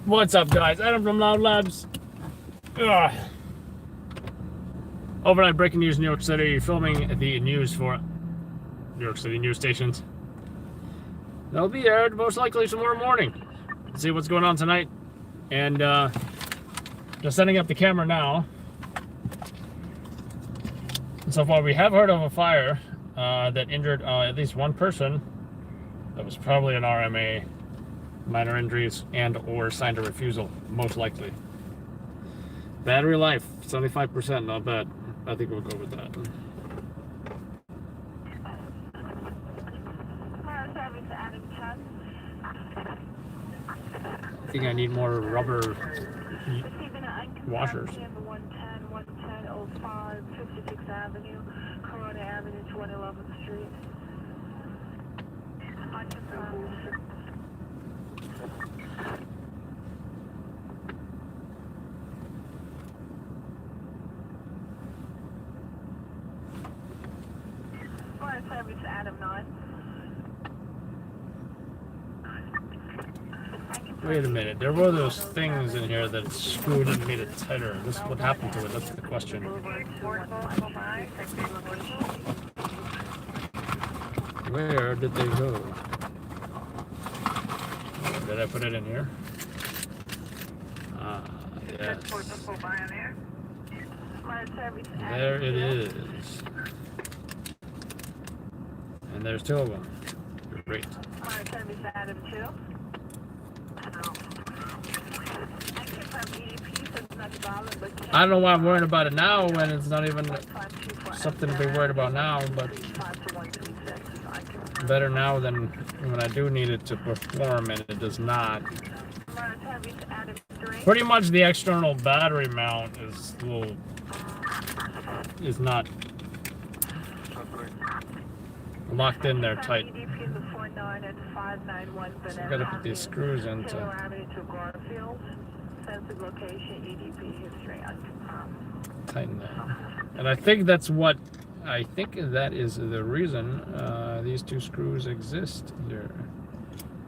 What's up, guys? Adam from Loud Labs. Ugh. Overnight breaking news in New York City, filming the news for New York City news stations. They'll be aired most likely tomorrow morning. Let's see what's going on tonight. And just setting up the camera now. So far, we have heard of a fire that injured at least one person. That was probably an RMA. Minor injuries and or signed a refusal, most likely. Battery life, 75%, not bad. I think we'll go with that. I think I need more rubber washers. 110-05, 56th Avenue, Corona Avenue, 211th Street. Service Adam 9. Wait a minute, there were those things in here that screwed and made it tighter. This what happened to it? That's the question. Where did they go? Did I put it in here? Ah, yes. There it is. And there's two of them. Great. I don't know why I'm worried about it now when it's not even something to be worried about now, but better now than when I do need it to perform and it does not. Pretty much the external battery mount is not locked in there tight. So I gotta put these screws in to tighten that. And I think that is the reason these two screws exist here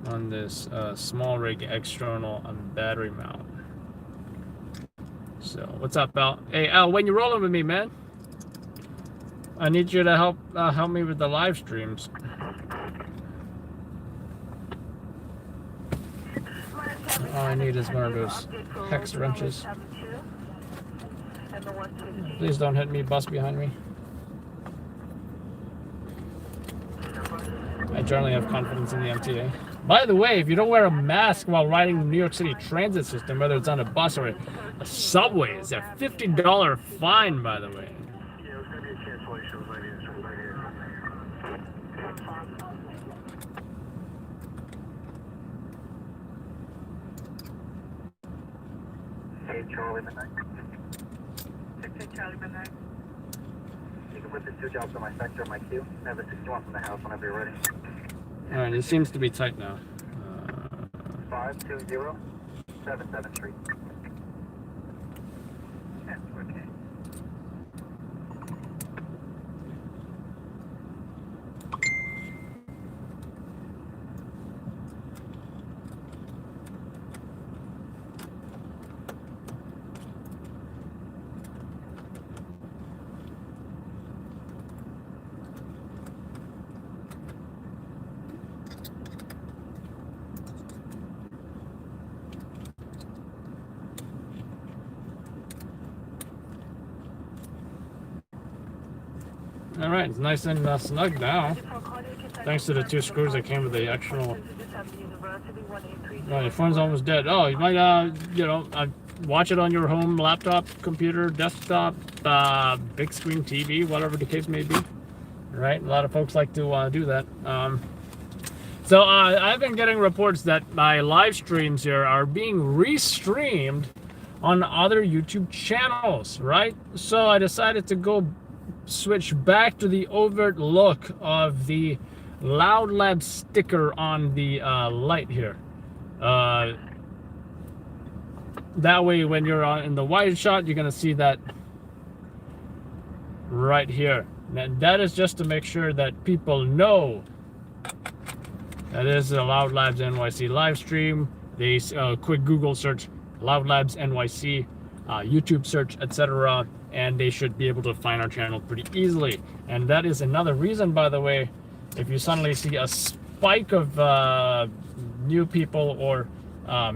on this small rig external battery mount. So what's up, Al? Hey, Al, when you rolling with me, man? I need you to help me with the live streams. All I need is one of those hex wrenches. Please don't hit me, bus behind me. I generally have confidence in the MTA. By the way, if you don't wear a mask while riding the New York City transit system, whether it's on a bus or a subway, it's a $50 fine, by the way. Hey, Charlie Midnight. 16 Charlie Midnight. You can put the 2 jobs on my sector, my queue. I have a 61 from the house whenever you're ready. Alright, it seems to be tight now. 520 77th Street. Yeah, okay. All right, it's nice and snug now. Thanks to the 2 screws that came with the external. Oh, your phone's almost dead. Oh, you might, watch it on your home laptop, computer, desktop, big screen TV, whatever the case may be. Right? A lot of folks like to do that. So I've been getting reports that my live streams here are being restreamed on other YouTube channels, right? So I decided to go switch back to the overt look of the Loud Lab sticker on the light here. That way when you're in the wide shot, you're gonna see that right here. And that is just to make sure that people know that is a Loud Labs NYC live stream. They quick Google search Loud Labs NYC, YouTube search, etc., and they should be able to find our channel pretty easily. And that is another reason, by the way, if you suddenly see a spike of new people or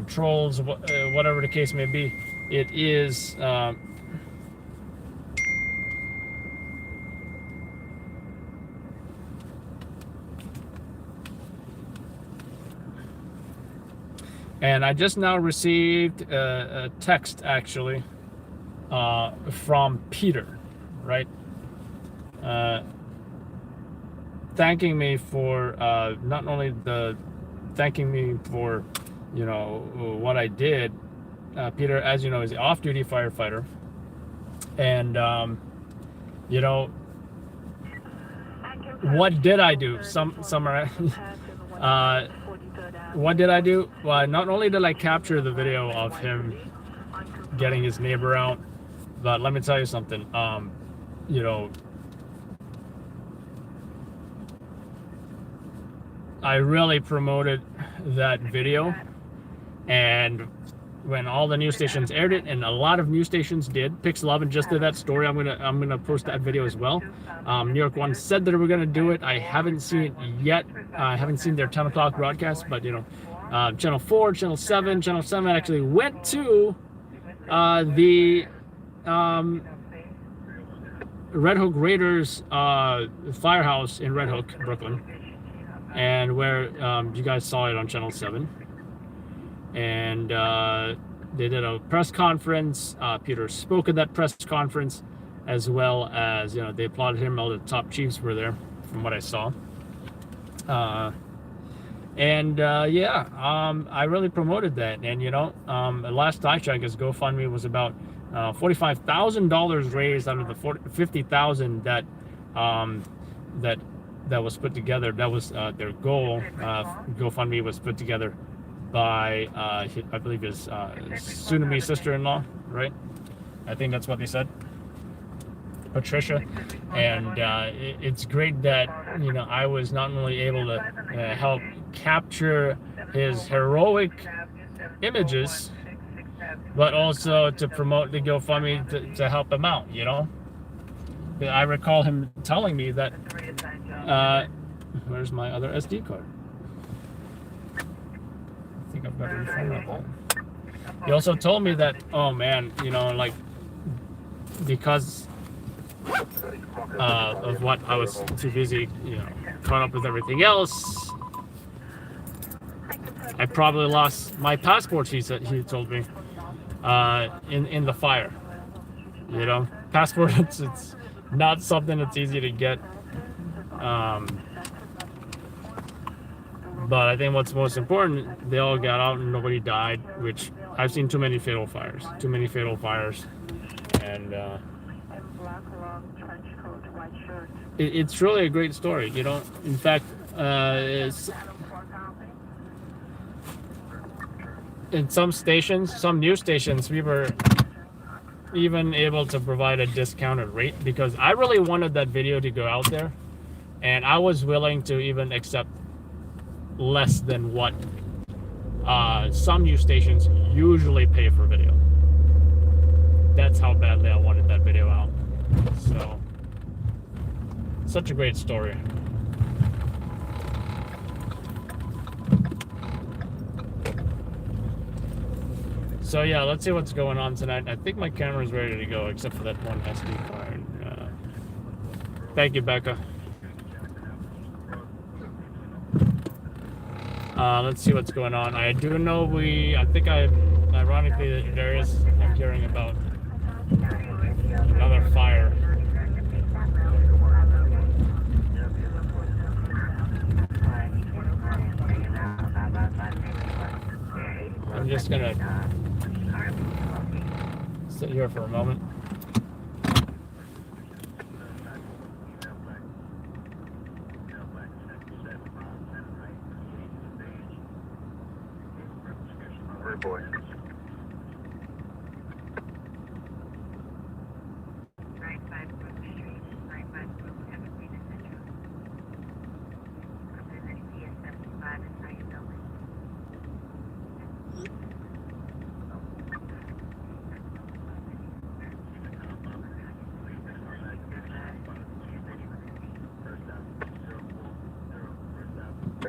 trolls, whatever the case may be, it is and I just now received a text, actually, from Peter, right? Thanking me for not only thanking me for, you know, what I did. Peter, as you know, is an off-duty firefighter, and you know, what did I do? What did I do? Well, not only did I capture the video of him getting his neighbor out, but let me tell you something. You know, I really promoted that video, and when all the news stations aired it, and a lot of news stations did, Pix11 just did that story. I'm gonna post that video as well. New York One said that they were gonna do it. I haven't seen it yet. I haven't seen their 10 o'clock broadcast, but you know, Channel 4, Channel 7, Channel 7 actually went to the Red Hook Raiders firehouse in Red Hook, Brooklyn, and where you guys saw it on Channel 7. And they did a press conference. Peter spoke at that press conference, as well as, you know, they applauded him. All the top chiefs were there, from what I saw. Yeah, I really promoted that. And you know, last I checked, his GoFundMe was about $45,000 raised out of the $50,000 that that was put together. That was their goal. GoFundMe was put together by I believe his soon-to-be sister-in-law, right? I think that's what they said, Patricia. And it's great that, you know, I was not only able to help capture his heroic images, but also to promote the GoFundMe to help him out, you know. I recall him telling me that where's my other SD card? I think I've got it in front of me. He also told me that, oh man, you know, like, because of what I was too busy, you know, caught up with everything else, I probably lost my passport, he told me, in the fire. You know, passport, it's not something that's easy to get. But I think what's most important, they all got out and nobody died, which I've seen too many fatal fires. And it's really a great story, you know. In fact, it's in some stations, some news stations, we were even able to provide a discounted rate because I really wanted that video to go out there, and I was willing to even accept less than what some news stations usually pay for video. That's how badly I wanted that video out. So, such a great story. So yeah, let's see what's going on tonight. I think my camera's ready to go, except for that one SD card. Thank you, Becca. Let's see what's going on. I do know ironically, I'm hearing about another fire. I'm just gonna sit here for a moment.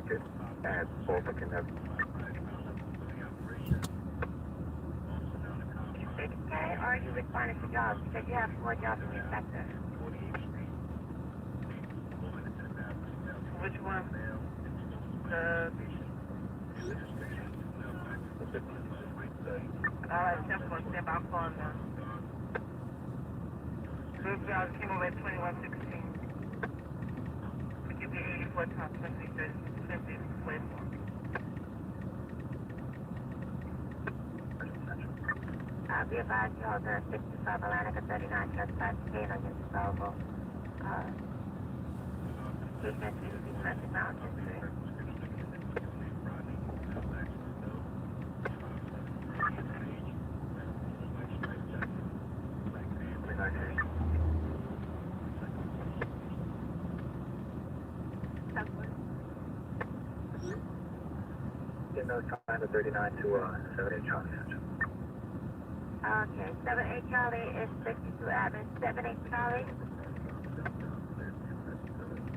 record, and both can have. Okay, are you responding to jobs? Because you have 4 jobs in your sector. Which one? Alright, simple. Step out on them. Those jobs came over at 2116. We give you 84 times 20, 50 split. I'll be advised you hold the 65 Atlantic 39 just 5K on your disposable. Treatment to the Atlantic Mountain Street. Get those time to 39 to 78 Charlie. Okay, 78 Charlie is 62 Avenue, 78 Charlie.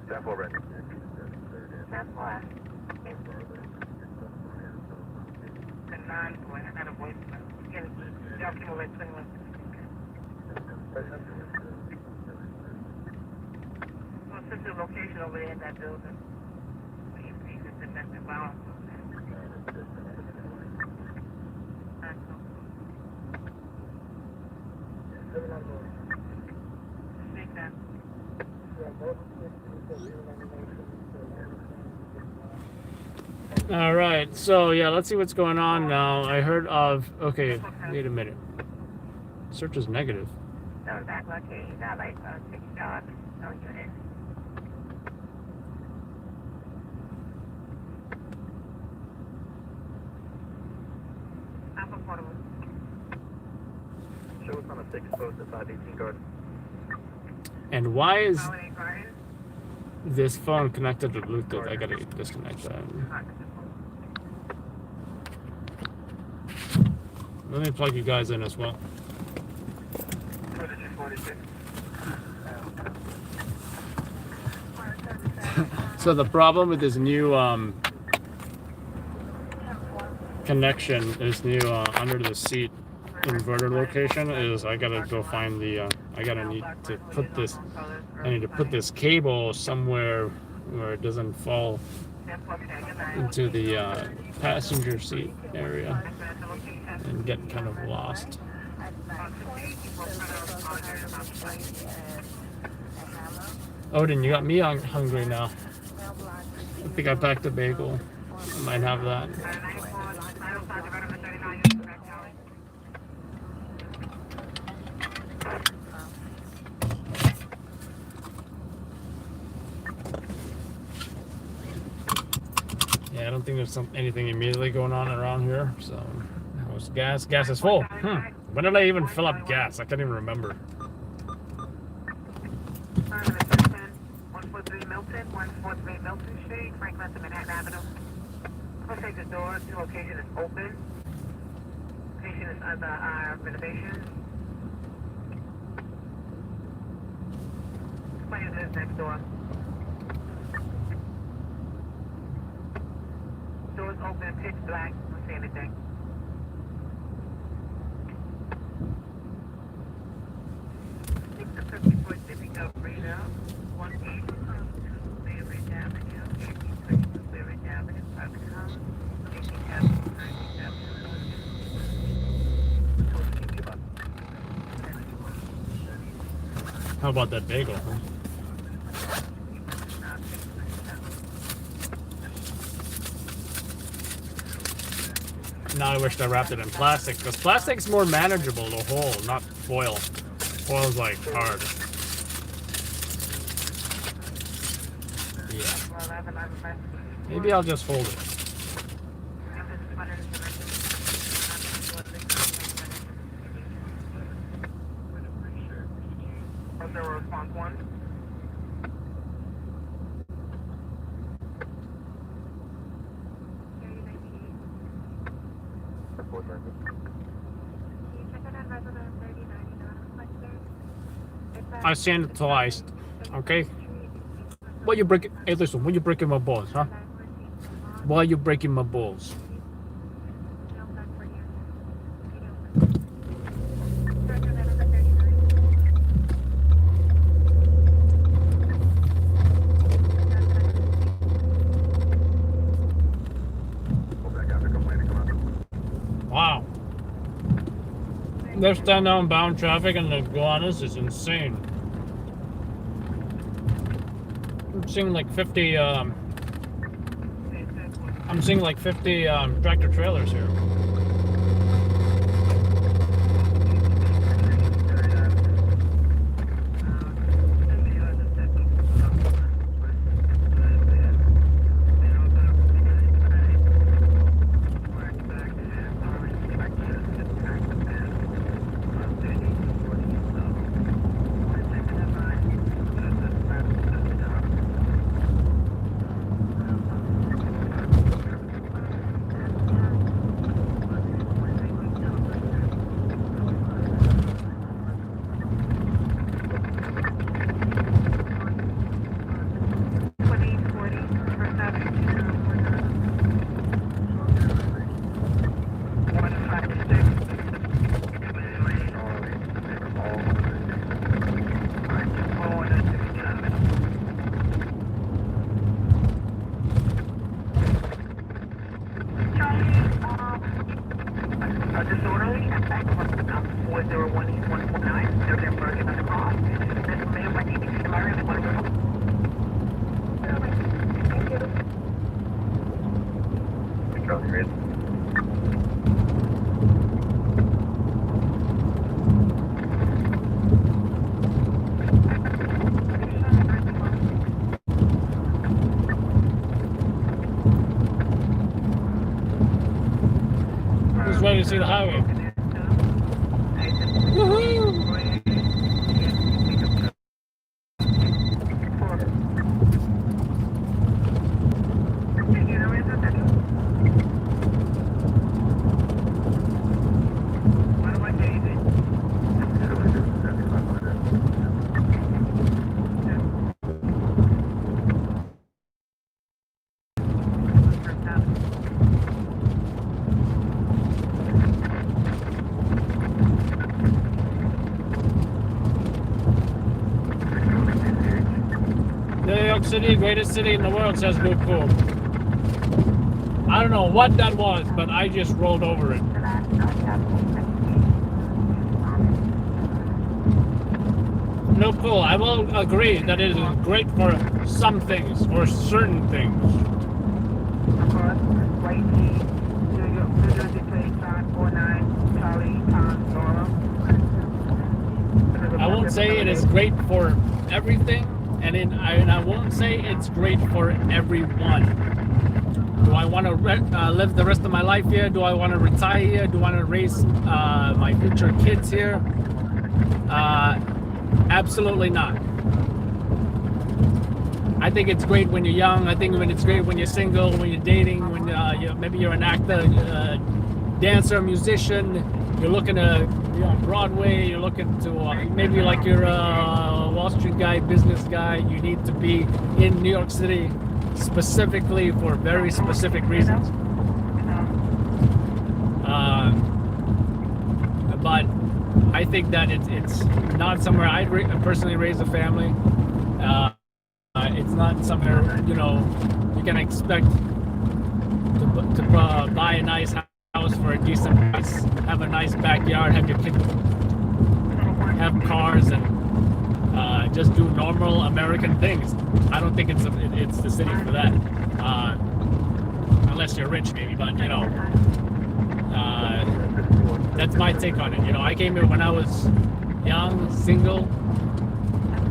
10-4 red. 10-4. The 9-4, I had a voicemail. Again, y'all came over at 21. Well, since the location over there in that building, you see the domestic violence. All right, so yeah, let's see what's going on now. I heard of, okay, wait a minute. Search is negative. So that location, you got like 6 jobs, no units. I'm affordable. Show us on a 6 post at 518 Garden. And why is Holiday Garden. this phone connected to Bluetooth? I gotta disconnect that. Let me plug you guys in as well. So the problem with this new connection, this new under the seat inverter location is I gotta go find the I need to put this cable somewhere where it doesn't fall into the passenger seat area and get kind of lost. Odin, you got me hungry now. I think I packed a bagel. I might have that. Yeah, I don't think there's anything immediately going on around here. So, how's gas? Gas is full. When did I even fill up gas? I can't even remember. 143 Milton, 143 Milton Street, Franklin to Manhattan Avenue. Please take the door. The location is open. Location is under renovation. Explain this next door. Doors open, pitch black. Don't see anything. Take the 54 Zippy Go Reno, 182 Clearidge Avenue, 1822 Clearidge Avenue, private home, 18 Avenue, 19 Avenue. How about that bagel? Huh? Now I wish I wrapped it in plastic, because plastic's more manageable to hold, not foil. Foil's like hard. Yeah. Maybe I'll just fold it. Response 1. I seen it twice. Okay? What you breaking? Hey, listen, what you breaking my balls, huh? Why are you breaking my balls? Wow. This downbound traffic in the iguanas is insane. I'm seeing like 50 tractor trailers here. Disorderly attack on 401-149. They're there working on the cross. This man might need to see the mirror and one of Thank you. Control the grid. Who's ready to see the highway? Woohoo! New York City, greatest city in the world, says Luke Cool. I don't know what that was, but I just rolled over it. No, cool. I will agree that it is great for some things, or certain things. I won't say it is great for everything, and I won't say it's great for everyone. Do I want to live the rest of my life here? Do I want to retire here? Do I want to raise my future kids here? Absolutely not. I think it's great when you're young. I think it's great when you're single, when you're dating, when maybe you're an actor, dancer, musician. You're looking to be on Broadway. You're looking to maybe like you're a Wall Street guy, business guy. You need to be in New York City specifically for very specific reasons. But I think that it's not somewhere I'd personally raise a family. It's not somewhere you can expect to buy a nice house for a decent price, have a nice backyard, have your kids have cars, and just do normal American things. I don't think it's the city for that, unless you're rich, maybe. But that's my take on it. I came here when I was young, single,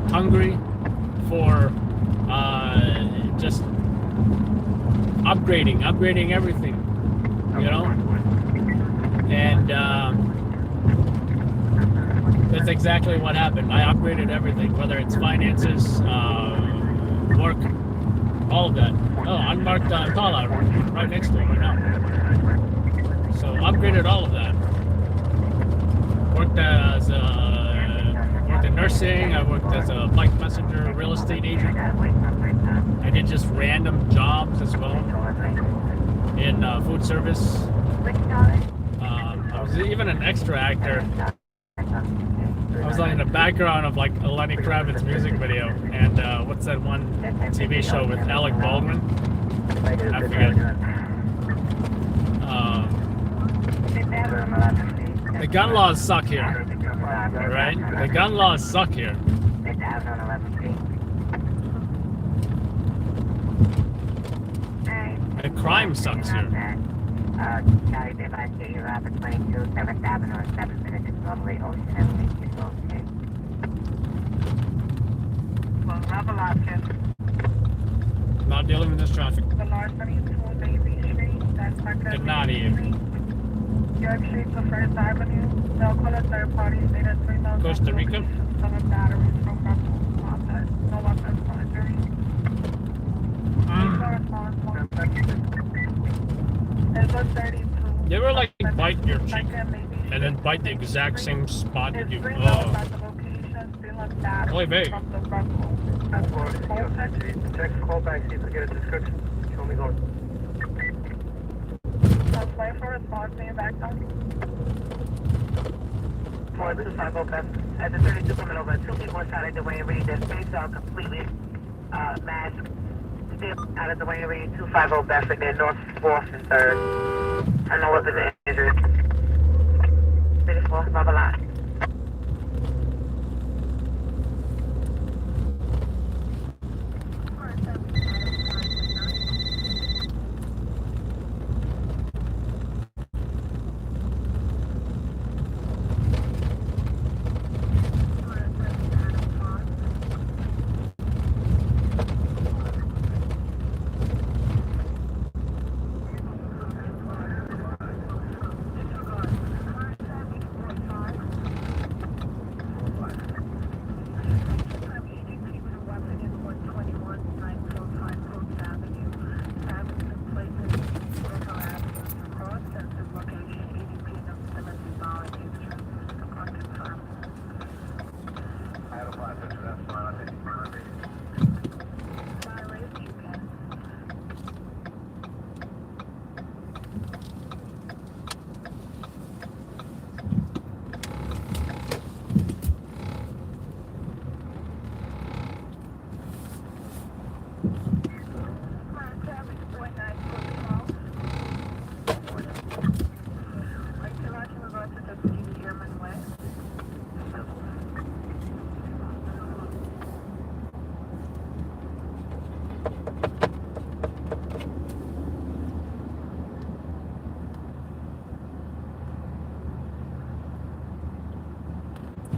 hungry for just upgrading everything, and that's exactly what happened. I upgraded everything, whether it's finances, work, all of that. Oh, unmarked Impala right next to it right now. So upgraded all of that. Worked in nursing. I worked as a bike messenger, real estate agent. I did just random jobs as well in food service. I was even an extra actor. I was like in the background of like a Lenny Kravitz music video, and what's that one TV show with Alec Baldwin? I forget. The gun laws suck here, right? The gun laws suck here. The crime sucks here. Charlie, if I see you up at 22 7th Avenue in 7 minutes, it's normally Ocean and Lake is okay. Well, Ravalakis, Not dealing with this traffic. the larceny 2 Daisy Street, that's Marquez Get out of here. Street. York Street to First Avenue. They'll call a third party data 3,000. Costa Rica? Some batteries from Russell. No weapons, no injuries. No response. It was 32. You ever like bite your cheek Second, maybe and then bite the exact same spot that It's you? 3,000 Oh, at the location, still on battery Oy vey. from the Russell. That's what it's called. Text call back, see if we get a description. Show me going. I'll play for response to your back down. 4250 Best. At the 32 coming over, 2 people inside of the way and read. Their faces are completely masked. Still out of the way and read. 250 Bedford, near North 4th and 3rd. I know what the injury. 34, blah, blah, blah.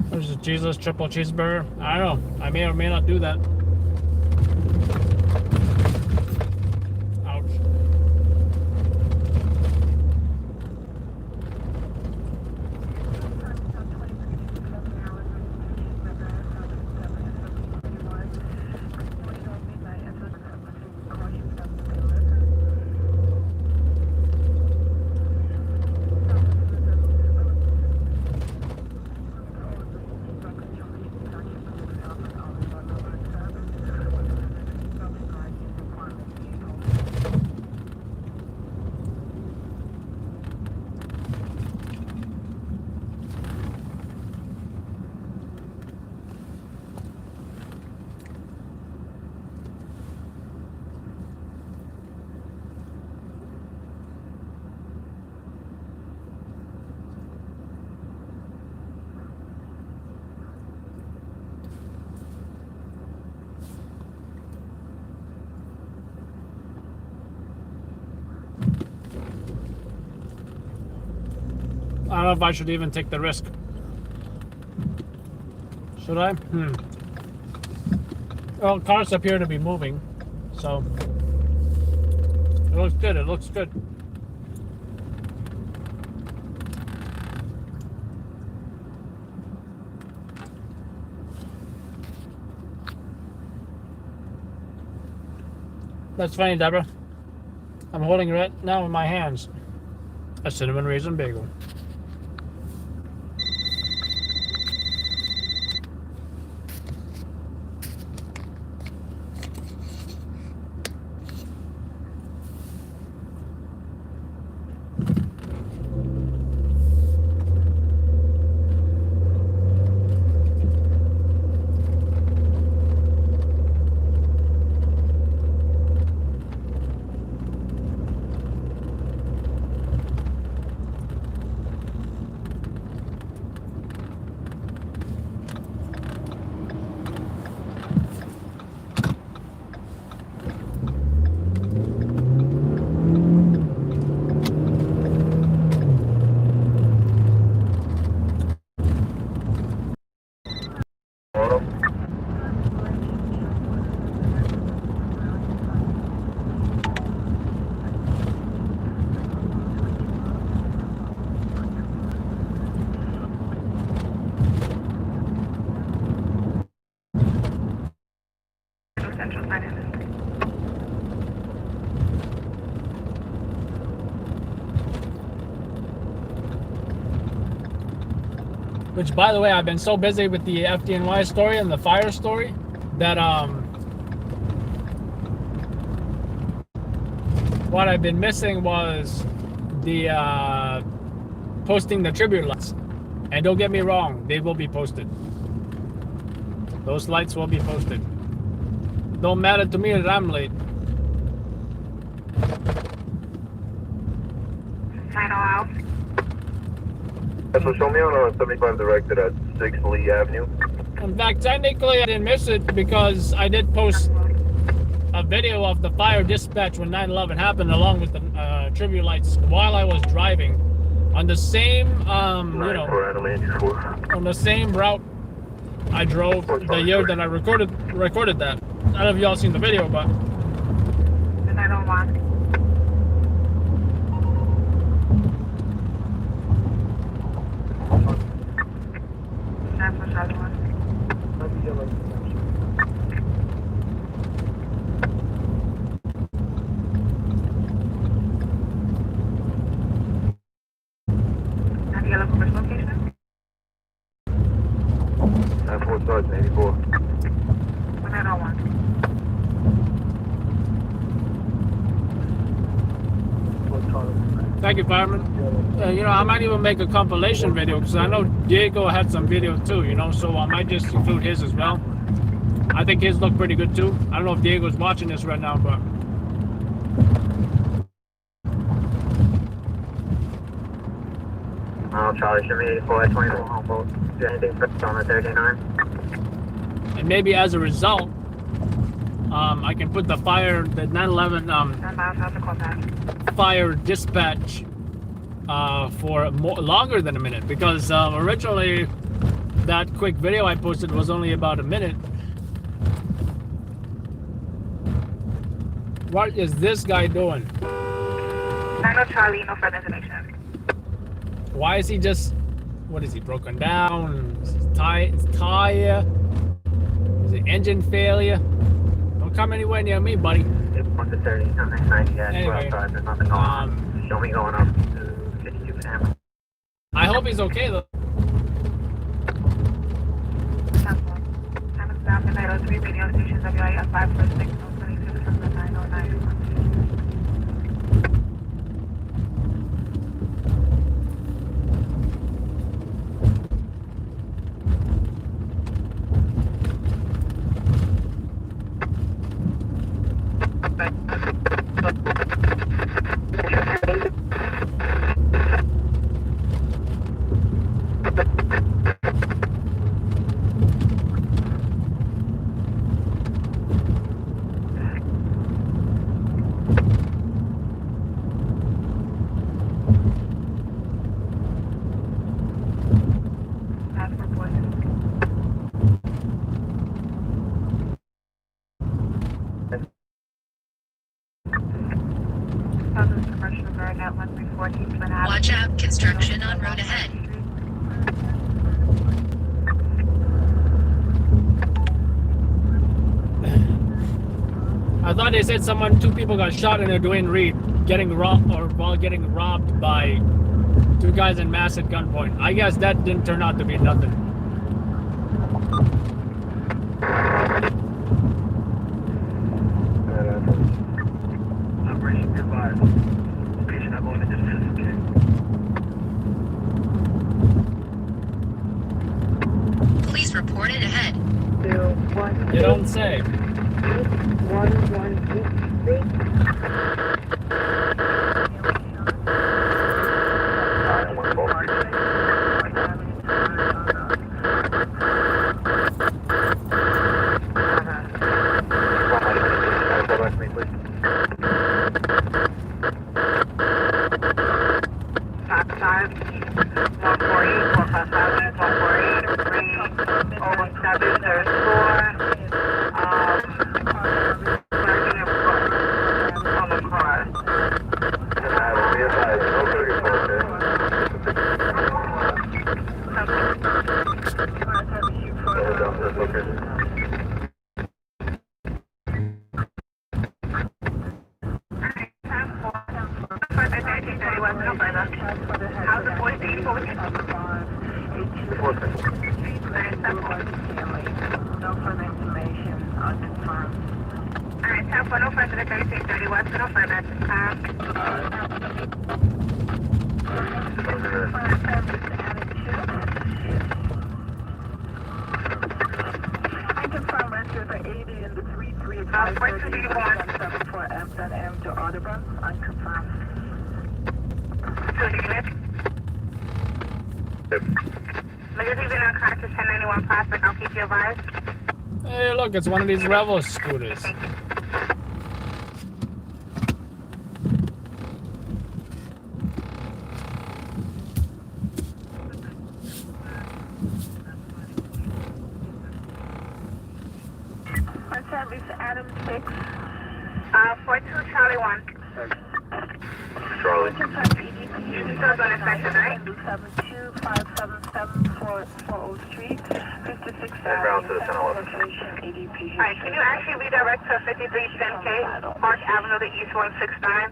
There's a Jesus triple cheeseburger. I don't know. I may or may not do that. Ouch. I don't know if I should even take the risk. Should I? Well, cars appear to be moving, so it looks good. It looks good. That's funny, Deborah. I'm holding it right now in my hands. A cinnamon raisin bagel. Which, by the way, I've been so busy with the FDNY story and the fire story that what I've been missing was the posting the tribute lights. And don't get me wrong, they will be posted. Those lights will be posted. Don't matter to me that I'm late. 9 out. So show me on 75 directed at 6 Lee Avenue. In fact, technically I didn't miss it because I did post a video of the fire dispatch when 9/11 happened along with the tribute lights while I was driving on the same on the same route I drove the year that I recorded that. I don't know if y'all seen the video, but 901. Have you got a commercial location? 94 starts 84. 901. thank you, fireman. You know, I might even make a compilation video because I know Diego had some videos too, you know, so I might just include his as well. I think his look pretty good too. I don't know if Diego's watching this right now, but Oh, Charlie, show me 84 at 24 home boat. Do anything first on the 39? and maybe as a result, I can put the 9/11 10 miles out the contact. fire dispatch for longer than a minute because originally that quick video I posted was only about a minute. What is this guy doing? 90 Charlie, no further information. Why is he just, what is he, broken down? Tire? Is it engine failure? Don't come anywhere near me, buddy. It's 1 to 30, something 90 at Anyway, 12 there's nothing going on. Show me going up to 52 Amber. I hope he's okay though. Time is down to 903 radio station WIS 546 22 from the 909. Watch out, construction on road ahead. I thought they said two people got shot in a Duane Reade while getting robbed by two guys in mass at gunpoint. I guess that didn't turn out to be nothing. Operation Goodbye. Station I'm going to distance. Police reported ahead. You don't say. 1 30 West, no further. How's the 40 to 84 with you? No further information unconfirmed. Alright, 10-4, no further to 30 West, no further at this time. I confirm residents are 80 in the 335 774M to Audubon. Unconfirmed. Legacy been unconscious 1091 Prospect, I'll keep you advised. Hey, look, it's one of these Revel scooters. Service Adam 6. 42 Charlie 1. Charlie. You're still going to session, right? 72577 Street, 56 Inbound to the 1011. Alright, can you actually redirect to 5310K, Park Avenue to East 169?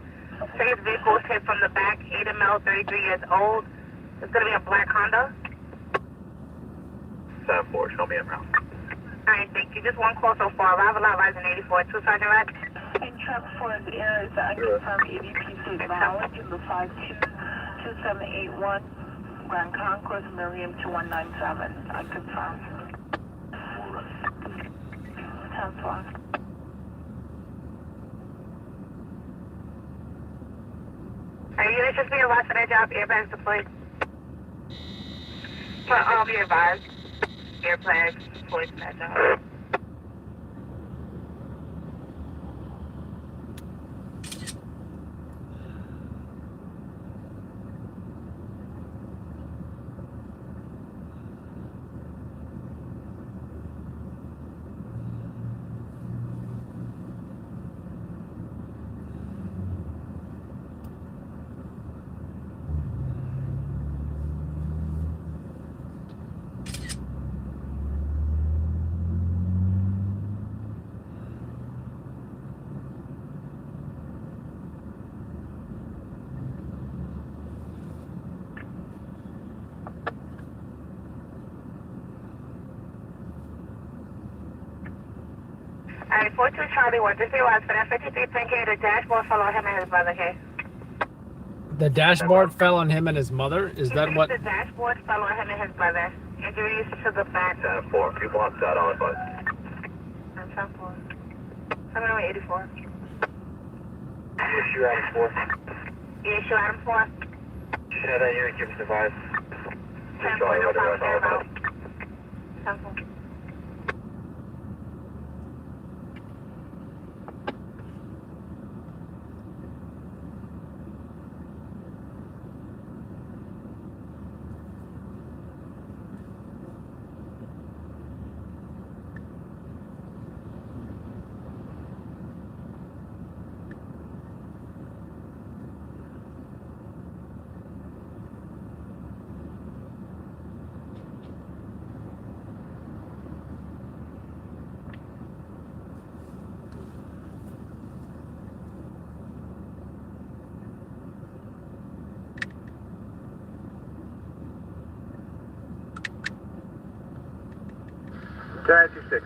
Say his vehicle was hit from the back, Ada Mel, 33 years old. It's going to be a black Honda. 7-4, show me inbound. Alright, thank you. Just one call so far. Arrival lot rising 84. 2 Sergeant Red. In truck for the air is unconfirmed ADP state knowledge in the 522781 Grand Concourse, Miriam 2197. Unconfirmed. 10-4. Are you just be advised for that job? Airbags deployed. Be advised. Airbags deployed for that job. Alright, 42 Charlie 1, just be wise for that 5310K, the dashboard fell on him and his brother here. The dashboard fell on him and his mother? Is that what? The dashboard fell on him and his brother. Injuries to the back. 10-4, people outside on the bus. 10-4. 784. Issue Adam 4. Issue Adam 4. Just have that unit give us advice. 10-4, no problem, they're about. 10-4. Guy 26.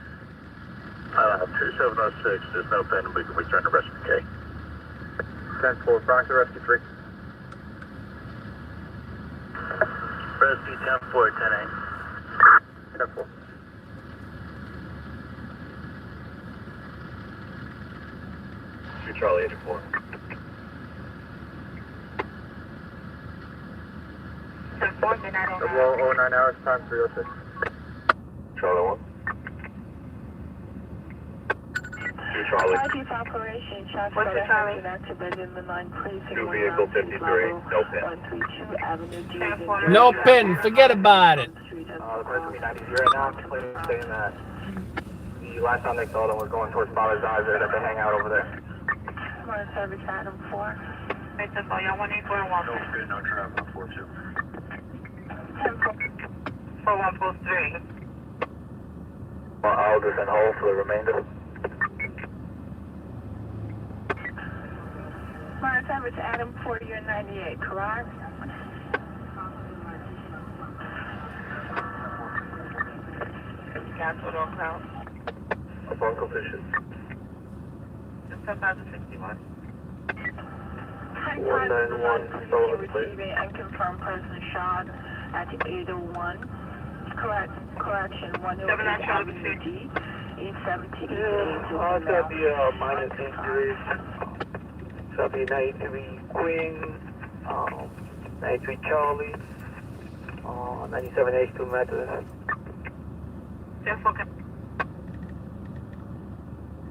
2706, there's no pen, we can return to rescue K. 10-4, Bronx to rescue 3. Rescue 10-4, 10-8. 10-4. Two Charlie 84. 10-4, midnight 09. 09 hours, time 306. Charlie 1. Charlie. Operation, shots What's the Charlie? activated in the 9 precinct. 2 vehicle 53, no pin. 132 Avenue D. 10-4. No pin. Forget about it. The person be 90 right now, complaining saying that the last time they saw them was going towards Father's Eyes there, that they hang out over there. Morning service Adam 4. They took all y'all 184 and 1. No pin, no travel, 4-2. 10-4. 4143. I'll just hold for the remainder. My time is Adam 40 or 98, correct? Cancelled on cloud. Upon completion. 10,061. 191 stolen plate. Receiving and confirmed person shot at 801. Correction, 108 Avenue D, 817. Yeah, it's gonna be minus injuries. It's gonna be 93 Queen, 93 Charlie, 97 H2 Methodist.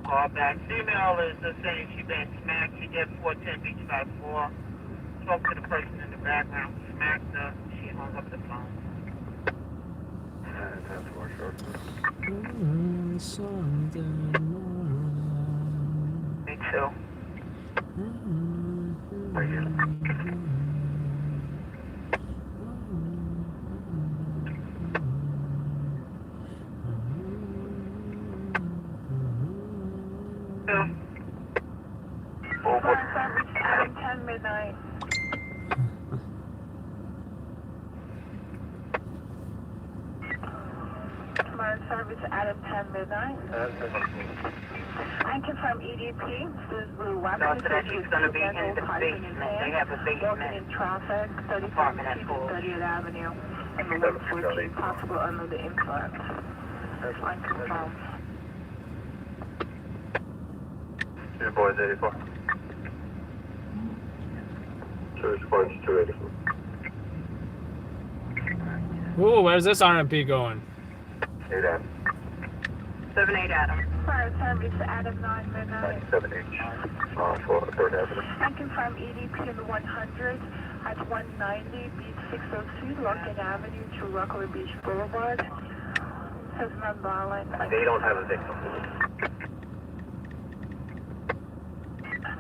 Call back. Female is saying she been smacked. She did 410 Beach 54. Spoke to the person in the background, smacked her. She hung up the phone. That's for sure. Me too. Fire service Adam 10 midnight. Fire service Adam 10 midnight. I confirm EDP. This is Blue Weapon. No, so that she's going to be in the basement. They have a Walking basement. in traffic, 37th Street, 30th Avenue, and the 114, possible under the influence. I confirm. Your boys 84. Church Parts 284. Ooh, where's this RMP going? 8 Adam. 7-8 Adam. Fire service Adam 9 midnight. 97 H. For 3rd Avenue. I confirm EDP in the 100 at 190 Beach 602, Lockton Avenue to Rockaway Beach Boulevard. Says non-violent. They don't have a victim.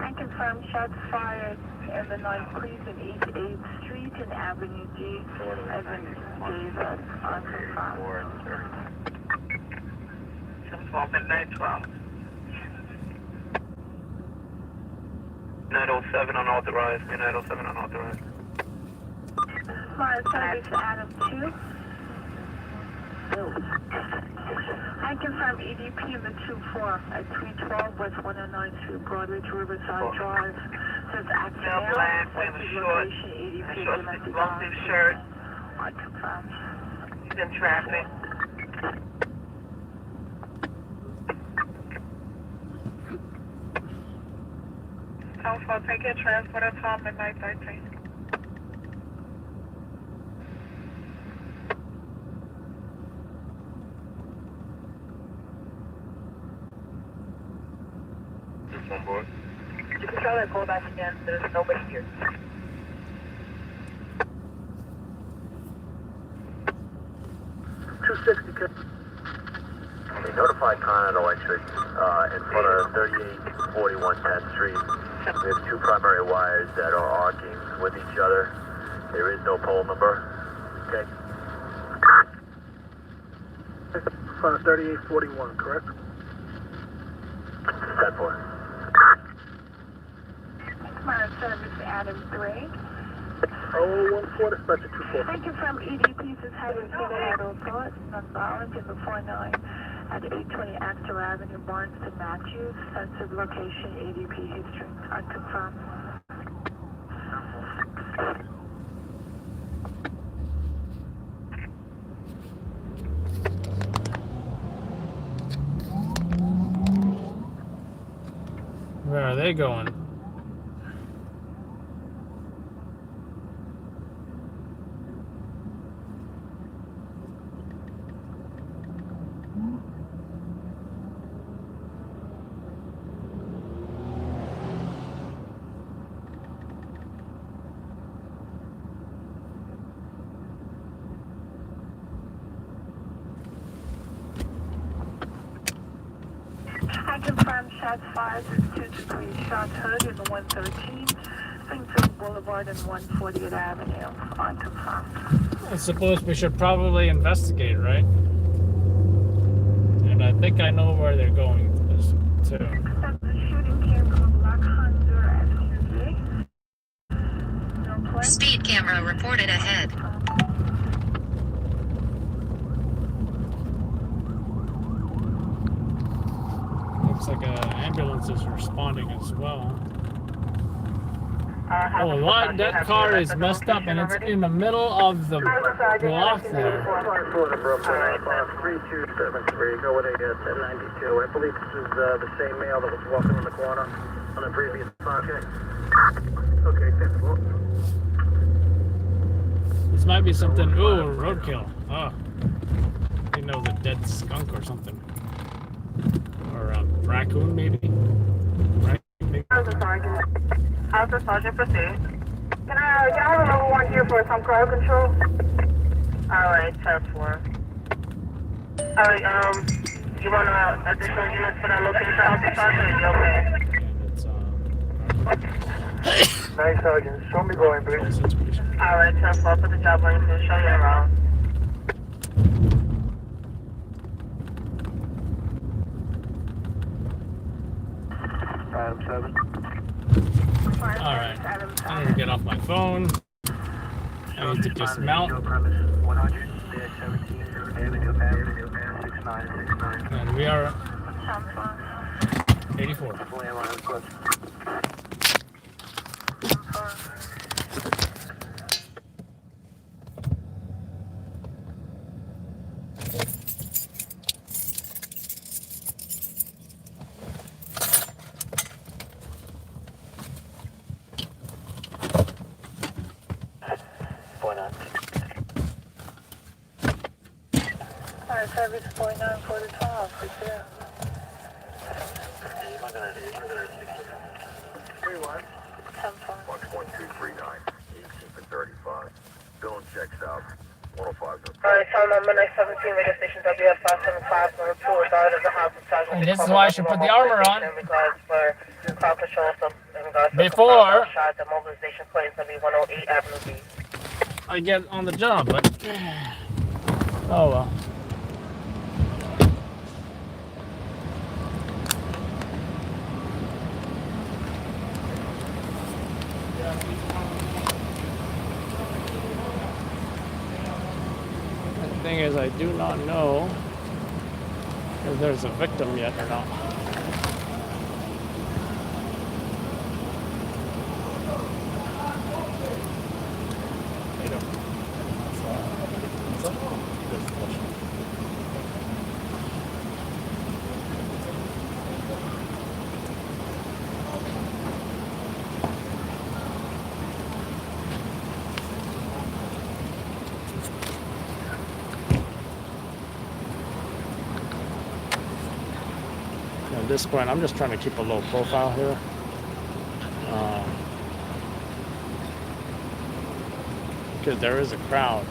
I confirm shots fired in the 9th Cleveland East 8th Street and Avenue G. Evan Davis. Unconfirmed. 12 midnight 12. 907 unauthorized. 907 unauthorized. Fire service Adam 2. I confirm EDP in the 2-4 at 312 West 109th Street, Broadway to Riverside Drive. Says accident. black with a short, Location EDP short domestic long-sleeve shirt. Unconfirmed. He's in traffic. Also, take your transport at 12 midnight 13. Just one board. You can try that call back again. There's nobody here. They notified Con Electric in front of 3841 10th Street. We have two primary wires that are arcing with each other. There is no pole number. Okay. Front of 3841, correct? 10-4. Fire service Adam 3. 0014, dispatcher 24. I confirm EDP says having suicidal thoughts, non-violent in the 49 at 820 Actor Avenue, Barnston, Matthews. Sensitive location, EDP history. Unconfirmed. Where are they going? I confirm shots fired with 2-3 shots heard in the 113, Springfield Boulevard and 140th Avenue. Unconfirmed. I suppose we should probably investigate, right? And I think I know where they're going to. The shooting came from Black Hunter SUV. camera reported ahead. Looks like an ambulance is responding as well. Oh, that car is messed up and it's in the middle of the block there. 3273, go with a 1092. I believe this is the same male that was walking in the corner on the previous pocket. Okay, 10th floor. This might be something. Ooh, roadkill. Oh. You know, the dead skunk or something. Or a raccoon, maybe. Maybe. How's the sergeant proceed? Can I have a level 1 here for some crowd control? Alright, 10-4. Alright, you want additional units for that location, Officer Sergeant? And it's, Nice, Sergeant. Show me going, please. situation. Alright, 10-4, put the job on you, show you around. Adam 7. Alright. I'm gonna get off my phone. I need to dismount. 100, 17, Avenue, 6969. And we are 84. Service 49 for the 12, right there. 1239, 18 for 35. Billing checks out. 105. Alright, so I'm Midnight 17, radio station WF 575, number 2, authority of the house of Sergeant. And this is why I should put the armor on. In regards for crowd control, in regards Before shot the mobilization point to be 108 Avenue B. I get on the job, but oh well. The thing is, I do not know if there's a victim yet or not. At this point, I'm just trying to keep a low profile here. Because there is a crowd.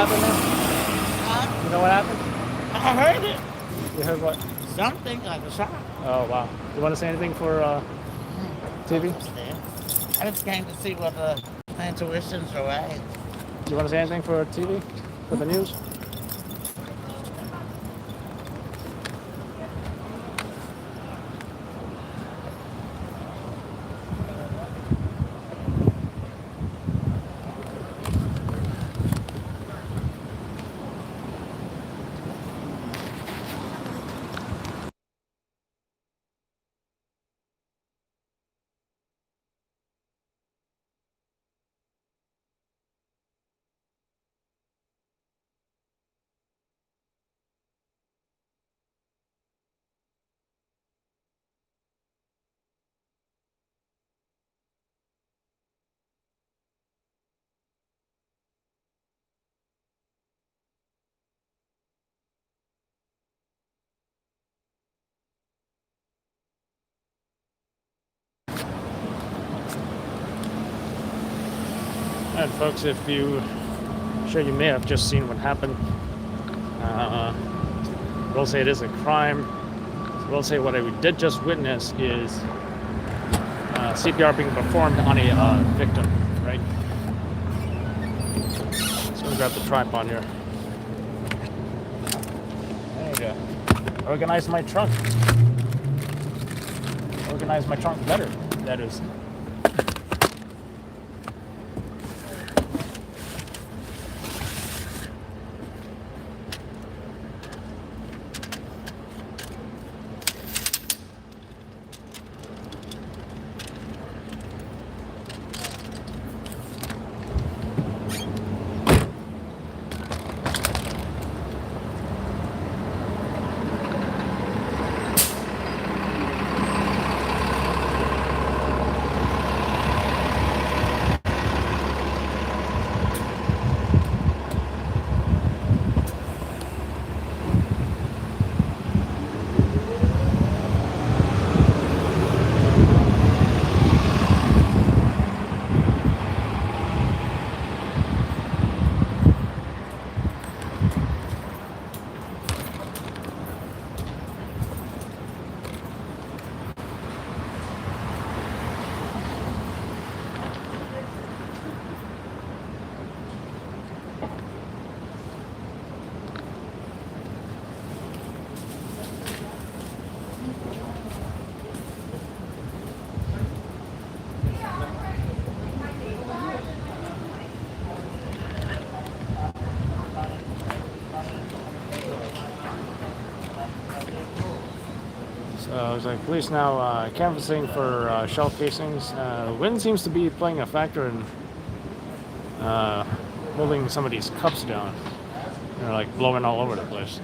happened there? Huh? You know what happened? I heard it. You heard what? Something like a shot. Oh, wow. You want to say anything for TV? I just came to see what the intuitions are right. Do you want to say anything for TV? For the news? And folks, if you, sure you may have just seen what happened. We'll say it is a crime. We'll say what we did just witness is CPR being performed on a victim, right? So we'll grab the tripod here. There you go. Organize my trunk. Organize my trunk better, that is. So it's like police now canvassing for shell casings. Wind seems to be playing a factor in holding some of these cups down. They're like blowing all over the place.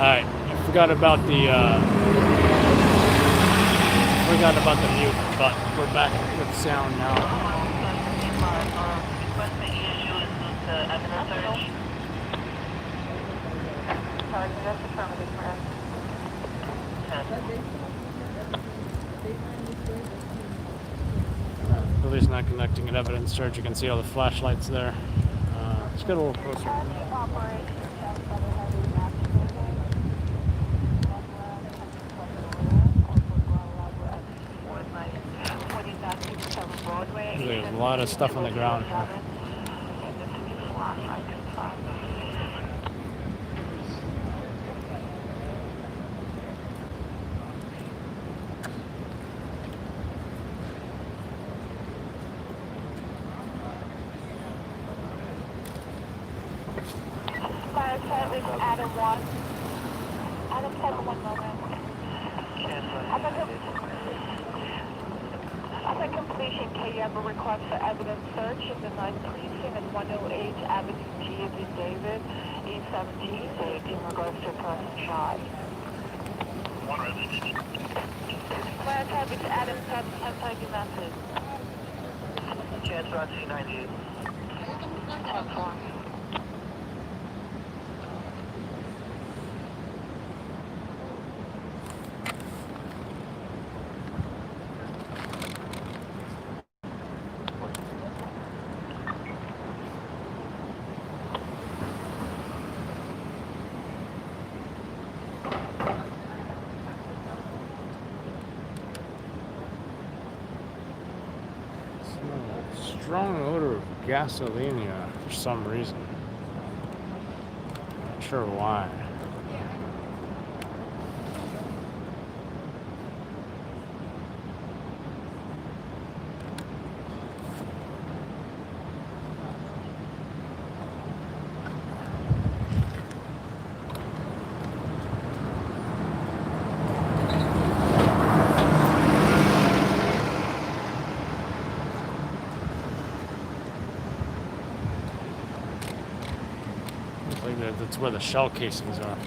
Alright, I forgot about the mute button. We're back with sound now. Police not connecting an evidence search. You can see all the flashlights there. Let's get a little closer. There's a lot of stuff on the ground here. Adam 1. Adam 7 moment. Upon completion, can you have a request for evidence search in the 9th precinct at 108 Avenue G in David, E17, in regards to a person shot? Class have it's Adam 7, type your message. Chance Rock C98. 10-4. Strong odor of gasoline for some reason. Not sure why. That's where the shell casings are.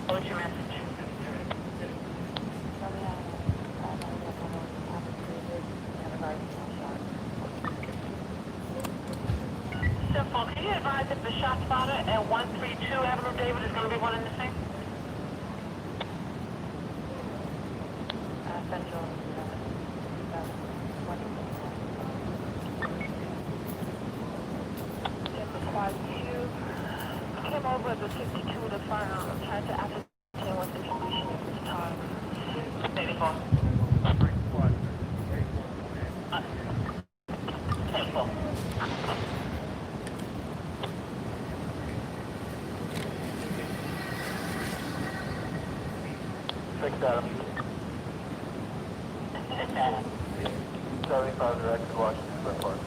What's your message? Simple. Can you advise if the shot spotter at 132 Avenue David is going to be one in the same? Central. Came over at the 52 to find out. I'm trying to ascertain what the condition is this time. 84. 84. Fix that. 75 direct to Washington Square Park.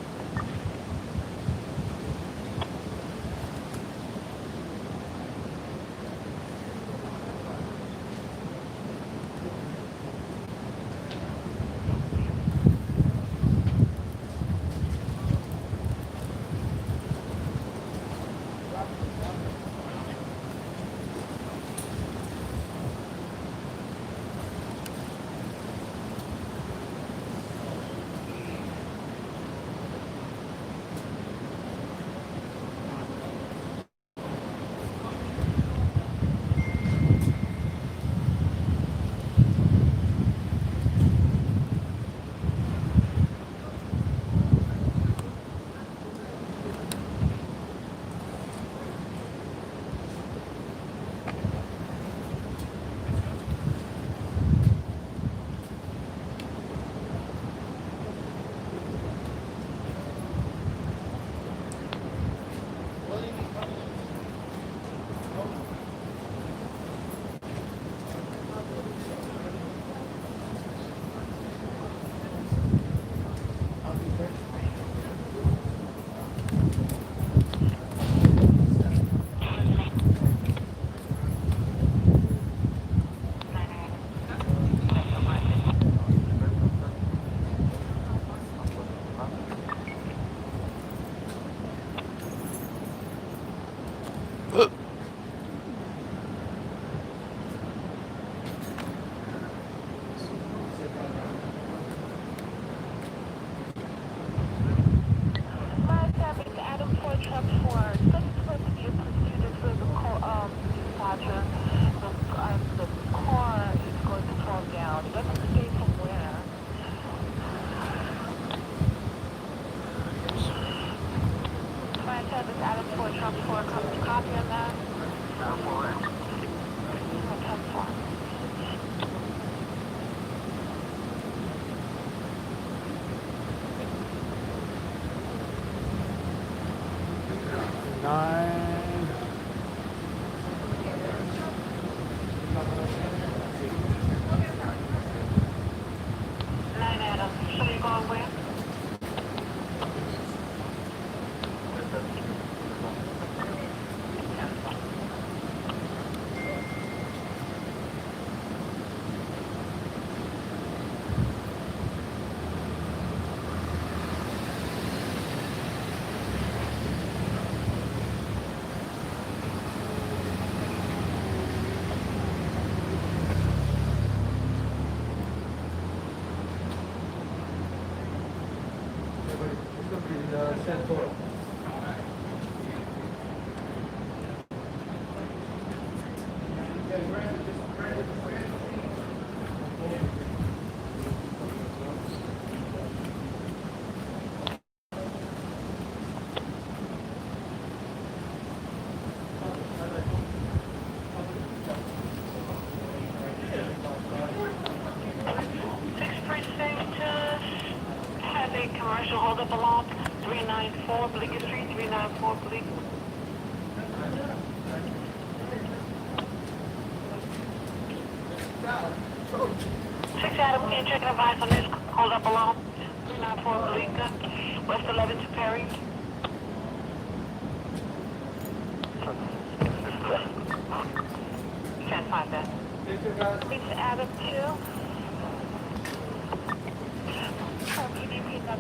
Copy on that. 9. Adam. So you going where? Commercial holdup alarm, 394 Bleecker Street, 394 Bleecker. Six Adam, can you check and advise on this holdup alarm, 394 Bleecker, West 11 to Perry. Can't find that. Six Adam 2.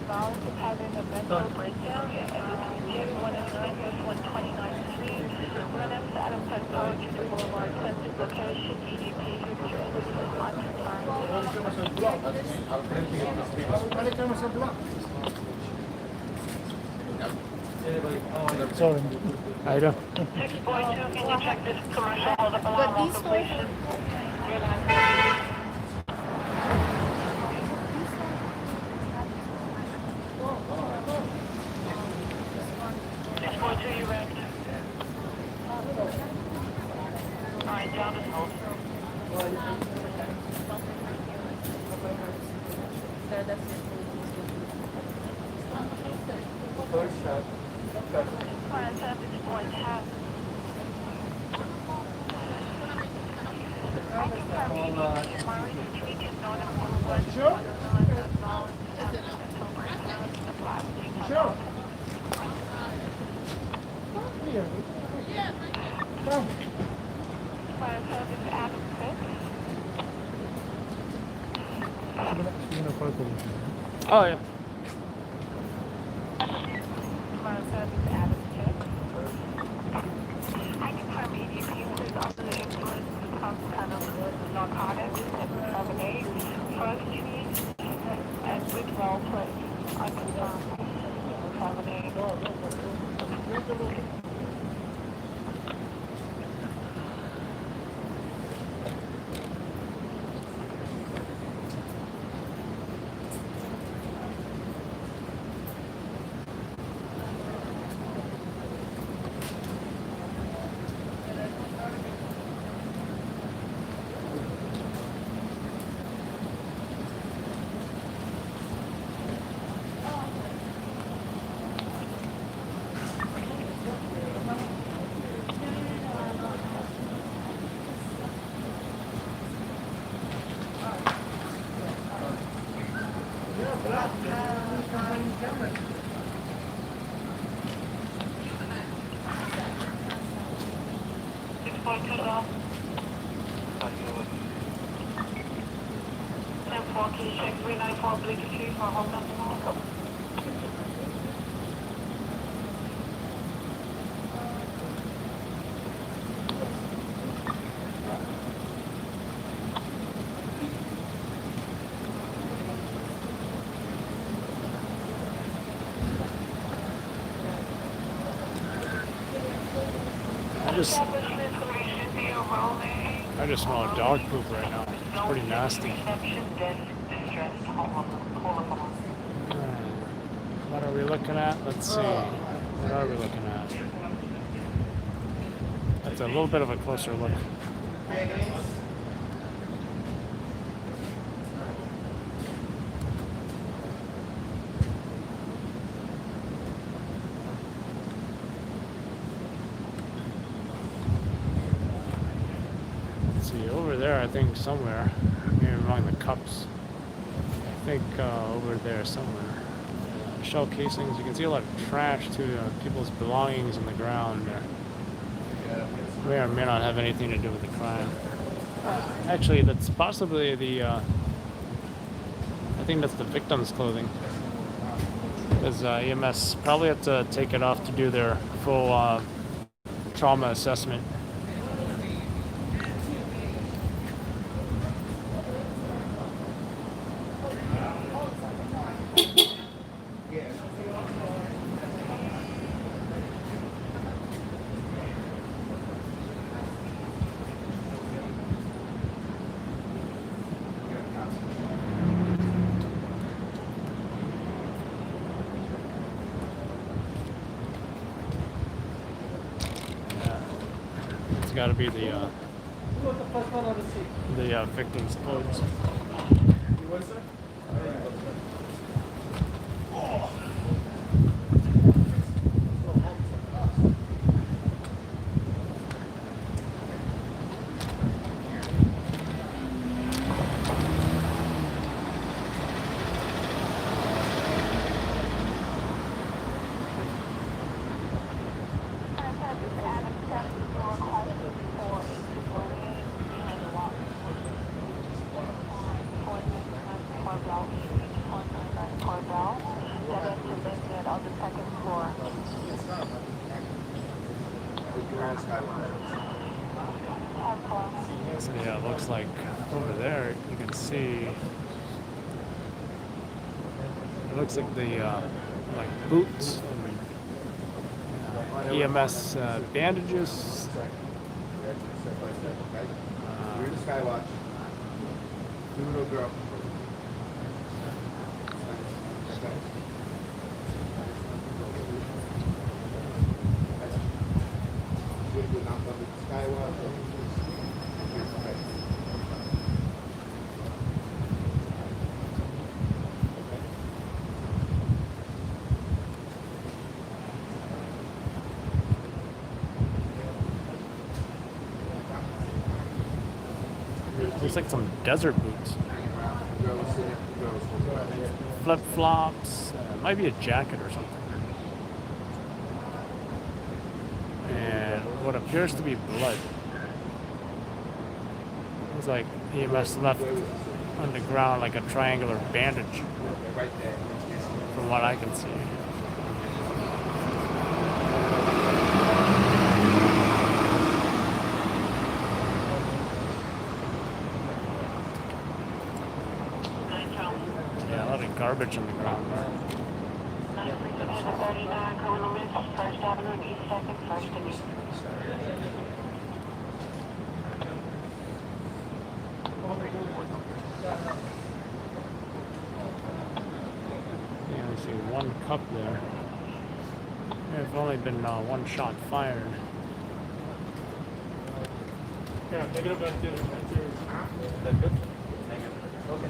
Knowledge of having a mental breakdown between 1 and 9, there's 129th Street. Run up to Adam Park Poetry Boulevard, sensitive location, EDP, here Sorry. I don't. 6.2, can you check this commercial holdup alarm on completion? 6.2, you ready? Alright, down this hold. Alright, 6.5. Sure. Oh yeah. I confirm EDP is under the influence of some kind of narcotics at 7A, First Street, and Whitwell Place. I confirm 7A. Check 394 Bleecker Street for hold up. I just smell dog poop right now. It's pretty nasty. What are we looking at? Let's see. What are we looking at? It's a little bit of a closer look. Let's see, over there, I think somewhere, maybe among the cups. I think over there somewhere. Shell casings. You can see a lot of trash to people's belongings in the ground there. May or may not have anything to do with the crime. Actually, that's possibly the, I think that's the victim's clothing. Because EMS probably have to take it off to do their full trauma assessment. Got to be the victim's clothes. So yeah, it looks like over there you can see. It looks like the like boots, and, EMS bandages. Skywatch. Little girl. Looks like some desert boots. Flip flops. Might be a jacket or something. And what appears to be blood. It's like EMS left on the ground like a triangular bandage, from what I can see. Yeah, a lot of garbage on the ground there. First Avenue and East 2nd, First and East. Yeah, I see one cup there. There's only been one shot fired. Yeah, take it up back to that good? Okay.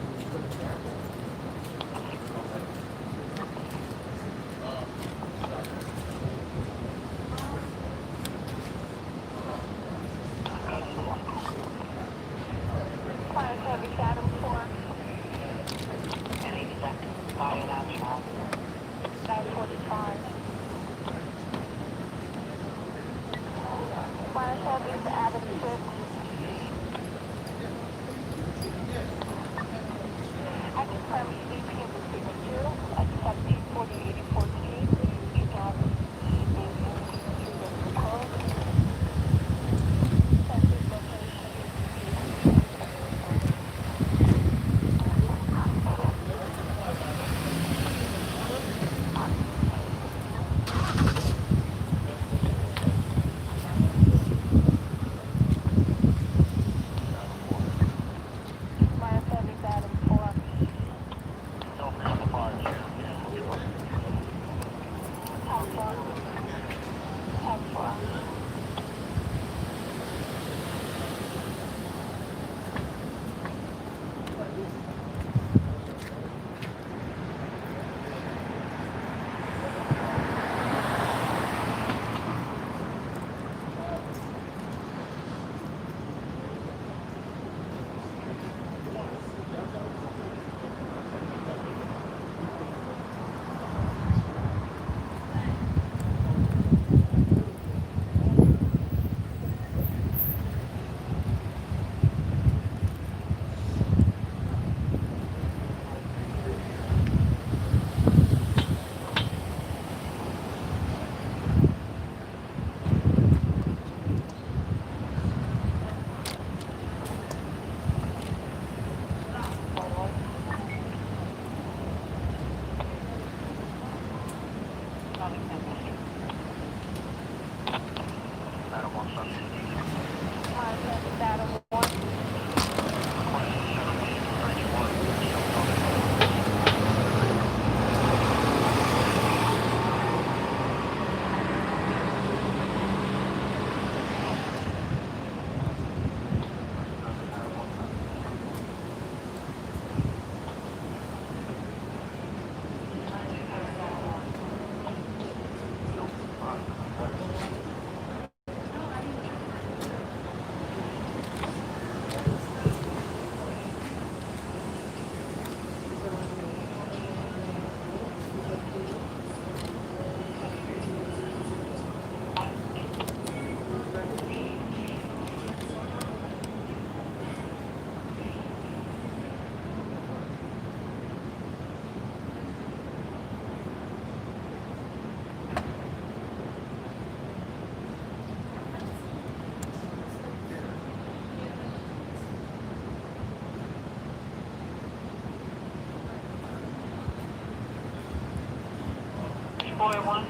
4-1.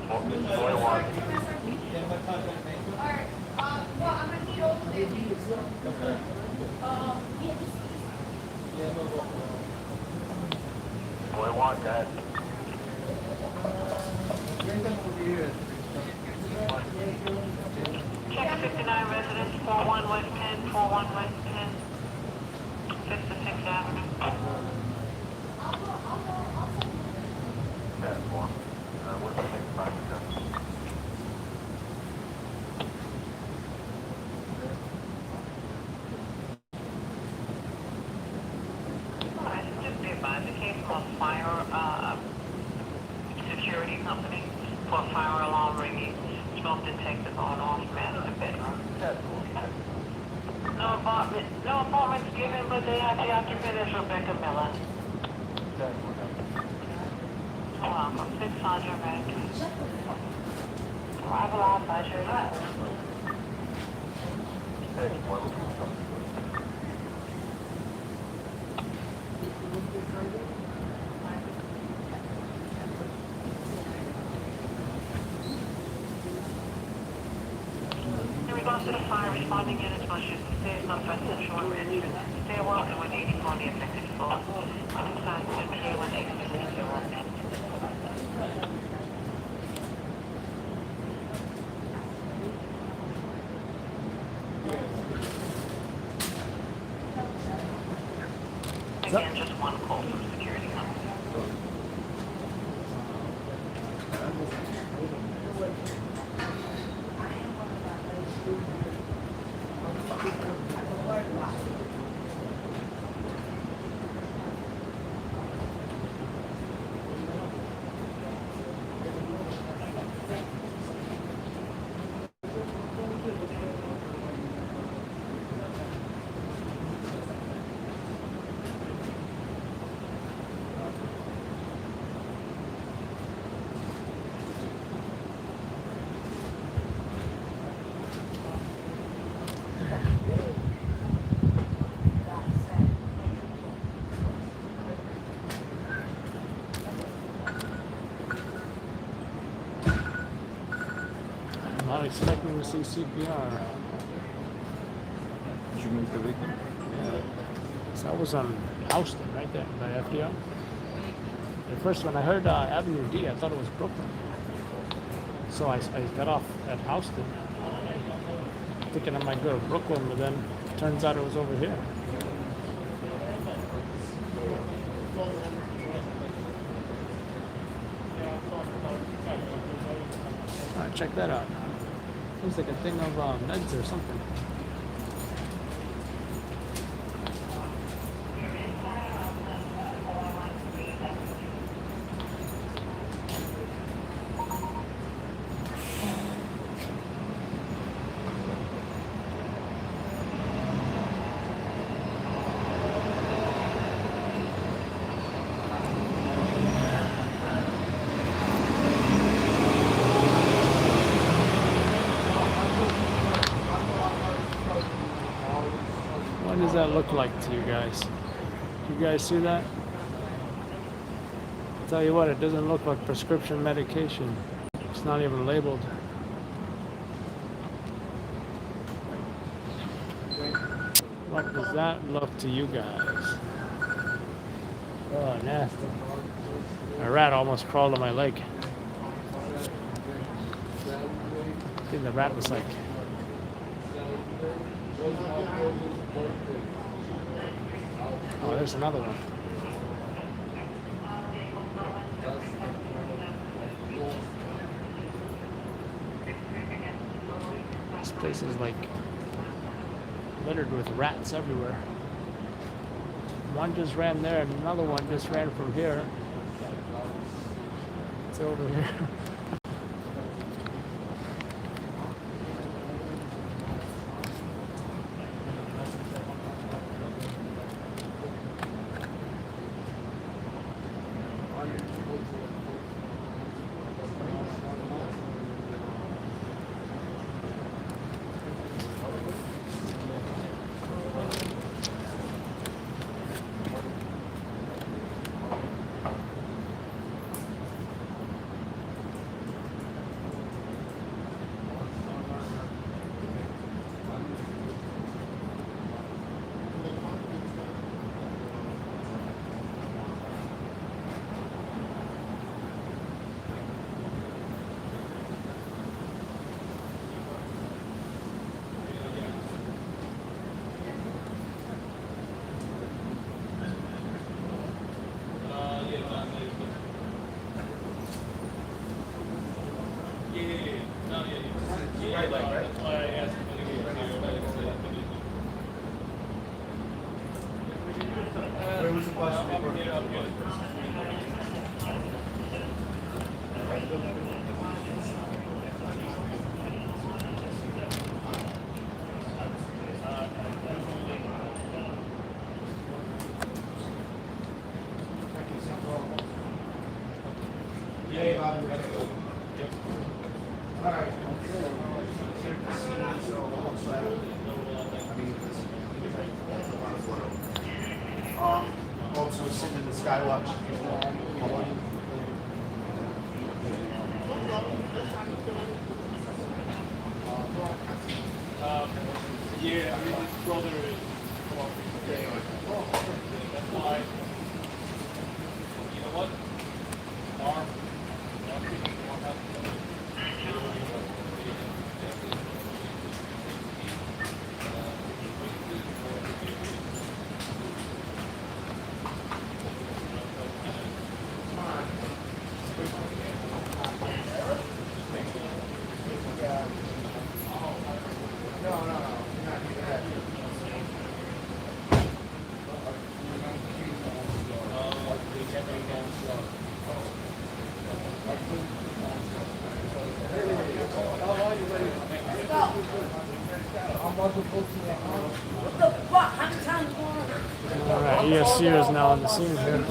41. Boy, want that. Check 59 residents, 41 West 10, 41 West 10, 5th to 6th Avenue. 10-4. What's the next 5%? Just be advised, a case called Fire Security Company for fire alarm ringing, smoke detector going off, master bedroom. No apartments given, but the occupant is Rebecca Miller. Welcome, 600 Bank. Arrival outside your house. In regards to the fire, responding units must use the stairs not present short entrance. Stairwell and 184 on the affected floor. Outside, secure when exit secure. Again, just one call from security company. I'm not expecting to see CPR. Did you make the victim? Yeah. So I was on Houston, right there by FDR. At first, when I heard Avenue D, I thought it was Brooklyn. So I got off at Houston, thinking I might go to Brooklyn, but then turns out it was over here. Alright, check that out. Looks like a thing of meds or something. What does that look like to you guys? You guys see that? I'll tell you what, it doesn't look like prescription medication. It's not even labeled. What does that look to you guys? Oh, nasty. A rat almost crawled on my leg. I think the rat was like... Oh, there's another one. This place is like littered with rats everywhere. One just ran there and another one just ran from here. It's over here. Where was the question? Yeah, Bobby, we gotta go. All right. Also sitting in the Skywatch. Yeah, I mean, his brother is that's why. You know what? Arm. All right, ESC is now on the scene here.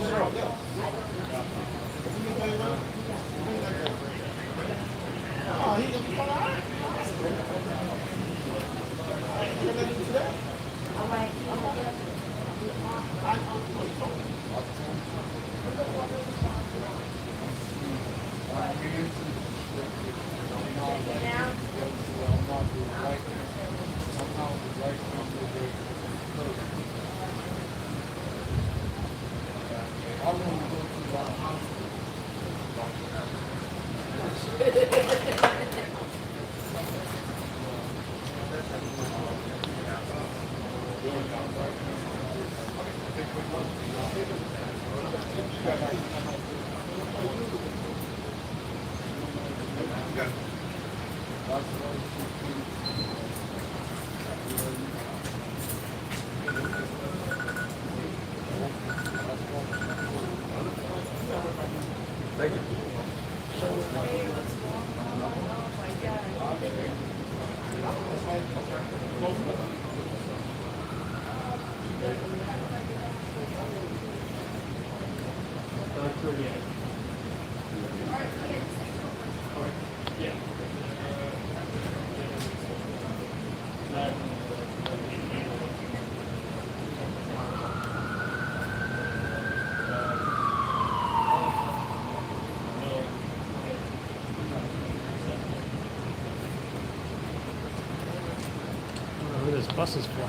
Who this bus is for?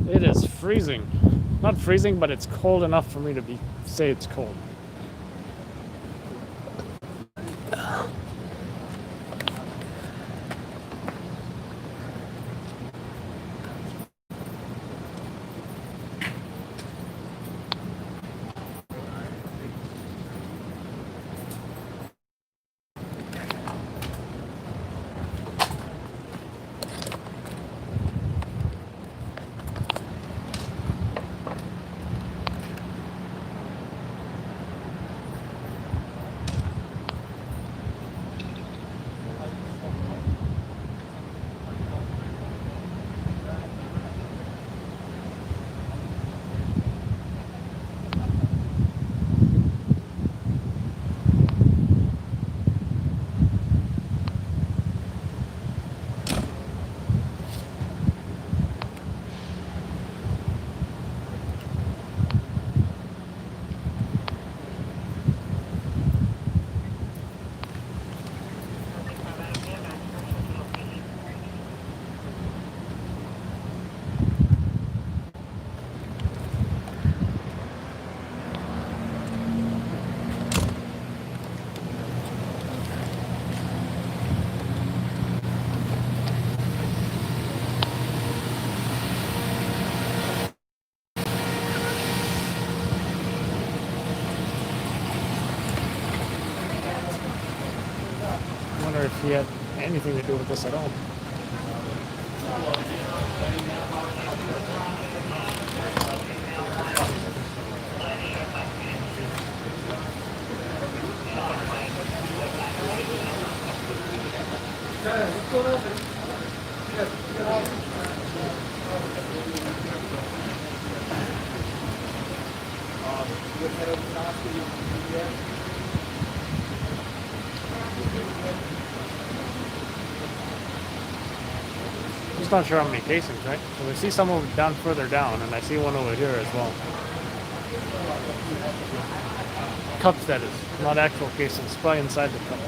It is freezing. not freezing, but it's cold enough for me to say it's cold. I wonder if he had anything to do with this at all. Just not sure how many casings, right? So we see some over down further down, and I see one over here as well. Cups, that is, not actual casings, probably inside the cup.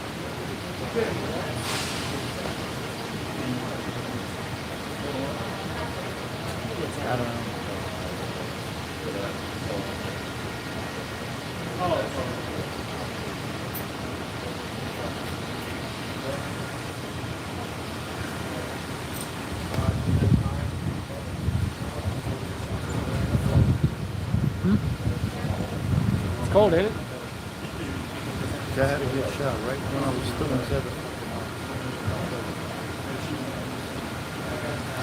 I don't know. It's cold, ain't it? I had a good shot right when I was still in seven.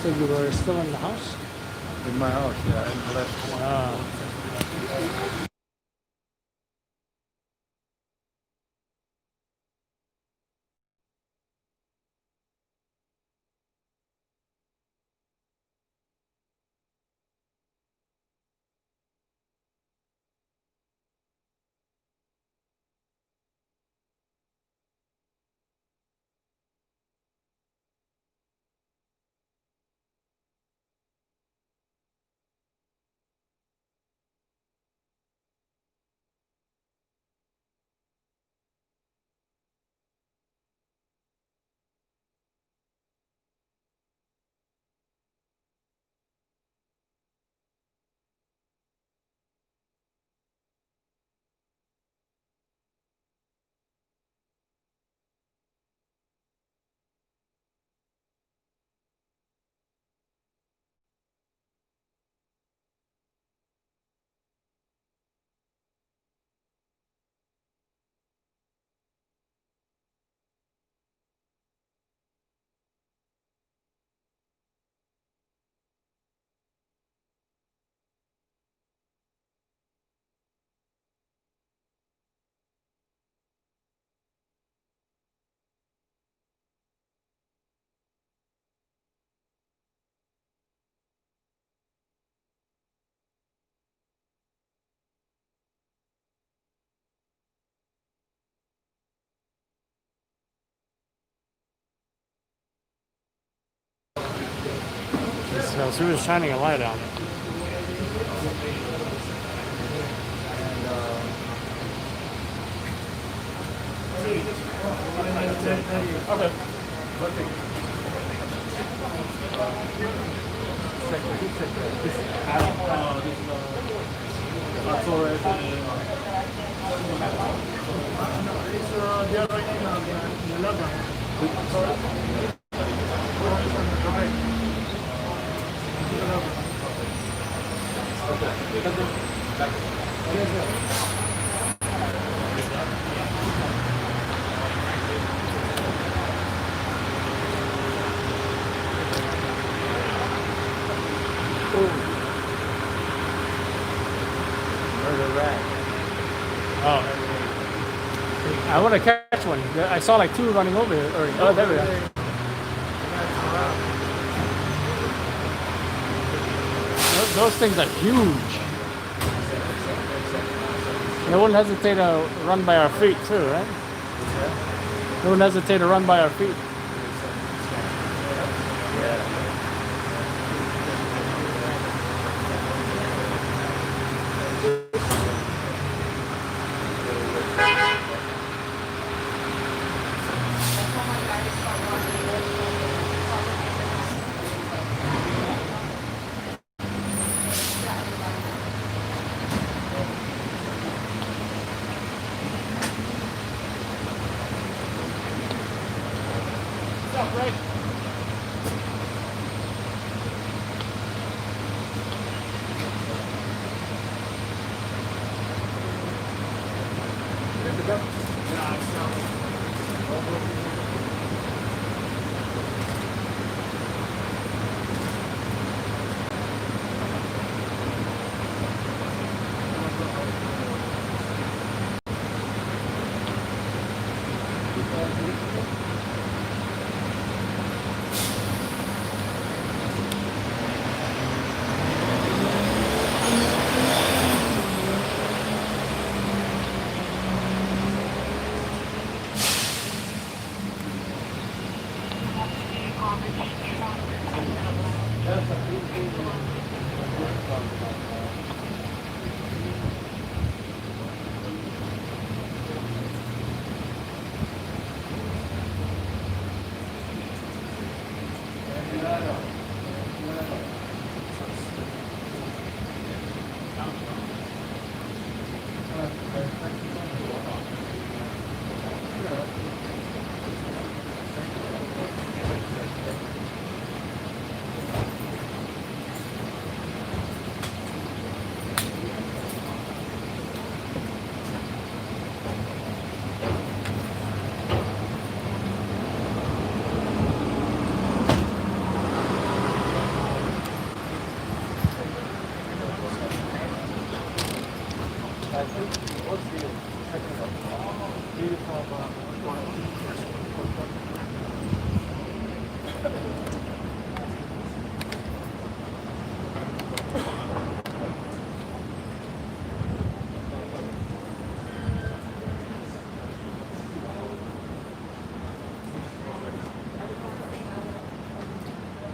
So you were still in the house? In my house, yeah, I left. So she was shining a light on it. Okay. sector? Whose sector? This is Adam. This is Torres and It's the other in the logo. Torres and the right. Yes, sir. Where's the rat? Oh. I want to catch one. I saw like two running over here. Oh, there we are. Those things are huge. They wouldn't hesitate to run by our feet too, right? They wouldn't hesitate to run by our feet.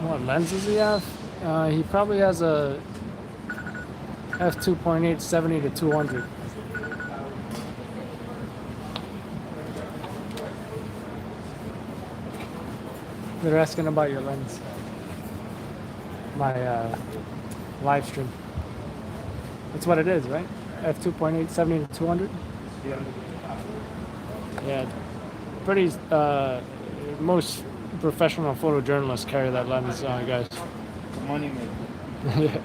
What lenses he have? He probably has a f2.8 70 to 200. They're asking about your lens. My live stream. That's what it is, right? F2.8 70 to 200. Yeah, pretty. Most professional photojournalists carry that lens, guys. Money maker. Yeah.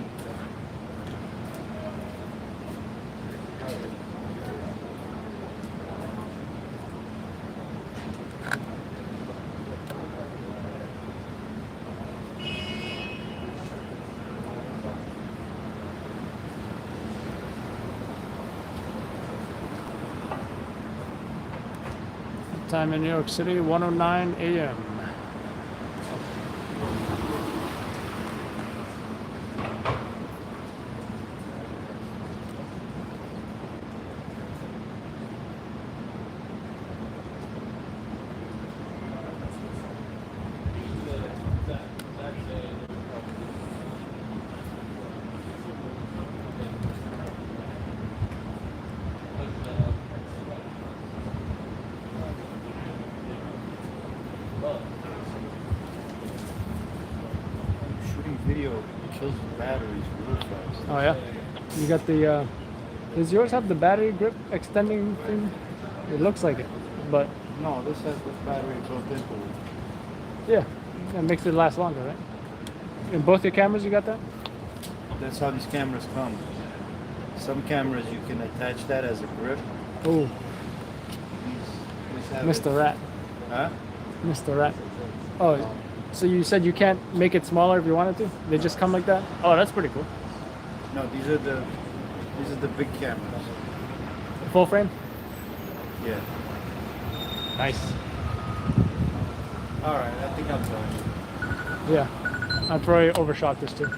Time in New York City, 1:09 a.m. But video, it shows the batteries real fast. Oh yeah. You got the. Does yours have the battery grip extending thing? It looks like it, but No, this has the battery built into it. yeah, it makes it last longer, right? In both your cameras, you got that? That's how these cameras come. Some cameras you can attach that as a grip. Oh, These have Mr. it- Rat, Huh? Mr. Rat. Oh, so you said you can't make it smaller if you wanted to? They just come like that? Oh, that's pretty cool. No, these are the big cameras. Full frame? Yeah. Nice. All right, I think I'm done. Yeah, I probably overshot this too.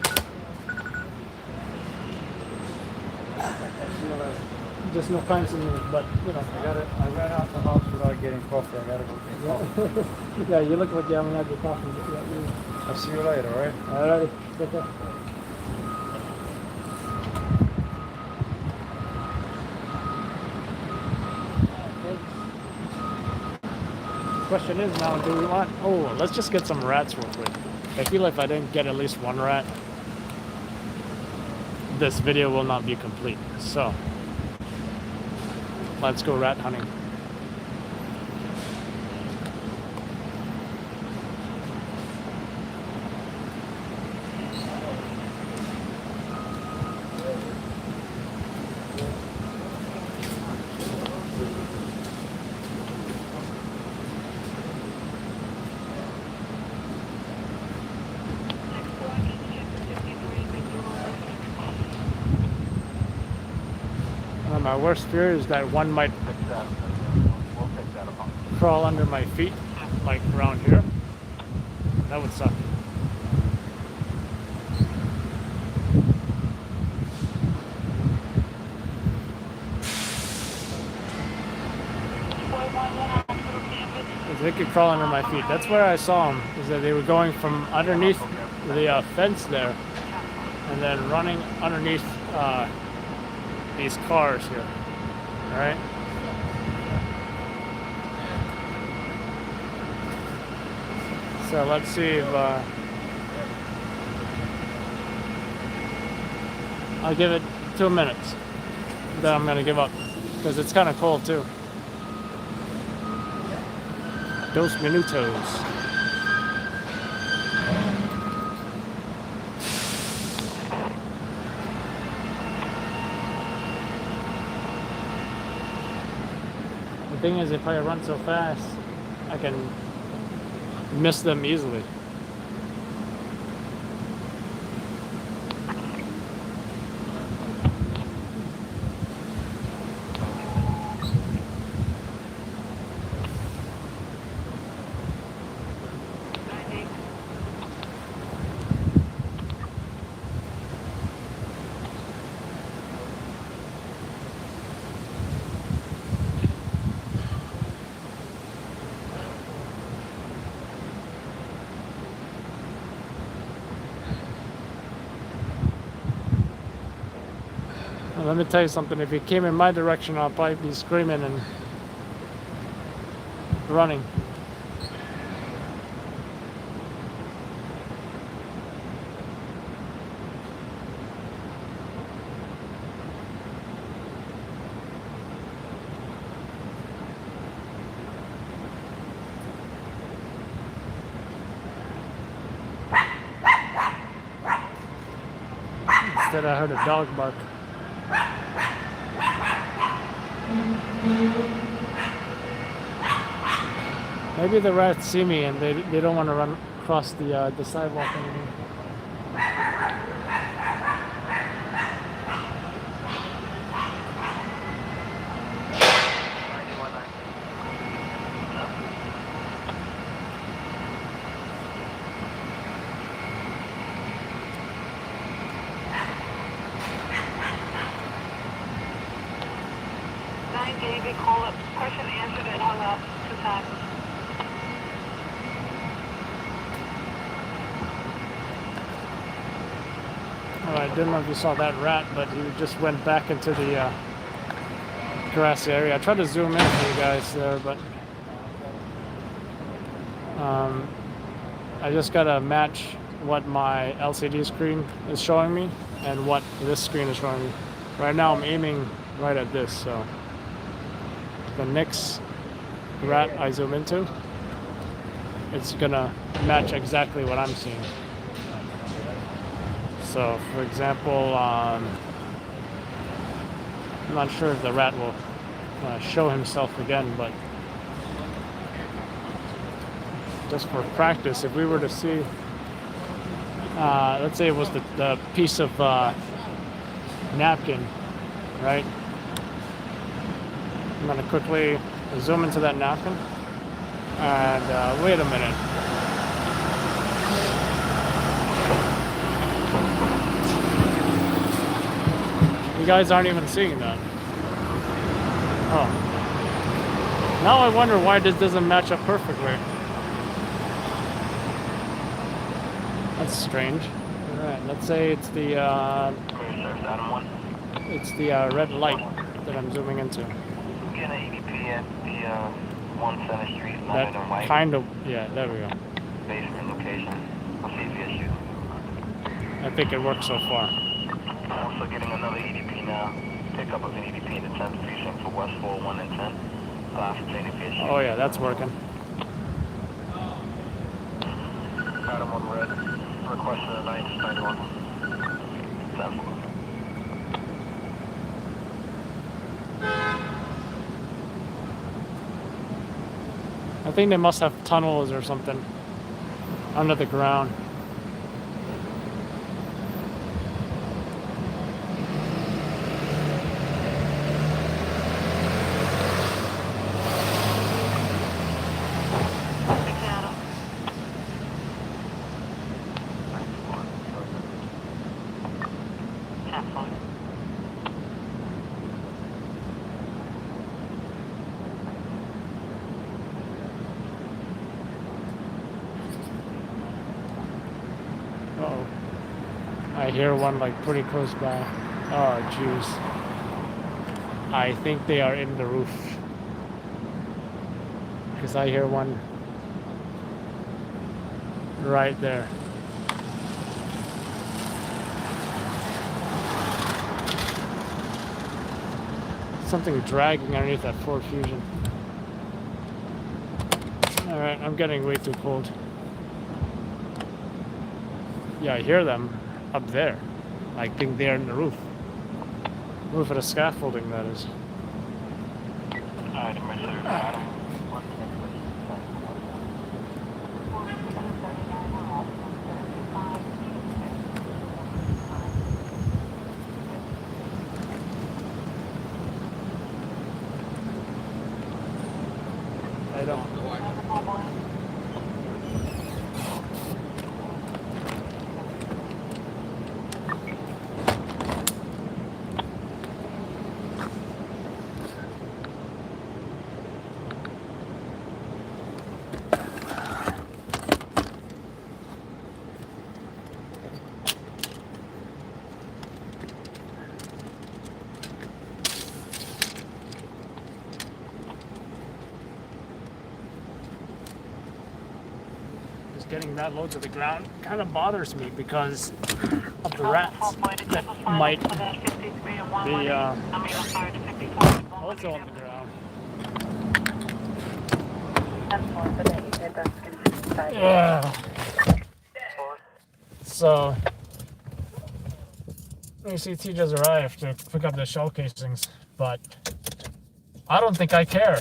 Just no pints in there, but you know. I ran out the house without getting coffee. I gotta go get coffee. Yeah, you look like you haven't had your coffee. Yeah, I'll see you later, all right? alright, take care. Question is now, do we want? Oh, let's just get some rats real quick. I feel like if I didn't get at least one rat, this video will not be complete. So, let's go rat hunting. My worst fear is that one might crawl under my feet, like around here. That would suck. If they could crawl under my feet. That's where I saw them, is that they were going from underneath the fence there and then running underneath these cars here. All right. So let's see if I'll give it 2 minutes. Then I'm gonna give up because it's kind of cold too. Dos minutos. The thing is, if I run so fast, I can miss them easily. Let me tell you something, if he came in my direction, I'll probably be screaming and running. Instead, I heard a dog bark. Maybe the rats see me and they don't want to run across the sidewalk anymore. David, call up. Question answered and hung up 2 times. I didn't know if you saw that rat, but he just went back into the grassy area. I tried to zoom in for you guys there, but I just got a match what my LCD screen is showing me and what this screen is showing me. Right now I'm aiming right at this, so the next rat I zoom into, it's gonna match exactly what I'm seeing. So for example, I'm not sure if the rat will show himself again, but just for practice, if we were to see, let's say it was the piece of napkin, right? I'm gonna quickly zoom into that napkin, and wait a minute. You guys aren't even seeing that. Oh. Now I wonder why this doesn't match up perfectly. That's strange. Alright, let's say it's the red light that I'm zooming into. Get an EDP at the 1 Center Street, That White. kind of, yeah, there we go. Basement location. I'll see if he has you. I think it works so far. I'm also getting another EDP now. Pickup of an EDP in the 10th precinct for West 41 and 10. I'll ascertain if he has you. Oh yeah, that's working. Adam on red. Requesting a 991. 10-4. I think they must have tunnels or something under the ground. Uh-oh. I hear one like pretty close by. Oh jeez. I think they are in the roof. Because I hear one right there. Something dragging underneath that Ford Fusion. Alright, I'm getting way too cold. Yeah, I hear them up there. I think they're in the roof. Roof of the scaffolding, that is. Alright, Adam. I don't. Getting that low to the ground kind of bothers me because of the rats that might be also on the ground. Yeah. So, ACT just arrived to pick up the shell casings, but I don't think I care.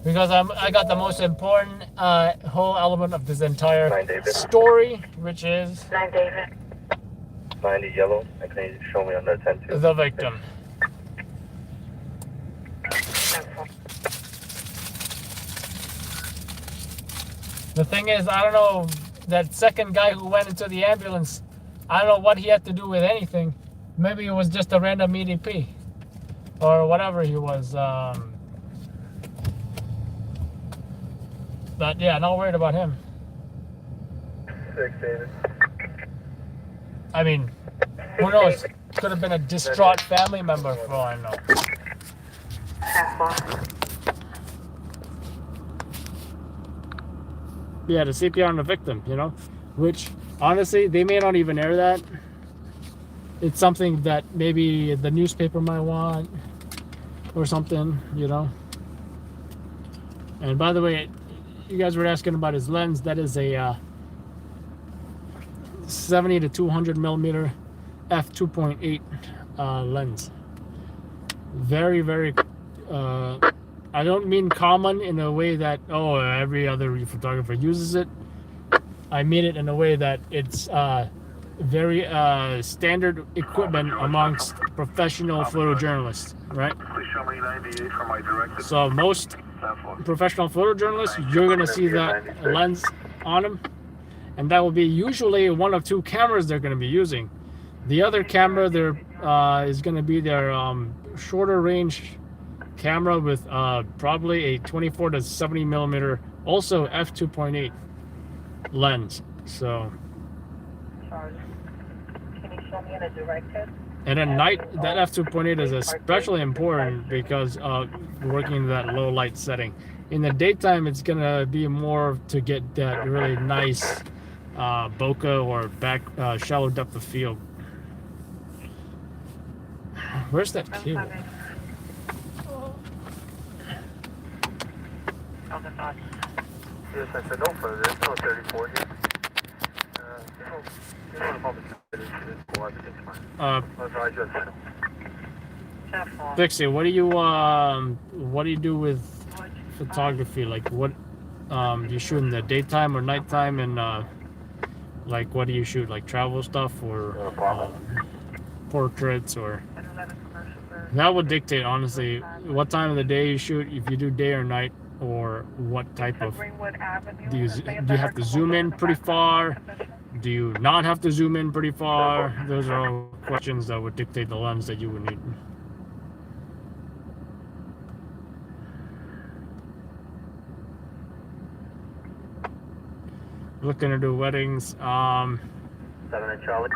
Because I got the most important whole element of this entire story, which is 9 David. 90 yellow. And can you show me on the 10-2? the victim. The thing is, I don't know, that second guy who went into the ambulance, I don't know what he had to do with anything. Maybe it was just a random EDP. Or whatever he was. But yeah, not worried about him. 6 David. I mean, who knows? Could have been a distraught family member for all I know. Yeah, the CPR on the victim, you know, which honestly they may not even air that. It's something that maybe the newspaper might want or something, you know. And by the way, you guys were asking about his lens. That is a 70 to 200 millimeter f2.8 lens. Very, very. I don't mean common in a way that every other photographer uses it. I mean it in a way that it's very standard equipment amongst professional photojournalists, right? Please show me 98 for my directed. So most professional photojournalists, you're gonna see that lens on them, and that will be usually one of two cameras they're gonna be using. The other camera there is gonna be their shorter range camera with probably a 24 to 70 millimeter, also f2.8 lens. So. Can you show me in a directed? And at night, that f2.8 is especially important because working that low light setting. In the daytime, it's gonna be more to get that really nice bokeh or back shallow depth of field. Where's that cable? Yes, I said no further. There's no 34 here. You know the public is for everything's fine. I just said. Dixie, what do you do with photography? Like, what do you shoot in the daytime or nighttime? And like, what do you shoot? Like travel stuff or portraits, or that would dictate honestly what time of the day you shoot, if you do day or night, or what type of do you have to zoom in pretty far? Do you not have to zoom in pretty far? Those are all questions that would dictate the lens that you would need. Looking to do weddings. 7 and Charlie.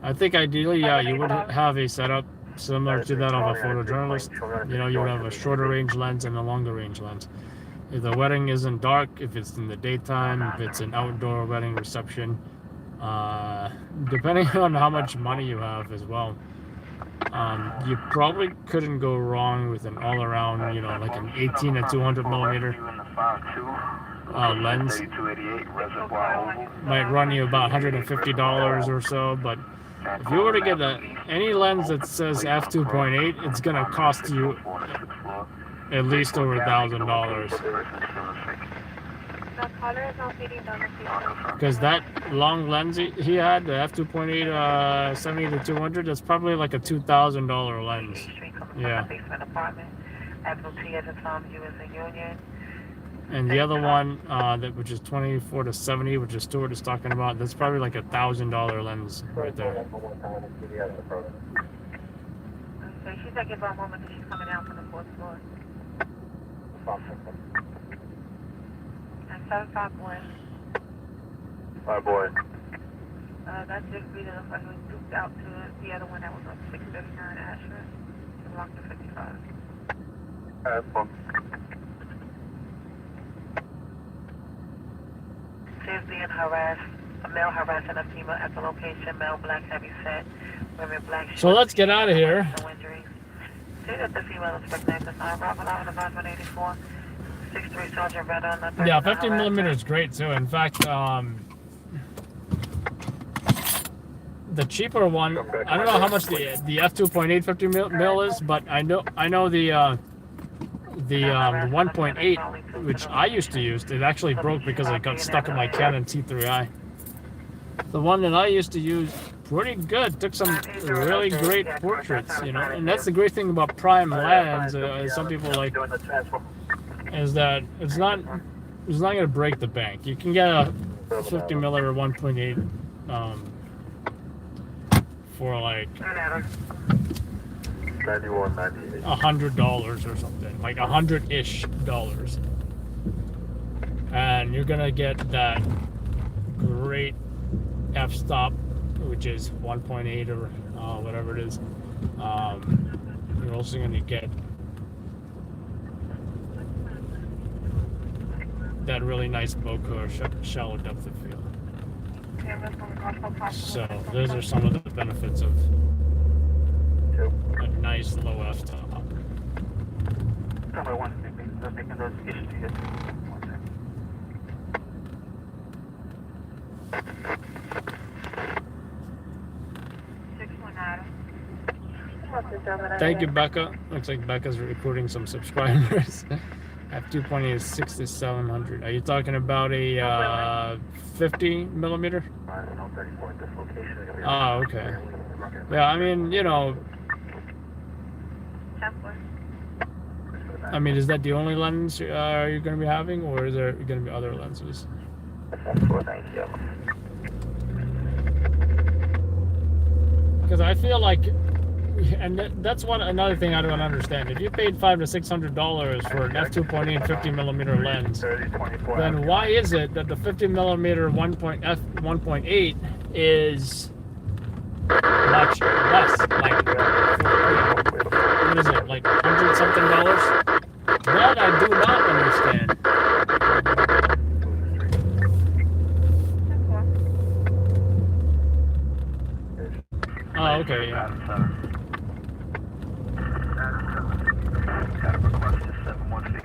I think ideally, yeah, you would have a setup similar to that of a photojournalist. You know, you would have a shorter range lens and a longer range lens. If the wedding isn't dark, if it's in the daytime, if it's an outdoor wedding reception, depending on how much money you have as well, you probably couldn't go wrong with an all-around, you know, like an 18 to 200 millimeter lens. Might run you about $150 or so, but if you were to get any lens that says f2.8, it's gonna cost you at least over $1,000. Because that long lens he had, the f2.8 70 to 200, that's probably like a $2,000 lens. Yeah. And the other one, which is 24 to 70, which is Stuart is talking about, that's probably like a $1,000 lens right there. So she's taking about a moment that she's coming out from the 4th floor. And 751. Hi, boy. That's just reading the one who duped out to the other one that was on 639 Ashford. She walked to 55. She's being harassed, a male harassing a female at the location, male black heavy set, women black. So let's get out of here. See that the female is pregnant, the sign, Bravo 11, about 184, 63 Sergeant Red on the yeah, 15 millimeter is great too. In fact, the cheaper one, I don't know how much the f2.8 50 mil is, but I know the 1.8, which I used to use, it actually broke because it got stuck in my Canon T3i. The one that I used to use, pretty good, took some really great portraits, you know. And that's the great thing about prime lens, some people like, is that it's not going to break the bank. You can get a 50 millimeter 1.8 for like $100 or something, like $100-ish, and you're gonna get that great f-stop, which is 1.8 or whatever it is. You're also gonna get that really nice bokeh or shallow depth of field. So those are some of the benefits of a nice low f-top. Somewhere one making those issues to hit. 6-1 Adam. Thank you, Becca. Looks like Becca's recruiting some subscribers. F2.8 is 6 to 700. Are you talking about a 50 millimeter? Oh, okay. Yeah, I mean, you know, 10-4. I mean, is that the only lens you're going to be having, or is there going to be other lenses? Because I feel like, and that's another thing I don't understand. If you paid $500 to $600 for an f2.8 50 millimeter lens, then why is it that the 50 millimeter f1.8 is much less? Like, what is it? Like $100 something? That I do not understand. 10-4. Oh, okay, yeah.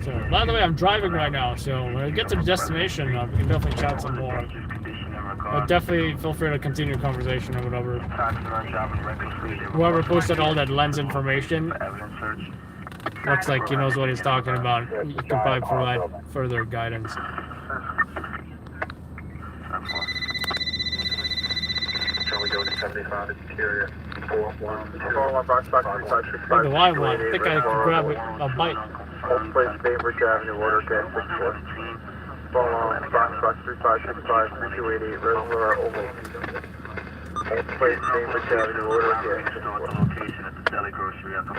So, by the way, I'm driving right now, so when I get to the destination, we can definitely chat some more. But definitely feel free to continue the conversation or whatever. Whoever posted all that lens information looks like he knows what he's talking about. He can probably provide further guidance. Charlie Joe 75 exterior 412. Like the live one, I think I could grab a bite. Old place, Bainbridge Avenue, order gas 64. Follow Fox 3565 3288 Reservoir Oval. Old place, Bainbridge Avenue, order gas 64. Location at the deli grocery at the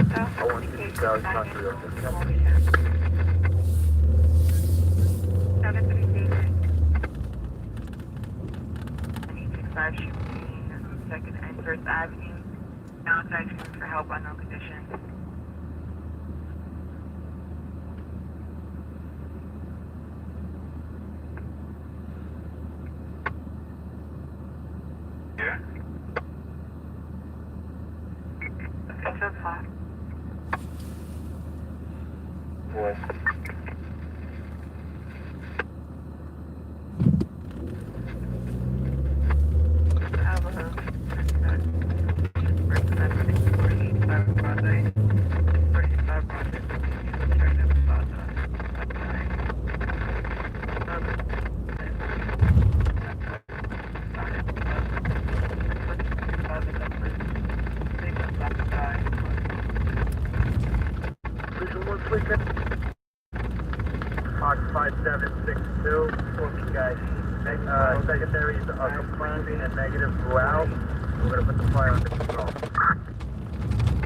I want to see these guys not to the 735 should be 2nd and 1st Avenue. Now it's asking for help on no condition. Yeah. It's so far. Boy. Fox 5762, you guys. Secondaries are confirming a negative throughout. We're going to put the fire under control.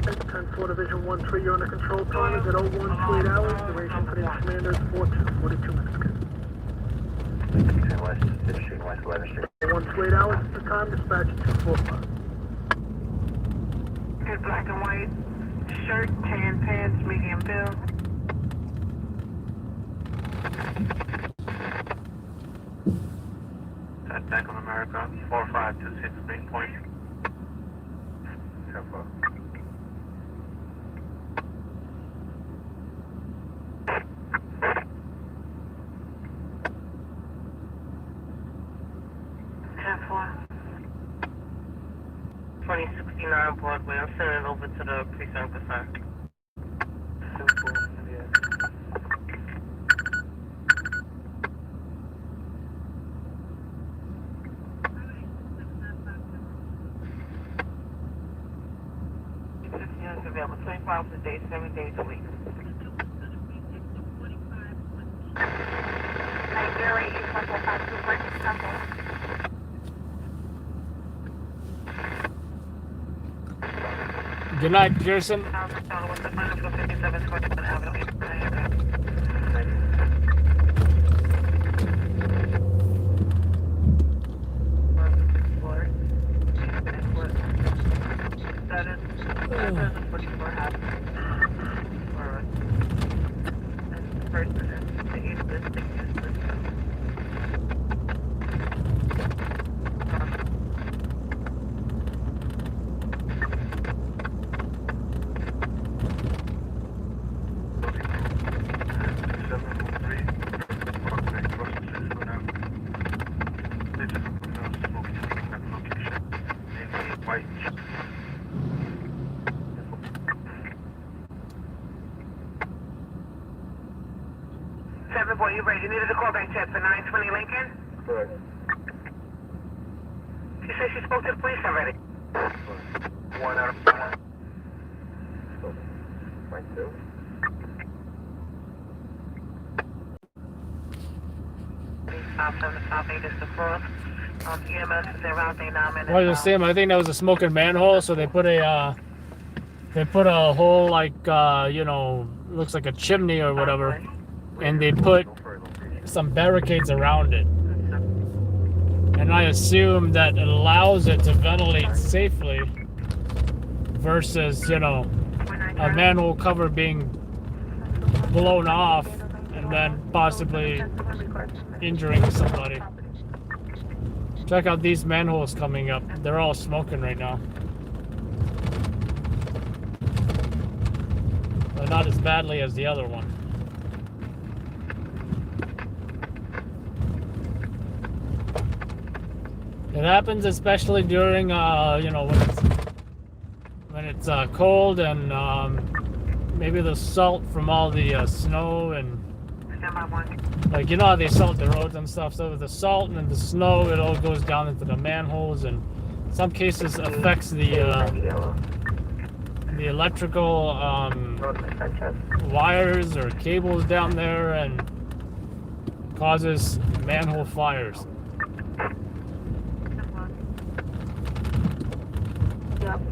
10-4 Division 1-3, you're under control. Time is at 0128 hours. Duration for the commander is 42 minutes. West 11th Street. 128 hours is the time. Dispatch 245. Good black and white shirt, tan pants, medium build. Back on America, 4526 Green Point. 10-4. Ten-4. 2069 Broadway. I'm sending it over to the precinct concerned. 10-4, yeah. Units available 24 hours a day, 7 days a week. Nigeria, East 145, British Temple. Good night, Pearson. What's the final for 5721 Avenue? person is the age listing is listed. Seven boy, you ready? You needed a call back check for 920 Lincoln? Correct. She said she spoke to the police already. 1 out of 1. Point 2. Stop from the South 8 is the cross. EMS is around 9 minutes. Well, the same. I think that was a smoking manhole, so they put a whole like you know, looks like a chimney or whatever, and they put some barricades around it. And I assume that it allows it to ventilate safely versus, you know, a manhole cover being blown off and then possibly injuring somebody. Check out these manholes coming up. They're all smoking right now. But not as badly as the other one. It happens especially during, you know, when it's cold and maybe the salt from all the snow and like, you know how they salt the roads and stuff. So with the salt and the snow, it all goes down into the manholes, and in some cases affects the electrical wires or cables down there and causes manhole fires.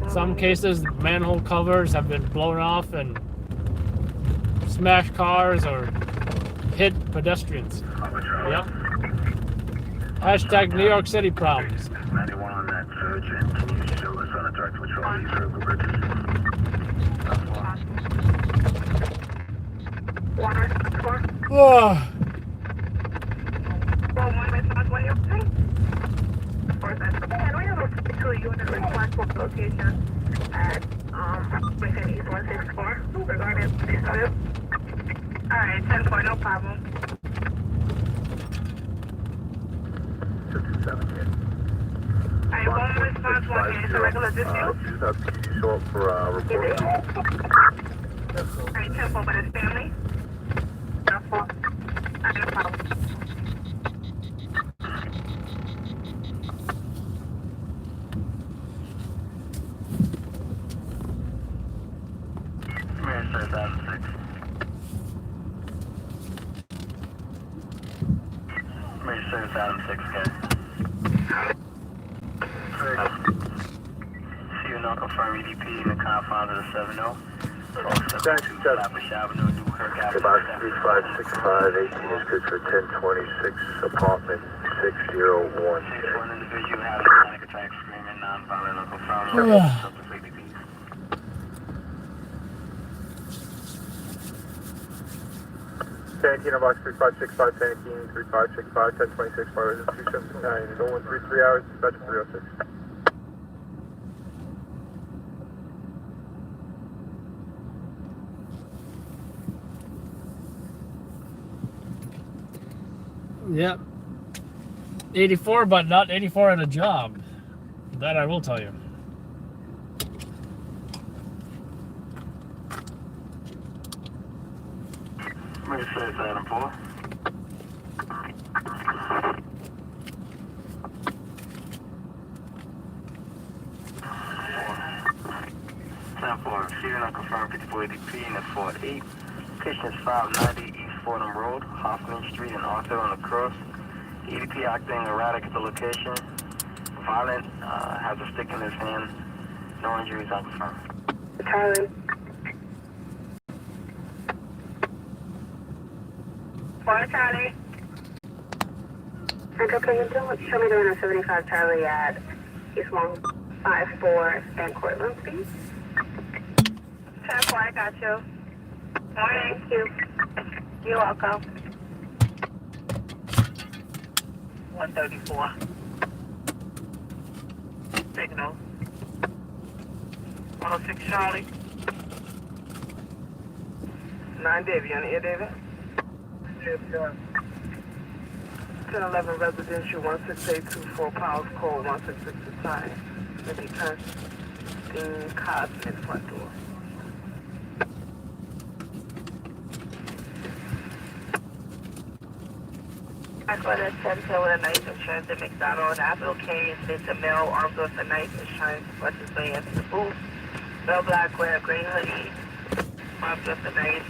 Some cases, manhole covers have been blown off and smashed cars or hit pedestrians. Yep. Hashtag New York City problems. 91 on that surge, and can you show us on a direct patrol these circle bridges? Oh. Location at within East 164 regarding alright, 10-4, no problem. 57 here. Alright, one response, one is a regular dispute. Can you show up for reporting? Alright, 10-4, but it's family. 10-4. Alright, no problem. Service Adam 6K. See you now, confirm EDP in the confines of the 7-0. Also, 2 Flatbush Avenue, Newkirk Avenue. About 3565, 18 is good for 1026, apartment 601. 601 individual having a panic attack, screaming, non-violent, unconfirmed. Santino box 3565, Santino 3565, 1026, fire is 279, 0133 hours, dispatch 306. Yep. 84, but not 84 at a job. That I will tell you. Service Adam 4. 10-4, receiving unconfirmed 5480P in the 48. Location is 590 East Fordham Road, Hoffman Street, and Arthur on the cross. EDP acting erratic at the location. Violent, has a stick in his hand. No injuries unconfirmed. Charlie. For Charlie. Central, can you show me the 175 Charlie at East 154 and Cortland, please? 10-4, I got you. Morning. Thank you. You're welcome. 134. Signal. 106 Charlie. 9 David, you on the air, David? Yes, sir. 1011 residential, 16824 Powers Code, 166 is time. Maybe testing cosmic front door. I got a 10 tail with a knife insurance at McDonald's. Apple Case, it's a male armed with a knife insurance, but his way into the booth. Male black wear, green hoodie, armed with a knife,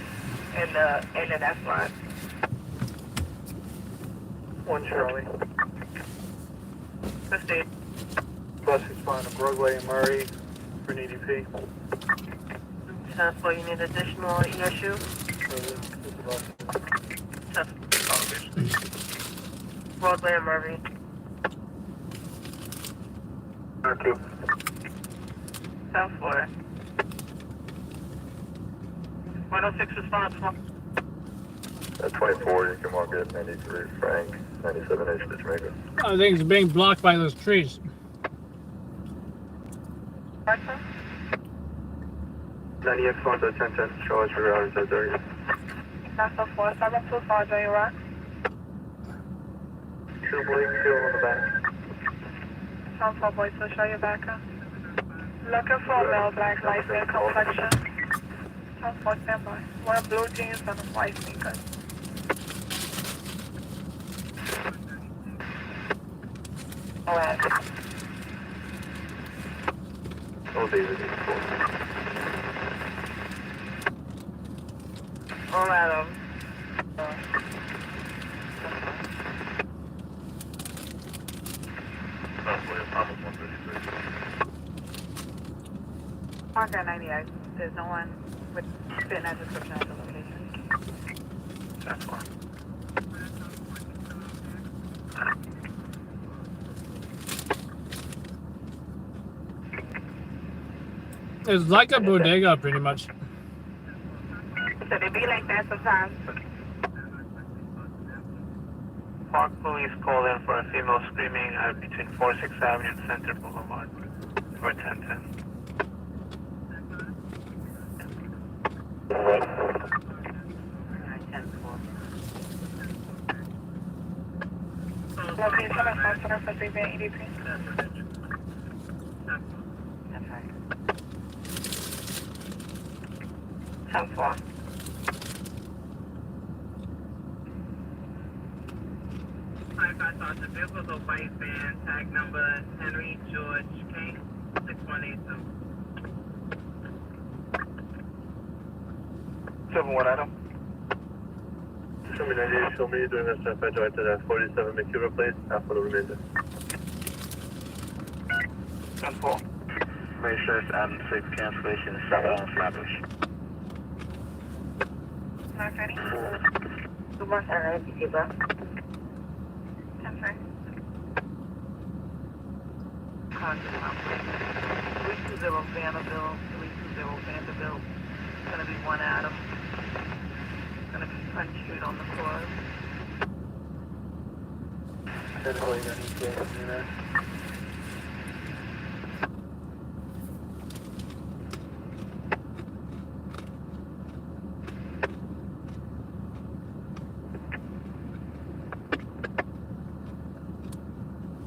and an F line. 1 Charlie. Proceed. Bus respond to Broadway and Murray for an EDP. Transport, you need additional issue? Broadway and Murray. Thank you. South Florida. 106 responsible. At 24, you can mark it 93 Frank, 97H to Jamaica. I think it's being blocked by those trees. What's that? 98 Fonda 1010, show us your hours at 30. National 472, Joy Rock. True Blake, still on the back. South 4 Boys, so show your back up. Looking for a male black light hair complexion. South 4 standby. Wearing blue jeans and white sneakers. Alright. Oh, David, Alright, Parker 98. There's no one with fitting that description at the location. That's one. It's like a bodega, pretty much. So they be like that sometimes. Park police called in for a female screaming between 46th Avenue and Center Boulevard for 1010. Location of hospital for 3 EDP. That's right. 10-4. I thought the vehicle was a white van, tag number Henry George King, 6182. 7-1 item. Show me 98, show me doing a step edge right to that 47 McHugh place, half for the remainder. 10-4. Make sure it's Adam 6 cancellation, 7 on Flatbush. Not ready. Good morning, sir. RPC, bro. 10-4. Contact 320 Vanderbilt, 320 Vanderbilt. It's gonna be 1 Adam. Gonna be punctured on the course.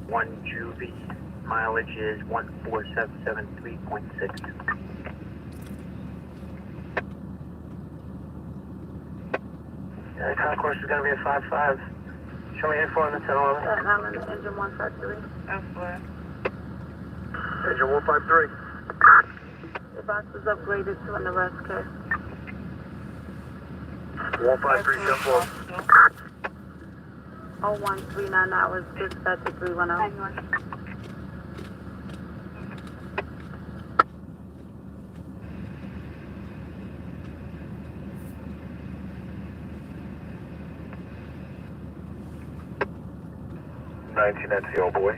One Juvie, mileage is 14773.6. Yeah, the concourse is going to be a 5-5. Show me info on the 1011. Island, engine 153. That's what. Engine 153. The box is upgraded to an arrest case. 153, 10-4. 0139 hours, dispatch 310. NCO boy.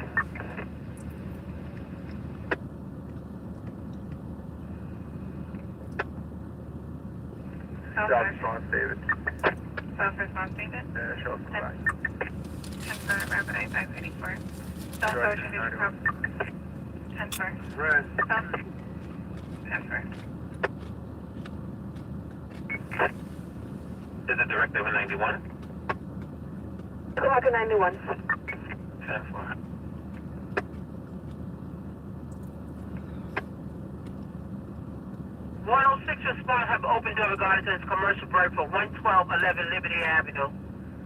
South Strong, David. Southwest Las Vegas. Show flag. 10-4, Rapid Eye 584. South Ocean, did you come? 10-4. Red. South. 10-4. Is it direct over 91? Rocket 91. 10-4. 106 respond, have open door regarding to this commercial break for 11211 Liberty Avenue.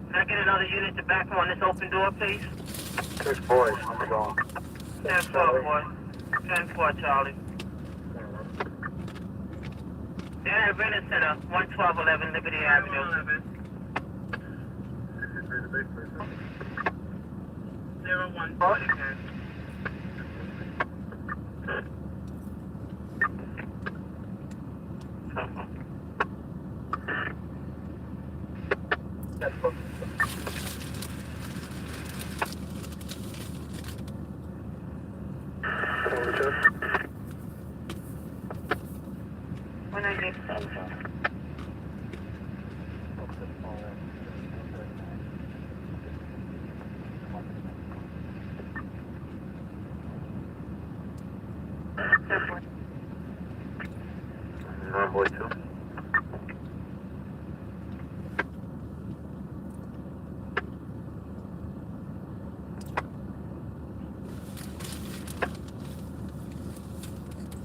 Can I get another unit to back on this open door, please? 6 boys, I'm going. 10-4, boy. 10-4, Charlie. Yeah, Renner Center, 11211 Liberty Avenue. 0140. Runway 2.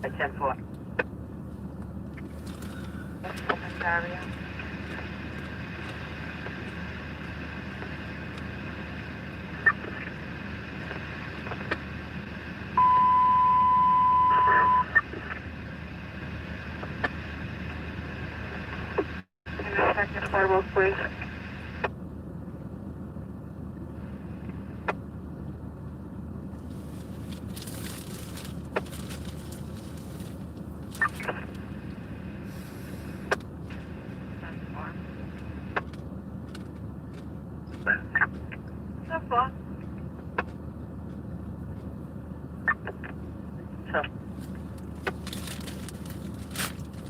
At 10-4. Open area. Portables, please.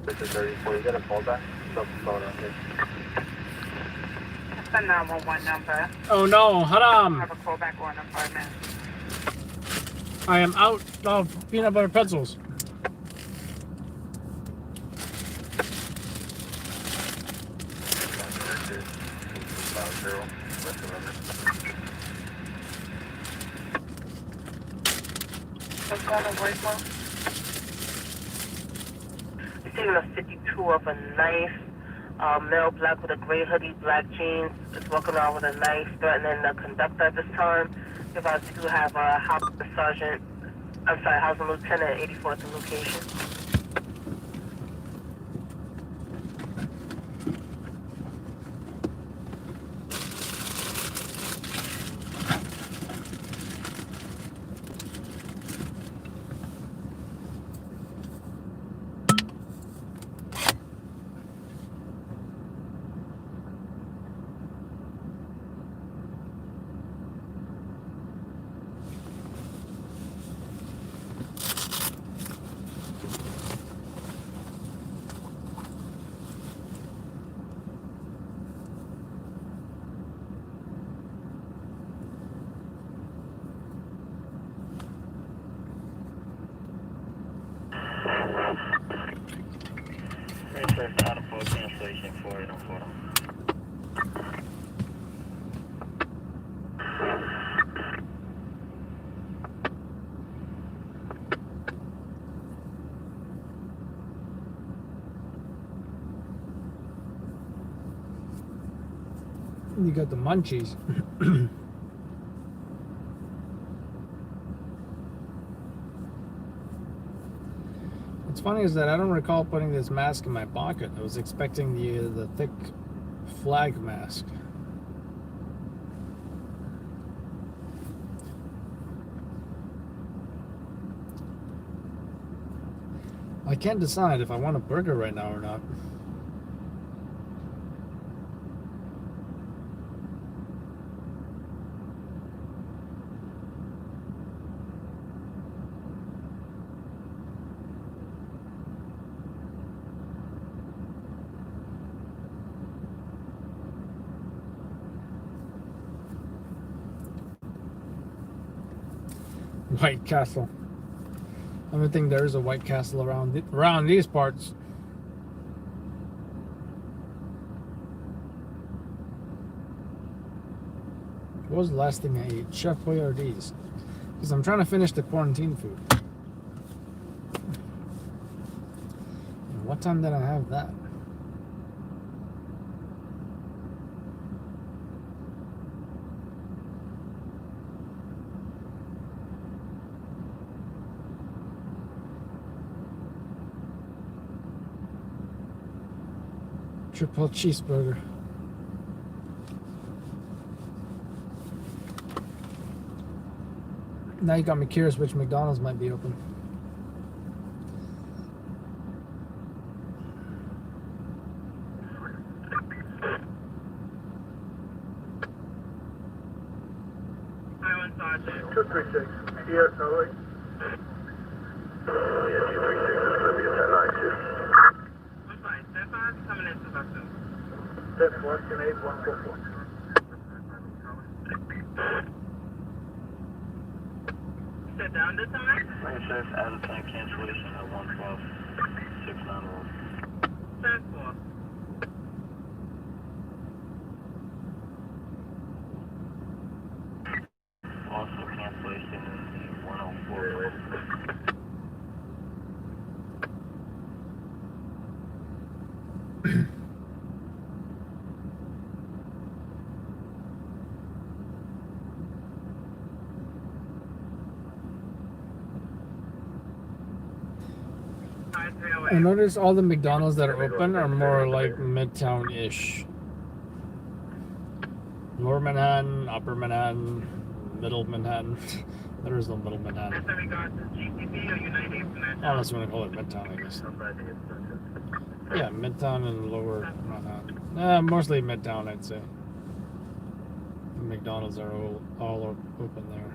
This is 34. You got a fallback? Phone on this. That's the 911 number. Oh no, haram! Have a callback on apartment. I am out of peanut butter pretzels. What's that a voicemail? Receiving a 52 of a knife. Male black with a gray hoodie, black jeans. Is walking around with a knife, threatening the conductor at this time. If I do have a housing sergeant, I'm sorry, housing lieutenant at 84th location. Out of full cancellation 4804. You got the munchies. What's funny is that I don't recall putting this mask in my pocket. I was expecting the thick flag mask. I can't decide if I want a burger right now or not. White Castle. I don't think there is a White Castle around these parts. What was the last thing I ate? Chef Boyardee's. Because I'm trying to finish the quarantine food. And what time did I have that? Triple cheeseburger. Now you got me curious which McDonald's might be open. Highland Sergeant. 236. Yes, Norway. Yeah, 236 is going to be a 1092. I'm sorry, 10-5 coming in 252. That's 188-144. Sit down this time? Princess, out of time cancellation at 112, 691. 10-4. Also cancellation in 104. I notice all the McDonald's that are open are more like Midtown-ish. Lower Manhattan, Upper Manhattan, Middle Manhattan. There is no Middle Manhattan. That's in regards to GCP or United International? Unless you want to call it Midtown, I guess. Yeah, Midtown and Lower Manhattan. Mostly Midtown, I'd say. The McDonald's are all open there.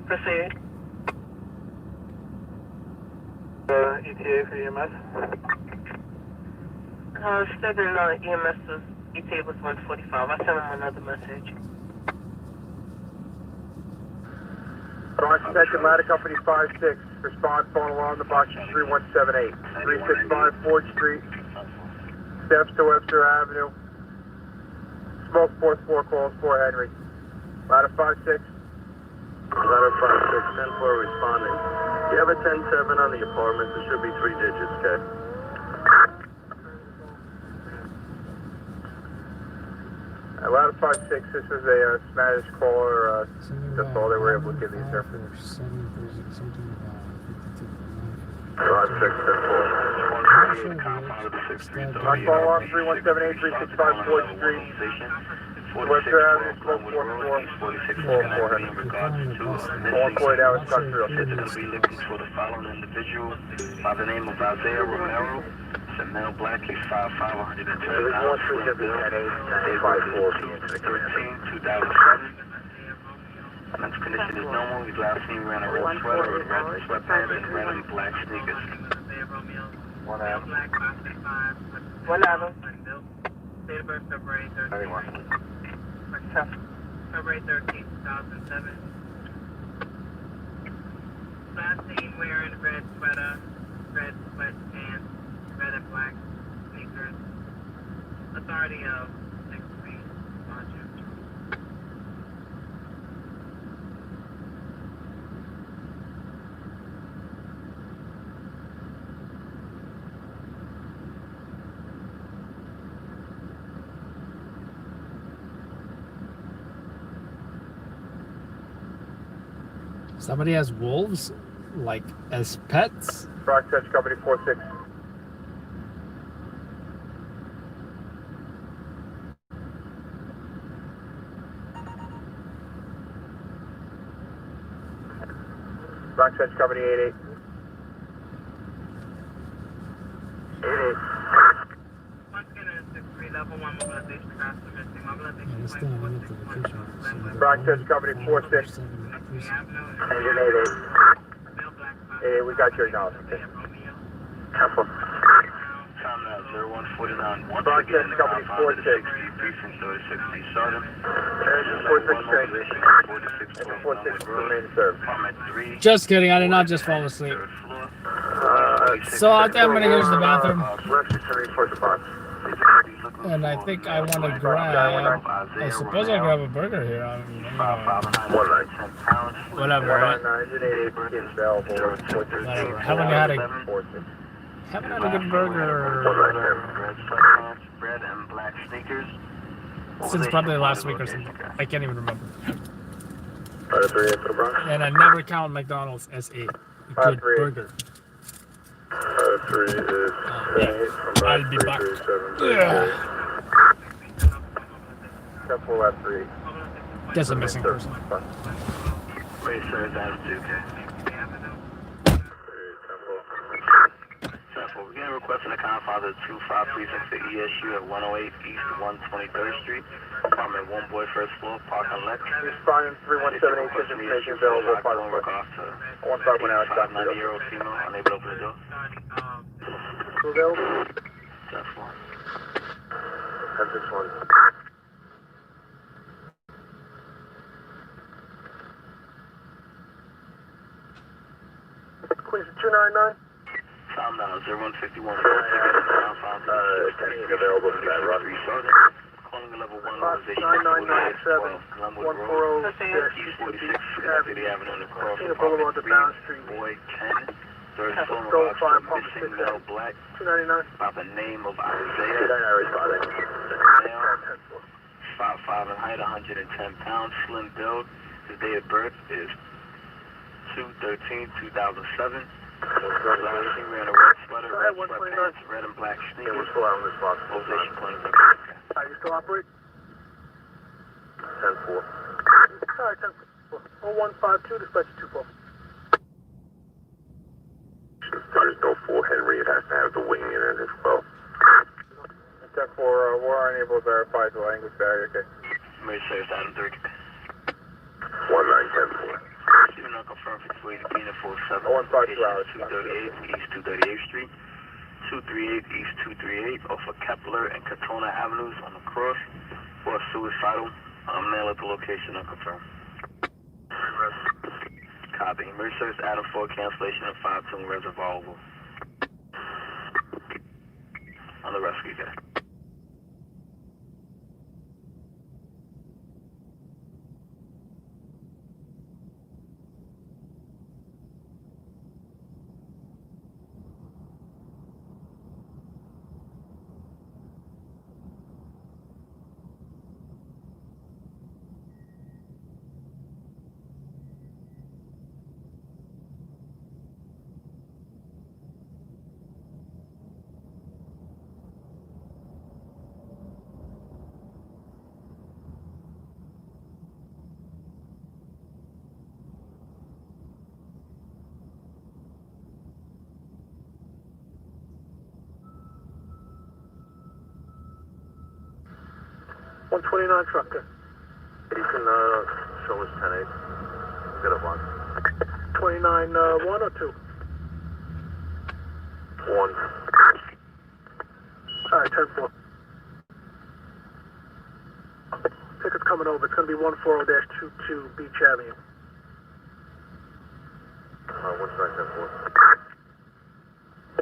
Proceed. ETA for EMS? Scheduled EMS to ETA was 145. I sent him another message. Bronx Second Ladder Company 5-6. Respond, phone along the box 3178. 365 Ford Street. Steps to Webster Avenue. Smoke 4 calls 4 Henry. Ladder 5-6. Ladder 5-6, 10-4 responding. You have a 10-7 on the apartment. There should be 3 digits, okay? Ladder 5-6, this is a Spanish caller. That's all they were able to give the interpreter. 5-6, 10-4. Phone along 3178 365 Ford Street. Webster Avenue, Smoke 4 48 hours, cut through. It's going to be looking for the following individual by the name of Isaiah Romero. It's a male black, he's 5'5", 110 pounds, full of bill, date of 13/2007. Men's condition is normal. He's last seen wearing a red sweater, red sweatpants, and red and black sneakers. 1 hour. 1 hour. Date of birth February 13th. February 13th, 2007. Last seen wearing red sweater, red sweatpants, red and black sneakers. Authority of 6 feet. Somebody has wolves, like, as pets? Bronx Edge Company 46. Bronx Edge Company 88. 88. Once again, it's 6-3, level 1 mobilization class, domestic mobilization Yeah, point still 46. Bronx Edge Company 46. Engine 88. Hey, we got your acknowledgement. Temple. Time now 0149. Once Broadcast again, the company compound of 46. 63 from 36 Sergeant. Engine 46 change. Engine 46 remain served. Apartment 3. Just kidding. I did not just fall asleep. Third floor. So I think I'm gonna go to the bathroom, We're actually 74 the box. and I think I want to grab. I suppose I'll grab a burger here. I don't know. 1 Whatever, right? 199 is available. Whatever. Haven't had a good burger Bread and black sneakers. since probably last week or something. I can't even remember. 538 for the Bronx. And I never count McDonald's as a good burger. 3 is 78 from I'll be back. 337. Temple left 3. Just a missing person. Wait, sir, that's okay. We're getting a request in the confines of 25 precinct for ESU at 108 East 123rd Street. Apartment 1 boy first floor, park on Lex. Responding 3178, such information available upon request. 151 out, stop 90-year-old female, unable to open the door. Available? That's one. Have this one. Queens 299? Time now 0151. Attention available for that run. Calling level 1 9997 140 East 46 City Avenue and across Tina Boulevard to Bound Street. Boy 10. Third floor Gold box Fire, from missing male black 299. by the name of Did Isaiah. I respond? Male, 5'5" in height, 110 pounds, slim build. His date of birth is 2/13/2007. Last seen wearing a red sweater, red sweatpants, red and black Yeah, we're sneakers. still out on this box. Position points up. Alright, you still operate? 10-4. Alright, 10-4. 0152, dispatch 24. There's no full Henry, it has to have the wing in it as well. 10-4, we're unable to verify the language barrier, okay? May say it's Adam 3. 1910. Even not confirmed for 280 Pina 47. 152 hours. 238 East 238th Street. 238 East 238 off of Kepler and Katona Avenues on the cross for a suicidal. Mail at the location unconfirmed. Copy. Emergency service Adam 4 cancellation of 5-2 reservoir over. On the rescue guy. $129 trucker. You can show us 10-8. Get up on. 29, 1 or 2? 1. Alright, 10-4. Ticket's coming over. It's going to be 140-22 Beach Avenue. What's that 10-4?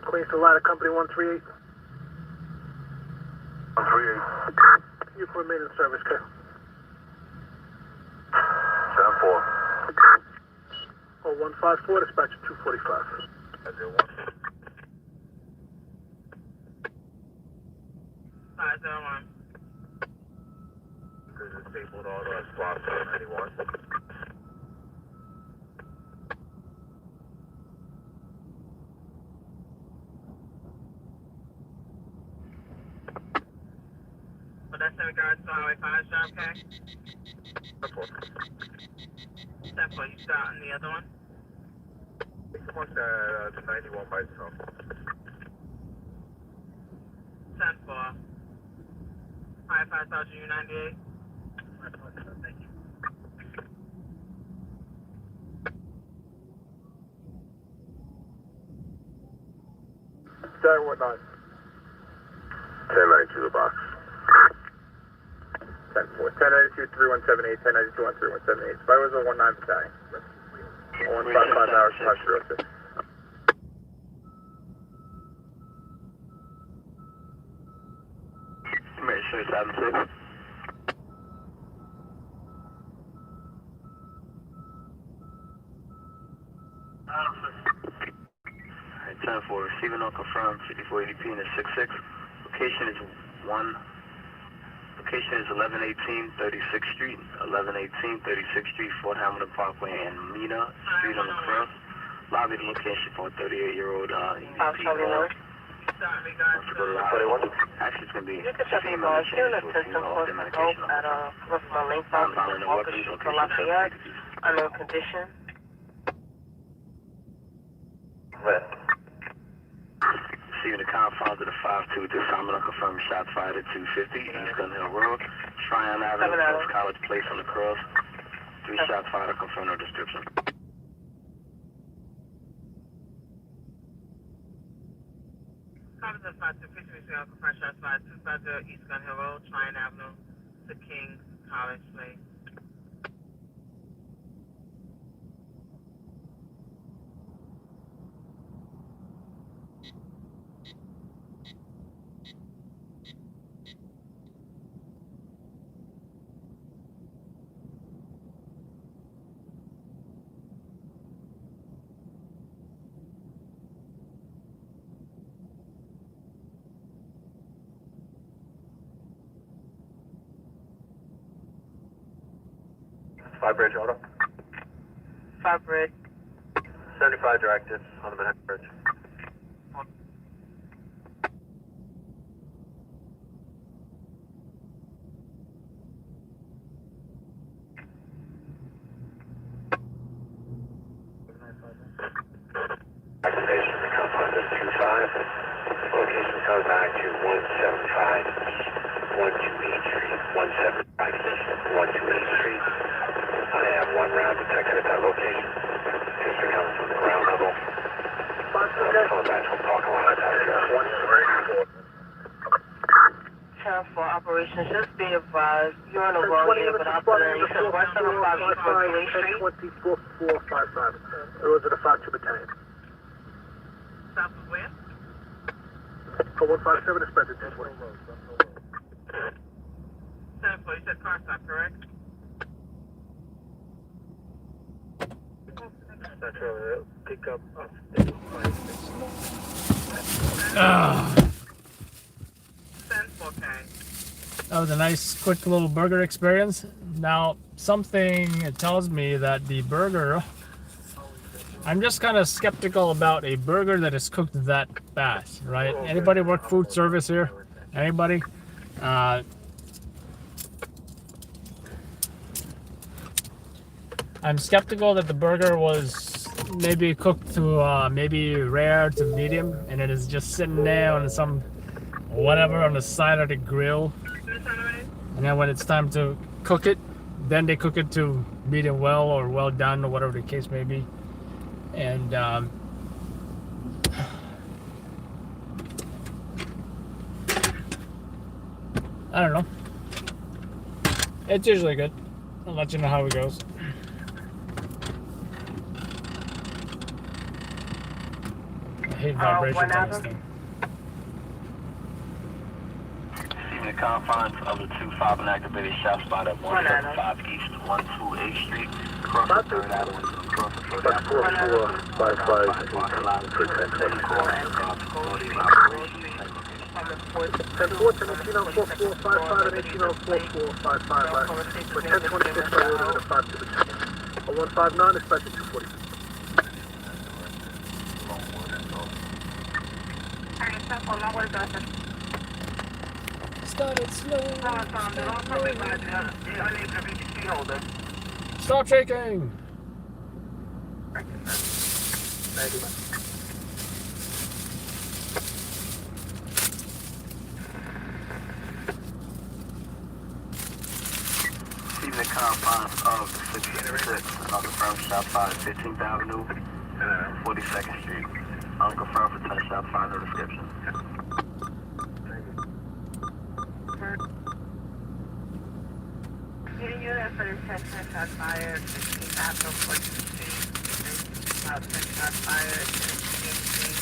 Queens to Ladder Company 138. 138. You can remain in service, okay? 7-4. 0154, dispatch 245. 501. Cruiser stapled all the spots on 91. But that's in regards to Highway 5 job, okay? 10-4, you starting the other one? What's the 91 by itself? 10-4. High 5000 U98. Thank you. Jaguar 9. 1092 the box. 10-4. 1092, 3178, 1092 on 3178. Spiders are 19 battalion. 155 hours, 506. Make sure it's 76. Alright, 10-4, receiving on confirmed 5480P in the 66. Location is 1118 36th Street, 1118 36th Street, Fort Hamilton Parkway, and Mina Street on the cross. Lobby the location for a 38-year-old EVP male. Actually, it's going to be You can check the ball. Student assistant course of hope at Peripheral Link Box in Walker Street for Lafayette. Unknown condition. Receiving the confines of the 5-2, this time I'm confirming shots fired at 250, East Gun Hill Road, Tryon Avenue, Post College Place on the cross. 3 shots fired, confirm no description. Comes at 5-2, 50, confirm shots fired, 250 East Gun Hill Road, Tryon Avenue, to King's College Place. Five Bridge Auto. 5 Bridge. 75 directed on the Manhattan Bridge. Activation of the confines of 25. Location comes back to 175 East, 128 Street, 175 East, 128 Street. I have 1 round detected at that location. History comes from the ground level. Phone back to a parking lot. 10-4 operations. Just be advised, you're on the road here, but I'll put in. You said 175 East 128 Street. 24-455. Those are the 5-2 battalion. South of where? For 157, expected 10-20. 10-4, you said car stop, correct? Central pickup of Ah, 10-4, okay. that was a nice, quick little burger experience. Now, something tells me that the burger, I'm just kind of skeptical about a burger that is cooked that fast, right? Anybody work food service here? Anybody? I'm skeptical that the burger was maybe cooked to maybe rare to medium, and it is just sitting there on some whatever on the side of the grill. And then when it's time to cook it, then they cook it to medium well or well done or whatever the case may be. And I don't know. It's usually good. I'll let you know how it goes. I hate vibrations on this thing. Receiving the confines of the 2-5 unactivated shot spot at 175 East, 128 Street, cross the 3rd Avenue, cross the 3rd Avenue. 10-4, and 18-4455. For 10-26, by order of the 5-2 battalion. A 159, expected 240. Start it slow. Stop shaking. Receiving the confines of the 66, another firm shot fired 15th Avenue, 42nd Street. Unconfirmed for 10 shots fired, no description. Getting you there for the 10 shots fired, 16 National 14th Street, 10 shots fired, 16th Street.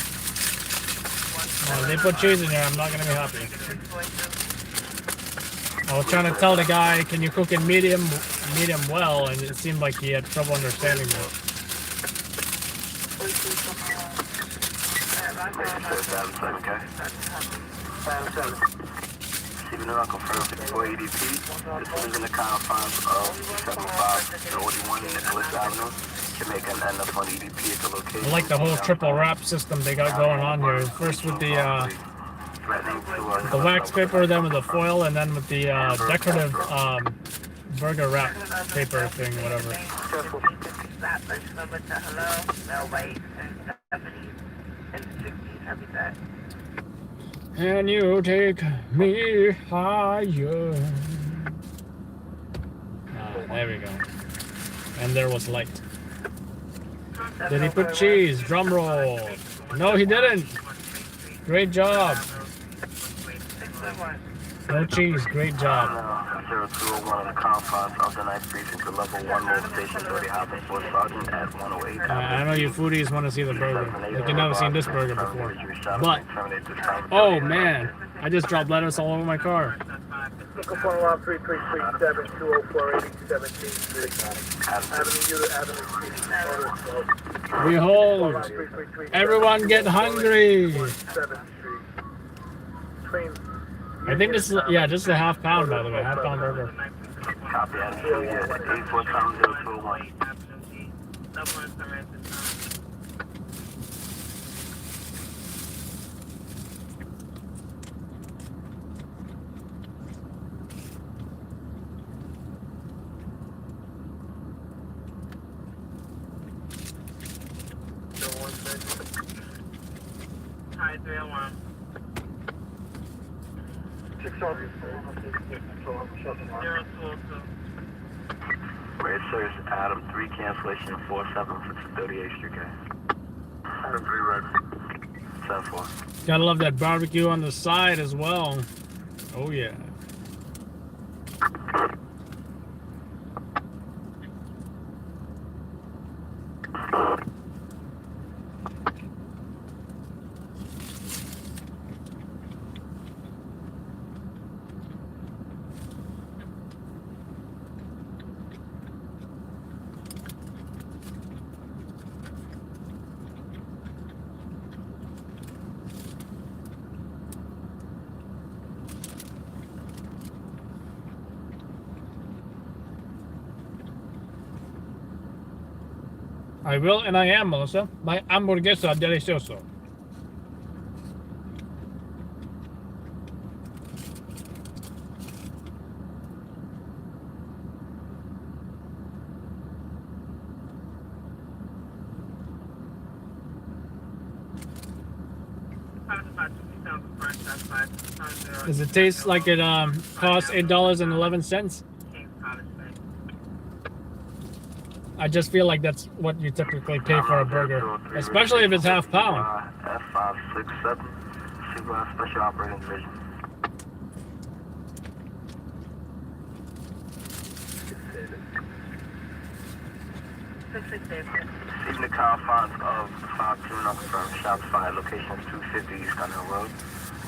Well, they put cheese in there. I'm not gonna be happy. I was trying to tell the guy, can you cook it medium well, and it seemed like he had trouble understanding that. Receiving an unconfirmed 54 EDP. This is in the confines of 7541 Nicholas Avenue. Jamaica and end up on EDP at the location. I like the whole triple wrap system they got going on here. First with the wax paper, then with the foil, and then with the decorative burger wrap paper thing, whatever. Can you take me higher? There we go. And there was light. Did he put cheese? Drum roll. No, he didn't. Great job. No cheese. Great job. 0201 in the confines of the 9th precinct to level 1 move station 30 hopping for sergeant at 108. I know you foodies want to see the burger. Like, you've never seen this burger before. But, oh man, I just dropped lettuce all over my car. Conform alarm 3337 204 17th Street. Avenue Street. Behold, everyone get hungry. 7th Street. Train. I think this is, yeah, this is a half pound, by the way, half pound burger. Copy, attitude, 840201. Hi, 301. 0202. Red Service, Adam 3, cancellation 47 for 38th Street, guys. Adam 3, red. 7-4. Gotta love that barbecue on the side as well. Oh yeah. I will, and I am, Melissa. My hamburguesa delicioso. Does it taste like it costs $8.11? I just feel like that's what you typically pay for a burger, especially if it's half pound. F567, Supervised Special Operating Division. Receiving the confines of 52 unconfirmed shots fired, location 250 East Gunhill Road,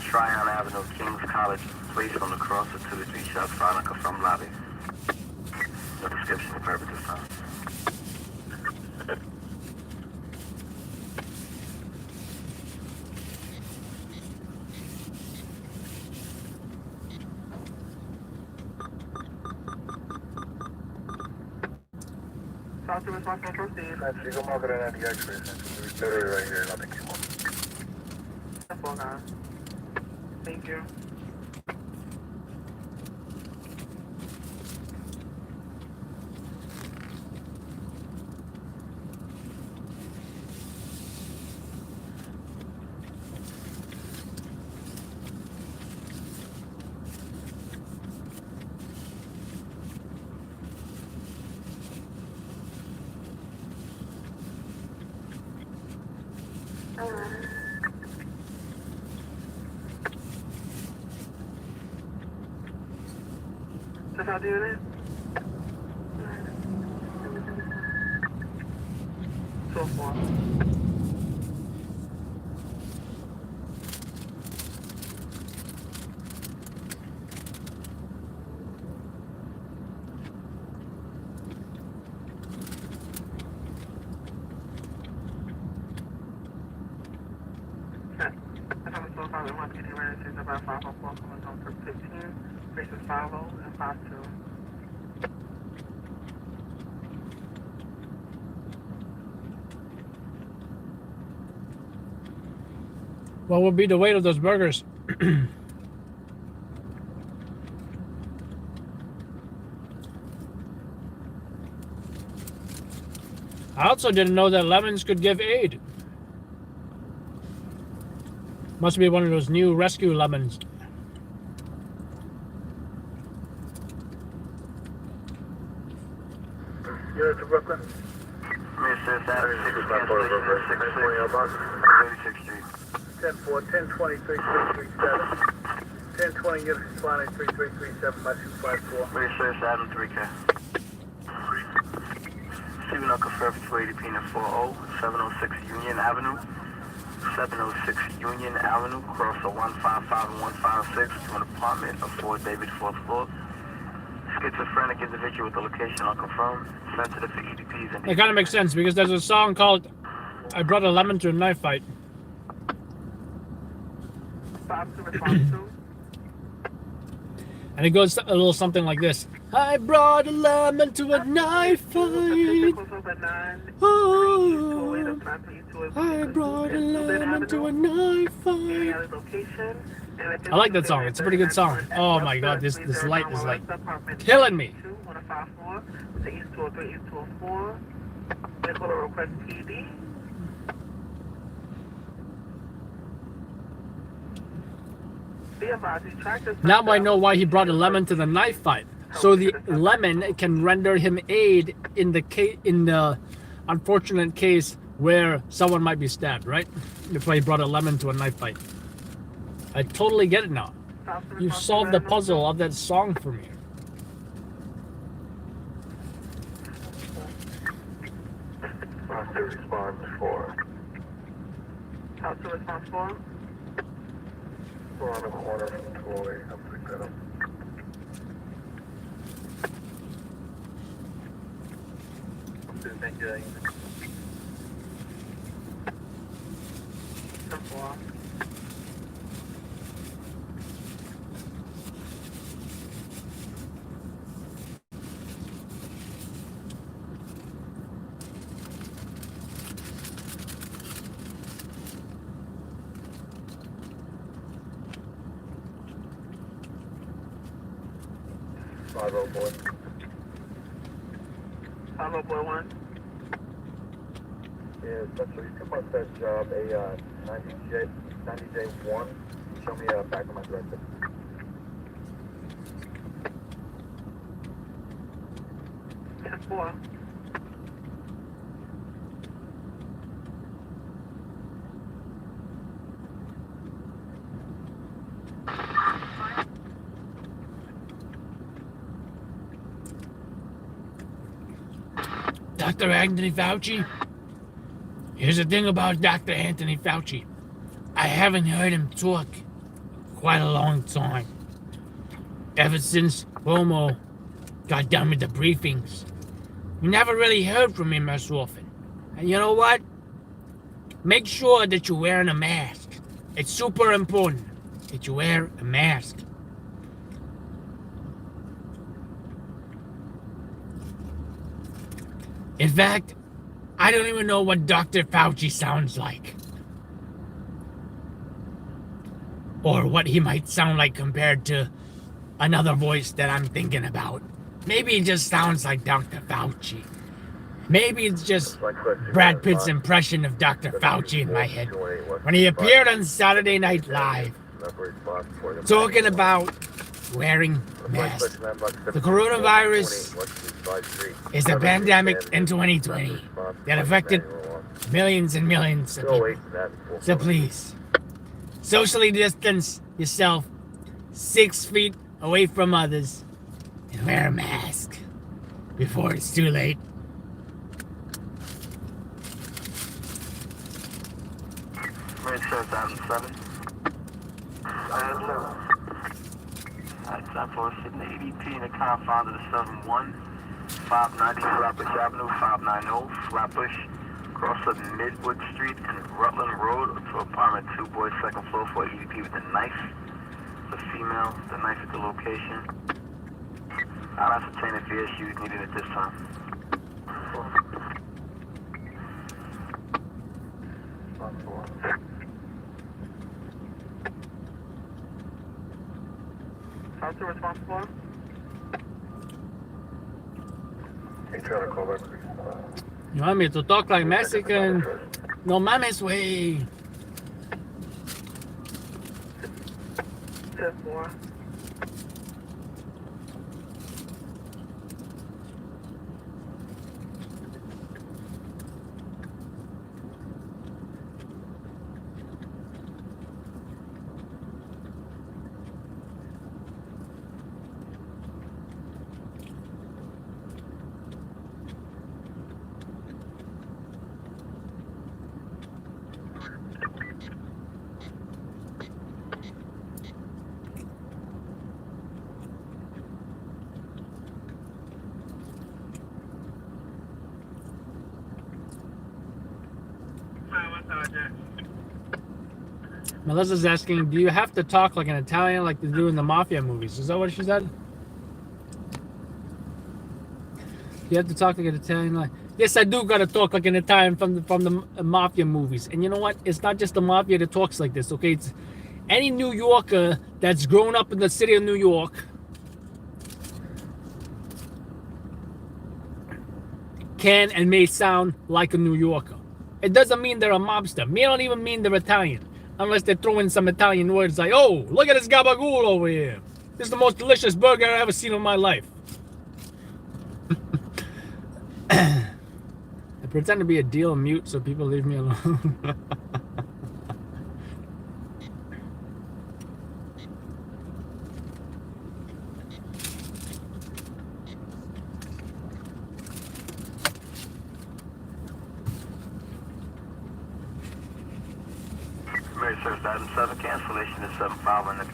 Tryon Avenue, Kings College, place on the crosser 2 to 3 shots fired, unconfirmed lobby. No description of purpose this time. South to response control, Steve. That's Eagle Market and the X-ray. Literally right here, nothing came up. Thank you. Dispatch unit. So far. About 504, coming on for 15, faces 50 and 52. What would be the weight of those burgers? I also didn't know that lemons could give aid. Must be one of those new rescue lemons. Unit to Brooklyn. Mr. Saturday, 36 Street. 10-4, 10-20, 3337. 10-20, unit responding 3337 by 254. Mr. Adam 3K. Receiving a confirmed 280 Pina 40, 706 Union Avenue. 706 Union Avenue, cross the 155 and 156 to an apartment of 4 David 4th floor. Schizophrenic individual with the location unconfirmed. Sensitive to EDPs and... It kind of makes sense because there's a song called I Brought a Lemon to a Knife Fight. 52. And it goes a little something like this. I brought a lemon to a knife fight. Oh, I brought a lemon to a knife fight. I like that song. It's a pretty good song. Oh my god, this light is like killing me. Now I know why he brought a lemon to the knife fight. So the lemon can render him aid in the unfortunate case where someone might be stabbed, right? That's why he brought a lemon to a knife fight. I totally get it now. You solved the puzzle of that song for me. Response 4. Talk to response 4. We're on the corner from 208. I'm picking that up. Thank you. 10-4. Boy. 50 boy 1. Yeah, that's what you come up that job, a 90J1. Show me back of my director. Four. Dr. Anthony Fauci? Here's the thing about Dr. Anthony Fauci. I haven't heard him talk quite a long time. Ever since Cuomo got done with the briefings, we never really heard from him as often. And you know what? Make sure that you're wearing a mask. It's super important that you wear a mask. In fact, I don't even know what Dr. Fauci sounds like. Or what he might sound like compared to another voice that I'm thinking about. Maybe it just sounds like Dr. Fauci. Maybe it's just Brad Pitt's impression of Dr. Fauci in my head when he appeared on Saturday Night Live talking about wearing masks. The coronavirus is a pandemic in 2020 that affected millions and millions of people. So please, socially distance yourself 6 feet away from others. And wear a mask before it's too late. Red shirt 7. Alright, time for sitting the ADP in the confines of the 7-1. 590 Flatbush Avenue, 590 Flatbush. Cross of Midwood Street and Rutland Road to apartment 2 boys, second floor for EDP with a knife. The female, the knife at the location. I'll ascertain if the issue is needed at this time. How's the response for? You want me to talk like Mexican? No mames, way. 10-4. Melissa's asking, do you have to talk like an Italian like they do in the mafia movies? Is that what she said? You have to talk like an Italian like... Yes, I do gotta talk like an Italian from the mafia movies. And you know what? It's not just the mafia that talks like this, okay? It's any New Yorker that's grown up in the city of New York can and may sound like a New Yorker. It doesn't mean they're a mobster. Me don't even mean they're Italian. Unless they throw in some Italian words like, oh, look at this gabagool over here. This is the most delicious burger I've ever seen in my life. I pretend to be a deal mute so people leave me alone. Mary Service item 7, cancellation is 7-5 on the...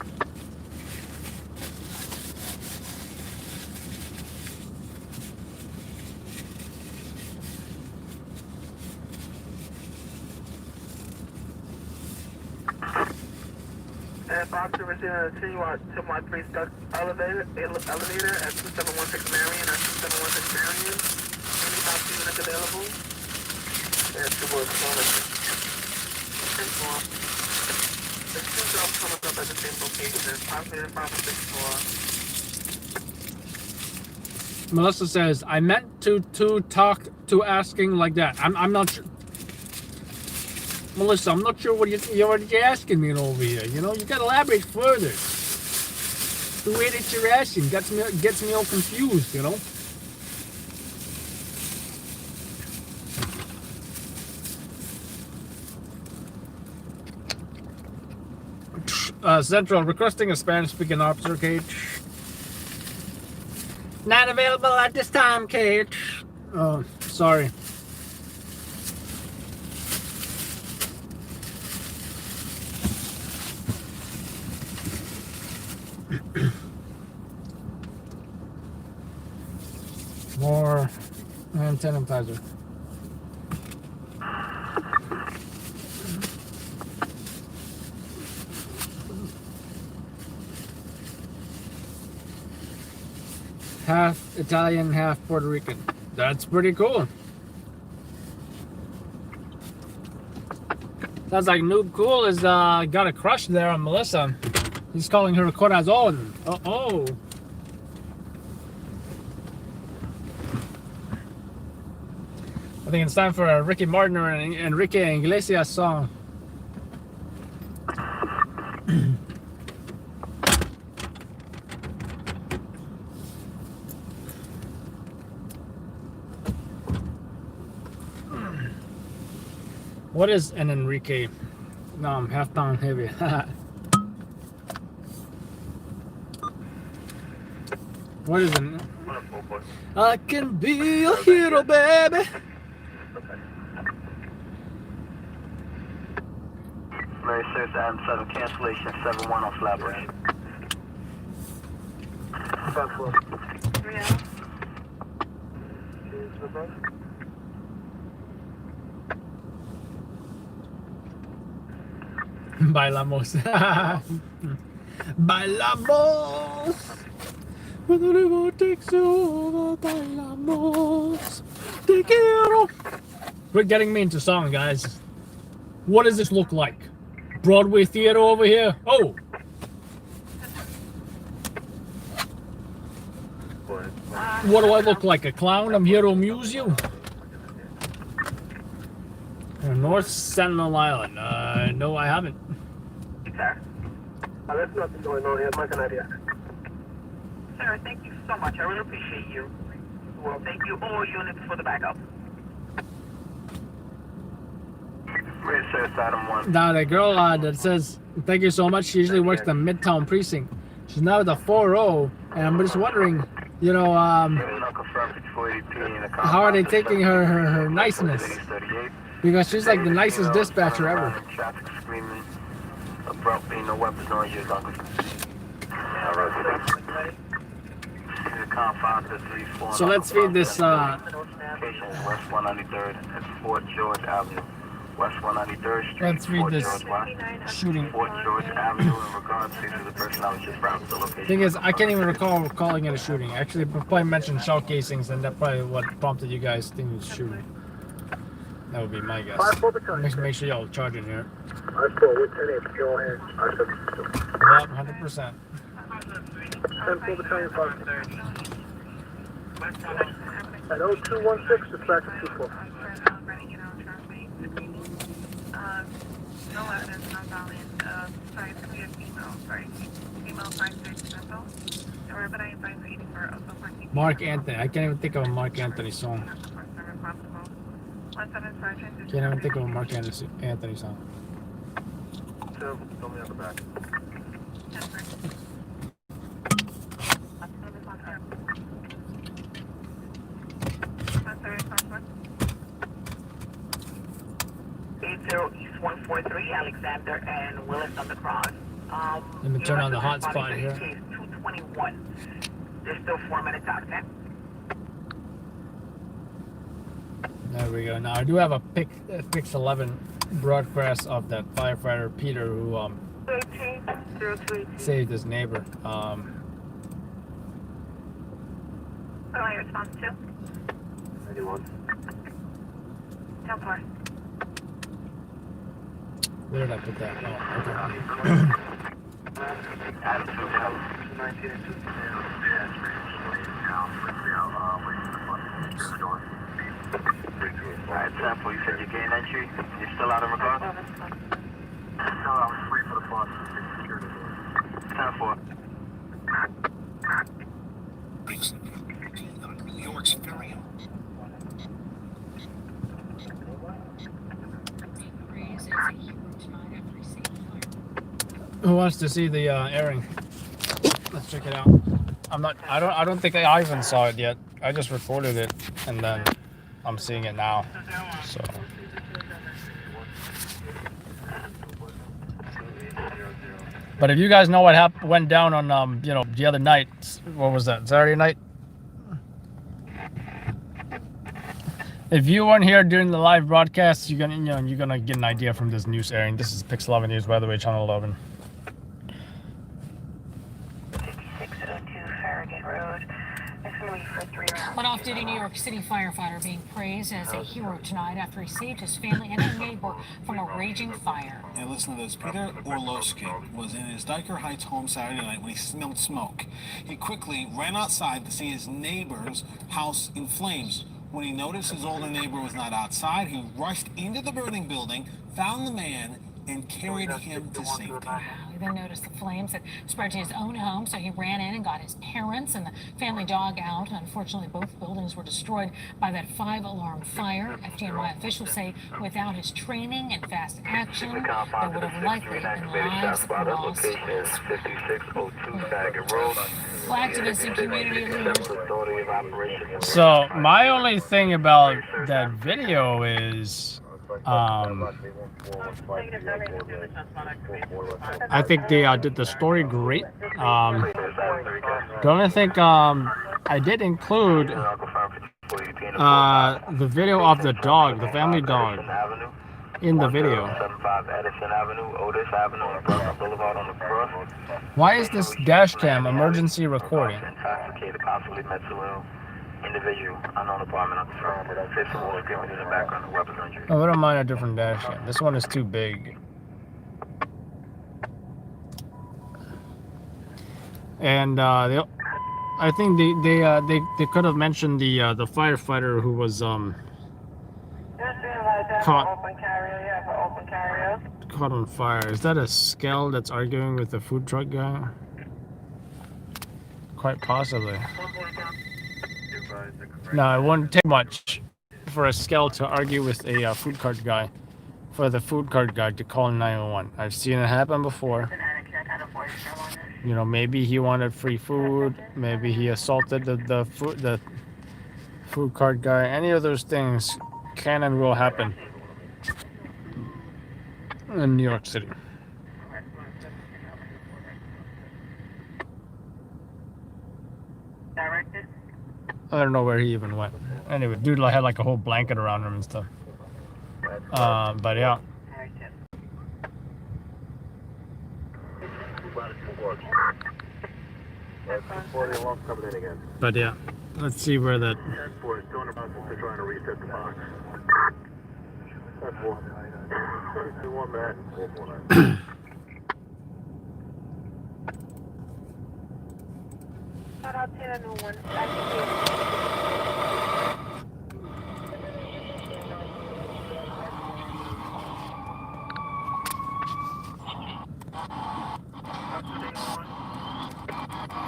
And Boxer receiving a 2-3 stuck elevator at 2716 Marion or 2716 Marion. Any box units available? And 2 boys coming. There's 2 jobs coming up at the same location. 564. Melissa says, I meant to talk to asking like that. I'm not sure. Melissa, I'm not sure what you're asking me over here. You know, you gotta elaborate further. The way that you're asking gets me all confused, you know. Central, requesting a Spanish-speaking officer, Cage. Not available at this time, Cage. Oh, sorry. More antenna advertiser. Half Italian, half Puerto Rican. That's pretty cool. Sounds like Noob Cool has got a crush there on Melissa. He's calling her corazon. Oh. I think it's time for a Ricky Martin or an Enrique Iglesias song. What is an Enrique? No, I'm half pound heavy. What is it? I can be a hero, baby. Mary 6, Adam 7, cancellation 7-1 on Flatbush. 5-4. 3 out. Bailamos. Bailamos. When the river takes you over, bailamos. Te quiero. Quit getting me into song, guys. What does this look like? Broadway theater over here? Oh! What do I look like? A clown? I'm here to amuse you? North Sentinel Island. No, I haven't. Sir. There's nothing going on here. Mike and Nadia. Sir, thank you so much. I really appreciate you. Well, thank you all units for the backup. Mary 6, Adam 1. Now the girl that says thank you so much, she usually works the Midtown precinct. She's now at the 4-0, and I'm just wondering, you know, how are they taking her niceness? Because she's like the nicest dispatcher ever. Traffic screaming, abrupt being no weapons on you, Uncle. So let's feed this. West 193rd at Fort George Avenue. West 193rd Street. Let's read Fort this George West. shooting. Fort George Avenue in regards to the person I was just brought to the location. Thing is, I can't even recall calling it a shooting. Actually, probably mentioned shell casings, and that's probably what prompted you guys thinking it was shooting. That would be my guess. Make sure y'all charging here. I saw with 10-8. Go ahead. Yep, 100%. 10-4 battalion 5. At 0216, it's back to 2-4. No evidence on Valiant. Sorry, we have female. Sorry, female 5-6 vessel. Or, but I advise reading for also 14. Mark Anthony. I can't even think of a Mark Anthony song. Can't even think of a Mark Anthony song. Tell me on the back. 80 East 143, Alexander and Willis on the cross. Let me turn on the hotspot here. 221. There's still 4 minutes out, okay? There we go. Now I do have a Pix 11 broadcast of that firefighter Peter who saved his neighbor. Response to? 91. 10-4. Where did I put that? Oh, okay. Alright, 10-4, you said you gained entry? You're still out of regard? No, I was free for the bus. 10-4. New York's very own. Who wants to see the airing? Let's check it out. I don't think I even saw it yet. I just recorded it and then I'm seeing it now. So but if you guys know what went down on you know, the other night, what was that, Saturday night? If you weren't here during the live broadcast, you're gonna get an idea from this news airing. This is Pix 11 News, by the way, Channel 11. 5602 Farragut Road. It's going to be for 3 rounds. An off-duty New York City firefighter being praised as a hero tonight after he saved his family and a neighbor from a raging fire. Yeah, listen to this. Peter Orlowski was in his Diker Heights home Saturday night when he smelled smoke. He quickly ran outside to see his neighbor's house in flames. When he noticed his older neighbor was not outside, he rushed into the burning building, found the man, and carried him to safety. He then noticed the flames had spread to his own home, so he ran in and got his parents and the family dog out. Unfortunately, both buildings were destroyed by that 5-alarm fire. FDNY officials say without his training and fast action, there would have likely been lives lost. 5602 Farragut Road. activists and community leaders. So my only thing about that video is, I think they did the story great. The only thing I did include the video of the dog, the family dog, in the video. Why is this dash cam emergency recording? Oh, I don't mind a different dash cam. This one is too big. And I think they could have mentioned the firefighter who was caught on fire. Is that a Skell that's arguing with the food truck guy? Quite possibly. No, it wouldn't take much for a Skell to argue with a food cart guy, for the food cart guy to call 911. I've seen it happen before. You know, maybe he wanted free food, maybe he assaulted the food cart guy. Any of those things can and will happen in New York City. I don't know where he even went. Anyway, dude had like a whole blanket around him and stuff. But yeah. But yeah, let's see where that.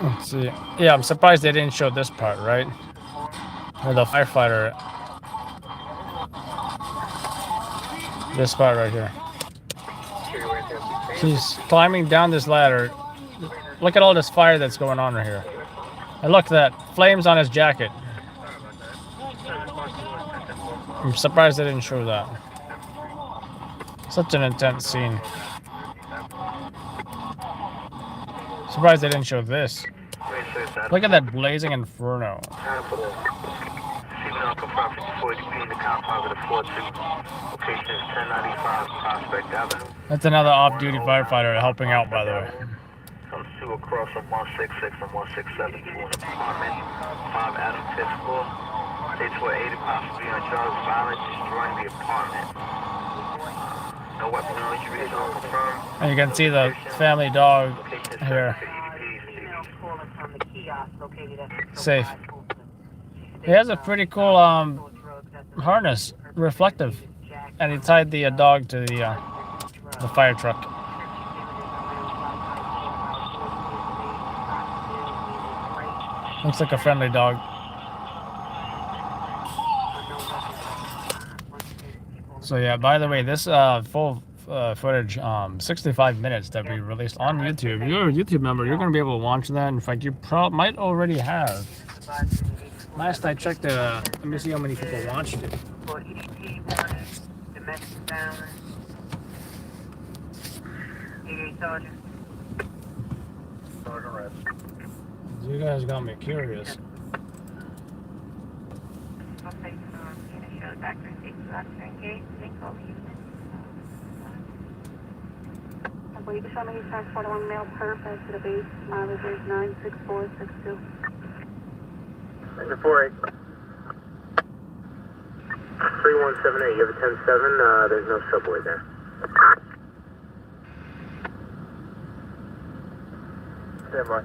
Let's see. Yeah, I'm surprised they didn't show this part, right? Where the firefighter. This part right here. He's climbing down this ladder. Look at all this fire that's going on right here. And look at that. Flames on his jacket. I'm surprised they didn't show that. Such an intense scene. Surprised they didn't show this. Look at that blazing inferno. That's another off-duty firefighter helping out, by the way. Comes to across from 166 and 167 to an apartment. 5 Adam 5th floor. States were aided possibly on charges of violence, destroying the apartment. No weapon or injuries are confirmed. And you can see the family dog here. Safe. He has a pretty cool harness, reflective, and he tied the dog to the fire truck. Looks like a friendly dog. So yeah, by the way, this full footage, 65 minutes that we released on YouTube. You're a YouTube member, you're going to be able to watch that. In fact, you might already have. Last I checked, let me see how many people watched it. You guys got me curious. I believe the Shawnee East 41 male perp as to the base. Mileage is 96462. Mr. 48. 3178, you have a 10-7, there's no subway there. Stand by.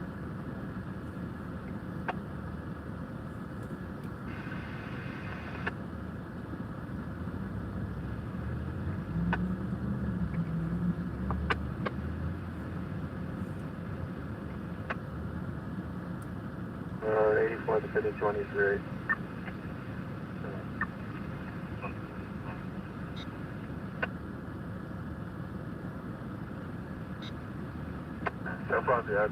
Uh, 84 to 5023. No problem, Jack.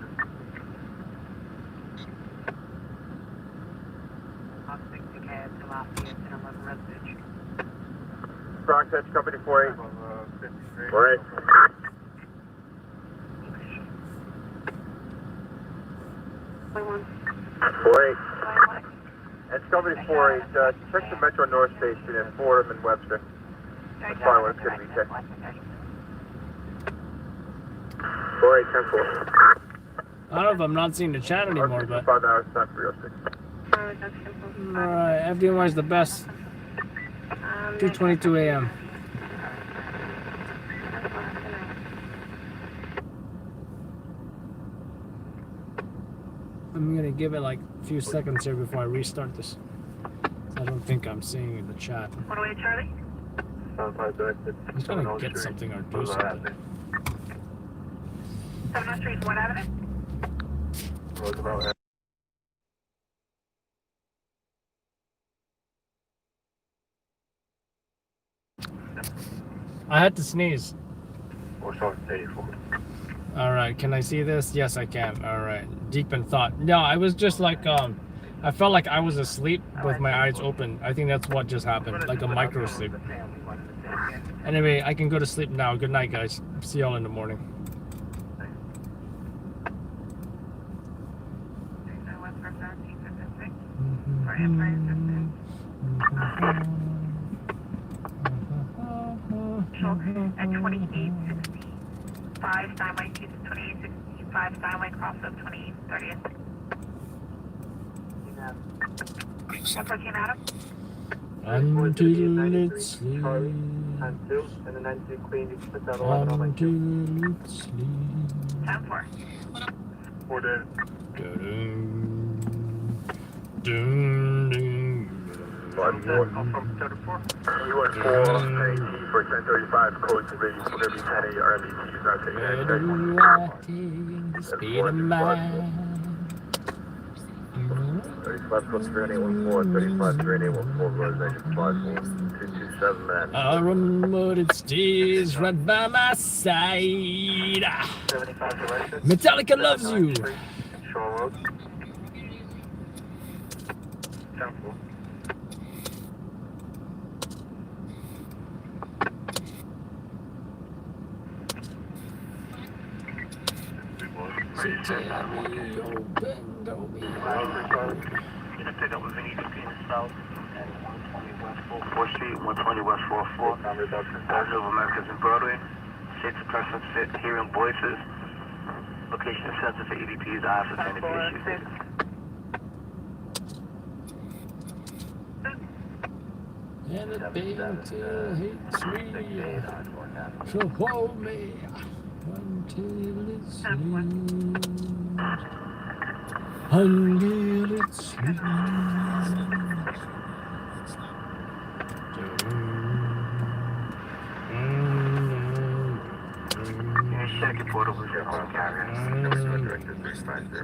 ahead to Lafayette and 11 residential. Bronx Edge Company 48. 48. 48. Edge Company 48, check the Metro North Station in Fordham and Webster. That's probably what it's going to be checked. 48, 10-4. I don't know if I'm not seeing the chat anymore, but. 5 hours, time 306. Alright, FDNY is the best. 2:22 a.m. I'm gonna give it like a few seconds here before I restart this. I don't think I'm seeing in the chat. 108 Charlie. He's gonna get something or do something. 7th Street, 1 Avenue. I had to sneeze. Alright, can I see this? Yes, I can. Alright. Deep in thought. No, I was just like, I felt like I was asleep with my eyes open. I think that's what just happened. Like a micro sleep. Anyway, I can go to sleep now. Good night, guys. See y'all in the morning. At 2865 Steinway, 2865 Steinway, cross up 2830th. Approaching Adam. Until it's sleep. Until it's sleep. Time 4. 4 days. You want 4 for 1035, code 3, maybe 10 RBT, not taking Where anything. do I take the speed of mind? 35 plus 3814, 35 3814, residential 54227, man. I remember it stays right by my side. Metallica loves you. Shore Road. 10-4. So tell me, open, don't be Gonna pick up with Vinny between the south and 120 West 4th Street, 120 West 4th Floor. Avenue of Americans in Broadway. Safety person fit hearing voices. Location is sensitive for EVPs, eyes for any issues. and the painter hates me. So hold me until it sleeps. Until it sleeps. Second portal was your home carrier. Director 350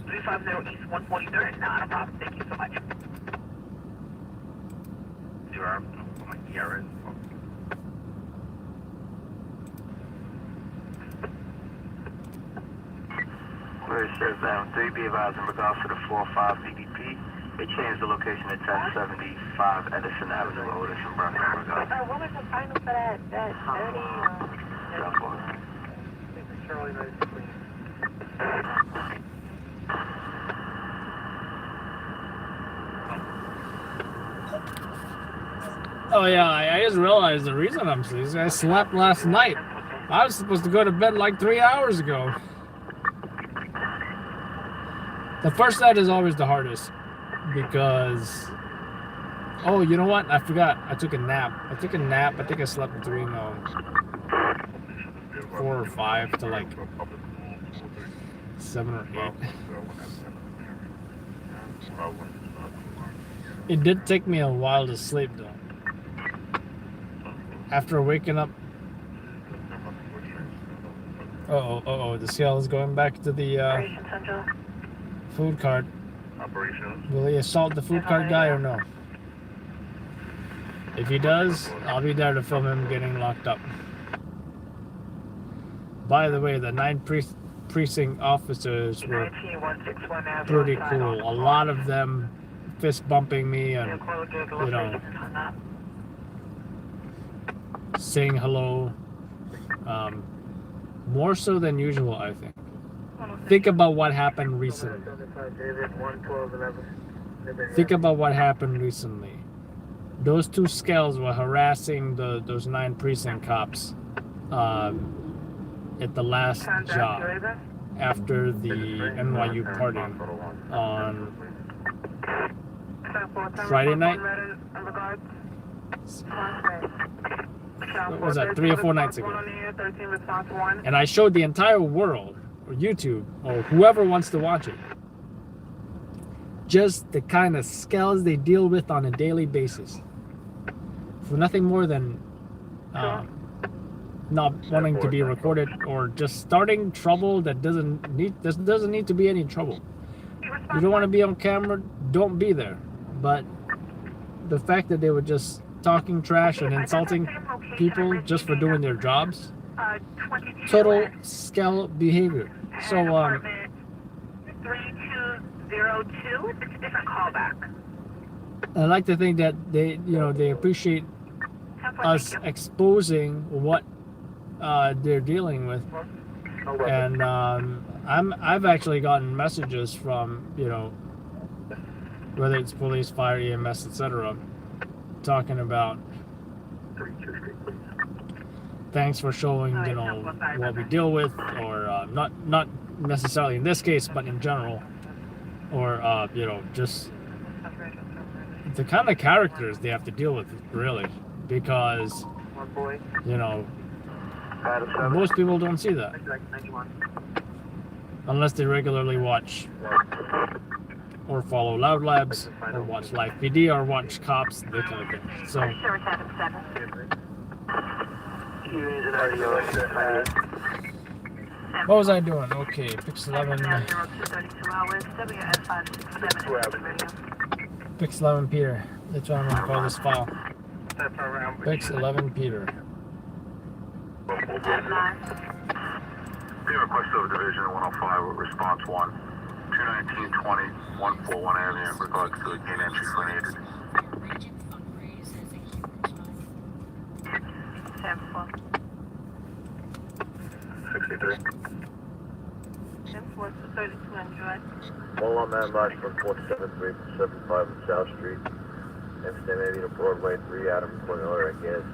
350 East 143rd. Not a problem. Thank you so much. Where it says 3B advised in regards to the 4-5 VDP. They changed the location to 1075 Edison Avenue, Otis and Bronx. What was the final for that 30? Charlie, nice clean. Oh yeah, I just realized the reason I'm sleeping. I slept last night. I was supposed to go to bed like 3 hours ago. The first night is always the hardest because, oh, you know what? I forgot. I took a nap. I think I slept between 4 or 5 to like 7 or 8. It did take me a while to sleep though. After waking up. The scale is going back to the food cart. Will he assault the food cart guy or no? If he does, I'll be there to film him getting locked up. By the way, the 9 precinct officers were 19161 as pretty well, cool. A lot of them fist bumping me and, you know, saying hello. More so than usual, I think. Think about what happened recently. Think about what happened recently. Those two scales were harassing those 9 precinct cops at the last job after the NYU party on Friday night. What was that, 3 or 4 nights ago? And I showed the entire world, or YouTube, or whoever wants to watch it, just the kind of scales they deal with on a daily basis. For nothing more than not wanting to be recorded or just starting trouble that doesn't need to be any trouble. You don't want to be on camera, don't be there. But the fact that they were just talking trash and insulting people just for doing their jobs, total scale behavior. So 3202, it's a different callback. I like to think that they appreciate us exposing what they're dealing with, and I've actually gotten messages from, you know, whether it's police, fire, EMS, etc., talking about thanks for showing, you know, what we deal with, or not necessarily in this case, but in general, or you know, just the kind of characters they have to deal with, really, because, you know, most people don't see that unless they regularly watch or follow Loud Labs or watch Live PD or watch Cops, that kind of thing. So what was I doing? Okay, Pix 11 Pix 11 Peter. That's what I'm going to call this file. Pix 11 Peter. Be requested of Division 105 with response 1. 21920 141 area in regards to a gain entry for an agent. 63. 1 on that march from 473 to 75 on South Street. Amsterdam Avenue, Broadway 3, Adam Point order, I guess.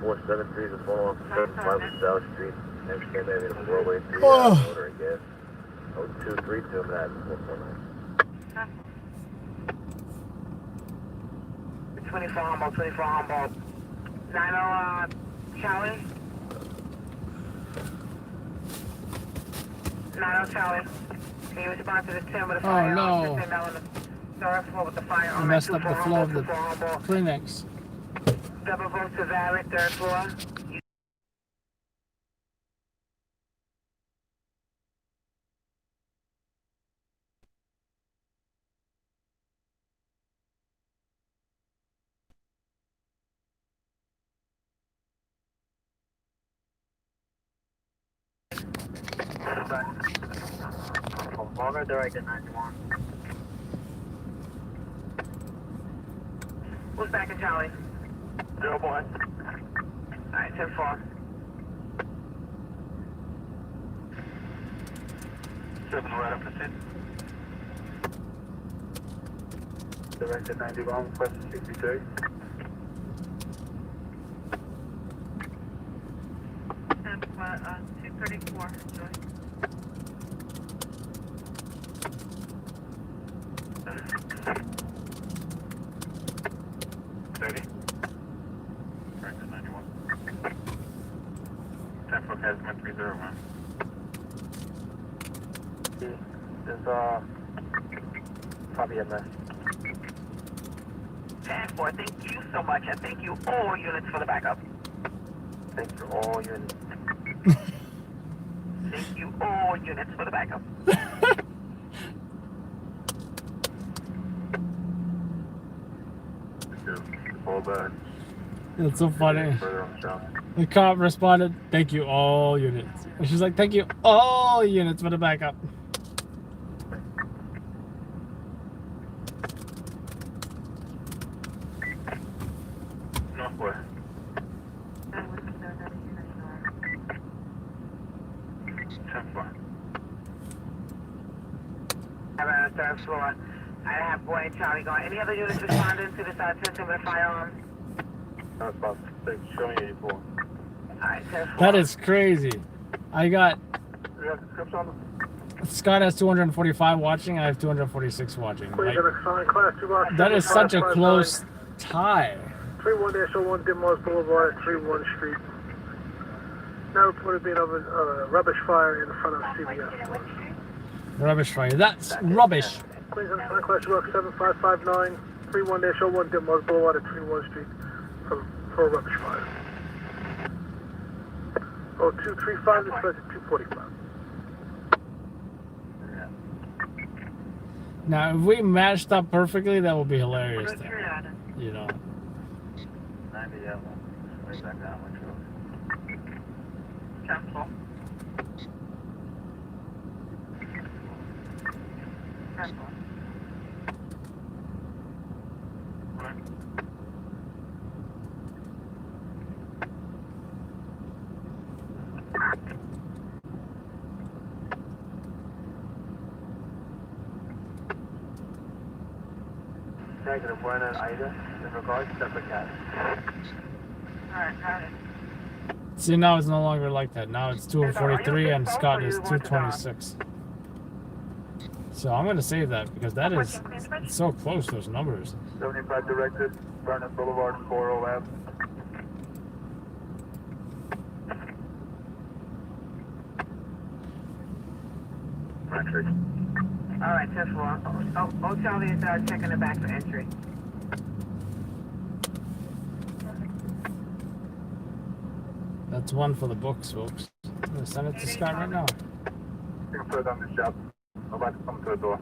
473 to 1 from 75 on South Street. Amsterdam Avenue, Broadway 3, Adam order, I guess. 0232 on that, 449. 24 Humboldt. 90 Charlie. 90 Charlie. Can you respond to this 10 with a fire? Oh no! With the fire I messed up the flow of the Kleenex. Double vote to Valley, 3rd floor. Honor direct at 91. Who's back in Charlie? 0 boy. Alright, 10-4. 7 right up to 10. Direct at 91, request 63. And 234, Joy. There's probably a mess. 10-4, thank you so much, and thank you all units for the backup. Thank you all units. Thank you all units for the backup. Fall back. It's so funny. Further on the south. The cop responded, "Thank you, all units." And she's like, "Thank you, all units for the backup." Northwest. I'm on the third floor. I have boy and Charlie going. Any other units responding to this attention with firearms? That's about 6, showing 84. Alright, 10-4. That is crazy. I got Do you have description on them? Scott has 245 watching. I have 246 watching. Please, Like, sign class 2 box. that is such a close tie. 31-01 Dimmoz Boulevard, 31 Street. Now reported being of a rubbish fire in front of CBS. Rubbish fire. That's rubbish. Please, sign class 2 box 7559, 31-01 Dimmoz Boulevard at 21 Street for a rubbish fire. 0235 is present 245. Now, if we matched up perfectly, that would be hilarious. There. You know. 90, yeah. Right back down, which road? Cancel. Cancel. Negative, we're in an Ida in regards to separate cat. Alright, got it. See, now it's no longer like that. Now it's 243 and Scott is 226. So I'm going to save that because that is it's so close, those numbers. 75 directed, Vernon Boulevard, 40 Ave. Patrick. Alright, 10-4. Oh, Charlie is checking the back for entry. That's one for the books, folks. I'm going to send it to Scott right now. You can put it on the shop. I'm about to come to the door.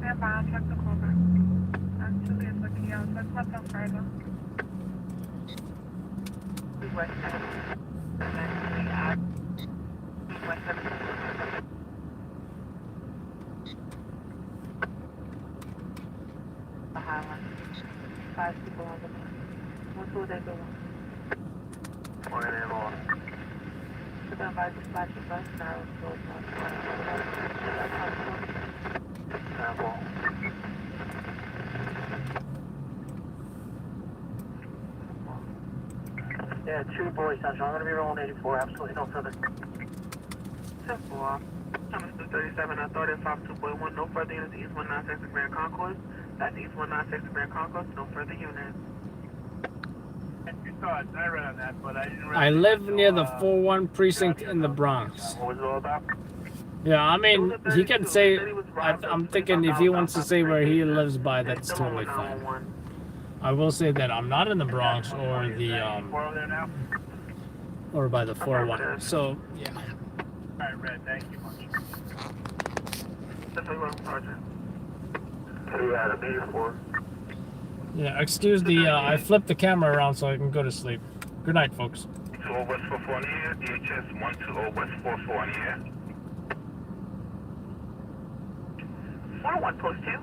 Stand by, I'll check the cover. Actually, it's looking out. Let's let them further. West the highline. 5 people on the bus. What will they go on? One in there more. So then by the splash of bus, now it's going Sample. Yeah, 2 boys, Central. I'm going to be rolling 84. Absolutely no further. 10-4. Thomas 237, authority 52.1. No further units East 196 Grand Concourse. That's East 196 Grand Concourse. No further units. You saw it. I read on that, but I didn't read I live near the 4-1 precinct in the Bronx. What was it all about? Yeah, I mean, he can say, I'm thinking if he wants to say where he lives by, that's totally fine. I will say that I'm not in the Bronx or the, or by the 4-1. So, yeah. Alright, Red, thank you much. Sergeant. Who you had a meter for? Yeah, excuse the, I flipped the camera around so I can go to sleep. Good night, folks. 2 West 44 on the air, DHS 120 West 44 on the air. 41 post 2.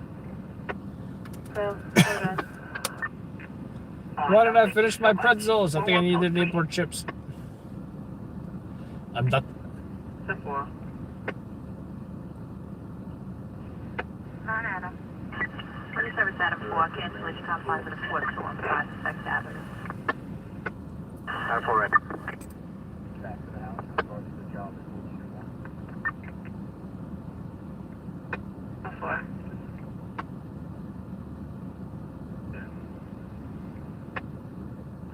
So, hold on. Why did I finish my pretzels? I think I needed import chips. I'm done. 10-4. 9 Adam. 27 Adam 4, cancellation complies with the 4th floor, 5 2nd Avenue. Time for it. Back to the house, regards to the job. 4.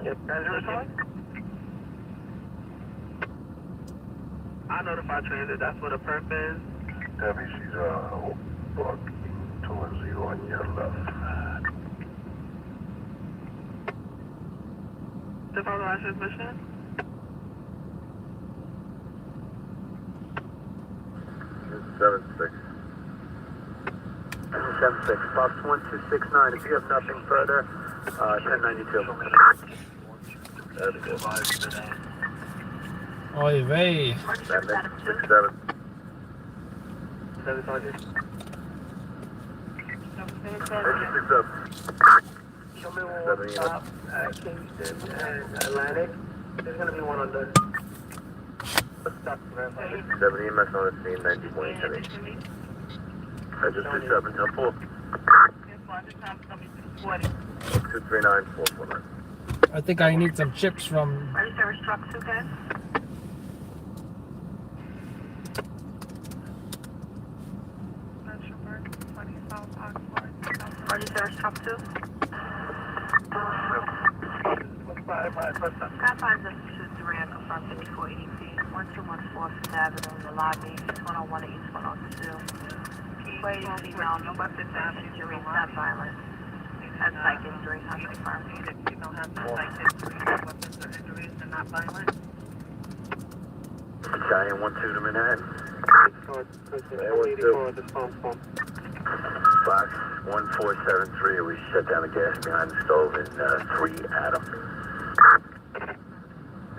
Yep. Guys, I notify transit, that's what the perp is. Debbie, she's walking towards you on your left. The follow our transmission? Seven six. Box 1269. If you have nothing further, 1092. Oy vey. 67. 67. Show me one stop at Kingston and Atlantic. There's gonna be one on the stop. 70 EMS on the scene, 90.8. Just 37, 10 4. 239 449. I think I need some chips from. Ready service truck 2, guys? Ready service truck 2? Confines of 23 and confirm 5480 feet. 1214 Fifth Avenue in the lobby. 101 to East 102. 480 female, no weapons, injury, not violent. Has psych injury, not confirmed. You don't have no psych injury, weapons or injuries, and not violent. Giant 1-2 to Manhattan. Box 1473, we shut down the gas behind the stove in 3 Adam.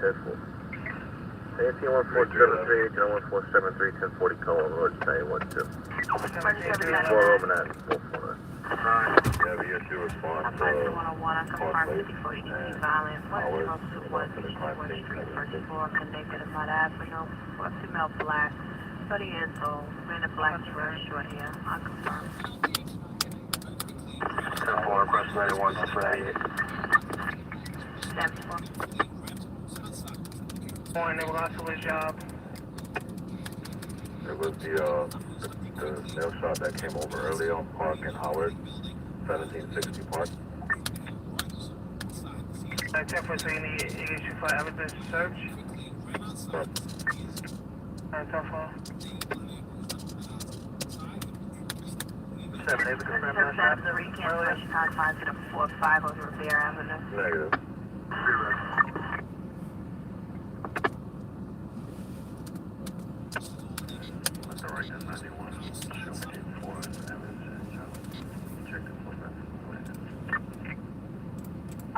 10-4. AFT 1473, 1473, 1040 Cullen Road, Giant 1-2. 4 over Manhattan, 449. Yeah, we issue response. 101 on confirmed 5480 violent. 1021 Street, first floor, Connecticut, Mott Avenue. 4 female black, 30 years old, ran a black dress, short hair, unconfirmed. 10-4, press 91, spray. 10-4. Morning, we're going to his job. It was the nail shot that came over earlier on Park and Howard, 1760 Park. 10-4, so you need issue for evidence search. 10-4. The recancellation confines of 45 over Revere Avenue. Negative.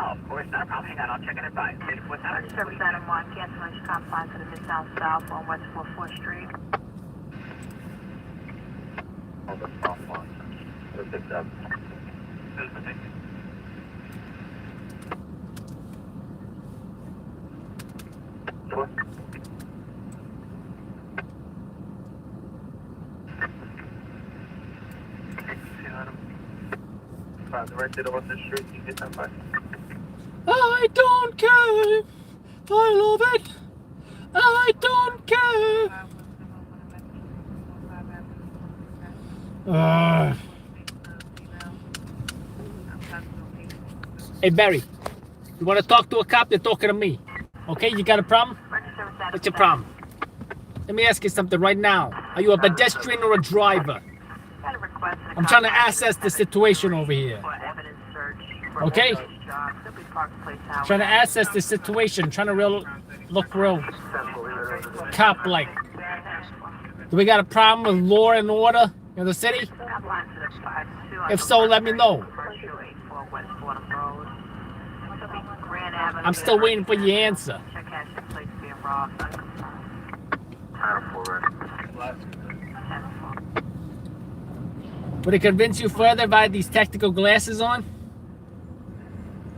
Oh, of course not. I'll hang on. I'll check it by. What's that? Service item 1, cancellation confines to the Midtown South on West 44th Street. On the south line. 57. What? Directed off the street, you get that back. I don't care. I love it. I don't care. Hey Barry, you want to talk to a cop? They're talking to me. Okay, you got a problem? What's your problem? Let me ask you something right now. Are you a pedestrian or a driver? I'm trying to assess the situation over here. Okay? Trying to assess the situation. Trying to look real cop-like. Do we got a problem with law and order in the city? If so, let me know. I'm still waiting for your answer. Would it convince you further if I had these tactical glasses on?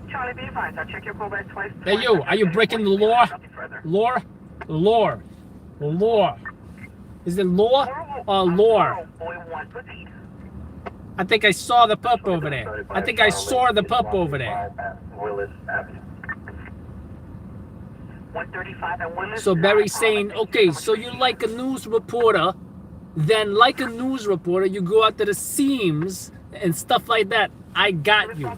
Charlie, be advised. I'll check your pullback twice. Hey, you. Are you breaking the law? Law? Law. Law. Is it law or lore? I think I saw the pup over there. I think I saw the pup over there. So Barry's saying, okay, so you like a news reporter, then like a news reporter, you go out to the seams and stuff like that. I got you.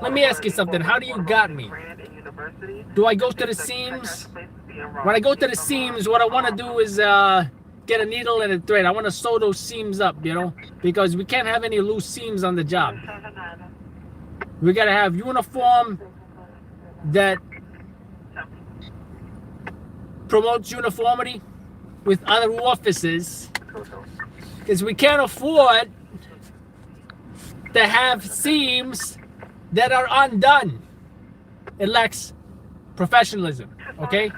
Let me ask you something. How do you got me? Do I go to the seams? When I go to the seams, what I want to do is get a needle and a thread. I want to sew those seams up, you know, because we can't have any loose seams on the job. We got to have uniform that promotes uniformity with other offices, because we can't afford to have seams that are undone. It lacks professionalism, okay?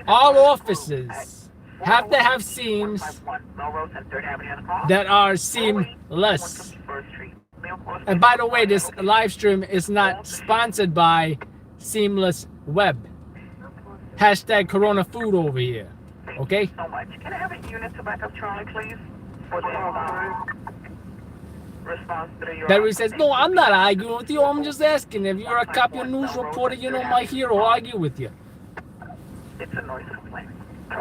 All offices have to have seams that are seamless. And by the way, this live stream is not sponsored by Seamless Web. Hashtag Corona Food over here, okay? So much. Can I have a unit to back up Charlie, please? For the response to your... That says, no, I'm not arguing with you. I'm just asking. If you're a cop, you're a news reporter, you know my hero, argue with you. It's a noise complaint.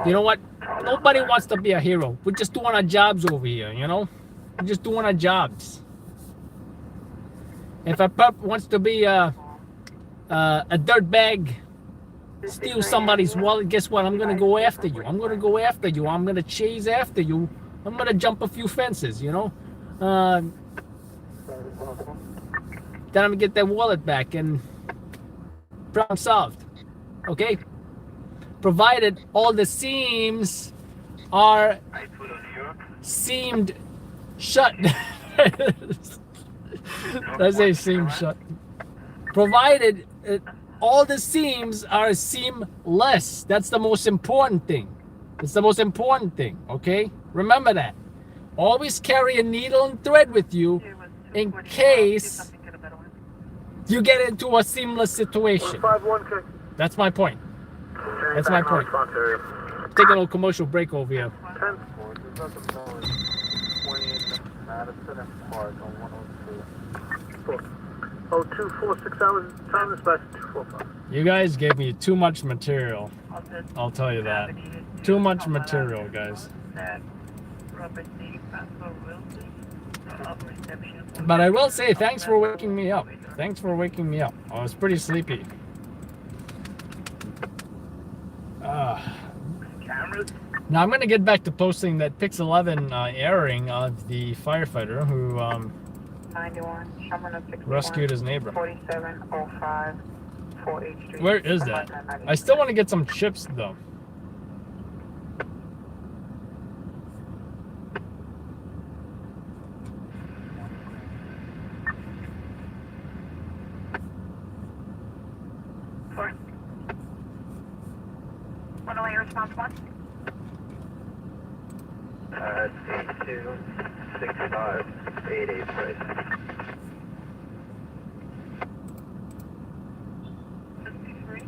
You know what? Nobody wants to be a hero. We're just doing our jobs over here, you know? We're just doing our jobs. If a pup wants to be a dirtbag, steal somebody's wallet, guess what? I'm going to go after you. I'm going to go after you. I'm going to chase after you. I'm going to jump a few fences, you know? Then I'm going to get that wallet back and problem solved. Okay? Provided all the seams are seamed shut. Let's say seam shut. Provided all the seams are seamless. That's the most important thing. It's the most important thing, okay? Remember that. Always carry a needle and thread with you in case you get into a seamless situation. That's my point. That's my point. Take a little commercial break over here. 0246 hours, time is back to 245. You guys gave me too much material. I'll tell you that. Too much material, guys. But I will say thanks for waking me up. Thanks for waking me up. I was pretty sleepy. Now I'm going to get back to posting that Pix 11 airing of the firefighter who 91, rescued his neighbor. 4705 4H Street. Where is that? I still want to get some chips though. Response 1. 826588, please. 63.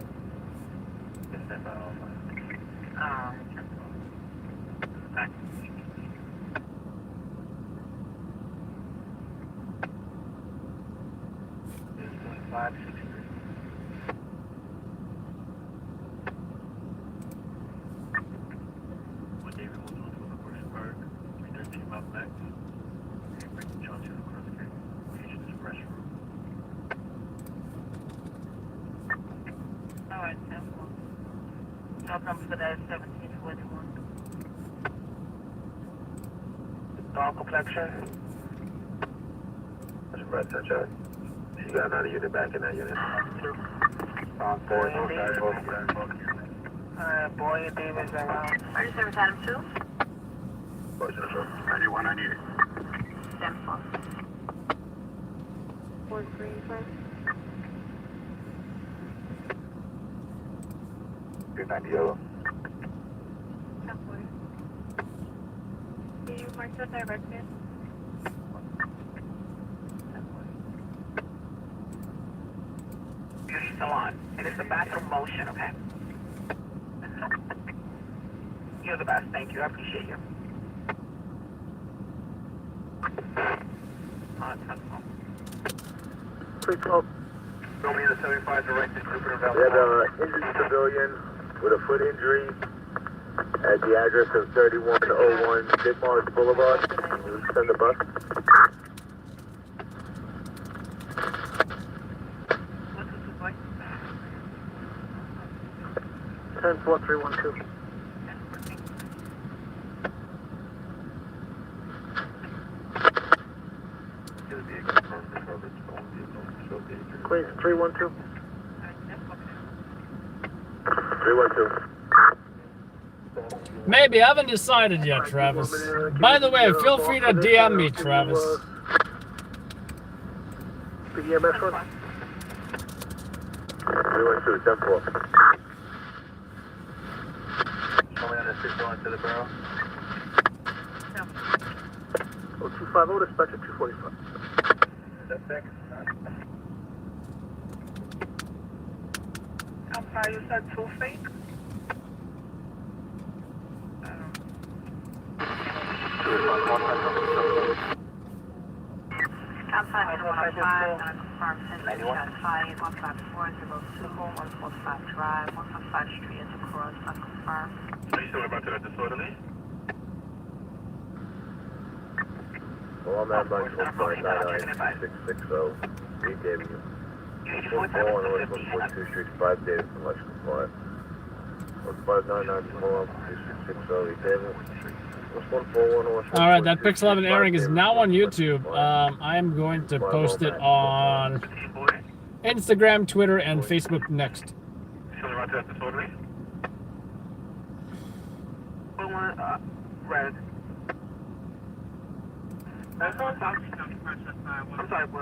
For that 1721. Dog complexion. That's red touch out. She got another unit back in that unit. Boy and David's around. 37 Adam 2. 91, I need it. 10 4. 4 green first. 390 yellow. Can you mark the direction? Beauty salon. It is the bathroom motion, okay? You're the best. Thank you. I appreciate you. Please help. Show me the 75 directed Jupiter Valley. We had an injured civilian with a foot injury at the address of 3101 Ditmars Boulevard. Can you send the bus? What's the supply? 104312. Please, 312. 312. Maybe, I haven't decided yet, Travis. By the way, feel free to DM me, Travis. BDMS one? 312, 10-4. Show me on the 6 going to the barrel. Oh, 250, dispatch at 245. That's six. I'm sorry, you said 2 feet? Outside 215, confirm Finley, shot 5, 154, 145 Drive, 155 Street, is across, unconfirmed. Are you sure about that disorderly? Well, I'm at Mike 1599660. We gave you 141 North 142 Street, 5 days from election supply. 15994 2660. All right, that Pix 11 airing is now on YouTube. I am going to post it on Instagram, Twitter, and Facebook next. Sure about that disorderly? Red. I'm sorry, Boy.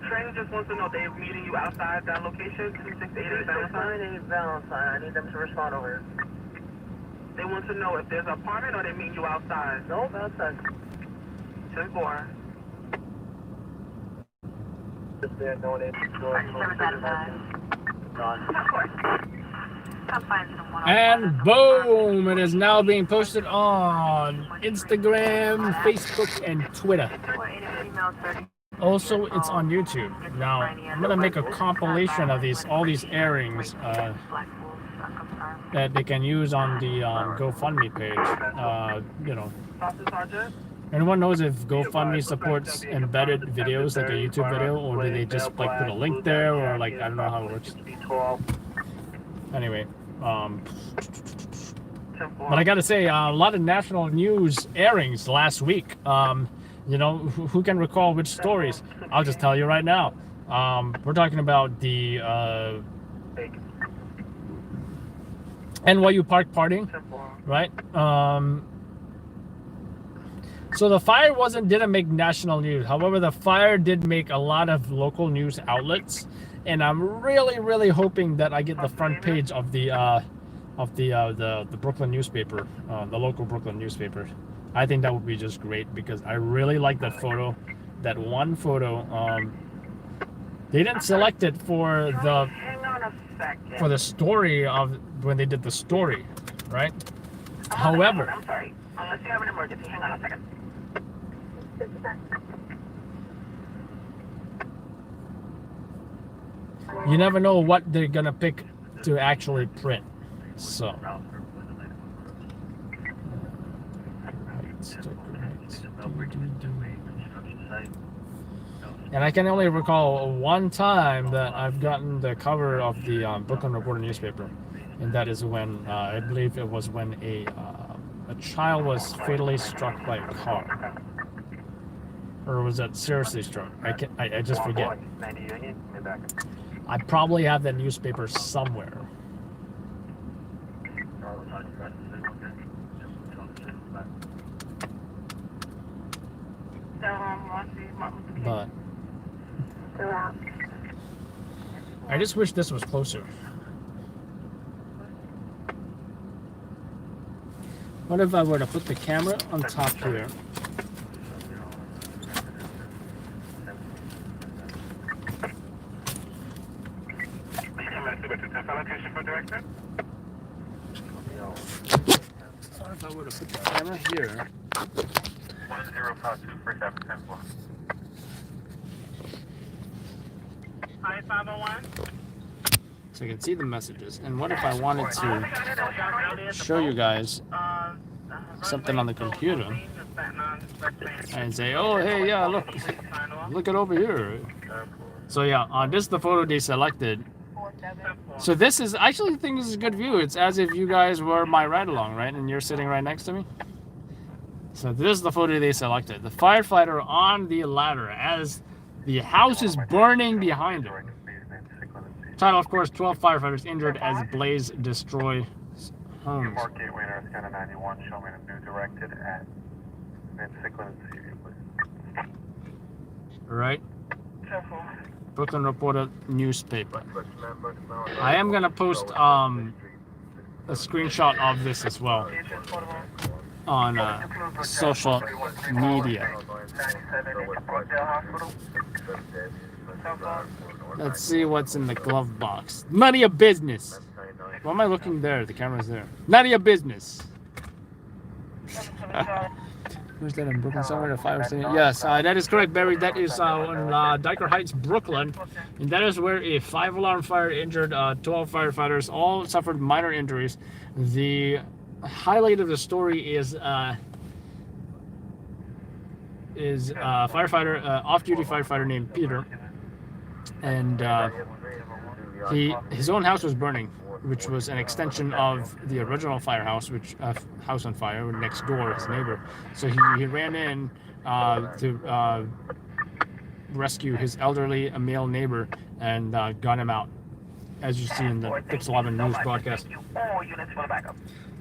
Trainer just wants to know they're meeting you outside that location, 2688 Valentine. I need them to respond over here. They want to know if there's an apartment or they meet you outside. No, outside. 10-4. Just there, no name. And boom, it is now being posted on Instagram, Facebook, and Twitter. Also, it's on YouTube. Now, I'm gonna make a compilation of all these airings that they can use on the GoFundMe page. You know, anyone knows if GoFundMe supports embedded videos like a YouTube video, or do they just like put a link there, or like I don't know how it works. Anyway, but I gotta say, a lot of national news airings last week. You know, who can recall which stories? I'll just tell you right now. We're talking about the NYU Park partying, right? So the fire didn't make national news. However, the fire did make a lot of local news outlets, and I'm really hoping that I get the front page of the Brooklyn newspaper, the local Brooklyn newspaper. I think that would be just great because I really like that photo, that one photo. They didn't select it for the story of when they did the story, right? However, I'm sorry. Unless you have an emergency, hang on a second. you never know what they're gonna pick to actually print. So. And I can only recall one time that I've gotten the cover of the Brooklyn Reporter newspaper, and that is when I believe it was when a child was fatally struck by a car, or was that seriously struck? I just forget. I probably have that newspaper somewhere. But I just wish this was closer. What if I were to put the camera on top here? What if I were to put the camera here? 1052 for 710. 5501. So you can see the messages. And what if I wanted to show you guys something on the computer and say, oh, hey, yeah, look it over here. So yeah, this is the photo they selected. So this is, I actually think this is a good view. It's as if you guys were my ride-along, right? And you're sitting right next to me. So this is the photo they selected. The firefighter on the ladder as the house is burning behind him. Title, of course, 12 firefighters injured as blaze destroy homes. Park Gateway, North Carolina 91, show me the new directed at Mid-Cyclone, please. Right? Brooklyn Reporter newspaper. I am gonna post a screenshot of this as well on social media. Let's see what's in the glove box. None of your business. Why am I looking there? The camera's there. None of your business. Where's that in Brooklyn? Somewhere in the fire station? Yes, that is correct, Barry. That is on Diker Heights, Brooklyn. And that is where a 5-alarm fire injured 12 firefighters. All suffered minor injuries. The highlight of the story is firefighter, off-duty firefighter named Peter. And his own house was burning, which was an extension of the original firehouse, which house on fire next door, his neighbor. So he ran in to rescue his elderly male neighbor and got him out, as you see in the Pix11 news broadcast.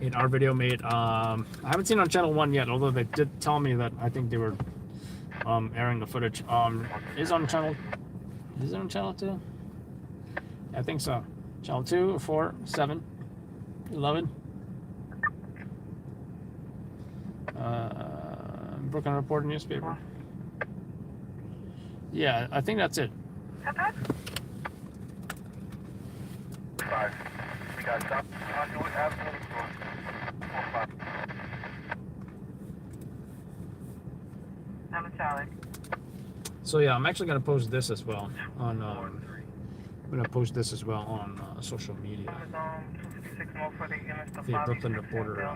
In our video made, I haven't seen it on channel 1 yet, although they did tell me that I think they were airing the footage. Is on channel 2? I think so. Channel 2, 4, 7, 11. Brooklyn Reporter newspaper. Yeah, I think that's it. So yeah, I'm actually gonna post this as well on. I'm gonna post this as well on social media. The Brooklyn Reporter.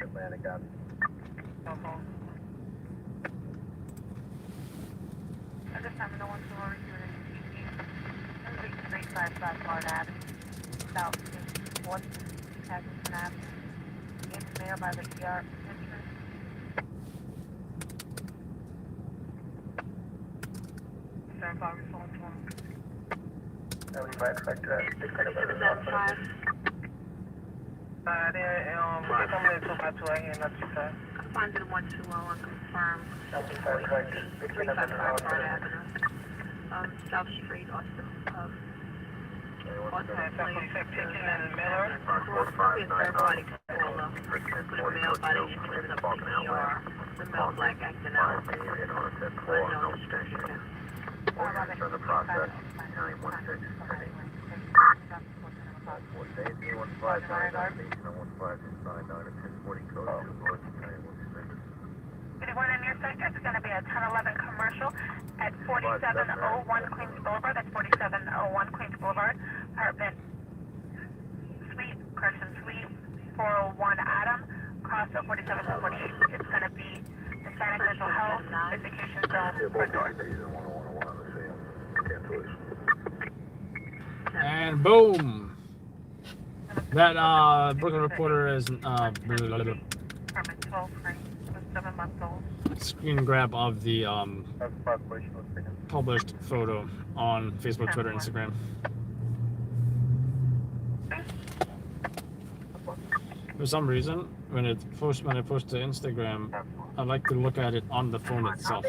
Atlanta, got it. At this time, no one's already doing anything. 355 Florida Avenue, South 4th, Paxton Avenue. In mail by the ER entrance. Stand by, response 1. Now we might expect that. Is that 5? They're coming in 252 again, that's too fast. Confined to the 120 and confirmed. 355 Florida Avenue. South Street, Austin. Austin Place. Miller. Everybody put a male body in the ER. The male black acting out. Unknown description. Turn the process. 916. Anyone in your sector? It's going to be a 1011 commercial at 4701 Queens Boulevard. That's 4701 Queens Boulevard. Apartment Suite, Carson Suite, 401 Adam, cross of 47 to 48. It's going to be Hispanic mental health, execution zone, front door. And boom! That Brooklyn Reporter is screen grab of the published photo on Facebook, Twitter, Instagram. For some reason, when I post to Instagram, I like to look at it on the phone itself.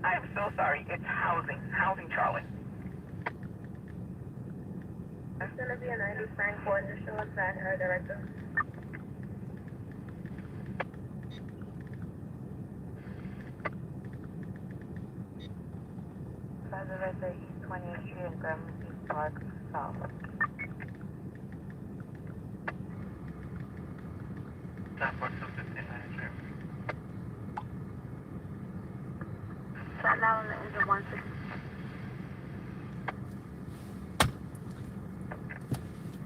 I am so sorry. It's housing, Charlie. That's going to be a 90 for initial attack, her director. Residence East 20th Street and Gramercy Park, South. Shut down on the engine 160.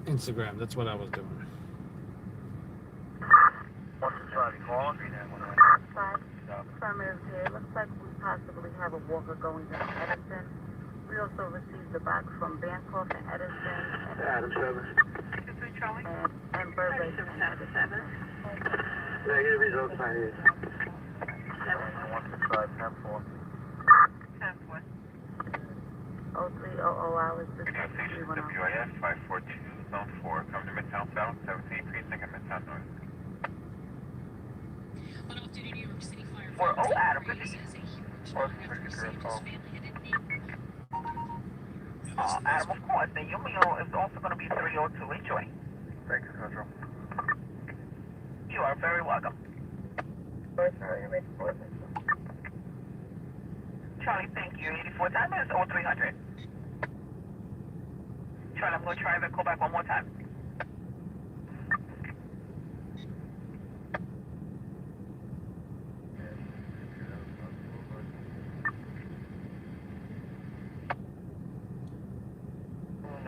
Instagram, that's what I was doing. Affirmative here. Looks like we possibly have 5 of Walker going down Edison. We also received the back from Bancroft and Edison Adam 7. and Burbank and Edison. Negative results 98. 165, 10-4. 10-4. 0300 hours, dispatch 310. WIS 542, Zone 4, come to Midtown South, 17 Precinct and Midtown North. On off-duty New York City firefighter We're all out of it. says a huge Well, tornado pretty good saved his call. family and a Adam, of course. The Yumio is also going to be 302. Enjoy. Thank you, Central. You are very welcome. Charlie, thank you. 84 time is 0300. Charlie, I'm going to try to call back one more time.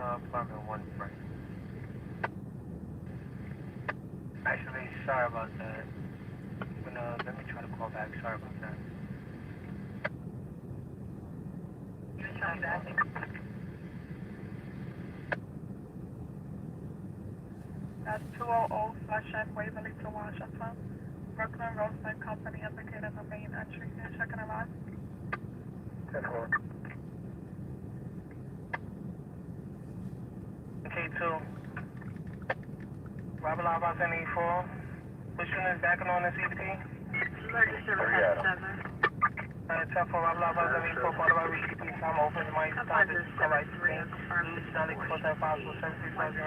Apartment 1 Frank. Actually, sorry about that. Let me try to call back. Sorry about that. That's 200/F Waverly to Washington. Brooklyn Roasting Company indicated the main entry. Can you check it out? 10-4. K2. Robert Lava 1084. Which unit is backing on the CBT? 3777. 10-4, Robert Lava 1084. Part of our CBT. I'm open. My stop is correct. Stanley 475 Lieutenant Red.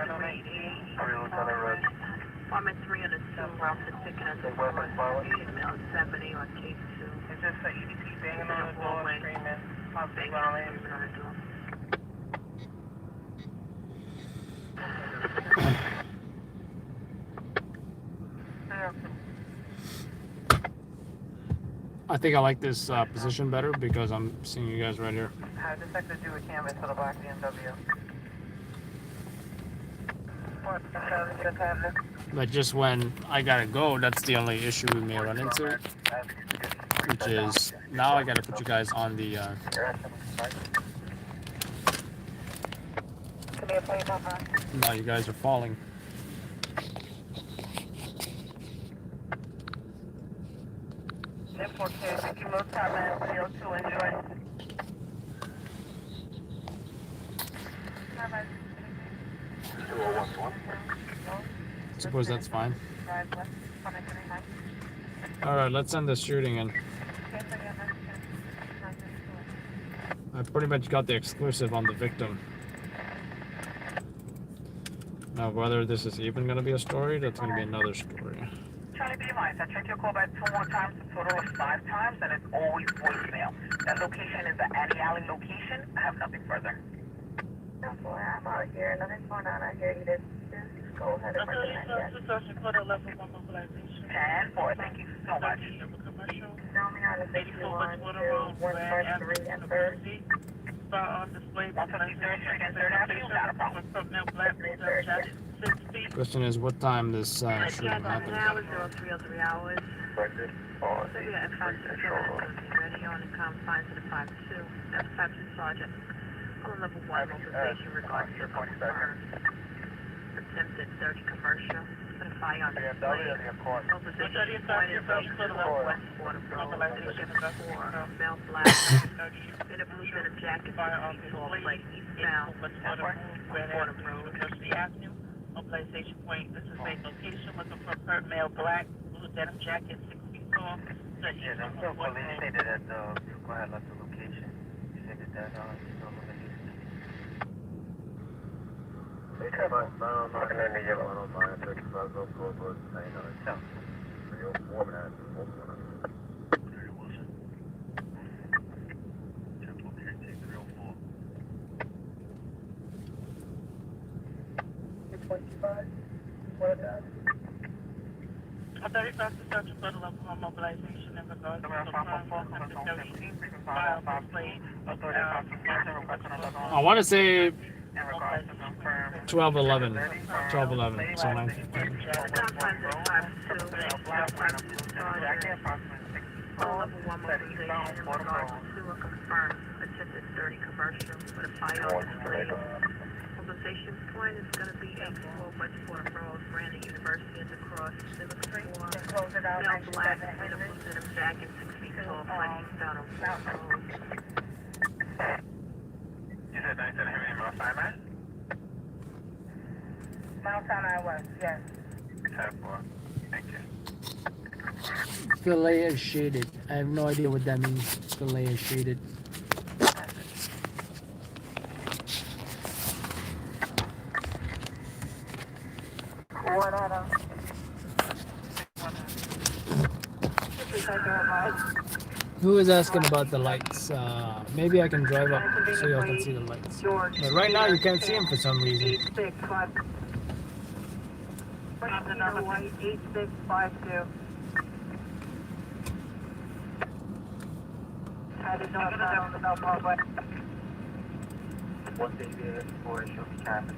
Apartment 3 on the 2 route to ticket as a female 70 on K2. It's just the EBT banging on the door, screaming. Possible violence. I think I like this position better because I'm seeing you guys right here. How does this do a canvas for the black BMW? But just when I gotta go, that's the only issue we may run into. Which is, now I gotta put you guys on the... now you guys are falling. Thank you, most time and 302. Enjoy. Suppose that's fine. Alright, let's end this shooting in. I pretty much got the exclusive on the victim. Now whether this is even going to be a story, that's going to be another story. Charlie, be advised, I checked your call back 2 more times, a total of 5 times, and it's always voicemail. That location is the Annie Alley location. I have nothing further. I'm out here. Nothing's going on out here either. Just go ahead and recognize that. 10-4, thank you so much. Tell me how to say you want to 113 and 3rd. 153rd Street and 3rd Avenue, not a problem. Question is what time this shooting happened. Now it's 0303 hours. So yeah, at 5 ready on the confines of the 5-2. That's 5-2 Sergeant. On level 1, mobilization regards to attempted 30 commercial. Put a fire on display. Mobilization point is west border road. Station 4, Mount Black. In a blue denim jacket, tall plate, eastbound, border road. Avenue. Mobilization point. This is main location. Looking for per male black, blue denim jacket, 6 feet tall. Yeah, that's so cool. They stated that go ahead, left the location. You said that I 35 to search for the level 1 mobilization in regards to the I want to say 12:11. 12:11. So 9:15. level 1 mobilization in regards to a confirmed attempted dirty commercial with a fire on display. Mobilization point is going to be 84 West Fordham Road, Brandon University at the cross. They look for male black in a blue denim jacket, 6 feet tall, finding down on Fordham Road. You said 910 Heavy Mount Sinai? Mount Sinai West, yes. 10-4. Thank you. Fillet is shaded. I have no idea what that means. Fillet is shaded. What Adam? Who is asking about the lights? Maybe I can drive up so y'all can see the lights. But right now you can't see them for some reason. 8652. Headed north on the Bell Parkway. One David, for show me traffic.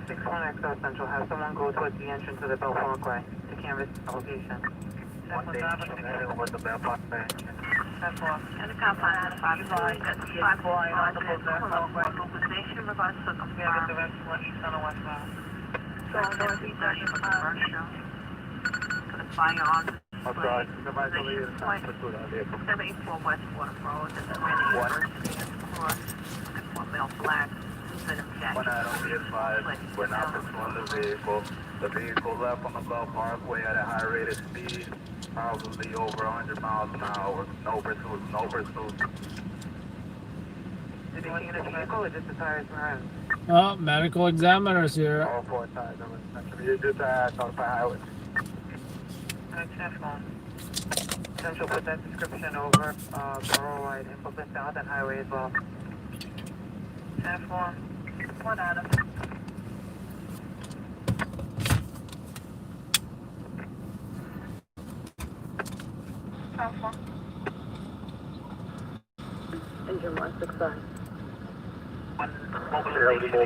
61 South Central. Have someone go towards the entrance of the Bell Parkway to canvas the location. One David, show me over the Bell Parkway. And the compound has 5 lines. That's 5 lines on the mobilization regards to confirm. The rest one east on the west side. So northeast side of commercial. For the firearms. Outside, supervisor lead is not put on vehicle. 784 West Fordham Road. This is Brandon University at the cross. Looking for male black. Denim jacket. One item be advised, we're not pursuing the vehicle. The vehicle left on the Bell Parkway at a high rate of speed, probably over 100 miles an hour. No pursuit, no pursuit. Did they change the vehicle or just the tires and rims? Oh, medical examiner's here. All 4 tires, you just on the highway. Central put that description over Borough Light and put this down that highway as well. 10-4. 1 Adam. Engine 165. Mobilization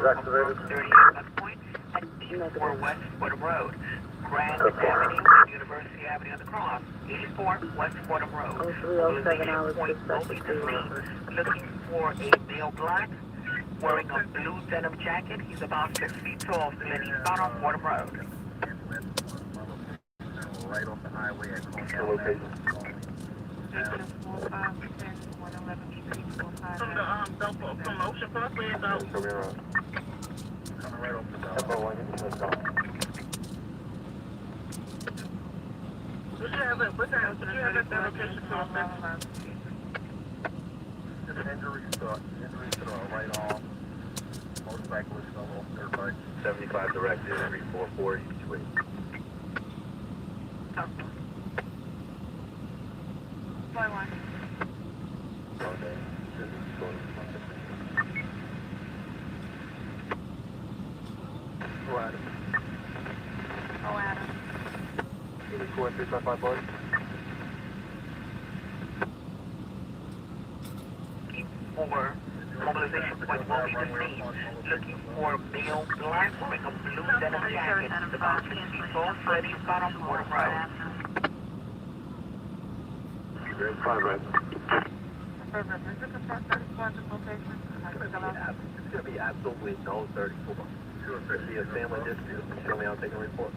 activated. 84 West Fordham Road. Grand Avenue, University Avenue on the cross. 84 West Fordham Road. 0307 hours, Point over the scene. Looking for a male black wearing a blue denim jacket. He's about 6 feet tall, and then he's found on Fordham Road. Right off the highway at From Ocean Parkway about. Coming around. Coming right off the Bell. What's your location for offense? Injury to the right arm. Motorcyclist level, third bike. 75 directed, 344, each way. Fly one. Okay. Go Adam. Oh, Adam. 355 boys. For mobilization point will be the same. Looking for male black wearing a blue denim jacket. He's about 6 feet tall, and he's found on Fordham Road. Great progress. Is it the front 34 location? It's going to be absolutely no 34. Sure, if there's a family dispute, show me how they can report.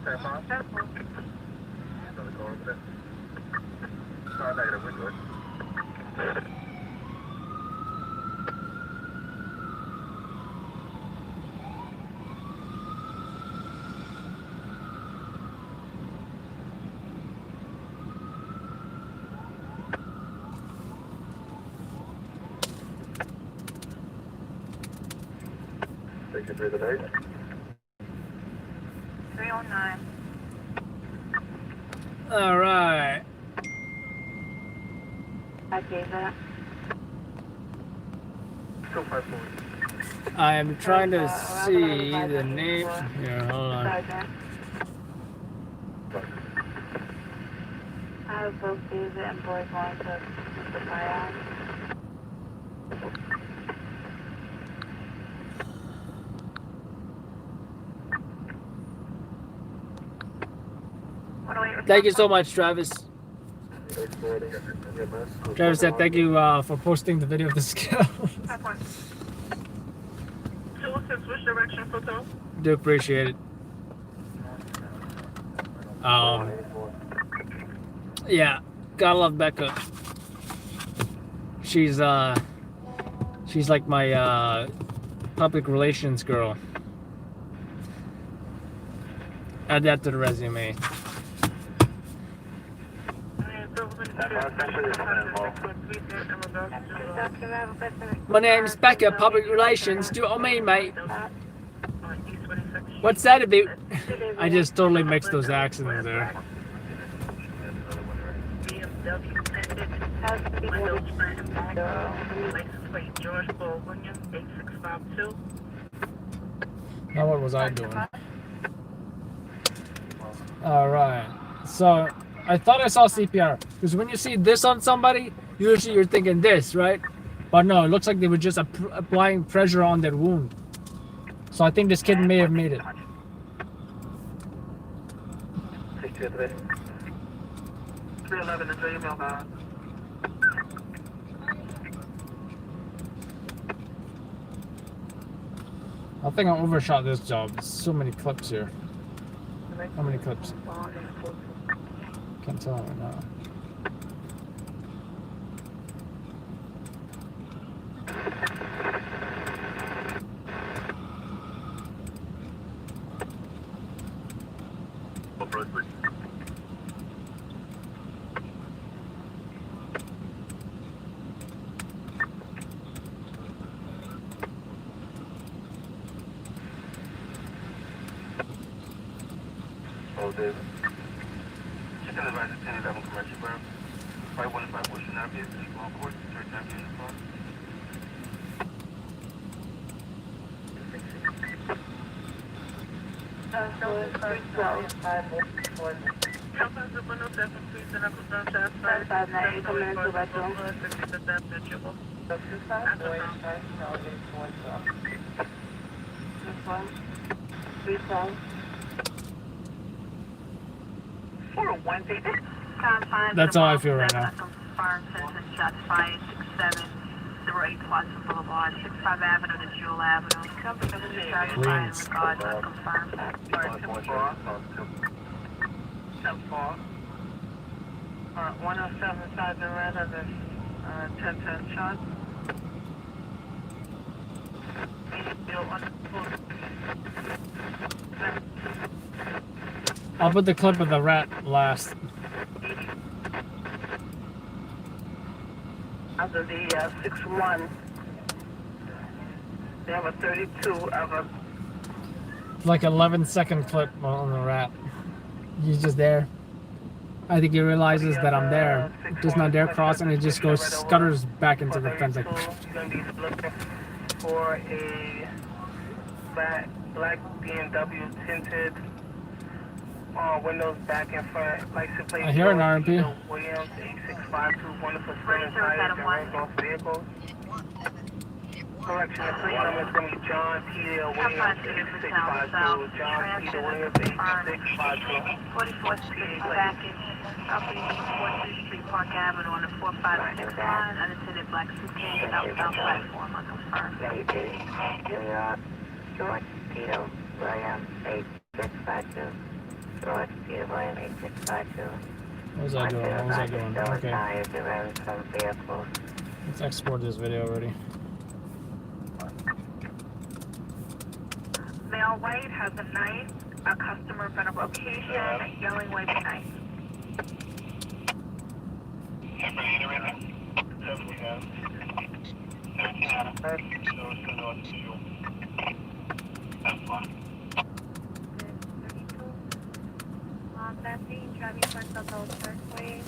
10-4. Another car over there. Negative, we're good. Thank you for the date. 309. All right. I gave that. 254. I am trying to see the name. Here, hold on. Sergeant. I have both David and boys wanting to the firearms. Thank you so much, Travis. Travis said thank you for posting the video of the skill. 206, which direction for two? Do appreciate it. Yeah, gotta love Becca. She's like my public relations girl. Add that to the resume. My name's Becca, public relations. Do you know what I mean, mate? What's that about? I just totally mixed those accents there. Now what was I doing? Alright, so I thought I saw CPR, because when you see this on somebody, usually you're thinking this, right? But no, it looks like they were just applying pressure on their wound. So I think this kid may have made it. 311 is your email, guys. I think I overshot this job. There's so many clips here. How many clips? Can't tell right now. Oh, David. Chicken advisor 1011 commercial ground. 515 Washington Avenue, Equal Court, 3rd Avenue in the front. That's how I feel right now. Confirmed citizen shots fired 6708 Watson Boulevard, 65 Avenue to Jewel Avenue. Shots fired in regard to confirmed. 107 Sergeant Renner, this 1010 shot. I'll put the clip of the rat last. Out of the 6-1, they have a 32 of a... Like 11-second clip on the rat. He's just there. I think he realizes that I'm there. Just not there crossing, it just goes, scutters back into the fence like... For a black BMW tinted windows back and front, likes to play. I hear an RMP. Williams 8652, wonderful spinning tires and rims off vehicles. Correction, the plate number is going to be John Peter Williams 8652. John Peter Williams 8652. 44th Street package, up in 4th Street Park Avenue on the 456 line, unattended black suitcase, outbound platform, unconfirmed. George Peter Williams 8652. George Peter Williams 8652. What was I doing? What was I doing? Okay. Tires and rims from vehicles. Let's export this video already. Male white has a knife, a customer been a location, yelling way behind. Driving towards the Gold Parkway.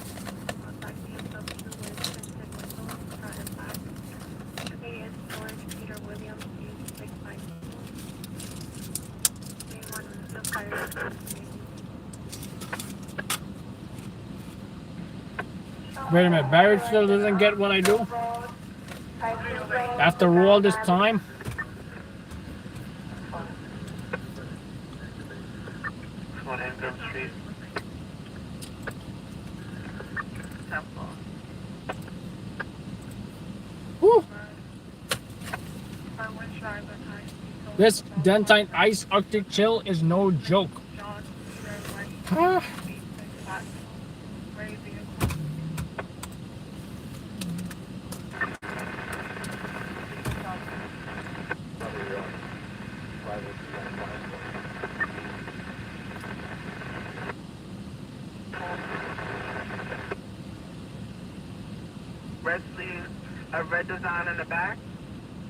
Today is George Peter Williams, 8652. Wait a minute, Barrett still doesn't get what I do? After all this time? This Dentine Ice Arctic Chill is no joke. Ah. Red sleeve, a red design in the back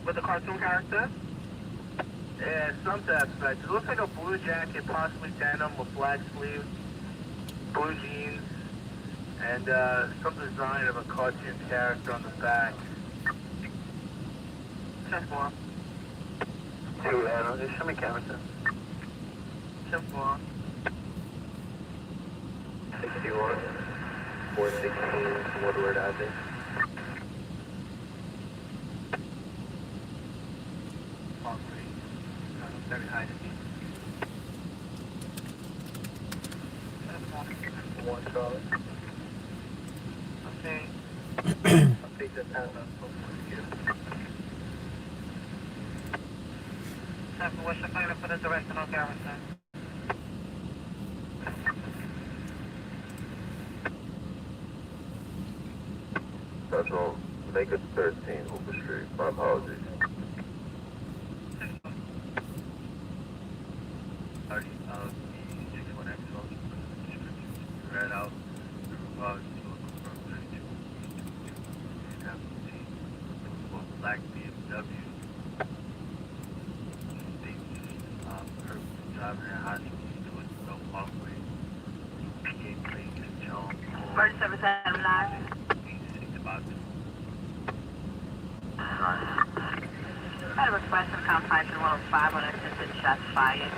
with a cartoon character. Yeah, some aspect. It looks like a blue jacket, possibly denim with black sleeves, blue jeans, and some design of a cartoon character on the back. 10-4. Two, Adam, just show me camera, sir. 10-4. 61, 416, Woodward Avenue. Very high speed. 1 Charlie. Okay. I'll take that time out. What's your plan for the directional garrison? That's wrong. Make it 13, Hooper Street. My apologies. 30 of the 61X read out. Black BMW. Driving at high speed towards the walkway. PA plate and John. 3779. About I had a request from Compilation 105 on attempted shots fired.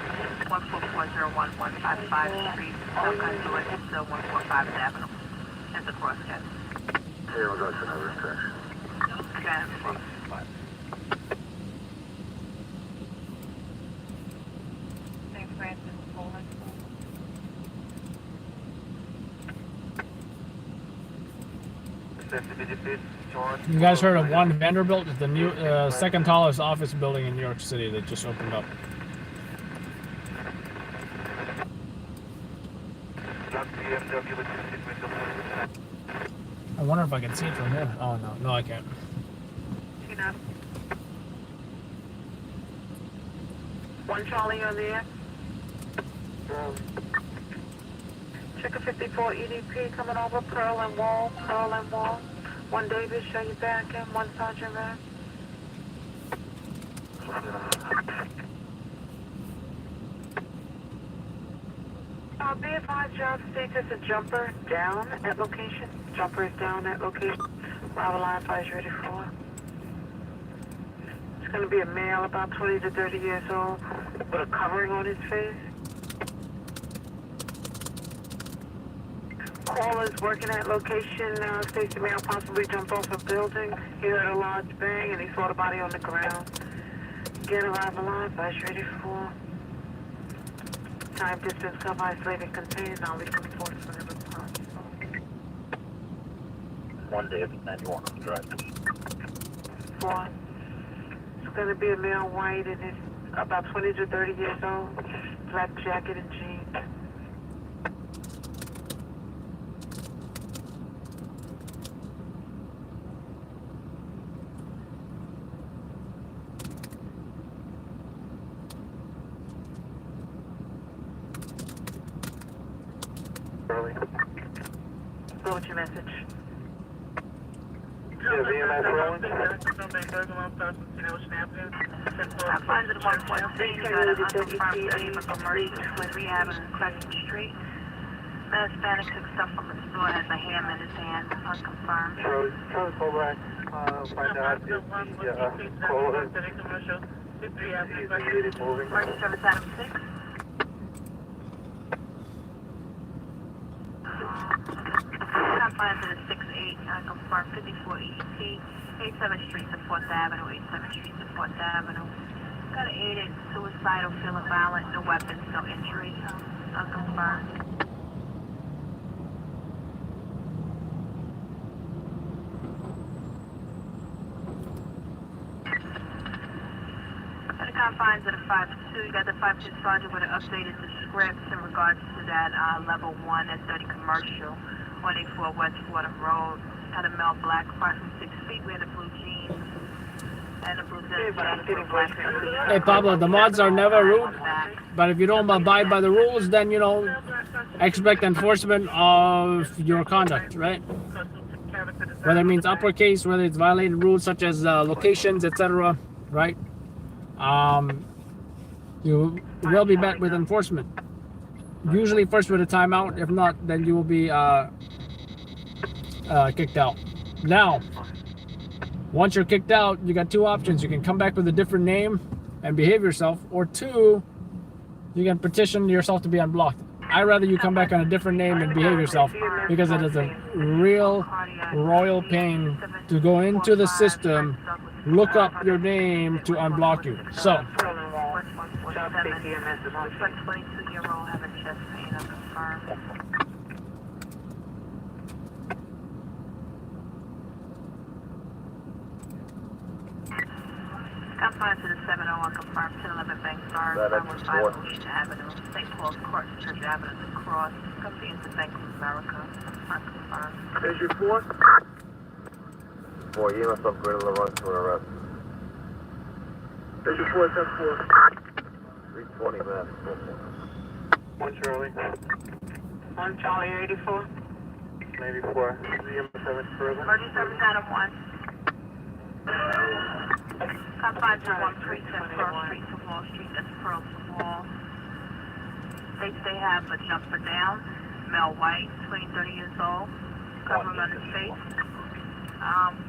14401 Street, some conduit, still 145 Avenue. It's a crosscut. Here, we'll go to another section. Okay. St. Francis, Poland. You guys heard of One Vanderbilt? It's the new second tallest office building in New York City that just opened up. I wonder if I can see it from here. Oh no, no I can't. One Charlie on there. Checker 54 EDP coming over, Pearl and Wall, Pearl and Wall. One Davis, show you back in, one Sergeant Red. Be advised, job status a jumper down at location. Jumper is down at location. Bravo line 5 is ready for. It's going to be a male about 20 to 30 years old with a covering on his face. Callers working at location, states the male possibly jumped off a building. He heard a large bang and he saw the body on the ground. Get arrival line 5 is ready for. Time, distance, cover, isolated, contained. I'll leave report whenever possible. One day, 91 on the drive. 4. It's going to be a male, white, and it's about 20 to 30 years old. Black jacket and jeans. Go with your message. Yeah, VMS rolling. I find it 1.6 when we have in Crescent Street. The Hispanic took stuff from the store, has a ham in his hand, unconfirmed. Charlie, call back. Find out if the caller is moving. 3776. Find it 68, confirmed 54 EDP, 87th Street to 4th Avenue, 87th Street to 4th Avenue. Got an aided suicidal, feeling violent, no weapons, no injuries, unconfirmed. Confines of the 5-2, you got the 5-2 sergeant with an updated script in regards to that level 1 at 30 commercial, 184 West Fordham Road. Had a male black, approximately 6 feet, we had a blue jeans and a blue denim jacket with black suit. Hey Pablo, the mods are never rude, but if you don't abide by the rules, then you know, expect enforcement of your conduct, right? Whether it means uppercase, whether it's violated rules such as locations, etc., right? You will be met with enforcement. Usually first with a timeout. If not, then you will be kicked out. Now, once you're kicked out, you got two options. You can come back with a different name and behave yourself, or two, you can petition yourself to be unblocked. I'd rather you come back on a different name and behave yourself, because it is a real royal pain to go into the system, look up your name to unblock you. So, 22-year-old having chest pain unconfirmed. Confines to the 701 confirmed 1011 Bank Stars, 515 Volusia Avenue, St. Paul's Court, Church Avenue to Cross, company into Bank of America, unconfirmed. Is your 4? 4, you must upgrade the run to an arrest. Is your 4, 320 man. 1 Charlie. 1 Charlie 84. 84. ZM7 further. Emergency service out of 1. Confines to 1 precinct, Pearl Street to Wall Street, that's Pearl to Wall. States they have a jumper down, male white, 20-30 years old, covering on his face.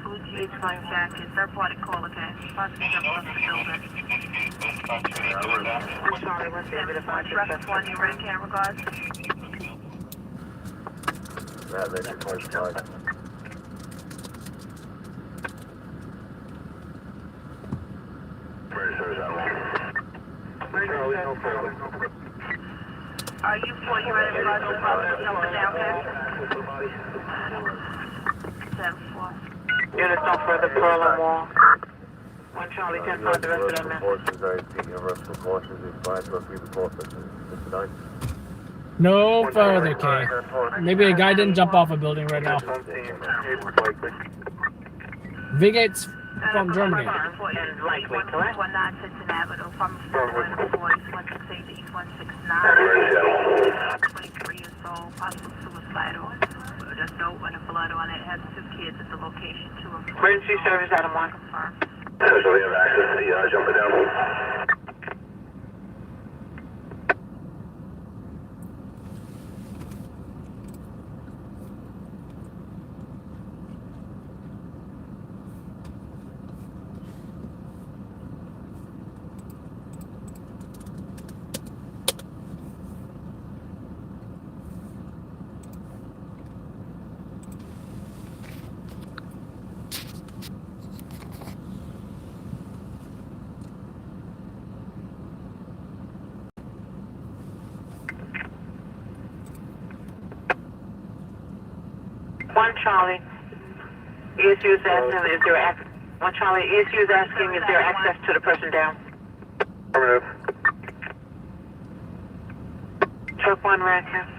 Blue jeans, white jacket, third party call, okay? Possibly jumped off the building. I'm sorry, what's the evidence? Traffic 1, you ready, camera guards? Matt, they should 25. Are you 4, you ready, guards? Jumping down, okay? 7-4. Units on further Pearl and Wall. 1 Charlie 10 5, the rest of them now. Precautions, are taking arrest precautions, is fine to repeat the call, 59. no further, K. Maybe a guy didn't jump off a building right now. Vigates from Germany. And likely, correct? 19 Tinton Avenue, pharmacy 168 to East 169. 23 years old, possible suicidal. There's no and the blood on it. Has 2 kids at the location, 2 of 4. Emergency service out of 1. Confirmed. So we have access to the jumper down. Charlie, ESU is asking, is there access? 1 Charlie, ESU is asking, is there access to the person down? Affirmative. Truck 1, Radcliffe.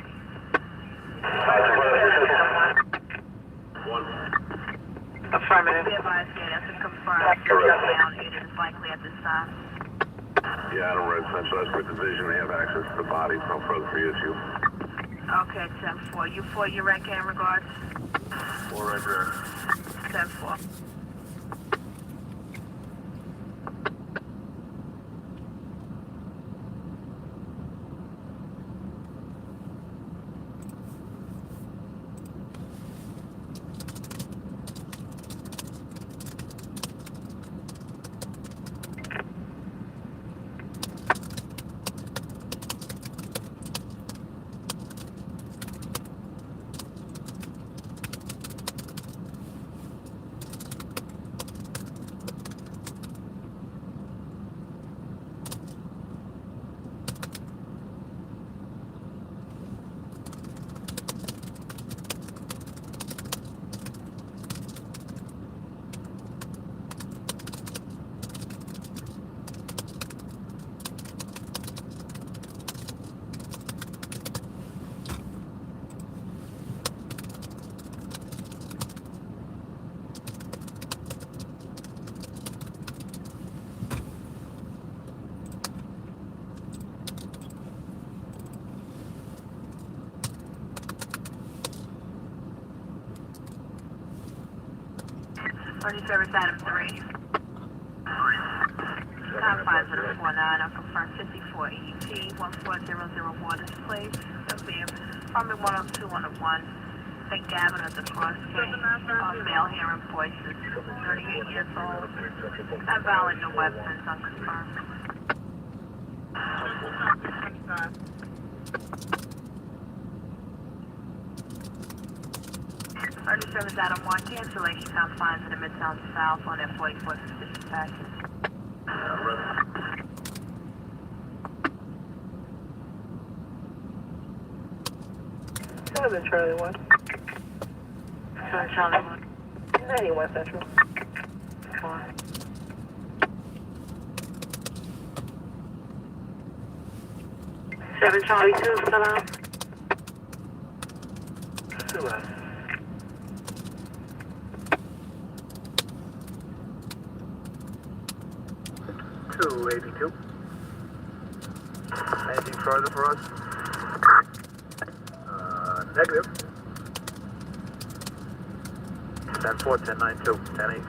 Affirmative. Be advised, that's a confirmed. Down, it is likely at this time. Yeah, Adam Red Central, that's with division, they have access to the body, no further for issue. Okay, 10-4. You 4, you right, camera guards? 4 right there. 10-4. Emergency service item 3. Confines at a 49. I'll confirm 54 EDP 14001 is placed. It'll be apartment 102 on the 1. St. Gavin at the crossgate. Male hearing voices. 38 years old. Not violent, no weapons. Unconfirmed. Emergency service item 1. Cancellation confines in the Midtown South on that 44th suspicious package. 7 Charlie 1. 7 Charlie 1. 91 Central. 7 Charlie 2, still on? Still on. $282. Anything further for us? Negative. 10-4, 10-9-2, 10-8.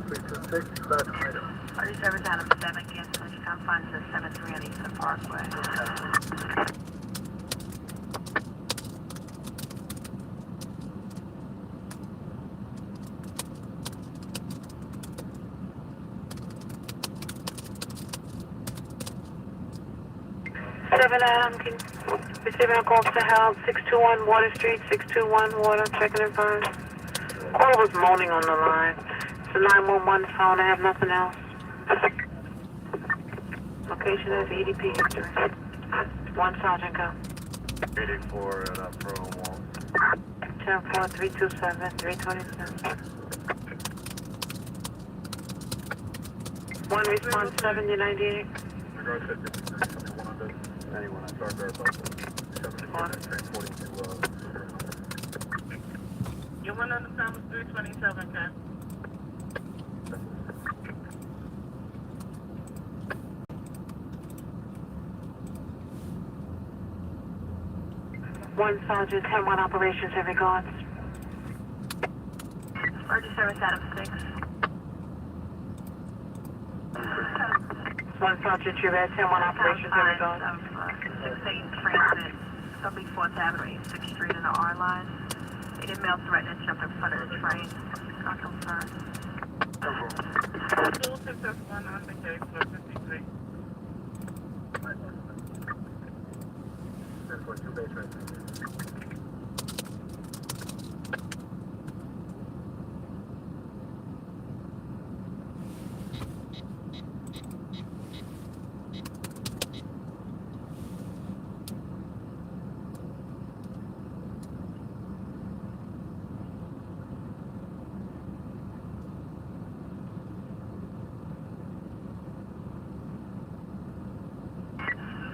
326, class item. Emergency service item 7, cancellation confines at 73 on Eastern Parkway. Receiving a call to help, 621 Water Street, 621 Water, checking in phone. Caller was moaning on the line. It's a 911 phone, I have nothing else. Location is EDP history. 1 Sergeant go. 884 and up for 10-4, 327, 327. 1 response 7, you 98. anyone on Stargard Bus 742, You went on the time 327, Ken. One Sergeant, 10-1 operations, in regards. Emergency service item 6. 1 Sergeant, you read 10-1 operations, in regards. 6-8 transit, 74th Avenue, 86th Street in the R line. They did mail threatening to jump in front of the train. Not confirmed. Dual successful on the case for 53. 10.2 base rate.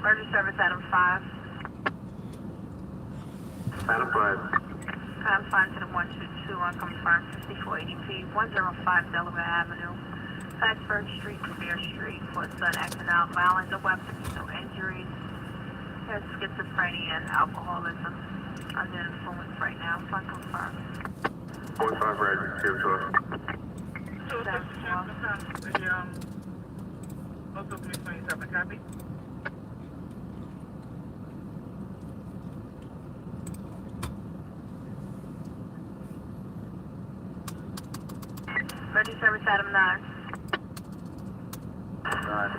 Emergency service item 5. Item 5. Confines to the 122 unconfirmed 54 ADP 105 Delaware Avenue. Plattsburgh Street, Revere Street. For son acting out violent, no weapons, no injuries. Has schizophrenia and alcoholism. Under influence right now, unconfirmed. 45 right, give to us. Also 327, copy? Emergency service item 9. 9.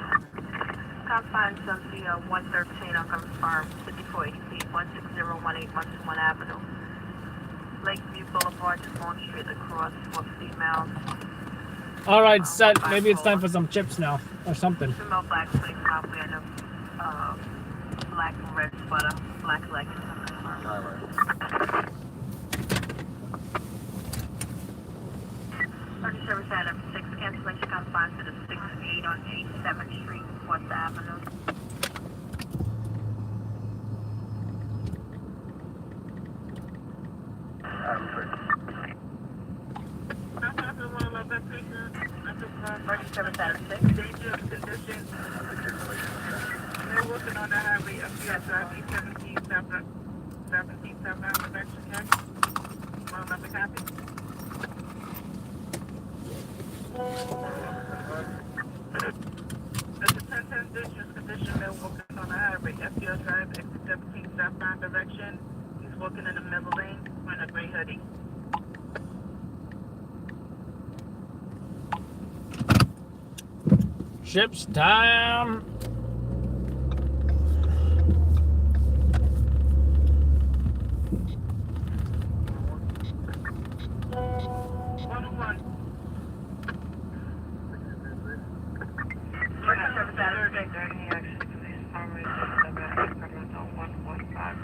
Confines of the 113 unconfirmed 54 ADP 16018 121 Avenue. Lakeview Boulevard, Long Street, across for females. All right, set. Maybe it's time for some chips now, or something. Female black face probably and black and red sweater, black leggings. Emergency service item 6, cancellation confines to the 6-8 on 87th Street, 4th Avenue. Emergency service item 6. Dangerous conditions. They're working on the highway up here at 17 South Avenue, Mexican. Want another copy? That's a 1010 dangerous condition, man, walking on the highway. FDR Drive, exit 17, southbound direction. He's walking in the middle lane, wearing a gray hoodie. Ship's time.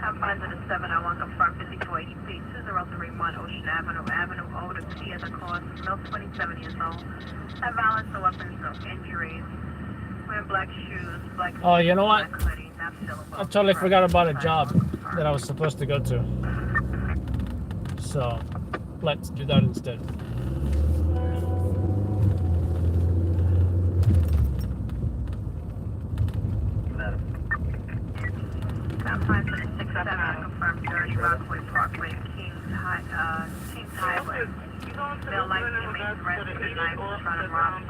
Confines of the 7, I want to confirm 5280 feet, 2031 Ocean Avenue, Avenue O to T as a cause, male 27 years old. Have violence or weapons, no injuries. Wearing black shoes, black Oh, you know what? black hoodie, not I totally forgot about a job that I was supposed to go to. So, let's do that instead. Confines of the 6 7, I confirm 30 Rockaway Parkway, Kings Highway. Male light remains arrested with knife in front of Rob.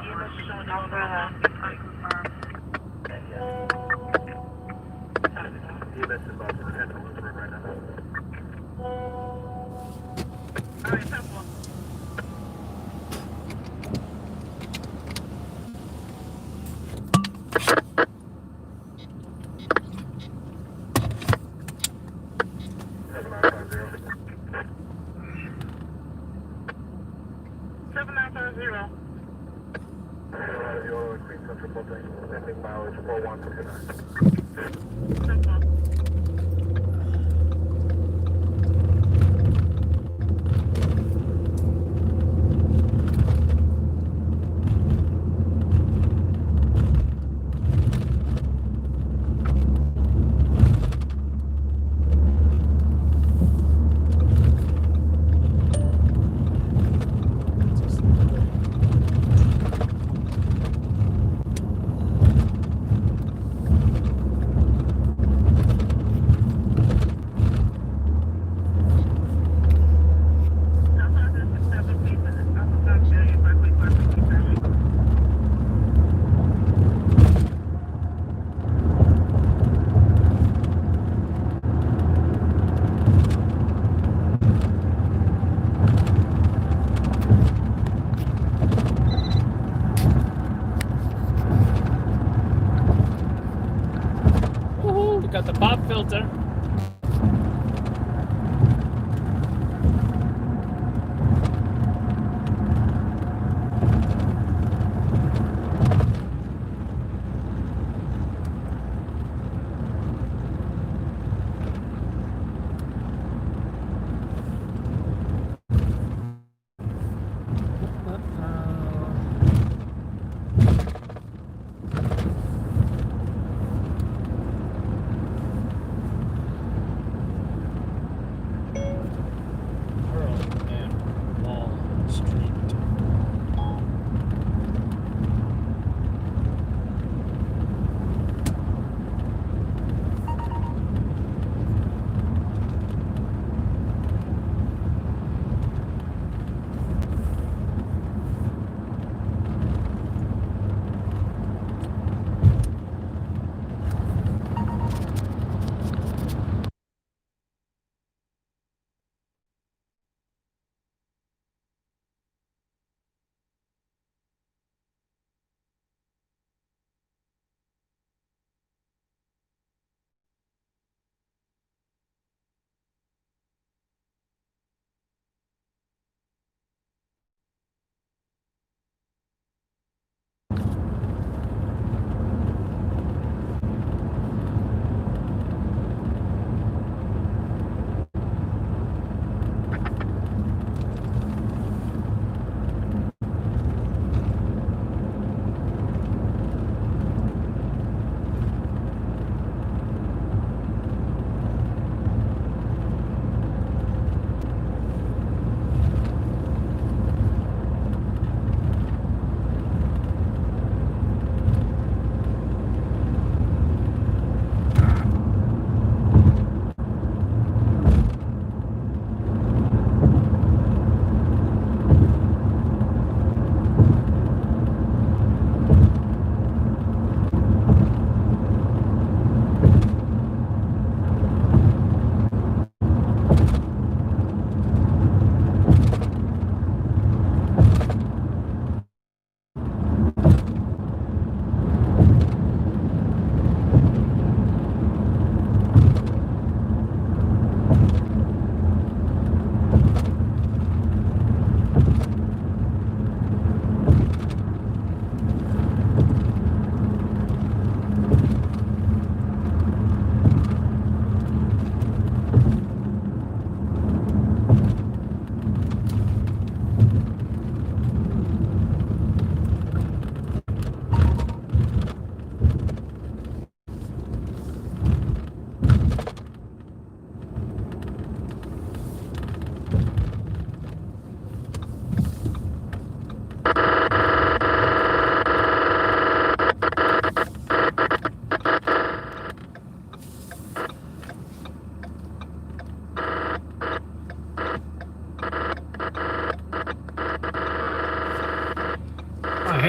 Woohoo! We got the pop filter.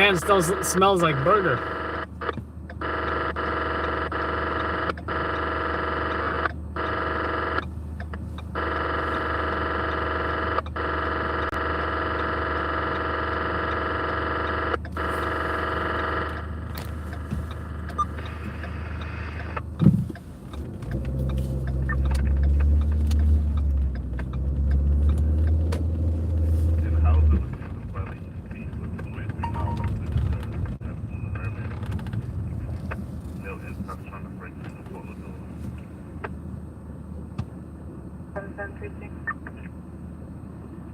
van still smells like burger.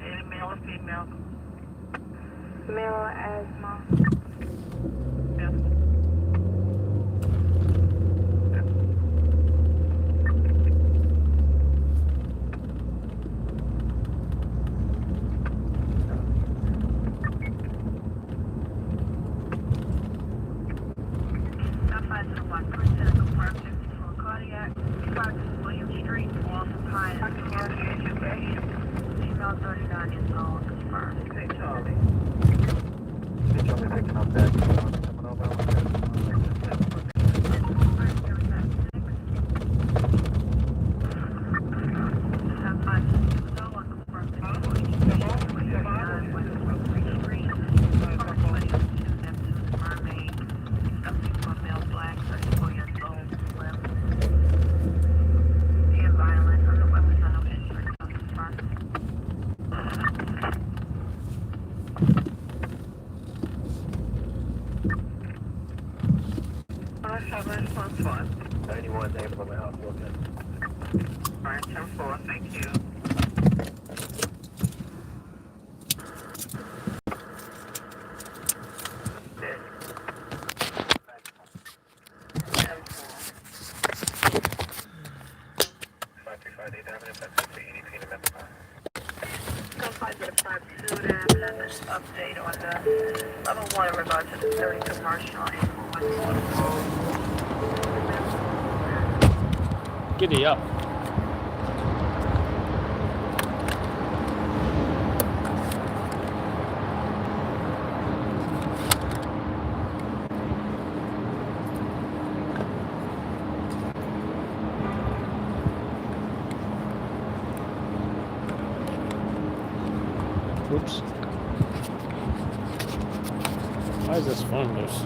Any male or female? Male asthma. Cardiac, 5 William Street, Waltham Pines, female 39 years old, confirmed. Hey, Charlie. Charlie picking up that. Coming over. Response 1. 91 neighbor on my house, okay. Alright, 10-4, thank you. Update on the level 1 in regards to the 30 commercial. Giddy up. Oops. Why is this phone loose?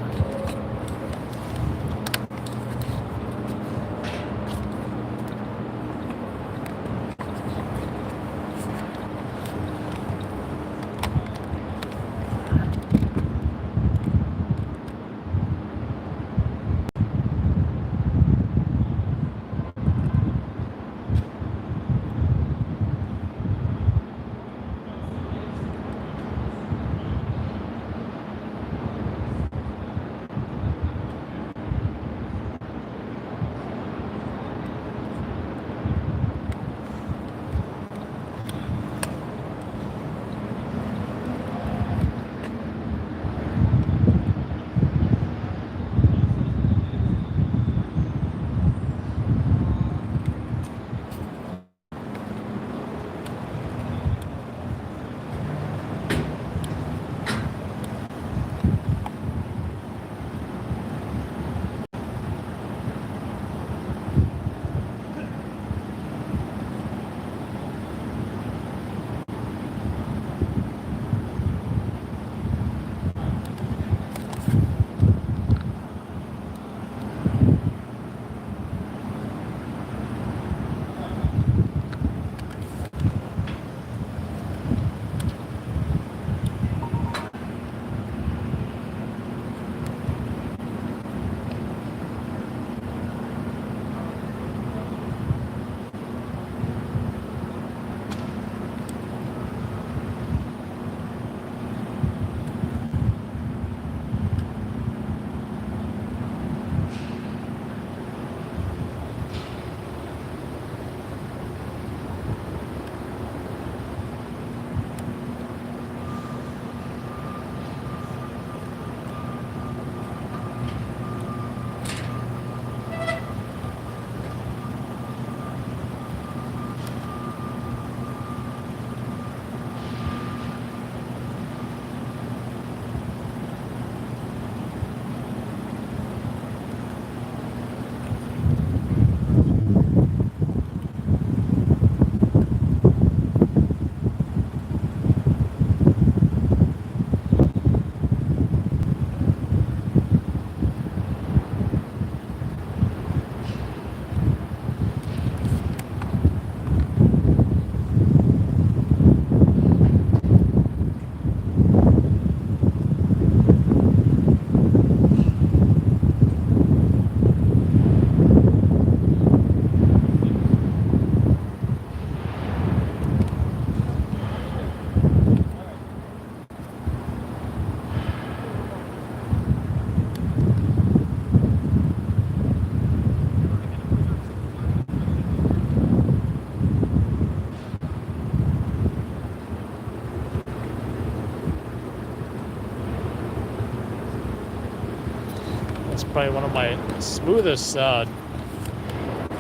That's probably one of my smoothest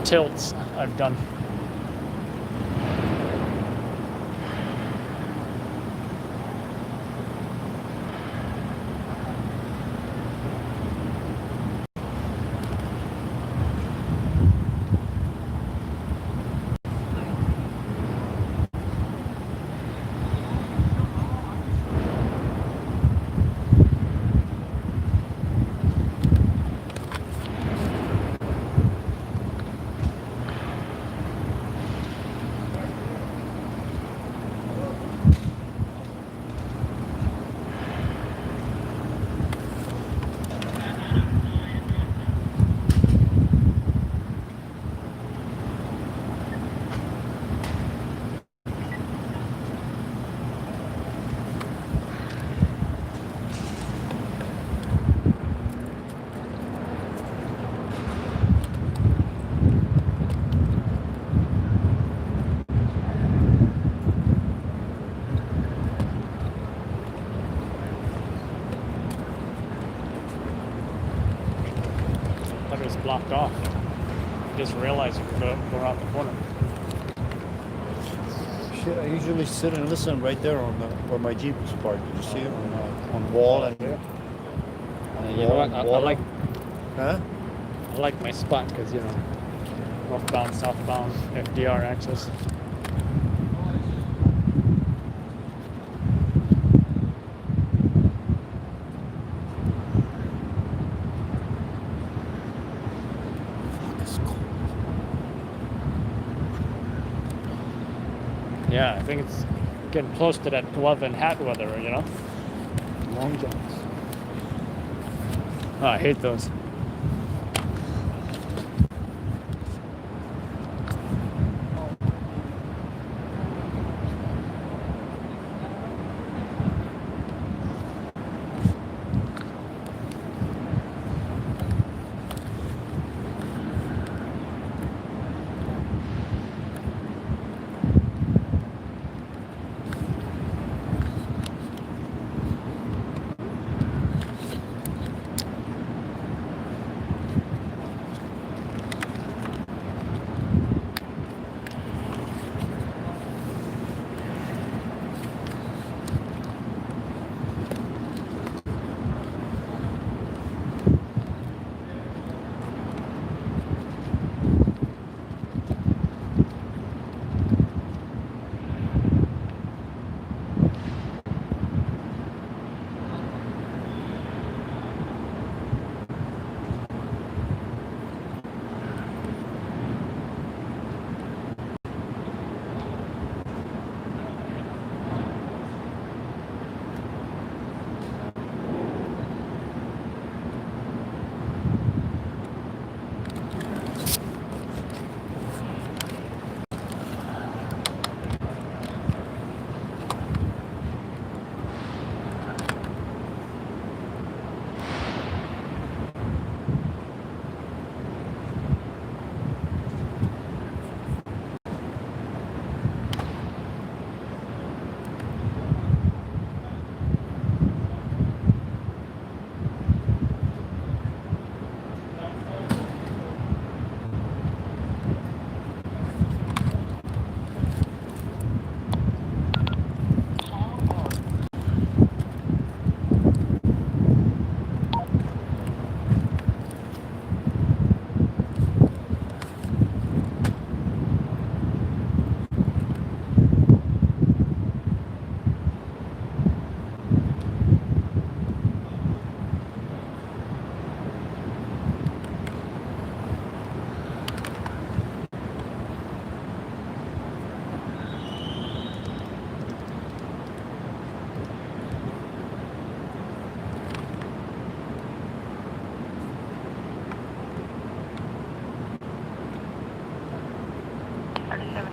tilts I've done. It was blocked off. Just realized you could go around the corner. Shit, I usually sit and listen right there on where my Jeep is parked. Did you see it? On wall and You know what? I like. Huh? I like my spot because northbound, southbound, FDR access. Yeah, I think it's getting close to that glove and hat weather, Long johns. Oh, I hate those.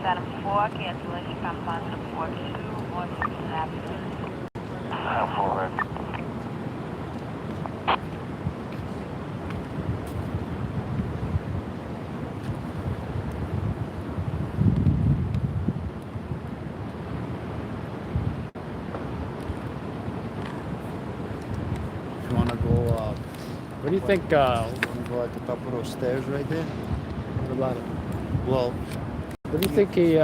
Adam 4, cancellation from positive 42, 160 Avenue. Forward. If you want to go What do you think? Wanna go at the top of those stairs right there? What about it? Well, What do you think he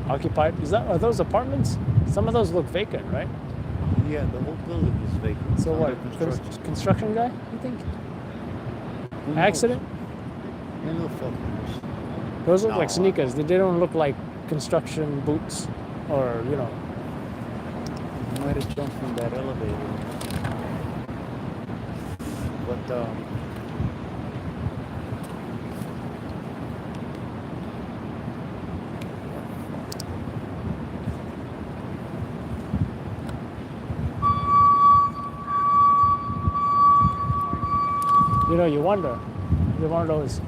occupied? Are those apartments? Some of those look vacant, right? yeah, the whole building is vacant. So It's what? under construction. Construction guy? You think? Who knows? Accident? Yeah, no fucking knows. Those look No, like sneakers. They don't look like construction boots, or you know. He might have jumped from that elevator. But You know, you wonder. You're one of those.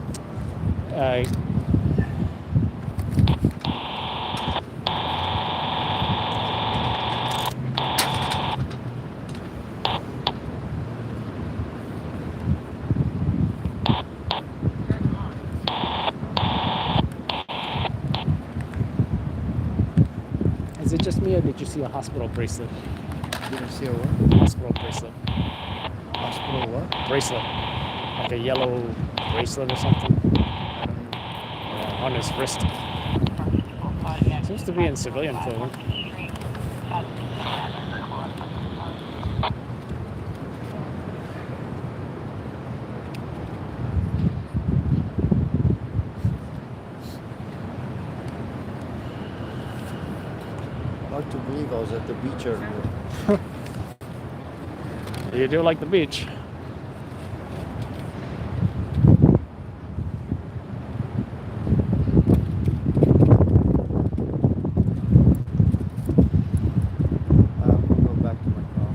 Is it just me, or did you see a hospital bracelet? didn't see a what? Hospital bracelet. Hospital what? Bracelet. Like a yellow bracelet or something. On his wrist. Seems to be in civilian clothing. Hard to believe I was at the beach earlier. You do like the beach. We'll go back to my car.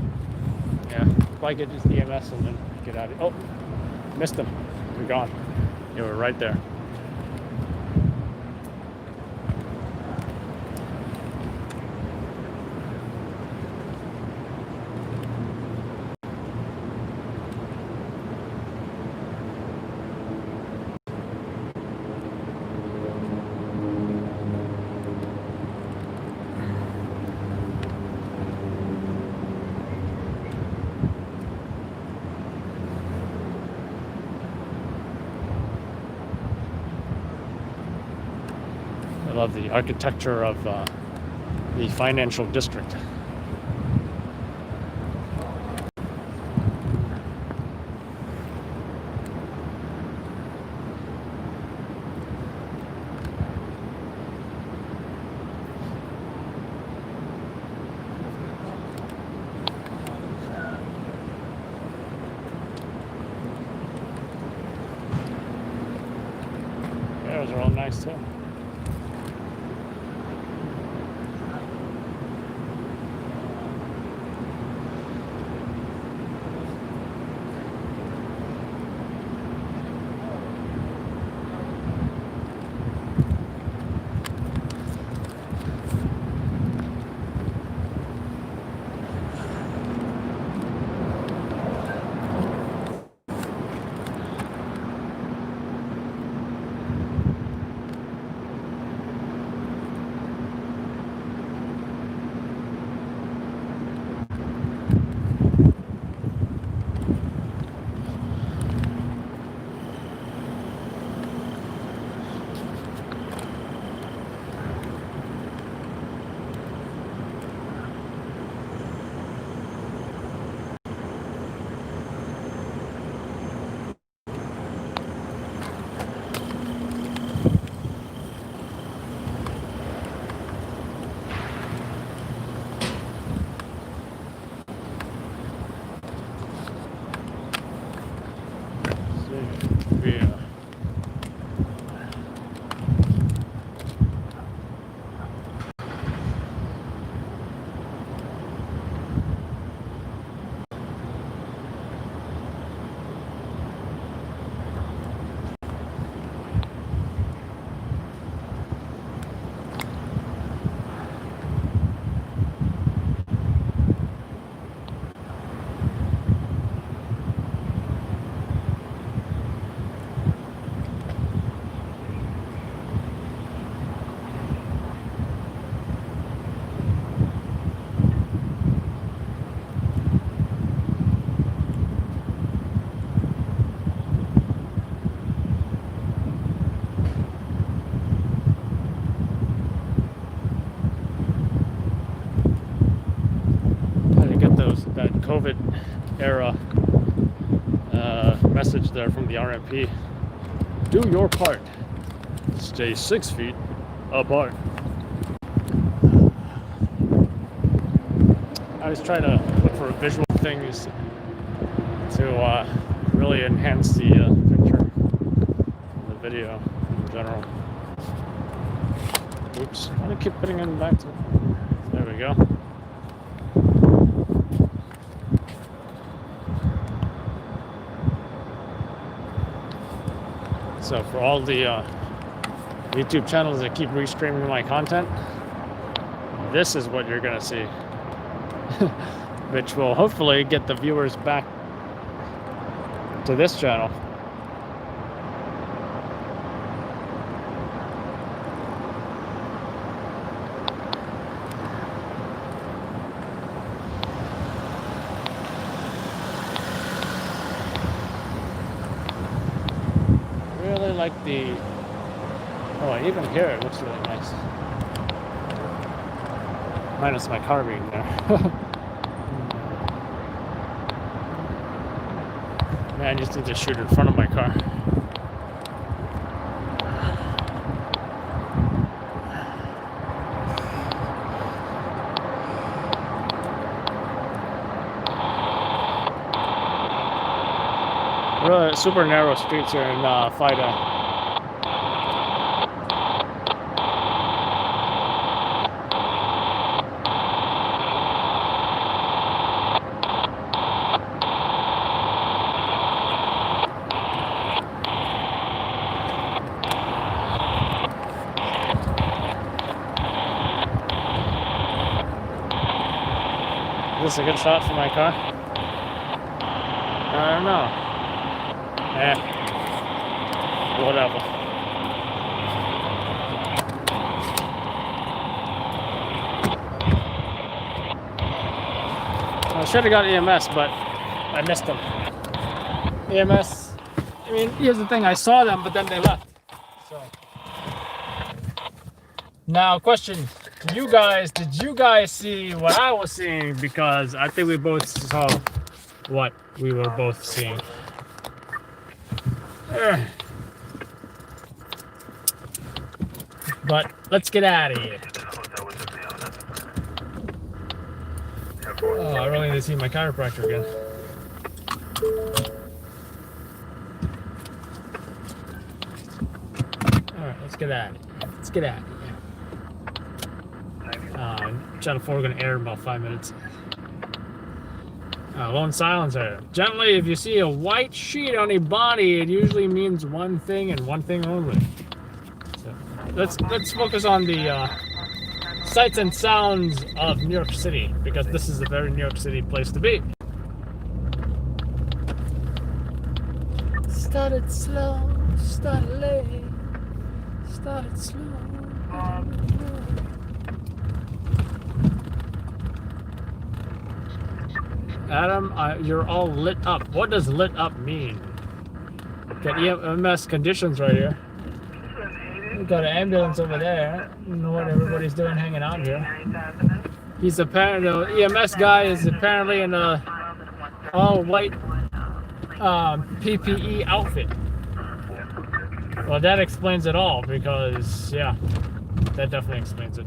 Yeah. Probably get just EMS and then get out of here. Oh, missed him. You're gone. You were right there. I love the architecture of the financial district. Yeah, those are all nice too. era message there from the RMP. Do your part. Stay 6 feet apart. I was trying to look for visual things to really enhance the picture, the video in general. Oops, I'm gonna keep putting it back to. There we go. So for all the YouTube channels that keep restreaming my content, this is what you're gonna see, which will hopefully get the viewers back to this channel. Really like the, oh, even here it looks really nice. Minus my car being there. Man, I just need to shoot in front of my car. Really super narrow streets here in FIDA. Is this a good shot for my car? I don't know. Whatever. I should have got EMS, but I missed them. EMS, I mean, here's the thing, I saw them, but then they left. So. Now, question. Did you guys see what I was seeing? Because I think we both saw what we were both seeing. But let's get out of here. Oh, I really need to see my chiropractor again. Alright, let's get out of here. Let's get out of here. Channel 4 going to air in about 5 minutes. Lone silencer. Generally, if you see a white sheet on a body, it usually means one thing and one thing only. So let's focus on the sights and sounds of New York City, because this is a very New York City place to be. Started slow, started late, started slow. Adam, you're all lit up. What does lit up mean? Got EMS conditions right here. We got an ambulance over there. I don't know what everybody's doing hanging out here. He's apparently, the EMS guy is apparently in a all white PPE outfit. Well, that explains it all, because, yeah, that definitely explains it.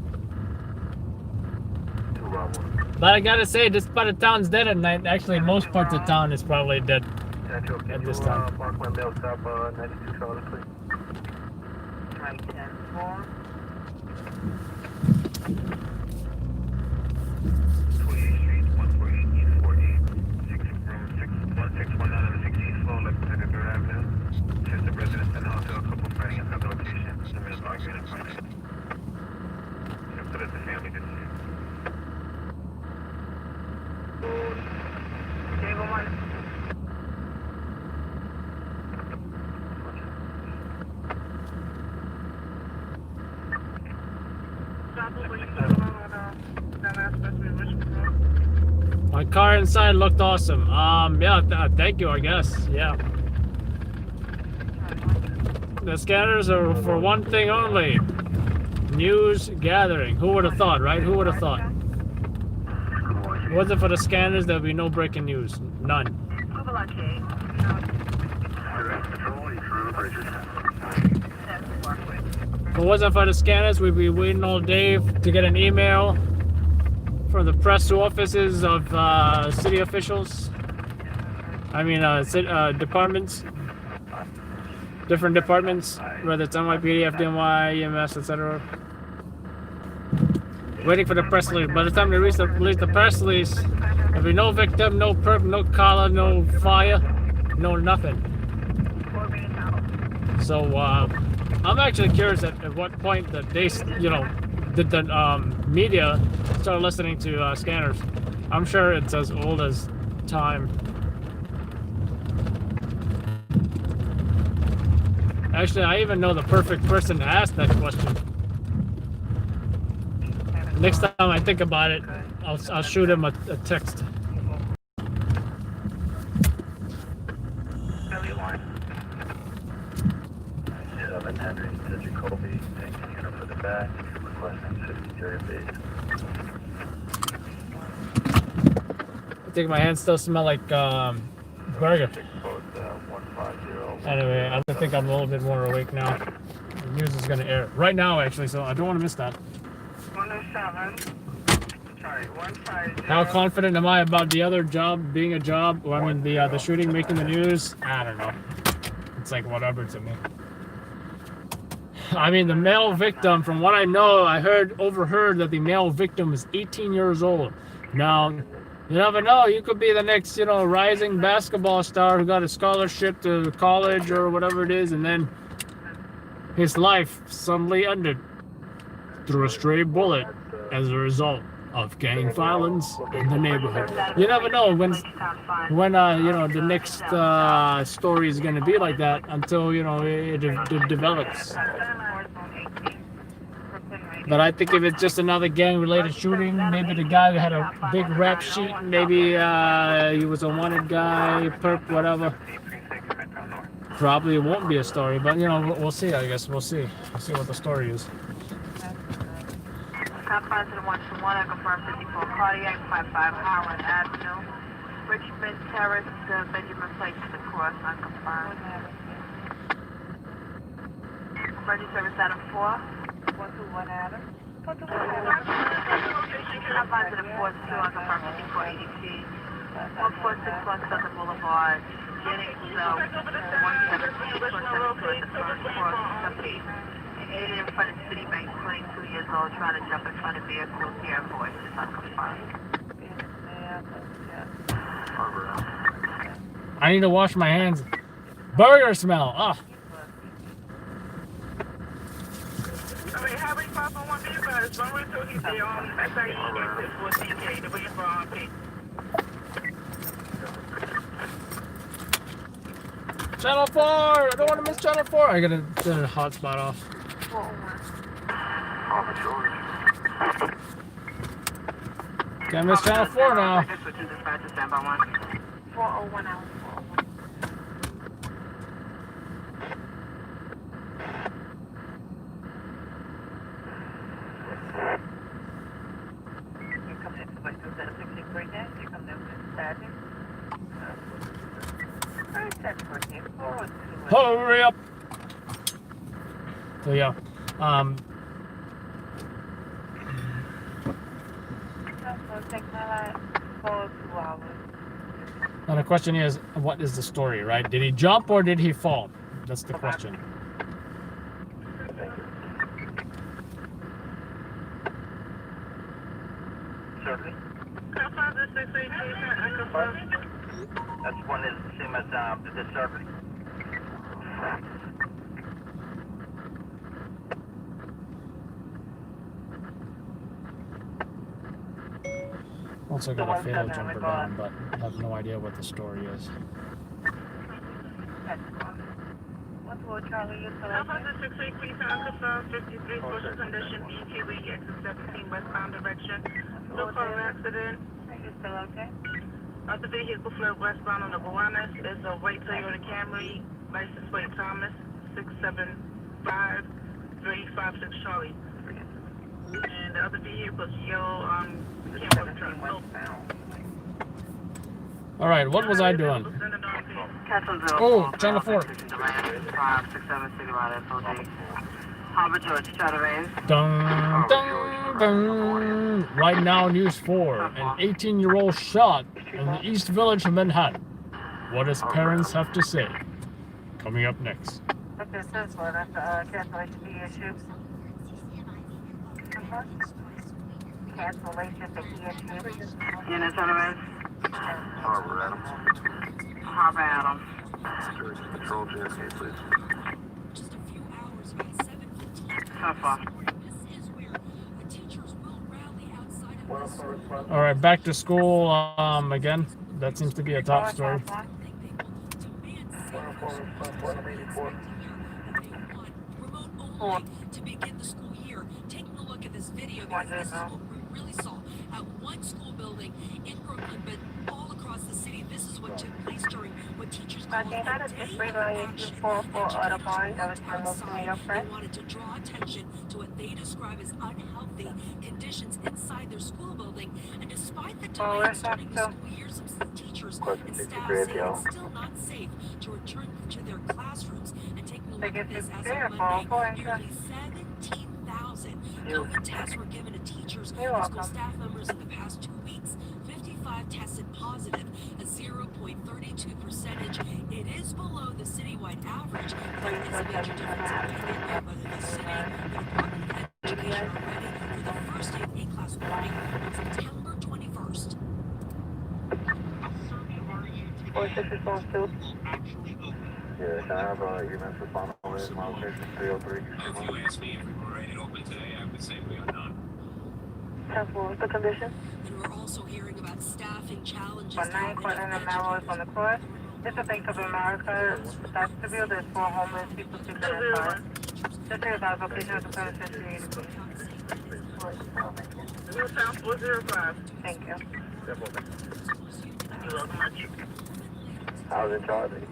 But I gotta say, this part of town's dead at night. Actually, most parts of town is probably dead at this time. My car inside looked awesome. Yeah, thank you, I guess. Yeah. The scanners are for one thing only. News gathering. Who would have thought, right? Who would have thought? it wasn't for the scanners, there would be no breaking news. None. If it wasn't for the scanners, we'd be waiting all day to get an email from the press offices of city officials. I mean, departments. Different departments, whether it's NYPD, FDNY, EMS, etc. Waiting for the press release. By the time they release the press release, there'll be no victim, no perp, no collar, no fire, no nothing. So I'm actually curious at what point that they, did the media start listening to scanners. I'm sure it's as old as time. Actually, I even know the perfect person to ask that question. Next time I think about it, I'll shoot him a text. Henry to Jacoby, thank you for the back, requesting 53 base. I think my hands still smell like burger. Anyway, I think I'm a little bit more awake now. The news is gonna air right now, actually, so I don't want to miss that. 107. Sorry, 150. How confident am I about the other job being a job? Or, I mean, the shooting making the news? I don't know. It's like whatever to me. I mean, the male victim, from what I know, I overheard that the male victim is 18 years old. Now, you never know. You could be the next, rising basketball star who got a scholarship to college or whatever it is, and then his life suddenly ended through a stray bullet as a result of gang violence in the neighborhood. You never know when the next story is going to be like that until, it develops. But I think if it's just another gang-related shooting, maybe the guy had a big rap sheet, maybe he was a wanted guy, perp, whatever. Probably it won't be a story, but we'll see. I guess we'll see. We'll see what the story is. Top 5 to the 121, I confirm 54 Cardiac, 55 Howland Avenue, Richmond Terrace, Benjamin Place to the cross, unconfirmed. Emergency service Adam 4. 121 Adam. 121 Adam. Top 5 to the 42, I confirm 54 ADT. 1461 Southern Boulevard, Jennings, 117, 172 at the first cross, Southeast. In front of Citibank, 22 years old, trying to jump in front of vehicles. Here, voice is unconfirmed. I need to wash my hands. Burger smell. Oh. I mean, how many pop on one because when we took his day on, that's how he gets 14K, the way from Channel 4! I don't want to miss Channel 4. I gotta turn the hotspot off. Can't miss Channel 4 now. 401 out. You're coming in to my 276 right now. You're coming in with Sergeant. Hurry up! So yeah, and the question is, what is the story, right? Did he jump or did he fall? That's the question. Certainly. That's one is the same as the survey. Also got a fatal jumper down, but I have no idea what the story is. What's what, Charlie? You're 683 53 social condition, BT League, exit 17, westbound direction. Look for an accident. You still okay? Other vehicle fled westbound on the Gowanus is a white Toyota Camry, license plate Thomas, 675356 Charlie. And the other vehicle is yellow Camry truck. All right, what was I doing? Oh, channel 4. Harbor George, try to raise. Dun, dun, dun. Right now, News 4. An 18-year-old shot in the East Village of Manhattan. What does parents have to say? Coming up next. Okay, says what? Cancellation fee issues. Cancellation fee issues. Unit try to raise. Harbor Adam. Harbor Adam. Security Control, GSA, please. So far. All right, back to school again. That seems to be a top story. To begin the school year, taking a look at this video, guys, this is what we really saw at one school building in Brooklyn, but all across the city. This is what took place during what teachers call a day of action. They wanted to draw attention to what they describe as unhealthy conditions inside their school building, and despite the delay starting the school year, some teachers and staff say it's still not safe to return to their classrooms. And taking a look at this as of Monday, nearly 17,000 COVID tests were given to teachers and school staff members in the past 2 weeks. 55 tested positive, a 0.32%. It is below the citywide average. There is a major difference depending on whether the city, the Department of Education are ready for the first day of A-class warning on September 21st. Yeah, can I have EMS respond on my location 303? If you ask me if we were ready to open today, I would say we are not. What's the condition? And we're also hearing about staffing challenges. For 9 Cortland Melrose on the court. It's a Bank of America vestibule. There's 4 homeless people sleeping inside. Just here's our location of the premises. Sound 405. Thank you. You're welcome much. How's it charging?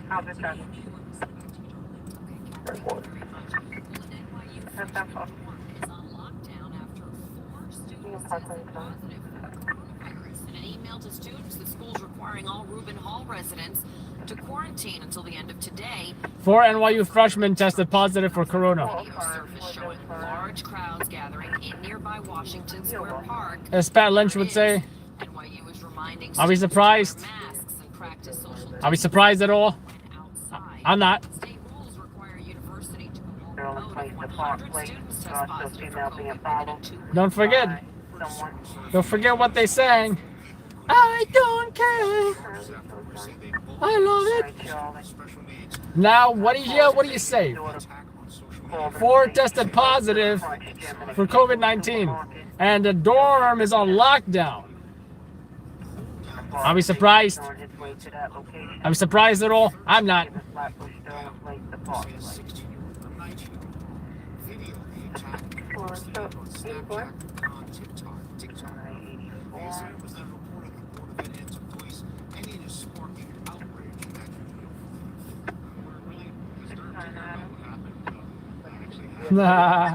How's it charging? Report. That's that for. In an email to students, the school's requiring all Rubin Hall residents to quarantine until the end of today. 4 NYU freshmen tested positive for corona. Video surfaced showing large crowds gathering in nearby Washington Square Park. As Pat Lynch would say, NYU is reminding are we surprised? masks and practice social Are we surprised at all? outside. I'm not. State rules require university to Girl in place the park place. Also female being followed. Don't forget. Don't forget what they sang. I don't care. I love it. Now, what do you hear? What do you say? 4 tested positive for COVID-19, and the dorm is on lockdown. Are we surprised? Are we surprised at all? I'm not. Nah.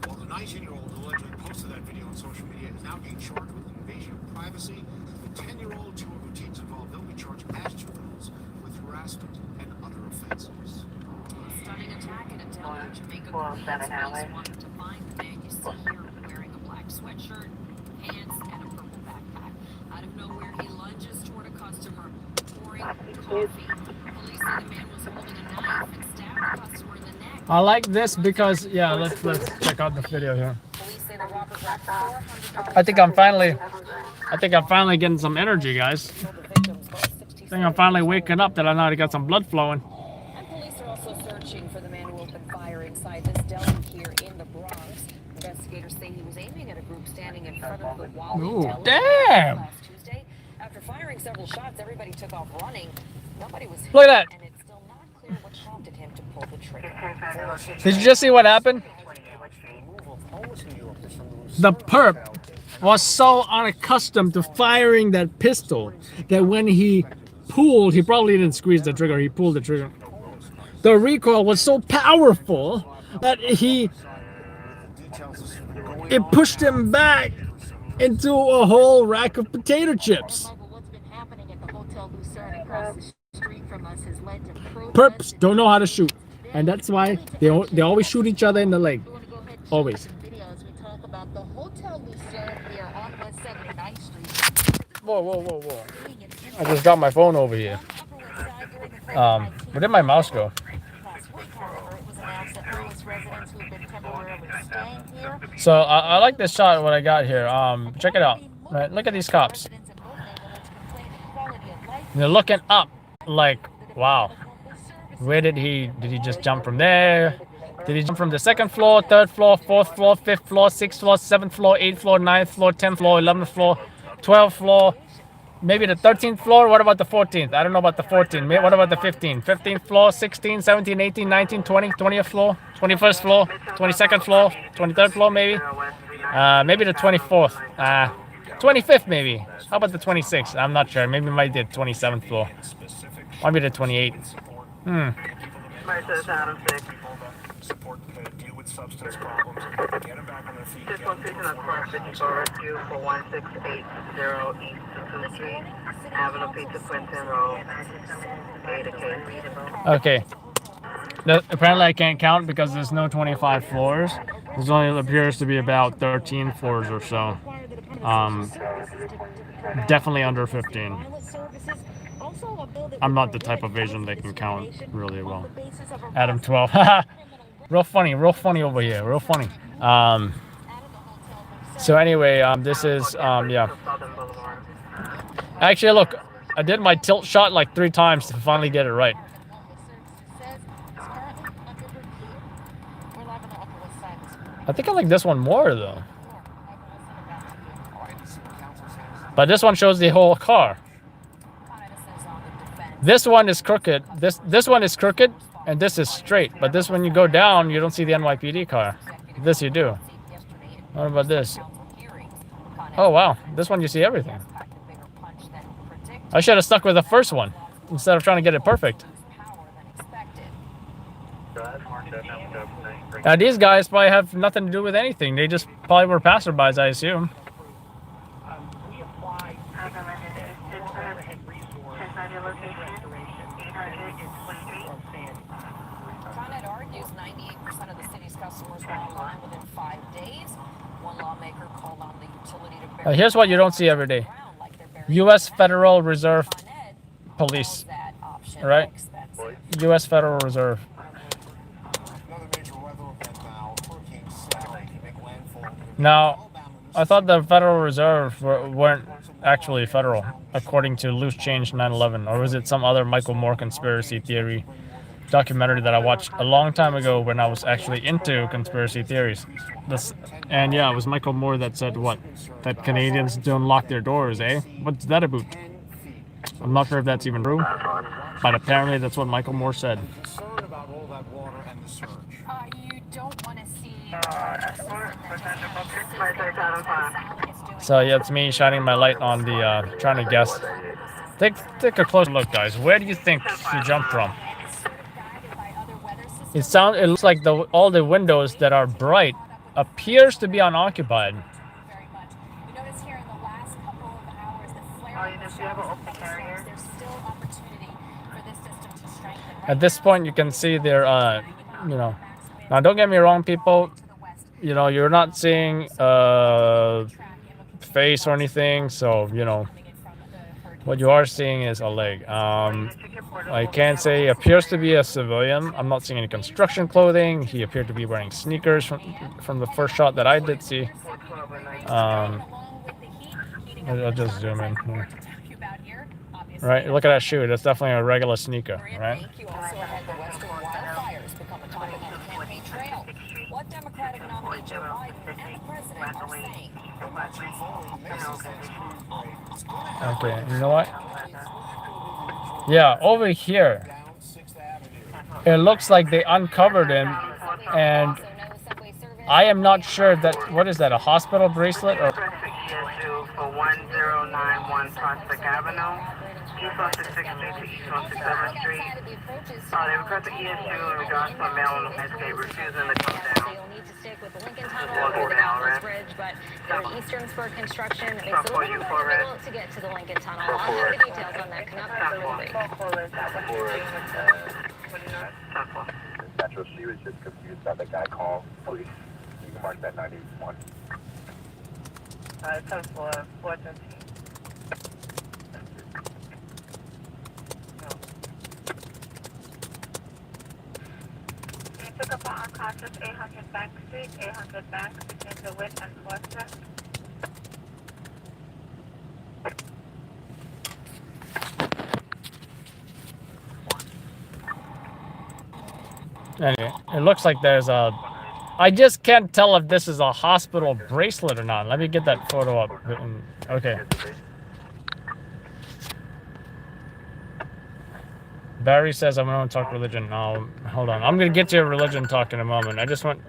Well, the 19-year-old who allegedly posted that video on social media is now being charged with invasion of privacy. The 10-year-old, 2 of the teens involved, they'll be charged as juveniles with harassment and other offenses. Stunning attack in a town in Jamaica. Police wanted to find the man you see here wearing a black sweatshirt, pants, and a purple backpack. Out of nowhere, he lunges toward a customer, pouring coffee. Police say the man was holding a knife and stabbed the customer in the neck. I like this because, yeah, let's check out the video here. I think I'm finally getting some energy, guys. I think I'm finally waking up that I know how to get some blood flowing. And police are also searching for the man who opened fire inside this deli here in the Bronx. Investigators say he was aiming at a group standing in front of the Wally Ooh, deli damn! last Tuesday. After firing several shots, everybody took off running. Nobody was hit, Look at that. and it's still not clear what prompted him to pull the trigger. Did you just see what happened? The perp was so unaccustomed to firing that pistol that when he pulled, he probably didn't squeeze the trigger, he pulled the trigger. The recoil was so powerful that it pushed him back into a whole rack of potato chips. Perps don't know how to shoot, and that's why they always shoot each other in the leg. Always. Whoa, whoa, whoa, whoa. I just got my phone over here. Where did my mouse go? So I like this shot, what I got here. Check it out. Right, look at these cops. They're looking up like, wow. Where did he just jump from there? Did he jump from the second floor, third floor, fourth floor, fifth floor, sixth floor, seventh floor, eighth floor, ninth floor, 10th floor, 11th floor, 12th floor, maybe the 13th floor? What about the 14th? I don't know about the 14th. What about the 15th? 15th floor, 16, 17, 18, 19, 20, 20th floor, 21st floor, 22nd floor, 23rd floor maybe? Maybe the 24th. 25th maybe. How about the 26th? I'm not sure. Maybe might be the 27th floor. Might be the 28th. Support deal with substance problems. Get them back on their feet. This location is for 54 Rescue for 1680 East 2nd Street, Avenue Pizza Quinton Road, Okay. Apparently I can't count because there's no 25 floors. There's only appears to be about 13 floors or so. Definitely under 15. I'm not the type of Asian that can count really well. Adam 12. real funny over here. Real funny. So anyway, this is yeah. Actually, look, I did my tilt shot like 3 times to finally get it right. I think I like this one more though. But this one shows the whole car. This one is crooked. This one is crooked, and this is straight. But this, when you go down, you don't see the NYPD car. This you do. What about this? Oh wow, this one you see everything. I should have stuck with the first one instead of trying to get it perfect. Now these guys probably have nothing to do with anything. They just probably were passerbys, I assume. ConEd argues 98% of the city's customers were online within 5 days. One lawmaker called on the utility to bear. Here's what you don't see every day. U.S. Federal Reserve Police. All right? U.S. Federal Reserve. Now, I thought the Federal Reserve weren't actually federal, according to Loose Change 9/11, or was it some other Michael Moore conspiracy theory documentary that I watched a long time ago when I was actually into conspiracy theories? And yeah, it was Michael Moore that said what? That Canadians don't lock their doors, eh? What's that about? I'm not sure if that's even true, but apparently that's what Michael Moore said. You don't want to see. So yeah, it's me shining my light on the, trying to guess. Take a close look, guys. Where do you think he jumped from? It looks like all the windows that are bright appears to be unoccupied. At this point, you can see their, you know. Now, don't get me wrong, people. You know, you're not seeing face or anything, so you know what you are seeing is a leg. I can't say appears to be a civilian. I'm not seeing any construction clothing. He appeared to be wearing sneakers from the first shot that I did see. I'll just zoom in here. Right, look at that shoe. That's definitely a regular sneaker, right? What Democratic nominee Joe Biden and the president are saying. Okay, you know what? Yeah, over here, it looks like they uncovered him, and I am not sure that, what is that, a hospital bracelet? Or issue for 1091 Prospect Avenue, East 166th Street to East 167th Street. They requested ESU in regards to a male on the landscape refusing to come down. So you'll need to stick with the Lincoln Tunnel over the Douglas Bridge, but they're Eastern Spur construction. It makes it a little bit more difficult to get to the Lincoln Tunnel. I'll have the details on that coming up absolutely. Metro, she was just confused about the guy called police. You can mark that 91. 10 for 413. We took up on cautious 800 Bank Street, 800 Bank between DeWitt and Foster. Anyway, it looks like there's a... I just can't tell if this is a hospital bracelet or not. Let me get that photo up. Okay. Barry says I'm going to talk religion. No, hold on. I'm going to get to your religion talk in a moment. I just want...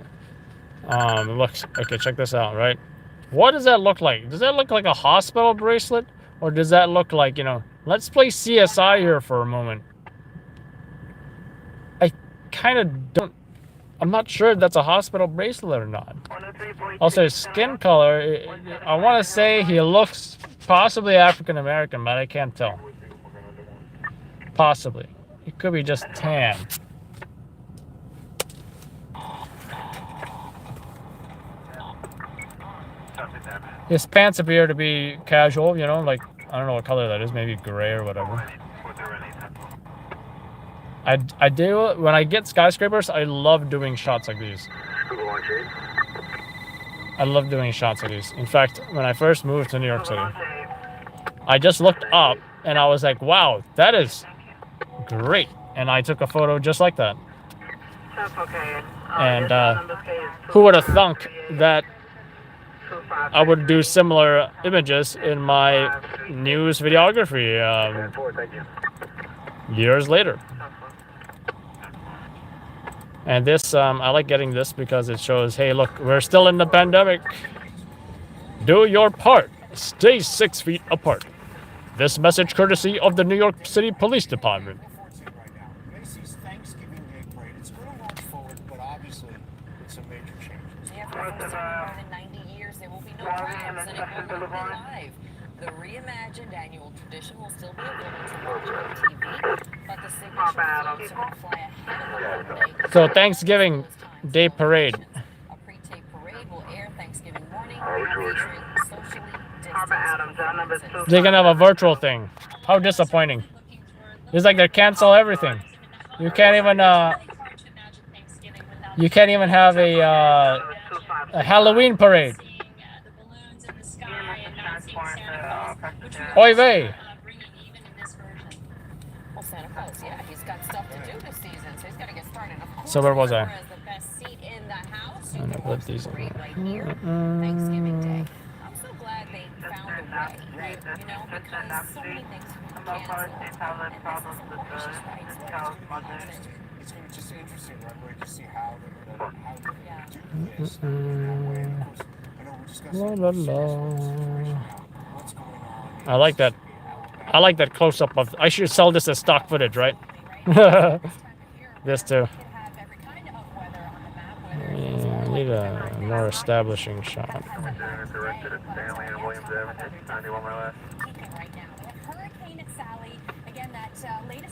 looks... Okay, check this out, right? What does that look like? Does that look like a hospital bracelet? Or does that look like, you know... Let's play CSI here for a moment. I kind of don't... I'm not sure if that's a hospital bracelet or not. Also, his skin color, I want to say he looks possibly African American, but I can't tell. Possibly. It could be just tan. His pants appear to be casual, you know, like, I don't know what color that is, maybe gray or whatever. I do, when I get skyscrapers, I love doing shots like these. I love doing shots like these. In fact, when I first moved to New York City, I just looked up and I was like, wow, that is great. And I took a photo just like that. And who would have thunk that I would do similar images in my news videography years later. And this, I like getting this because it shows, hey, look, we're still in the pandemic. Do your part. Stay 6 feet apart. This message courtesy of the New York City Police Department. Macy's Thanksgiving Day Parade. It's a little march forward, but obviously it's a major change. Yeah, for more than 90 years, there will be no crowds, and it will be live. The reimagined annual tradition will still be available to watch on TV, but the signature floats are going to fly ahead of the holiday. So Thanksgiving Day Parade. A pre-tape parade will air Thanksgiving morning, featuring socially distanced. They're gonna have a virtual thing. How disappointing. It's like they cancel everything. You can't even have a Halloween parade. Oy vey. Well, Santa Claus, yeah, he's got stuff to do this season, so he's got to get started. So where was I? The best seat in the house. I'm gonna put these in. Right here, Thanksgiving Day. I'm so glad they found a way, right? You know, because so many things can cancel. It's going to be just interesting, right? To see how they're going to do this. I know we're discussing what's going on. I like that. I like that close-up of... I should sell this as stock footage, right? This too. Yeah, I need a more establishing shot.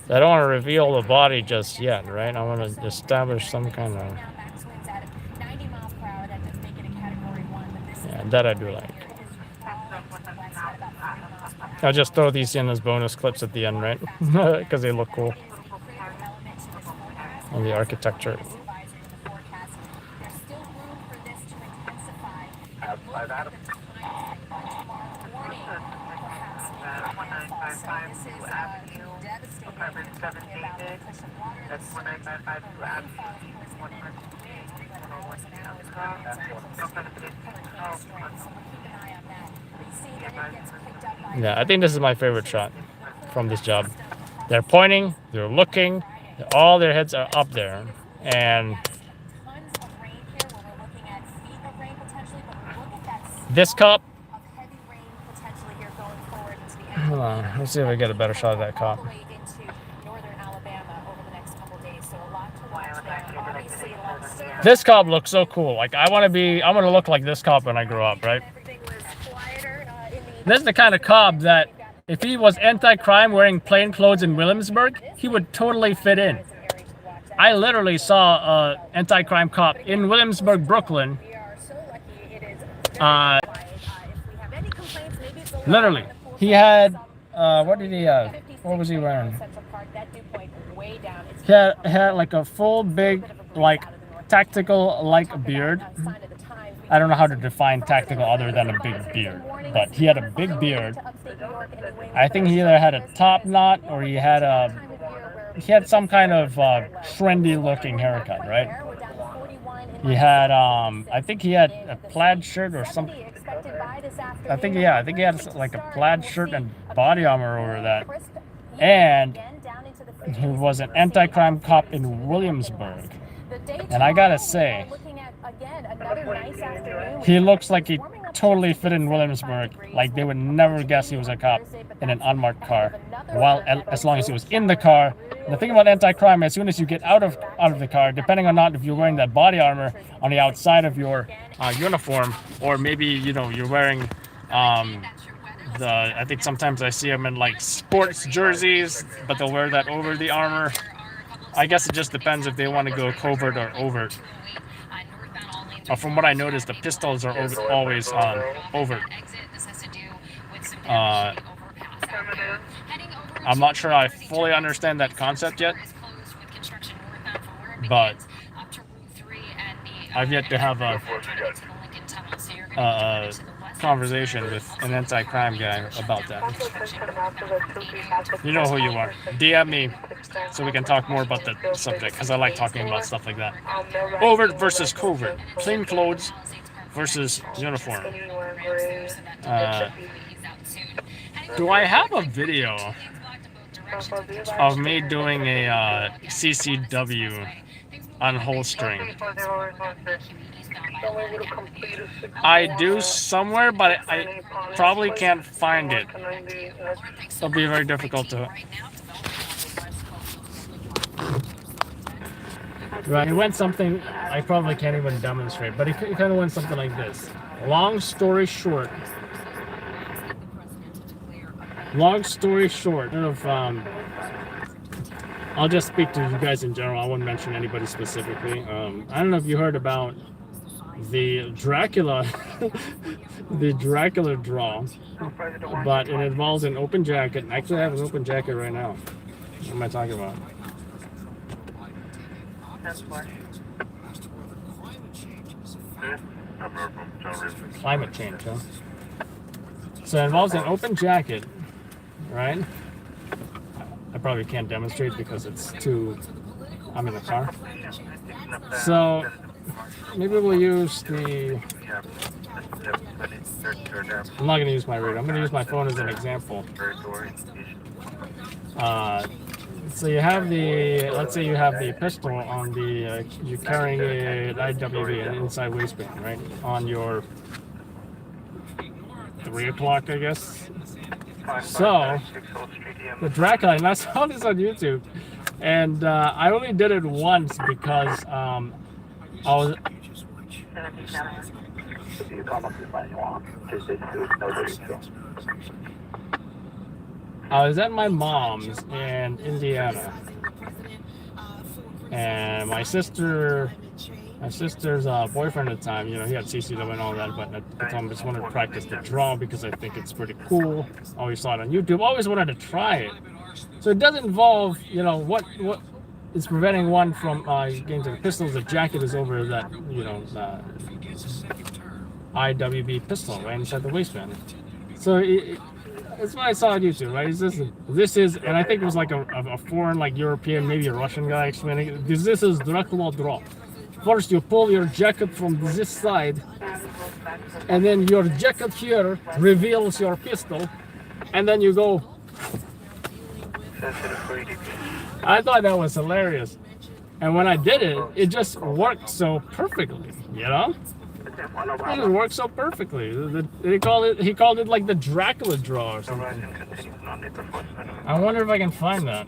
I don't want to reveal the body just yet, right? I want to establish some kind of... Yeah, that I do like. I'll just throw these in as bonus clips at the end, right? Because they look cool. And the architecture. Yeah, I think this is my favorite shot from this job. They're pointing, they're looking, all their heads are up there. And this cup Hold on, let's see if we get a better shot of that cop. This cop looks so cool. Like I want to look like this cop when I grow up, right? This is the kind of cop that if he was anti-crime wearing plain clothes in Williamsburg, he would totally fit in. I literally saw an anti-crime cop in Williamsburg, Brooklyn. Literally, he had, what did he have? What was he wearing? He had like a full big, like, tactical like beard. I don't know how to define tactical other than a big beard, but he had a big beard. I think he either had a top knot or he had some kind of trendy looking haircut, right? He had I think he had a plaid shirt or something. I think he had like a plaid shirt and body armor over that. And he was an anti-crime cop in Williamsburg. And I gotta say, he looks like he totally fit in Williamsburg. Like they would never guess he was a cop in an unmarked car. As long as he was in the car. The thing about anti-crime, as soon as you get out of the car, depending on not if you're wearing that body armor on the outside of your uniform, or maybe you're wearing I think sometimes I see them in like sports jerseys, but they'll wear that over the armor. I guess it just depends if they want to go covert or overt. From what I noticed, the pistols are always overt. I'm not sure I fully understand that concept yet, but I've yet to have a conversation with an anti-crime guy about that. You know who you are. DM me so we can talk more about the subject, because I like talking about stuff like that. Overt versus covert. Plain clothes versus uniform. Do I have a video of me doing a CCW unholstering? I do somewhere, but I probably can't find it. It'll be very difficult to. Right, it went something I probably can't even demonstrate, but it kind of went something like this. Long story short, I'll just speak to you guys in general. I won't mention anybody specifically. I don't know if you heard about the Dracula, the Dracula draw, but it involves an open jacket. Actually, I have an open jacket right now. What am I talking about? Climate change, huh? So it involves an open jacket, right? I probably can't demonstrate because it's I'm in the car. So maybe we'll use I'm not going to use my radar. I'm going to use my phone as an example. So you have let's say you have the pistol on you're carrying an IWB, an inside waistband, right? On your 3 o'clock, I guess. So, the Dracula, and I saw this on YouTube, and I only did it once because I was at my mom's in Indiana, and my sister's boyfriend at the time, he had CCW and all that, but at the time I just wanted to practice the draw because I think it's pretty cool. Always saw it on YouTube, always wanted to try it. So it does involve, what is preventing one from getting to the pistols. The jacket is over that, the IWB pistol right inside the waistband. So it's what I saw on YouTube, right? This is, and I think it was like a foreign, like European, maybe a Russian guy explaining it. This is Dracula draw. First, you pull your jacket from this side, and then your jacket here reveals your pistol, and then you go. I thought that was hilarious, and when I did it, it just worked so perfectly, It works so perfectly. He called it like the Dracula draw or something. I wonder if I can find that.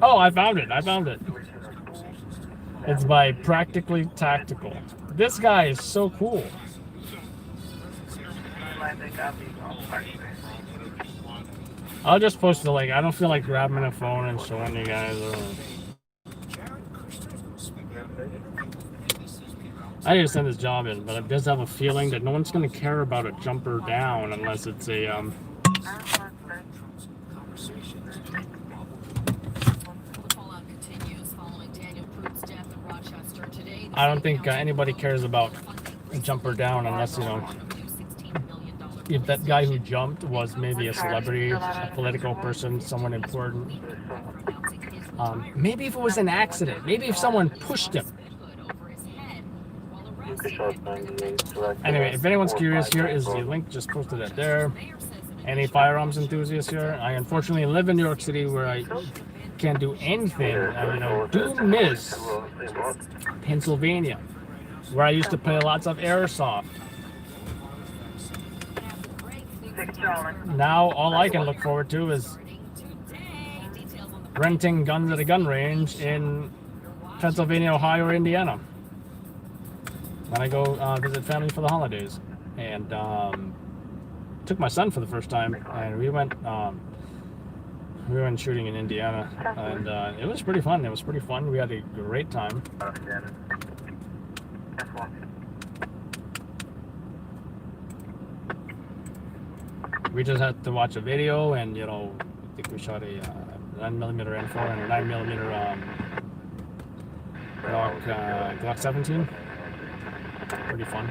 Oh, I found it. It's by Practically Tactical. This guy is so cool. I'll just post the link. I don't feel like grabbing a phone and showing you guys. I need to send this job in, but I just have a feeling that no one's going to care about a jumper down unless it's a I don't think anybody cares about a jumper down unless, you know, if that guy who jumped was maybe a celebrity, a political person, someone important. Maybe if it was an accident, maybe if someone pushed him. Anyway, if anyone's curious, here is the link, just posted it there. Any firearms enthusiasts here? I unfortunately live in New York City where I can't do anything. You know, do miss Pennsylvania, where I used to play lots of airsoft. Now all I can look forward to is renting guns at a gun range in Pennsylvania, Ohio, or Indiana when I go visit family for the holidays. And took my son for the first time, and we went shooting in Indiana, and it was pretty fun. We had a great time. We just had to watch a video, and you know, I think we shot a 9mm N4 and a 9mm Glock 17. Pretty fun.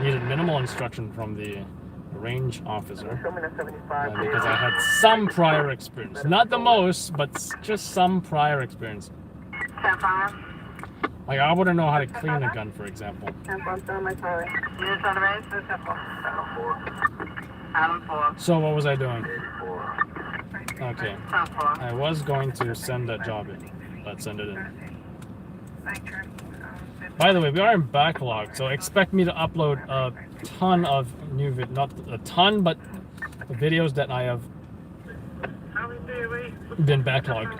Needed minimal instruction from the range officer because I had some prior experience. Not the most, but just some prior experience. Like, I wouldn't know how to clean a gun, for example. So what was I doing? Okay. I was going to send that job in. Let's send it in. By the way, we are in backlog, so expect me to upload a ton of new videos. Not a ton, but the videos that I have been backlogged.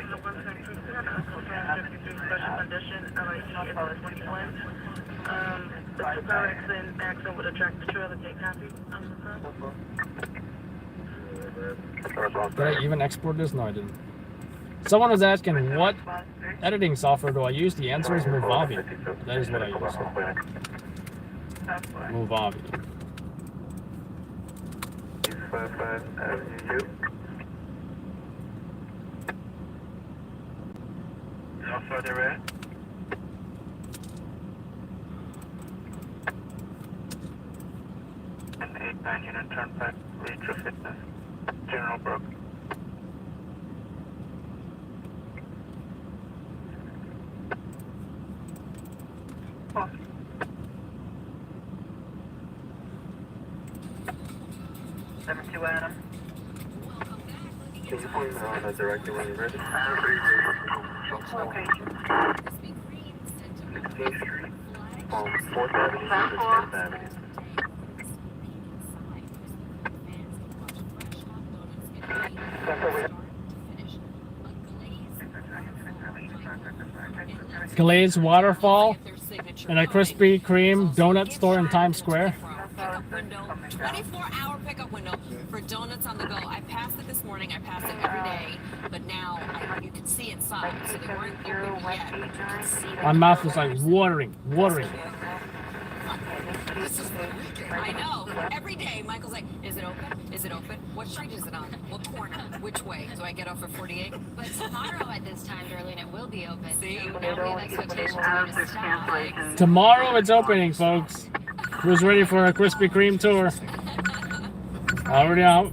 Did I even export this? No, I didn't. Someone was asking, what editing software do I use? The answer is Movavi. That is what I use. Movavi. How far they're at? An 8-9 unit turnpike, Leisure Fitness, General Brook. Adam. Can you point me on that directly when you're ready? Location. 16th Street, 4th Avenue to 10th Avenue. Glaze Waterfall and a Krispy Kreme donut store in Times Square. 24-hour pickup window for donuts on the go. I passed it this morning. I pass it every day, but now you can see inside. So they weren't open yet. But you can see my mouth is like watering. I know. Every day, Michael's like, "Is it open? Is it open? What street is it on? What corner? Which way? Do I get off at 48?" But tomorrow at this time, Darlene, it will be open. See? So now we have expectations to stop. Tomorrow it's opening, folks. Who's ready for a Krispy Kreme tour? Already out.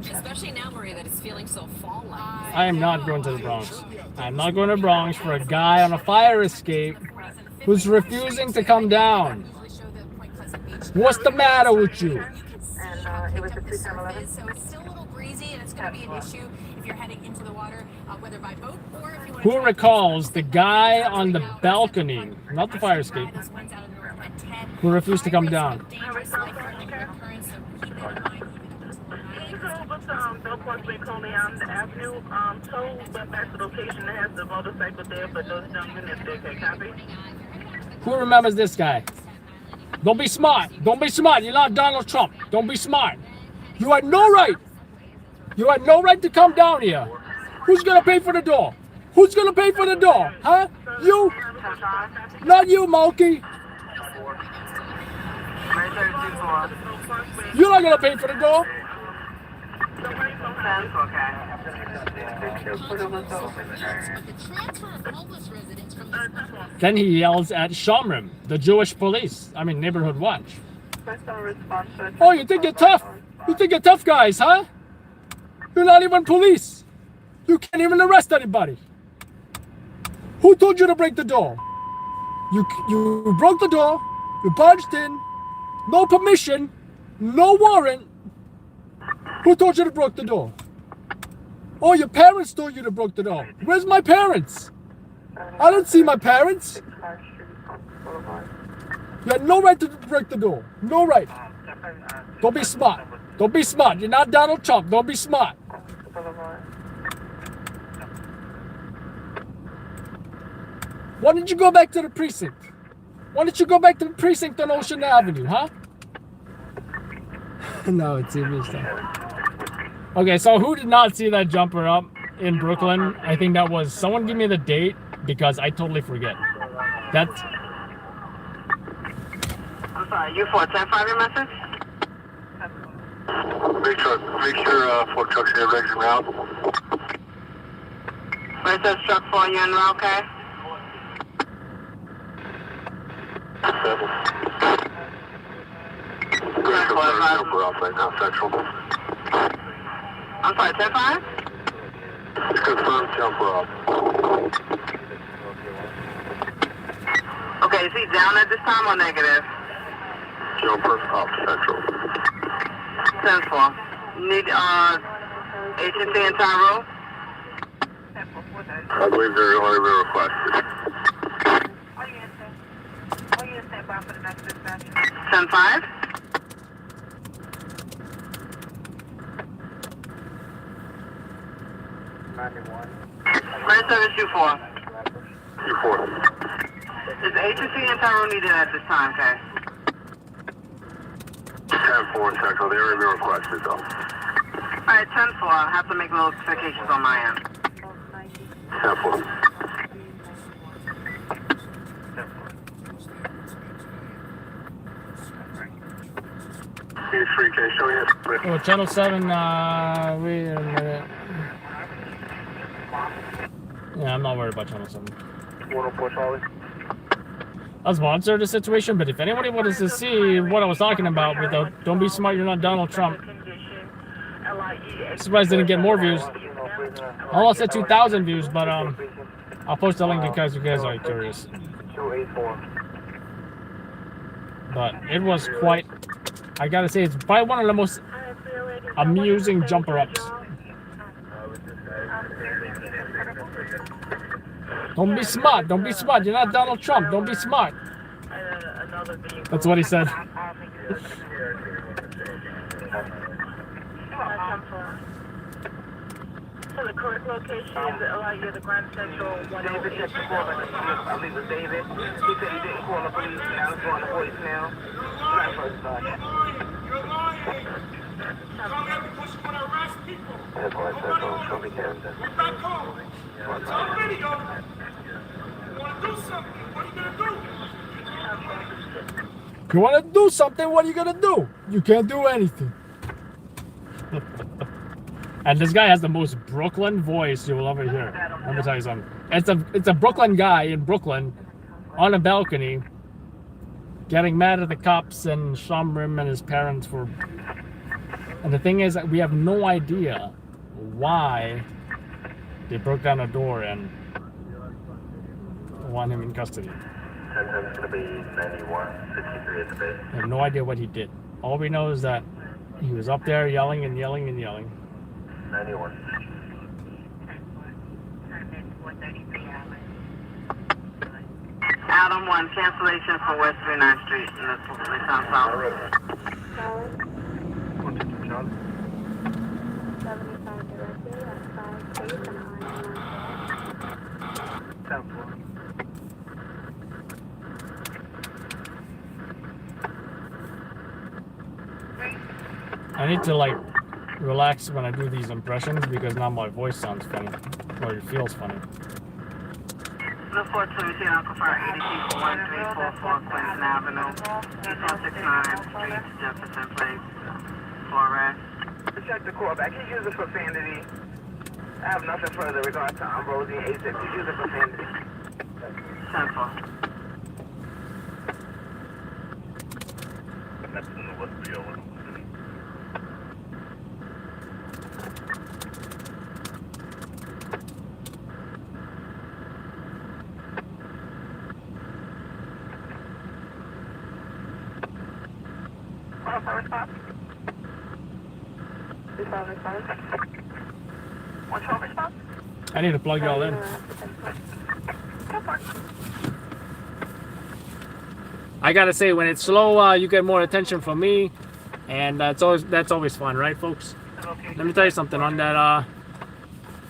Especially now, Marie, that it's feeling so fall-like. I am not going to the Bronx. I'm not going to the Bronx for a guy on a fire escape who's refusing to come down. What's the matter with you? And it was a 211. So it's still a little breezy, and it's going to be an issue if you're heading into the water, whether by boat or if you want to. Who recalls the guy on the balcony, not the fire escape, who refused to come down? Can you go over to Bellport Street, Coney Avenue? Tow went back to the location that has the motorcycle there, but those young units there. Can copy? Who remembers this guy? Don't be smart. Don't be smart. You're not Donald Trump. Don't be smart. You had no right. You had no right to come down here. Who's gonna pay for the door? Who's gonna pay for the door? Huh? You? Not you, Monkey. You're not gonna pay for the door. Then he yells at Shamrim, the Jewish police. I mean, neighborhood watch. Oh, you think you're tough? You think you're tough guys, huh? You're not even police. You can't even arrest anybody. Who told you to break the door? You broke the door. You barged in. No permission. No warrant. Who told you to break the door? Oh, your parents told you to break the door. Where's my parents? I don't see my parents. You had no right to break the door. No right. Don't be smart. Don't be smart. You're not Donald Trump. Don't be smart. Why didn't you go back to the precinct? Why didn't you go back to the precinct on Ocean Avenue, huh? No, it's serious stuff. Okay, so who did not see that jumper up in Brooklyn? I think that was, someone give me the date because I totally forget. That's... I'm sorry, you 410-5 your message? Make sure Ford trucks have regs en route. Where it says truck 4, you en route, okay? 7. Good, jumper off right now, Central. I'm sorry, 10-5? It's confirmed jumper off. Okay, is he down at this time or negative? Jumper off Central. 10-4. Need agency in Tyrell? I believe they're only been requested. 10-5? Where's service U4? U4. Is agency in Tyrell needed at this time, okay? 10-4 Central, they already been requested though. Alright, 10-4. I'll have to make notifications on my end. 10-4. Free case, show you. Oh, Channel 7, wait a minute. Yeah, I'm not worried about Channel 7. 104 Charlie. I'll sponsor the situation, but if anybody wanted to see what I was talking about with the don't be smart, you're not Donald Trump. Surprised didn't get more views. I almost said 2,000 views, but I'll post the link because you guys are curious. 284. But it was quite, I gotta say, it's probably one of the most amusing jumper ups. Don't be smart. Don't be smart. You're not Donald Trump. Don't be smart. That's what he said. So the correct location is the Grand Central 108. I believe it was David. He said he didn't call the police. Now he's going to voicemail. Not first time. You're lying. Come here because you want to arrest people. That's why I said don't show me Kansas. We're back home. It's on video. You want to do something? What are you going to do? You want to do something? What are you gonna do? You can't do anything. And this guy has the most Brooklyn voice you will ever hear. Let me tell you something. It's a Brooklyn guy in Brooklyn on a balcony getting mad at the cops and Shamrim and his parents for. And the thing is that we have no idea why they broke down a door and want him in custody. 1010's going to be 9163 at the base. I have no idea what he did. All we know is that he was up there yelling and yelling and yelling. 91. Adam 1, cancellation for West 39th Street in the South South. 122 Charlie. 75 directly, that's 5 8 and I 10-4. I need to like relax when I do these impressions because now my voice sounds funny, or it feels funny. The 417 Uncle Fire 82 for 1344 Clinton Avenue, East 169th Street, Jefferson Place, Flores. Check the callback. He uses profanity. I have nothing further regard to Rosie and A6. He's using profanity. 10-4. That's in the West 301. I need to plug y'all in. I gotta say, when it's slow, you get more attention from me, and that's always fun, right, folks? Let me tell you something. On that,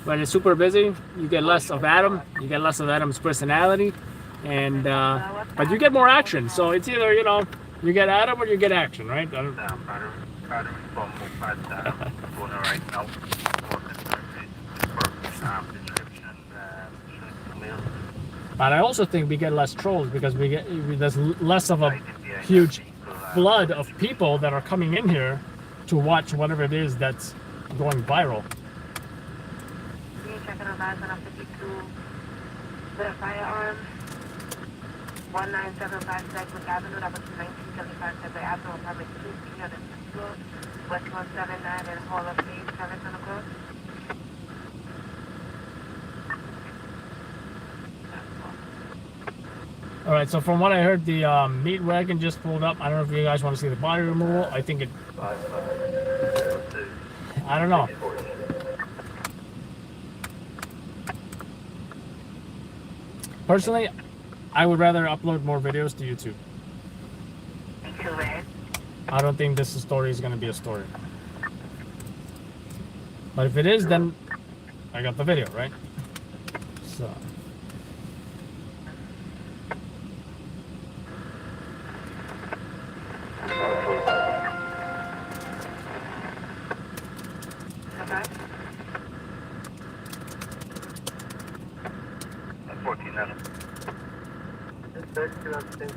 when it's super busy, you get less of Adam. You get less of Adam's personality, and but you get more action. So it's either you get Adam or you get action, right? But I also think we get less trolls because there's less of a huge flood of people that are coming in here to watch whatever it is that's going viral. You checking on guys on 52 with a firearm. 19756 Cyclic Avenue, that was 1975 Cyclic Avenue, apartment 2, 300 floor, West 179 and Hall of Fame, service on the code. All right, so from what I heard, the meat wagon just pulled up. I don't know if you guys want to see the body removal. I think it. I don't know. Personally, I would rather upload more videos to YouTube. I don't think this story is going to be a story. But if it is, then I got the video, right? So.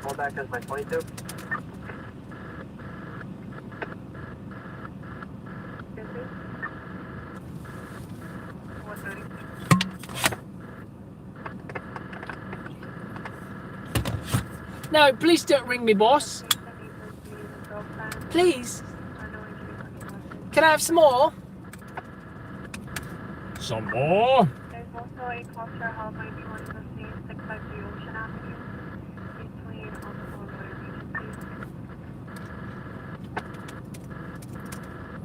Callback as my 22. No, please don't ring me, boss. Please. Can I have some more? Some more? There's also a cluster held by 2115 653 Ocean Avenue between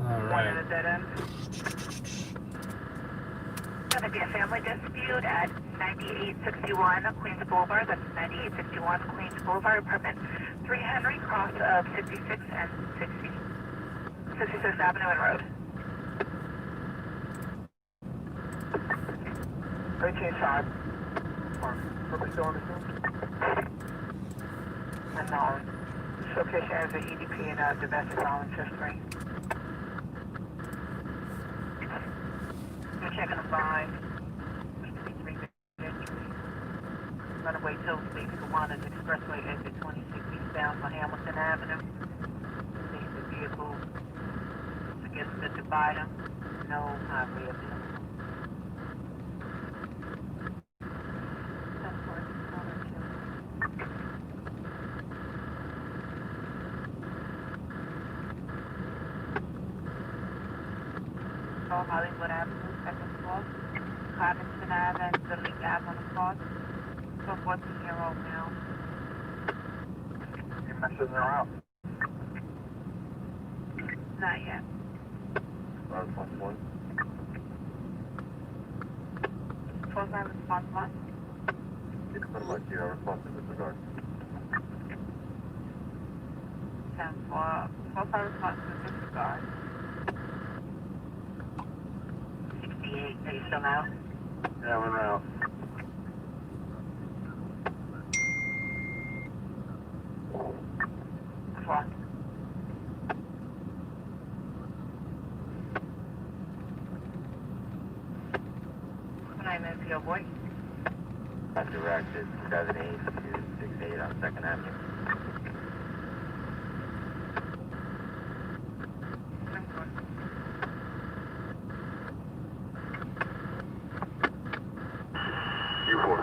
All right. One in a dead end. Gonna be a family dispute at 9861 Queens Boulevard. That's 9861 Queens Boulevard, apartment 3 Henry, cross of 66 and 66 Avenue and Road. 13-5. Purpose still on the scene? Unknown. This location has an EDP and domestic violence history. We're checking a 5. Runaway till speaks to 1 is expressway exit 26 eastbound on Hamilton Avenue. Sees the vehicle against the divider. No highway available. Hollywood Avenue, second floor, Covington Ave and the Lake Ave on the cross. So 14-year-old male, Actions are out. Not yet. Response 1. Full time response 1. It's been like you are responsive with regard. 10-4. Full time response to disregard. 68, are you still out? Yeah, we're out. Four. Name NPO boy. Directed 78-68 on 2nd Avenue. Q4.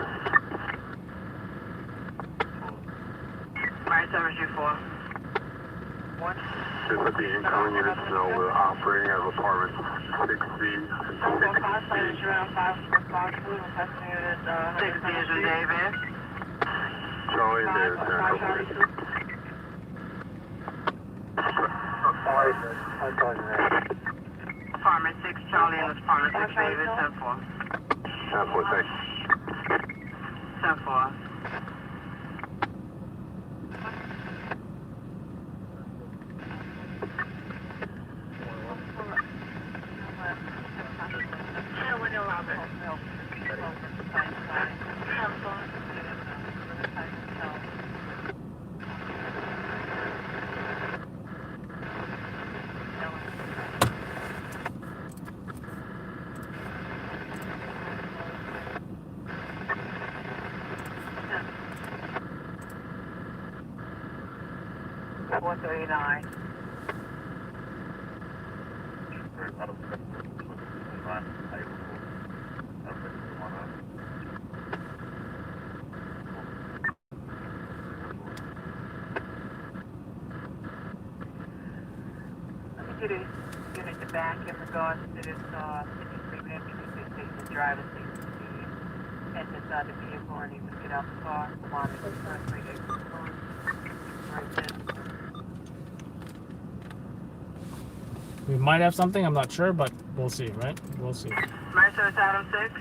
Alright, 7G4. One. Just let the incoming units know we're operating out of apartment 6B and 6B. 6B is in David. Charlie and David, Central. Apartment 6, Charlie, and apartment 6, David, 10-4. 10-4, thanks. 10-4. Get a unit to back in regards to this 53 ambulance station driver seems to be heading inside the vehicle and he would get out the car. Right there. We might have something, I'm not sure, but we'll see, right? We'll see. Mercer, it's Adam 6.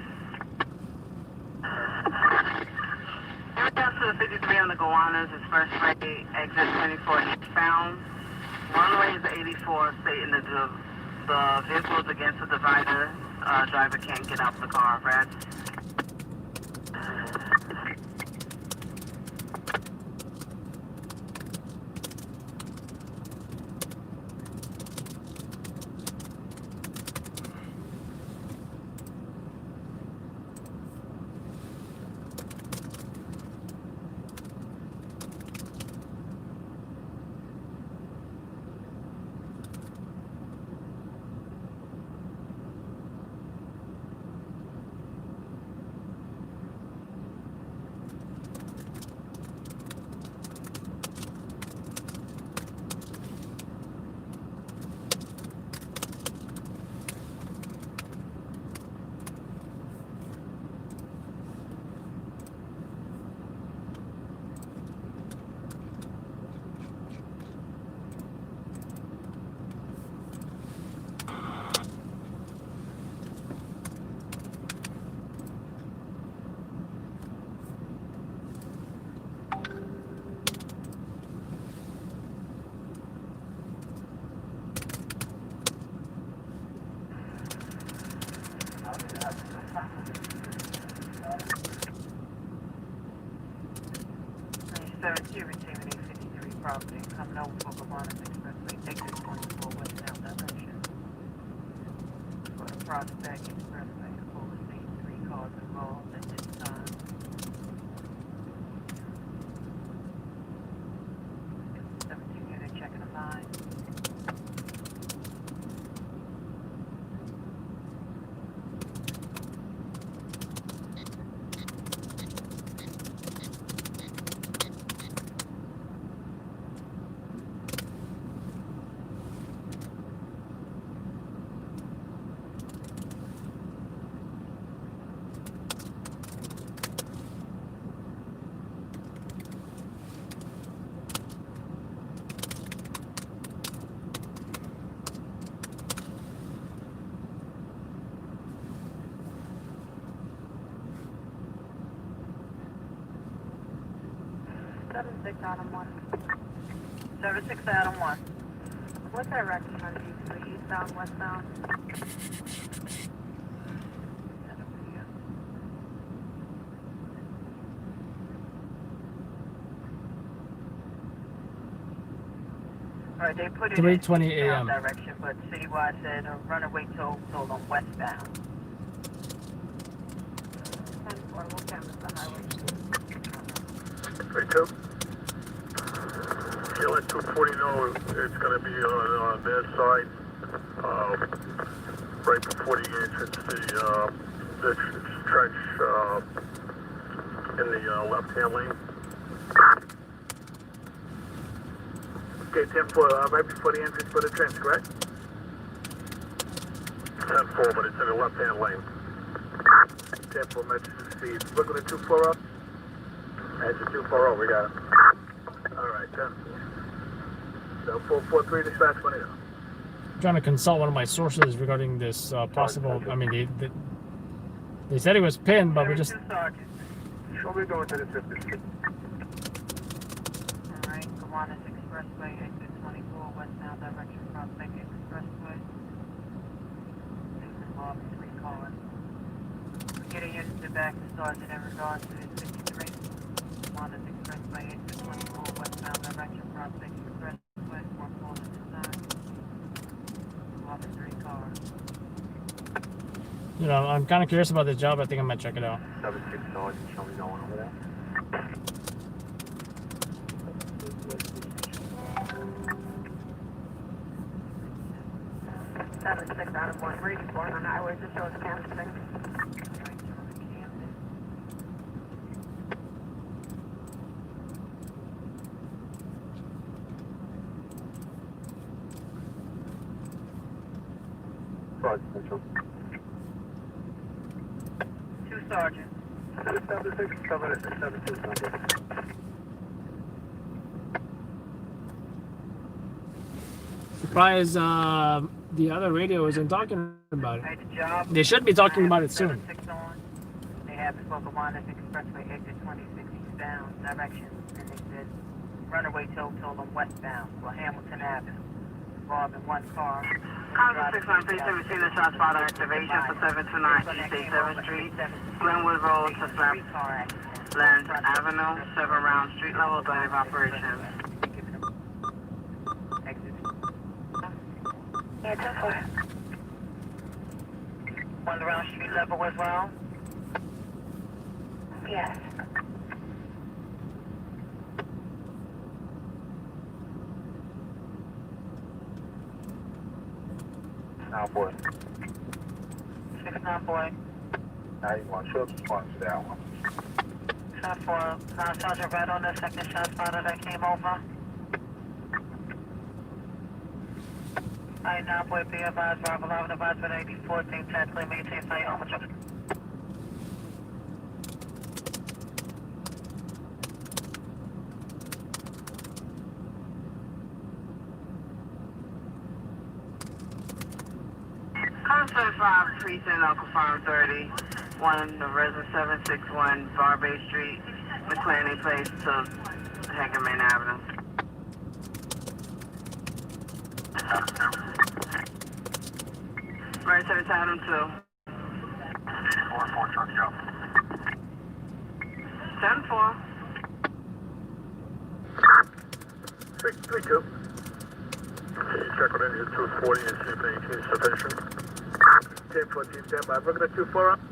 Here comes to the 53 on the Gowanus, expressway, exit 24 eastbound. Runway is 84, stating that the vehicle is against the divider. Driver can't get out the car, Brad. Property coming over for Gowanus Expressway, exit 24 westbound direction. For the Prospect Expressway, over 3 cars involved at this time. Unit checking the line. 76 Adam 1. 76 Adam 1. What direction on G3? Eastbound, westbound? Alright, they put it 3:20 in eastbound a.m. direction, but citywide said runaway toll on westbound. 10-4, we'll canvas the highway. 3-2. You'll let 240 know it's going to be on their side, right before the entrance to the stretch in the left-hand lane. Okay, 10-4, right before the entrance for the trench, correct? 10-4, but it's in the left-hand lane. 10-4, metric succeeds. Look at the 240. Exit 240, we got it. All right, 10-4. So 443 dispatch 20. I'm trying to consult one of my sources regarding this possible. I mean, they said it was pinned, but we just. Show me going to the 50th Street. Alright, Gowanus Expressway, exit 24, westbound direction, Prospect Expressway. Involved 3 cars. Get a unit to back to sergeant in regards to his 53. Gowanus Expressway, exit 24, westbound direction, Prospect Expressway, 4 calls at this time. Involved 3 cars. You know, I'm kind of curious about this job. I think I might check it out. 76 sergeant, show me going over there. Six out of 1, ready for on the highway, just shows canceling. Sergeant Mitchell. 2 sergeants. 76, cover it, 72 sergeant. Surprised the other radio isn't talking about it. Hey, the job. They should be talking about it soon. 76 on. They have before Gowanus Expressway, exit 26 eastbound direction. And they said runaway toll on westbound for Hamilton Avenue. Involving 1 car. Congress 61317, the shot spot activation for 729 East 87th Street, Glenwood Road to Flatland Avenue, 7 round street level, zone of operations. Yeah, 10-4. 1 round street level as well? Yes. Now, boy. 6-9 boy. Now you want short response to that one. Shot for Sergeant Red on the second shot spotter that came over. Alright, now boy, be advised, drive along advised with 8014, tactically maintain flight on the truck. Concert 5, precinct, Uncle Farm 30, 1, the resident 761, Barbay Street, McClaney Place to Hagerman Avenue. Right, 7 Adam 2. 4-4, truck, go. 10-4. 3-2. Check on engine 240 and see if anything is sufficient. 10-14, stand by. Look at the 240.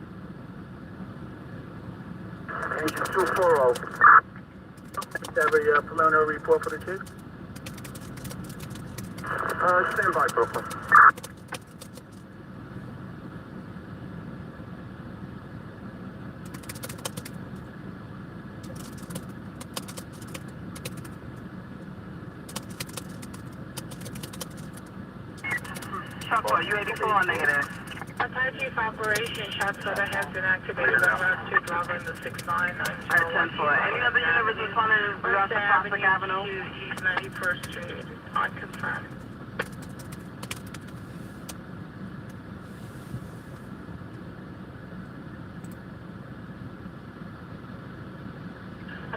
Engine 240. Have a preliminary report for the chief? Stand by, Brooklyn. Shot for U84 negative. Attack Chief Operation, shot soda has been activated on route 2 driver in the 699. Alright, 10-4. Any other unit was responding in regards to Prospect Avenue? To East 91st Street, on confirm.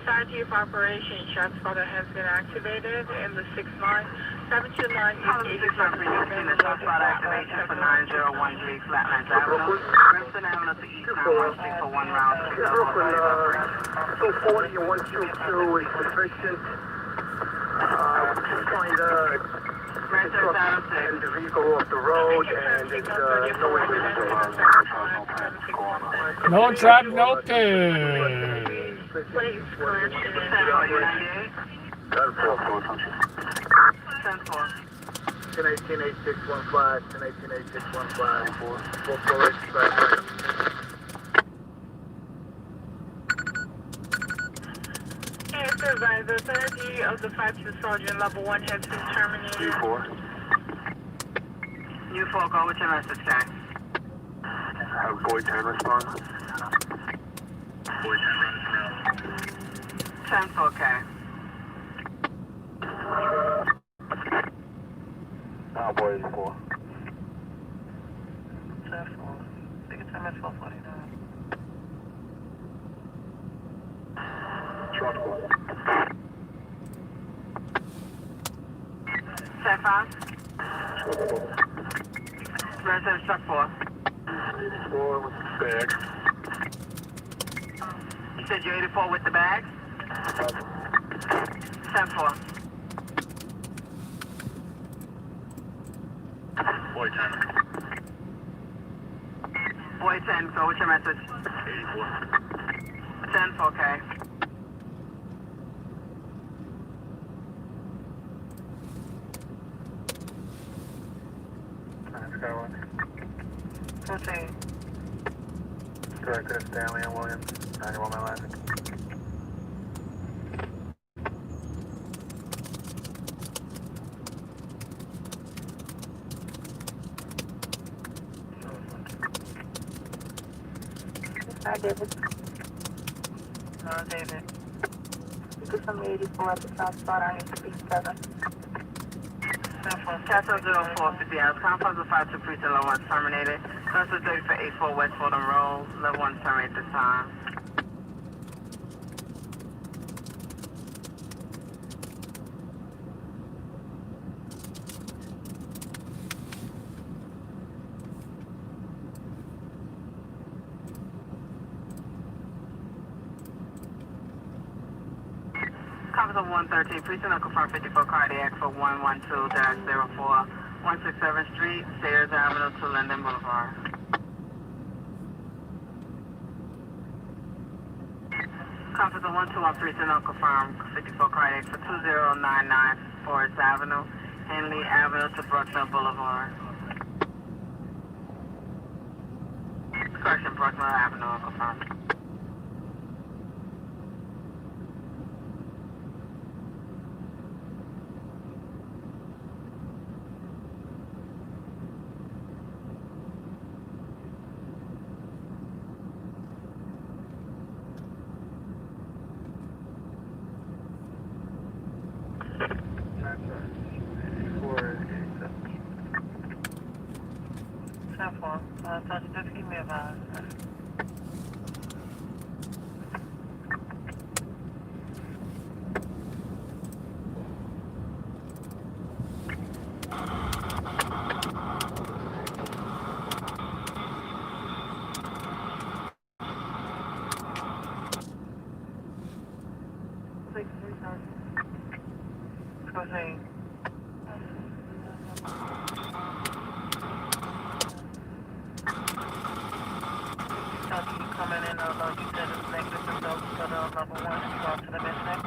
Authority of Operation, shot spotter has been activated in the 6 line. 729 East 85th Street. Shot spotter activation for 9013 Flatlands Avenue. Crimson Avenue to East 913 for 1 round. Brooklyn, 240 and 122 is sufficient. Find the truck and the vehicle off the road, and it's no evidence. No trap, no pay. Please, correction. 10-18-8615, 10-18-8615, 448, Yes, advise the authority of the 5-2 Sergeant Level 1 has been terminated. U4, go with your message, Kay. Have Boy 10 respond. Boy 10 running now. 10-4, Kay. Boy 84. 10-4. Take your time at 1249. Truck. 10-5. Resident truck 4. 4 with the bag. You said you're 84 with the bag? 10-4. Boy 10. Boy 10, go with your message. 84. 10-4, Kay. Proceed. Director Stanley and Williams, 91 Atlantic. Hi, David. David. This is from 84 at the South Spot. I need to be 7. Castle 0450 hours. Conference of 52 Precinct Level 1 terminated. Conference 30 for 84 West Fordham Road. Level 1 terminated this time. Conference of 113 Precinct will confirm 54 cardiac for 112-04 167th Street, Stairs Avenue to Linden Boulevard. Conference of 121 Precinct will confirm 54 cardiac for 2099 Forest Avenue, Henley Avenue to Bruckner Boulevard. Correction, Bruckner Avenue will confirm. Just give me a vibe. Proceed. Coming in, you said it's negative results for the level 1 and go to the midnight.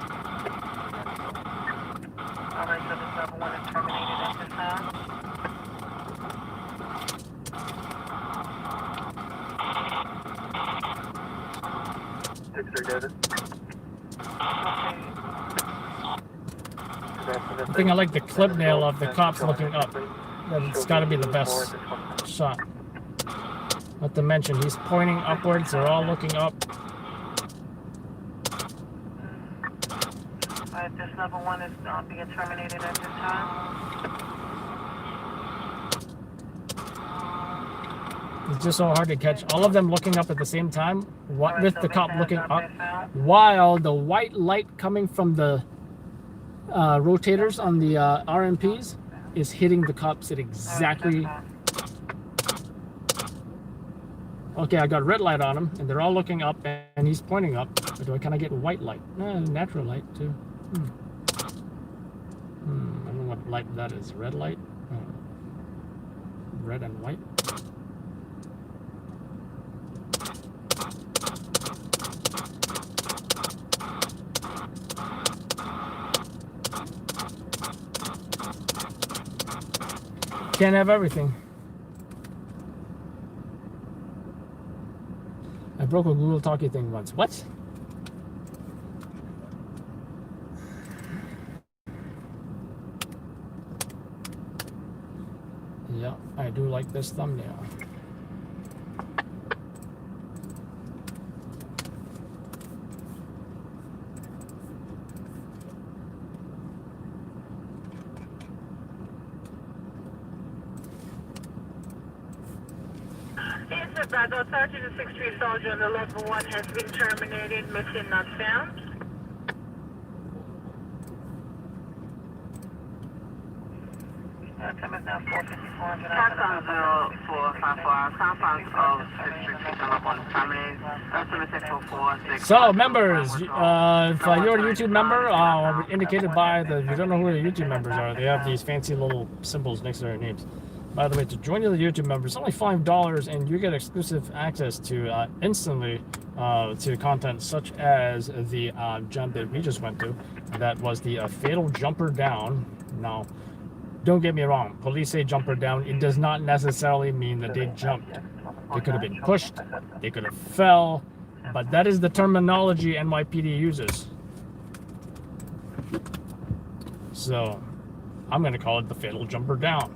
Alright, so this level 1 is terminated at this time. I think I like the clip nail of the cops looking up. That's got to be the best shot. Not to mention, he's pointing upwards. They're all looking up. Alright, this level 1 is being terminated at this time. It's just so hard to catch. All of them looking up at the same time, with the cop looking up, while the white light coming from the rotators on the RMPs is hitting the cops at exactly. Okay, I got red light on him, and they're all looking up, and he's pointing up. But can I get white light? Natural light too. I don't know what light that is. Red light? Red and white? Can't have everything. I broke a Google Talkie thing once. What? Yeah, I do like this thumbnail. It's about authority to 6 Street Soldier on the level 1 has been terminated, missing not found. Time is now 4:54. Taxon 0454. Compound of 6 Street Soldier terminated. Estimate 646. So, members, if you're a YouTube member, indicated by the, if you don't know who the YouTube members are, they have these fancy little symbols next to their names. By the way, to join the YouTube members, it's only $5, and you get exclusive access to instantly to content such as the jump that we just went to. That was the fatal jumper down. Now, don't get me wrong. Police say jumper down. It does not necessarily mean that they jumped. They could have been pushed. They could have fell. But that is the terminology NYPD uses. So, I'm going to call it the fatal jumper down.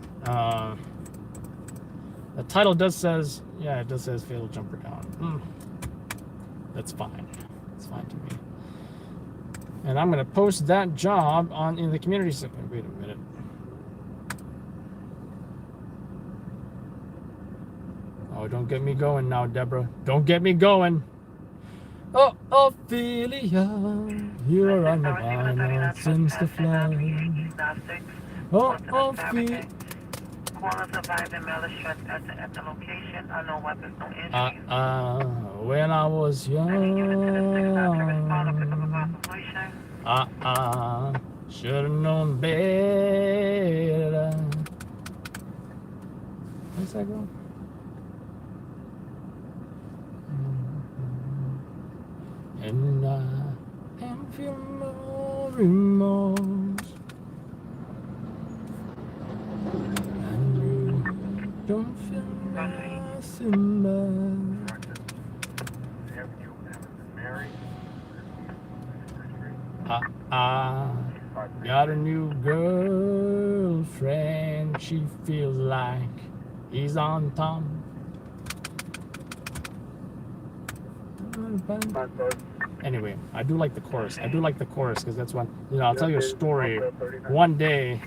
The title does says, yeah, it does says fatal jumper down. That's fine. It's fine to me. And I'm going to post that job in the community section. Wait a minute. Oh, don't get me going now, Deborah. Don't get me going. Oh, Ophelia, you're on the line since the flood. Oh, Ophelia. Caller survived and mail distress at the location. No weapons, no injuries. When I was young. Should've known better. Where's that go? And I am feeling no remorse. And you don't feel nothing but. Got a new girlfriend. She feels like he's on top. Anyway, I do like the chorus. I do like the chorus because that's one. You know, I'll tell you a story. One day,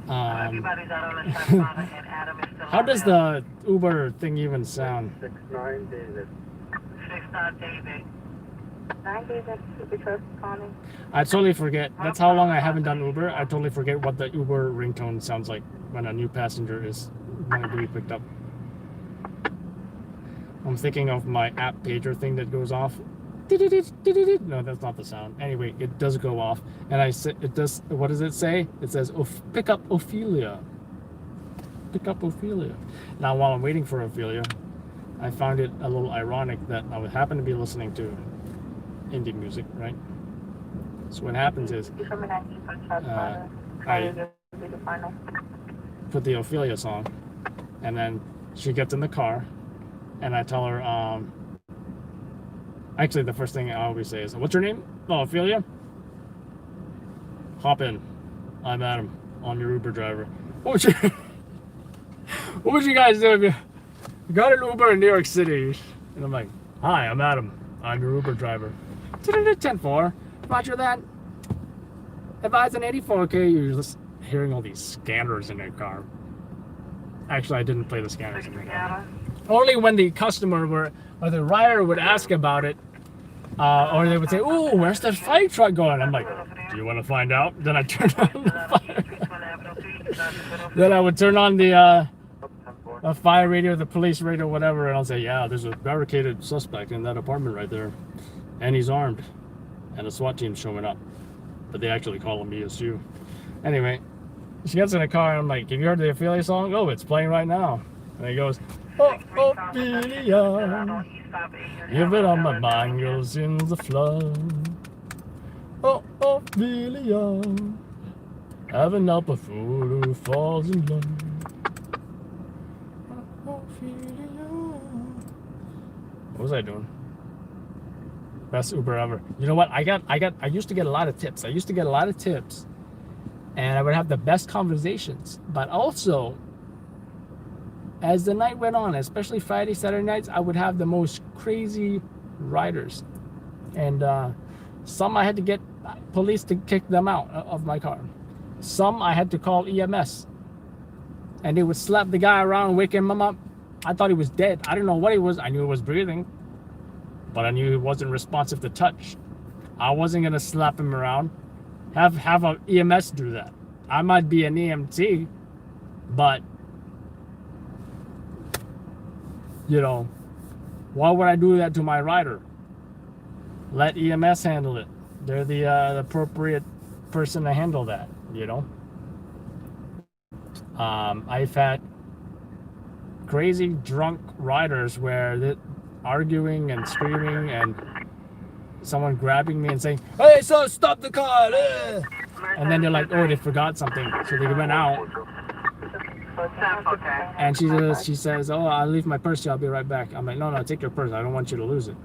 how does the Uber thing even sound? 69 David. 69 David. 9 David, Uber calling. I totally forget. That's how long I haven't done Uber. I totally forget what the Uber ringtone sounds like when a new passenger is wanting to be picked up. I'm thinking of my app pager thing that goes off. No, that's not the sound. Anyway, it does go off, and it does. What does it say? It says, "Pick up Ophelia." Pick up Ophelia. Now, while I'm waiting for Ophelia, I found it a little ironic that I would happen to be listening to indie music, right? So what happens is, I put the Ophelia song, and then she gets in the car. And I tell her, actually the first thing I always say is, what's your name? Oh, Ophelia? Hop in. I'm Adam. I'm your Uber driver. What would you guys do if you got an Uber in New York City? And I'm like, hi, I'm Adam. I'm your Uber driver. 10-4. Roger that. Advise an 84K. You're just hearing all these scanners in their car. Actually, I didn't play the scanners. Only when the customer or the rider would ask about it, or they would say, "Oh, where's that fire truck going?" I'm like, "Do you want to find out?" Then I turn on the fire. Then I would turn on the fire radio, the police radio, whatever, and I'll say, "Yeah, there's a barricaded suspect in that apartment right there, and he's armed, and a SWAT team's showing up, but they actually call him ESU." Anyway, she gets in the car, and I'm like, "Have you heard the Ophelia song?" "Oh, it's playing right now." And he goes, "Oh, Ophelia, you've been on my mind, girl, since the flood. Oh, Ophelia, having up a fool who falls in love. Oh, Ophelia." What was I doing? Best Uber ever. You know what? I used to get a lot of tips. And I would have the best conversations. But also, as the night went on, especially Friday, Saturday nights, I would have the most crazy riders. And some I had to get police to kick them out of my car. Some I had to call EMS. And they would slap the guy around, wake him up. I thought he was dead. I didn't know what he was. I knew he was breathing. But I knew he wasn't responsive to touch. I wasn't going to slap him around. Have an EMS do that. I might be an EMT, but you know, why would I do that to my rider? Let EMS handle it. They're the appropriate person to handle that, you know. I've had crazy drunk riders where they're arguing and screaming and someone grabbing me and saying, "Hey, so stop the car!" And then they're like, "Oh, they forgot something," so they went out. And she says, "Oh, I'll leave my purse here. I'll be right back." I'm like, "No, take your purse. I don't want you to lose it."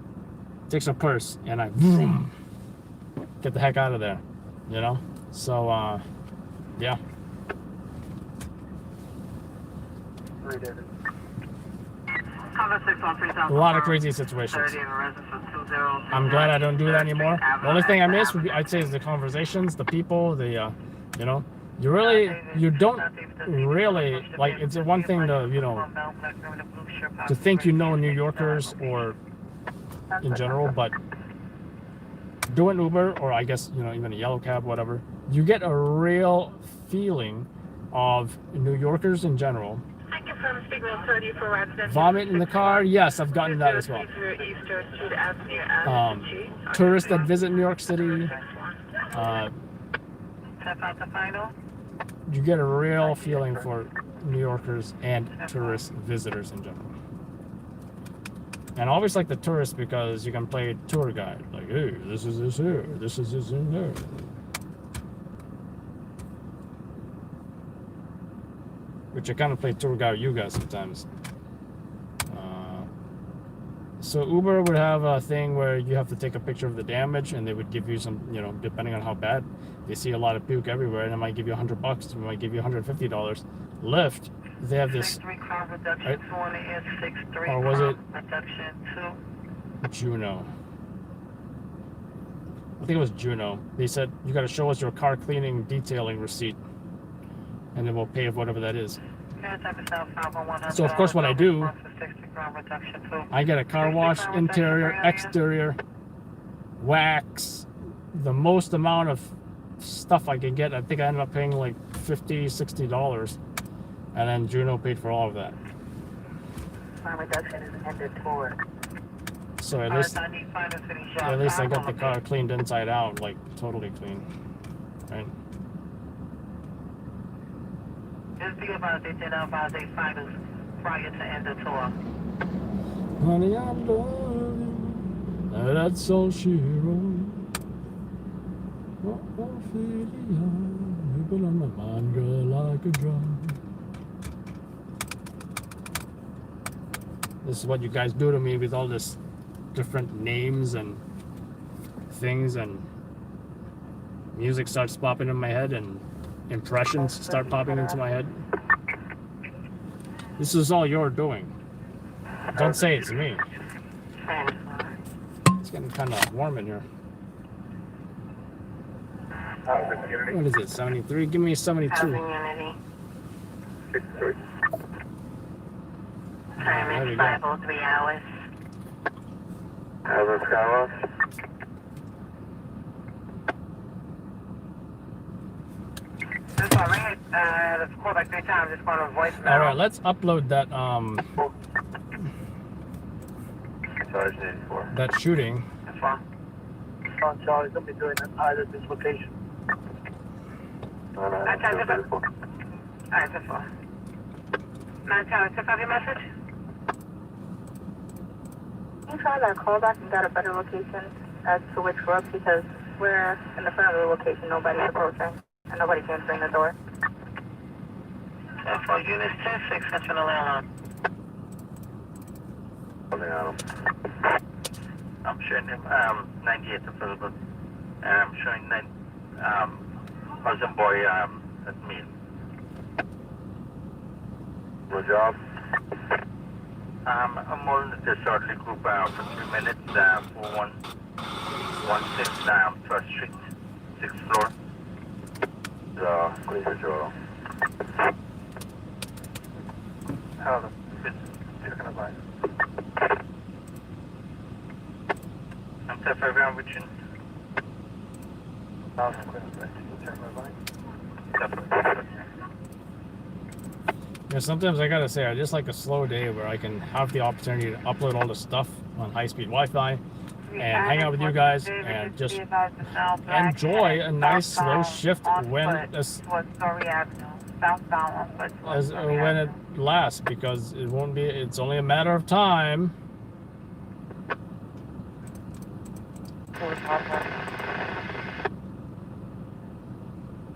Takes her purse, and I get the heck out of there, you know. So, yeah. A lot of crazy situations. I'm glad I don't do that anymore. The only thing I miss would be, I'd say, is the conversations, the people, the, you know, you don't really, like, it's one thing to, you know, to think you know New Yorkers or in general, but doing Uber, or I guess, you know, even a yellow cab, whatever, you get a real feeling of New Yorkers in general. Vomit in the car, yes, I've gotten that as well. Tourists that visit New York City, you get a real feeling for New Yorkers and tourist visitors in general. And I always like the tourists because you can play tour guide, like, "Hey, this is this here, this is this in there." Which I kind of play tour guide with you guys sometimes. So Uber would have a thing where you have to take a picture of the damage, and they would give you some, you know, depending on how bad. They see a lot of puke everywhere, and it might give you $100, it might give you $150. Lyft, they have this, right? Or was it Juno? I think it was Juno. They said, "You got to show us your car cleaning detailing receipt, and then we'll pay for whatever that is." So of course what I do, I get a car wash, interior, exterior, wax, the most amount of stuff I can get. I think I ended up paying like $50, $60, and then Juno paid for all of that. So at least I got the car cleaned inside out, like totally clean, right? Just be about they did about their finals prior to end the tour. Honey, I love you. That's all she wrote. Oh, Ophelia, you've been on my mind, girl, like a drum. This is what you guys do to me with all this different names and things, and music starts popping in my head, and impressions start popping into my head. This is all you're doing. Don't say it's me. It's getting kind of warm in here. What is it, 73? Give me a 72. There we It's go. 503 hours. How's Carlos? This one, ring it, let's call back 3 times, just going to voicemail. All right, let's upload that Sergeant 84. that shooting. That's fine. Charlie's gonna be doing an either this location. No, no, Alright, no, that's fine. 9 times, tip off your message? Can you try that callback and got a better location as to which road because we're in the front of the location, nobody's approaching, and nobody came through the door. For units 10-6, that's an alarm. Something on him. I'm showing him 98 available. And I'm showing husband boy at me. No job? I'm holding the disorderly group for 3 minutes for 116 First Street, 6th floor. Police patrol. Hello. Checking the line. I'm tough everyone with you. Yeah, sometimes I gotta say, I just like a slow day where I can have the opportunity to upload all the stuff on high-speed Wi-Fi and hang out with you guys and just enjoy a nice slow shift when it lasts, because it won't be. It's only a matter of time.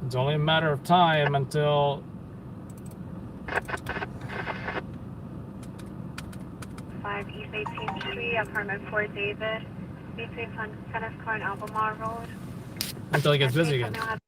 It's only a matter of time until 5 East 18th Street, apartment 4 David, between Tennis Court and Albemarle Road. until it gets busy again.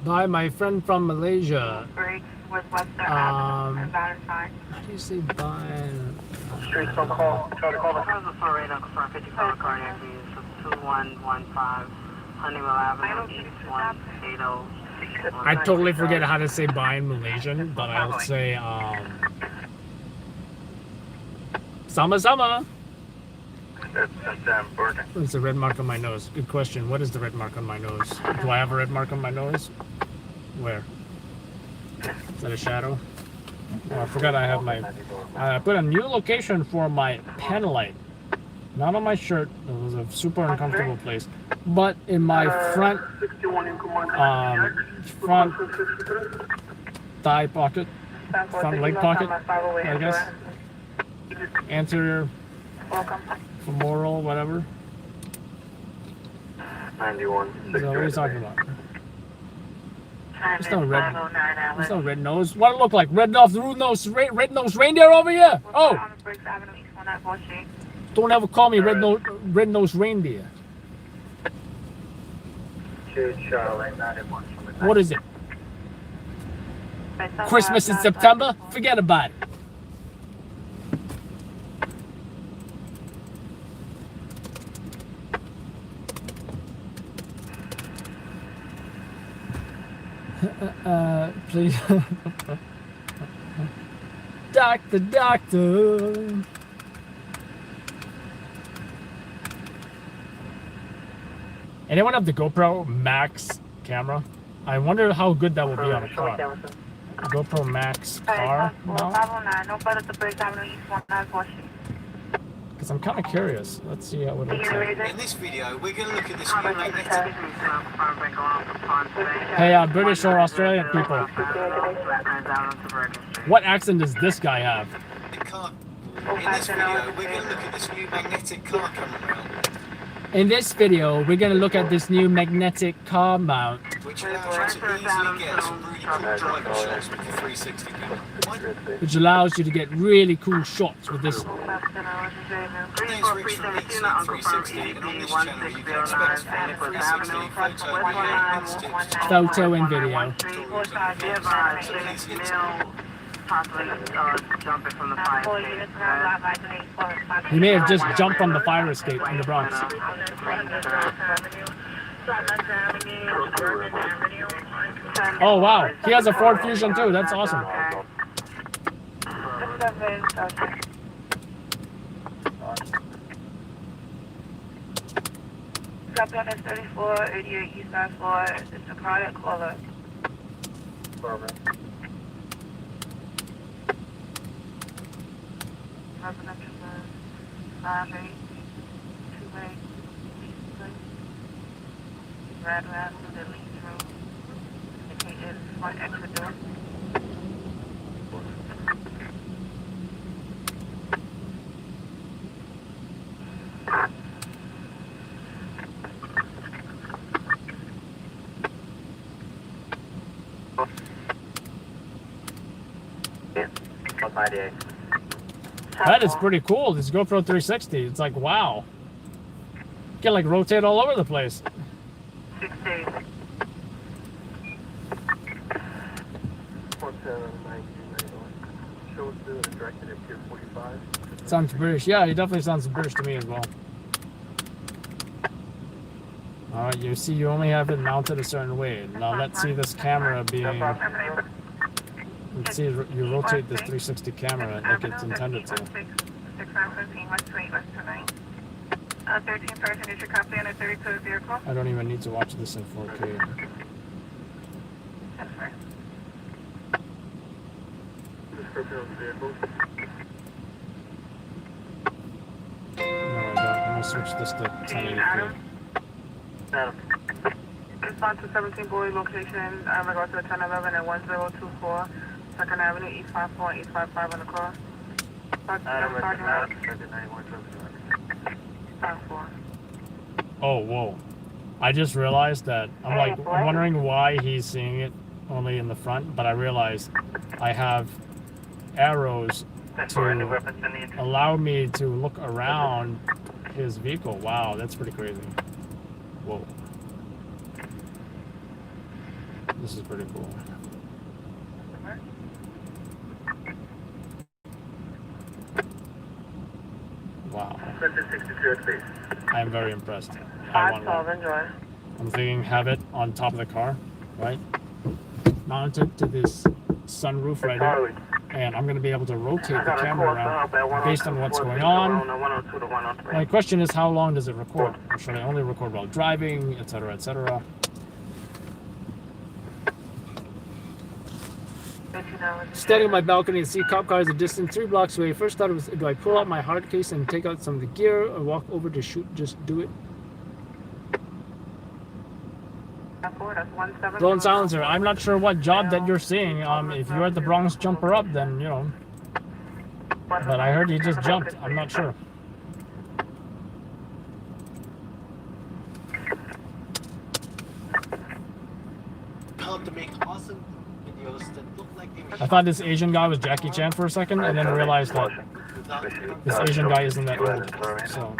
By my friend from Malaysia. Bridge with Webster Avenue and Valentine. How do you say bye? Streets on call. Try to call the How's the floor rate on confirm 55 cardiac needs 2115 Honeywell Avenue East 180. I totally forget how to say bye in Malaysian, but I'll say sama-sama. That's Bergen. What's the red mark on my nose? Good question. What is the red mark on my nose? Do I have a red mark on my nose? Where? Is that a shadow? Oh, I forgot I have my... I put a new location for my pen light. Not on my shirt. It was a super uncomfortable place. But in my front thigh pocket. Front leg pocket, I guess. Anterior femoral, whatever. 91. So what are you talking about? There's no red. There's no red nose. What it look like? Red nose reindeer over here. Oh, don't ever call me red nose reindeer. What is it? Christmas in September? Forget about it. Please. Doctor. Anyone have the GoPro Max camera? I wonder how good that will be on a car. GoPro Max car because I'm kind of curious. Let's see how it looks like. In this video, we're going to look at this new magnetic... Hey, British or Australian people, what accent does this guy have? In this video, we're going to look at this new magnetic car camera mount. In this video, we're going to look at this new magnetic car mount, which allows you to easily get some really cool driving shots with the 360 camera. which allows you to get really cool shots with this. Thanks, Rich, from Excellent 360, and on this channel you can expect fun 360 Photo and video. Jumping from the fire escape. He may have just jumped from the fire escape in the Bronx. Oh wow, he has a Ford Fusion too. That's awesome. Copy on S34, 88 East Side 4. It's a cardiac caller. Residential 58, 2-way, Red Rat to the lead room. Indicated front exit door. That is pretty cool. This GoPro 360. It's like wow. You can like rotate all over the place. 6 days. Sounds British. Yeah, he definitely sounds British to me as well. Alright, you see you only have it mounted a certain way. Now let's see this camera being... Let's see you rotate this 360 camera like it's intended to. 13 person, did you copy on a 32 vehicle? I don't even need to watch this in 4K. No, I don't. I'm gonna switch this to 1080p. Respond to 17 Bowie location, regard to the 1011 and 1024, 2nd Avenue, East 54 and East 55 on the call. Oh, whoa. I just realized that I'm wondering why he's seeing it only in the front, but I realized I have arrows to allow me to look around his vehicle. Wow, that's pretty crazy. Whoa. This is pretty cool. Wow. I'm very impressed. I want one. Enjoy. I'm thinking have it on top of the car, right? Mounted to this sunroof right here. And I'm going to be able to rotate the camera around based on what's going on. My question is, how long does it record? Or should I only record while driving, etc., etc.? Standing on my balcony and see cop cars a distance 3 blocks away. First thought was, do I pull out my hard case and take out some of the gear, or walk over to shoot? Just do it. Blown silencer. I'm not sure what job that you're seeing. If you're at the Bronx Jumper Up, then you know. But I heard you just jumped. I'm not sure. To make awesome videos that look like they were I thought this Asian guy was Jackie Chan for a second, and then realized that this Asian guy isn't that old. So.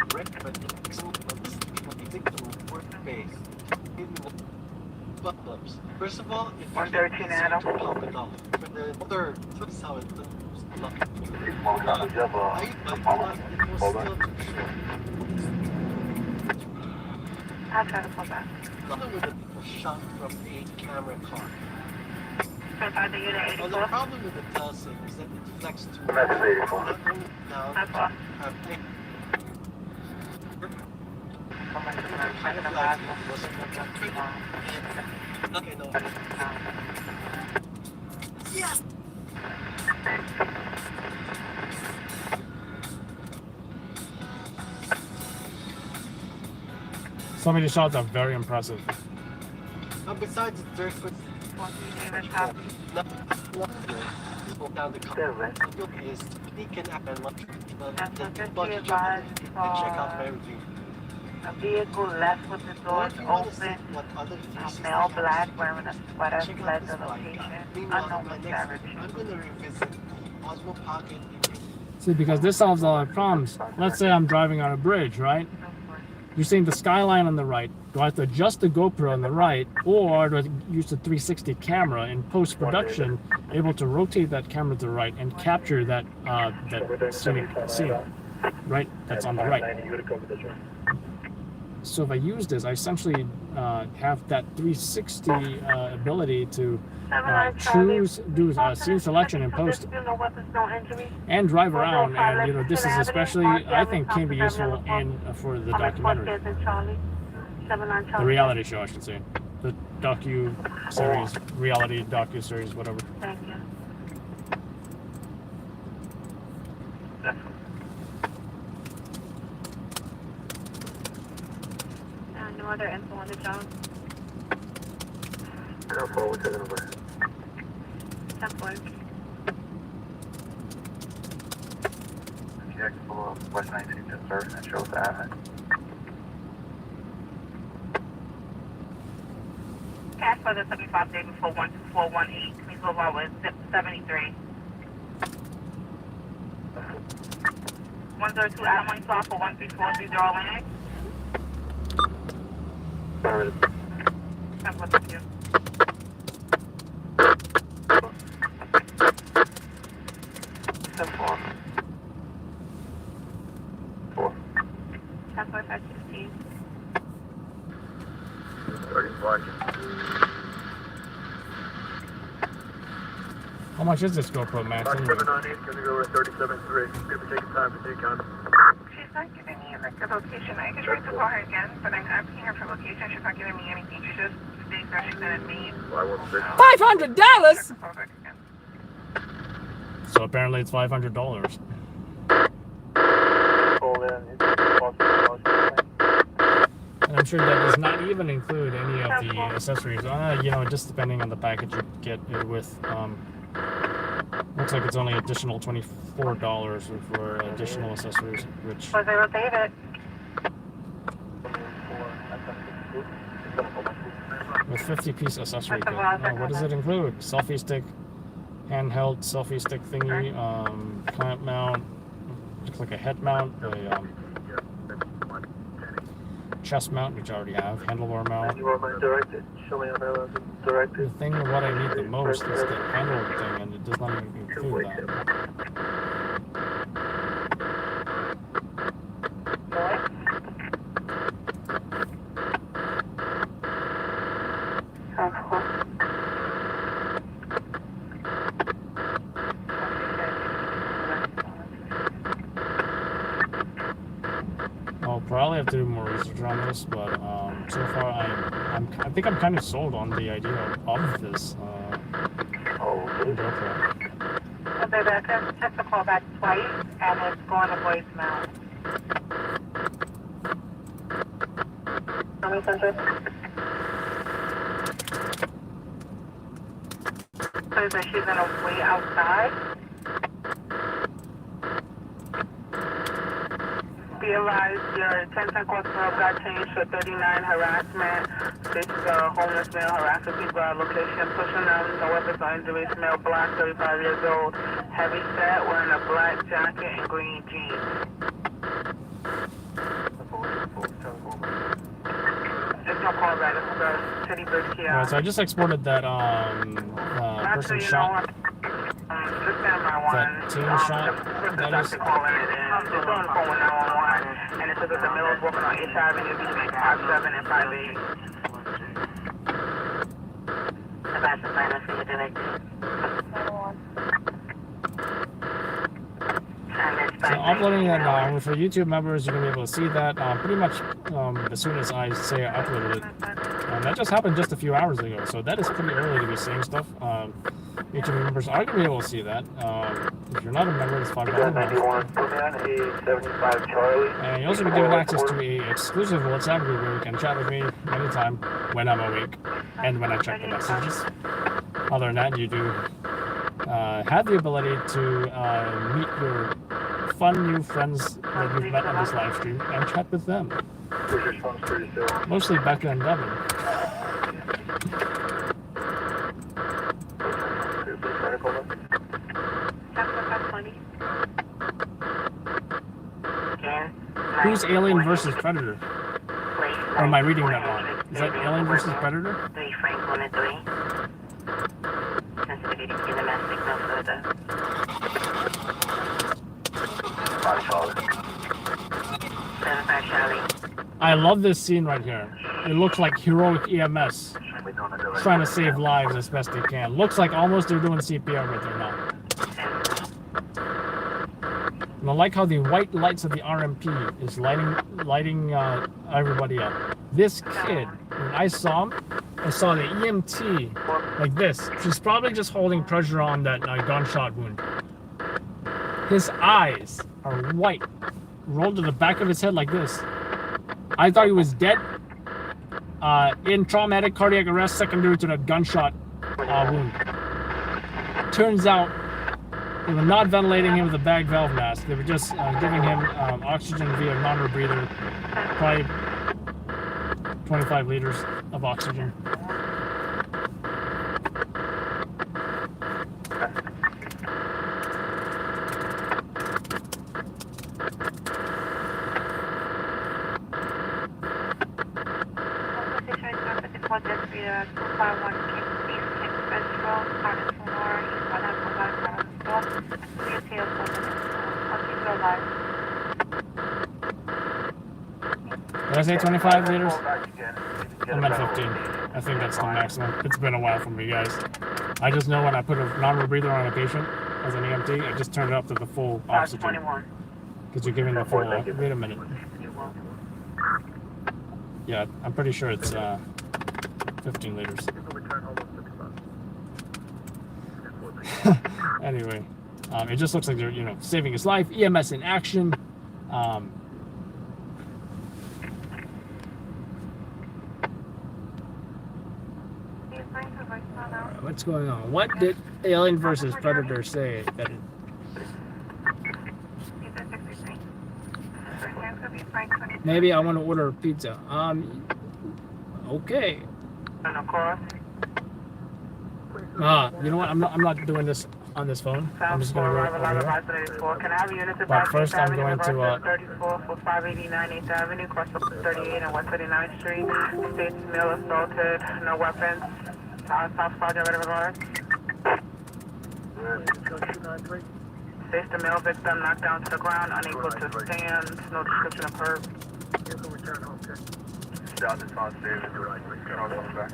First of all, if 113 Adam. For the other twist, how it looks. I'll try to pull back. Shot from a camera car. Are the unit Well, the problem with the Telsa is that it flex to Yes. Some of the shots are very impressive. Besides the dirt foot down the car is sneak and act and check out my review. A vehicle left with the doors open, a male black wearing a sweater fled the location, unknown direction. I'm going to revisit Osmo Pocket. See, because this solves a lot of problems. Let's say I'm driving on a bridge, right? You're seeing the skyline on the right. Do I have to adjust the GoPro on the right, or do I use the 360 camera in post-production, able to rotate that camera to the right and capture that scenic scene, right? That's on the right. So if I use this, I essentially have that 360 ability to do scene selection in post and drive around. And you know, this is especially, I think, can be useful for the documentary, the reality show, I should say, the docu-series, reality docu-series, whatever. Thank you. No other info on the job? 10-4, what's your number? 10-4. West 19th and 3rd, and shows the admin. Cash for the 75 day before 12418. Please go out with 73. 102 Adam 1 for 13430 Lane. Thank you. How much is this GoPro Max? 798, gonna go with 37.3. Give me taking time to take on. She's not giving me like a location. I could try to call her again, but I'm asking her for location. She's not giving me anything. She just states that she's gonna meet. $500. So apparently it's $500. And I'm sure that does not even include any of the accessories. You know, just depending on the package you get it with. Looks like it's only additional $24 for additional accessories, which. Was there a David? With 50-piece accessory kit. What does it include? Selfie stick, handheld selfie stick thingy, clamp mount, looks like a head mount, a chest mount, which I already have, handlebar mount. You want my directed? Show me on the thing of what I need the most is the handle thing, and it does not even include that. I'll probably have to do more research on this, but so far I think I'm kind of sold on the idea of this GoPro. So baby, I just checked the call back twice, and it's going to voicemail. How many centers? So she's gonna wait outside. Be advised, your 10-10 call got changed to 39 harassment. This is a homeless male harassing people at location, pushing them, no weapons or injuries, male black, 35 years old, heavy set, wearing a black jacket and green jeans. There's no call back, it's the Teddy Bird Kia. Alright, so I just exported that person shot. That team shot. That is. And it says that the middle is walking on 8th Avenue between 57 and 58. About the final for you directly. So uploading that now. For YouTube members, you're gonna be able to see that pretty much as soon as I say I uploaded it. That just happened just a few hours ago, so that is pretty early to be seeing stuff. YouTube members are gonna be able to see that. If you're not a member, it's $5 a month. And you also be given access to a exclusive WhatsApp group where you can chat with me anytime when I'm awake and when I check the messages. Other than that, you do have the ability to meet your fun new friends that you've met on this live stream and chat with them. Mostly Becca and Devin. Who's Alien versus Predator? Or am I reading that wrong? Is that Alien versus Predator? I love this scene right here. It looks like heroic EMS trying to save lives as best they can. Looks like almost they're doing CPR, but they're not. And I like how the white lights of the RMP is lighting everybody up. This kid, when I saw him, I saw the EMT like this. She's probably just holding pressure on that gunshot wound. His eyes are white, rolled to the back of his head like this. I thought he was dead. In traumatic cardiac arrest secondary to the gunshot wound. Turns out they were not ventilating him with a bag valve mask. They were just giving him oxygen via non-rebreather, probably 25 liters of oxygen. Did I say 25 liters? I meant 15. I think that's the maximum. It's been a while for me, guys. I just know when I put a non-rebreather on a patient as an EMT, I just turn it up to the full oxygen. Because you're giving the full... wait a minute. Yeah, I'm pretty sure it's 15 liters. Anyway, it just looks like they're, saving his life. EMS in action. What's going on? What did Alien versus Predator say? Maybe I want to order a pizza. Okay. You know what? I'm not doing this on this phone. I'm just going to run over here. But first I'm going to 34 for 589 8th Avenue, cross 38 and 139th Street. States male assaulted, no weapons. South Star, get rid of the guard. Face the male victim, knocked down to the ground, unable to stand, no description of her. South is on station, return home back.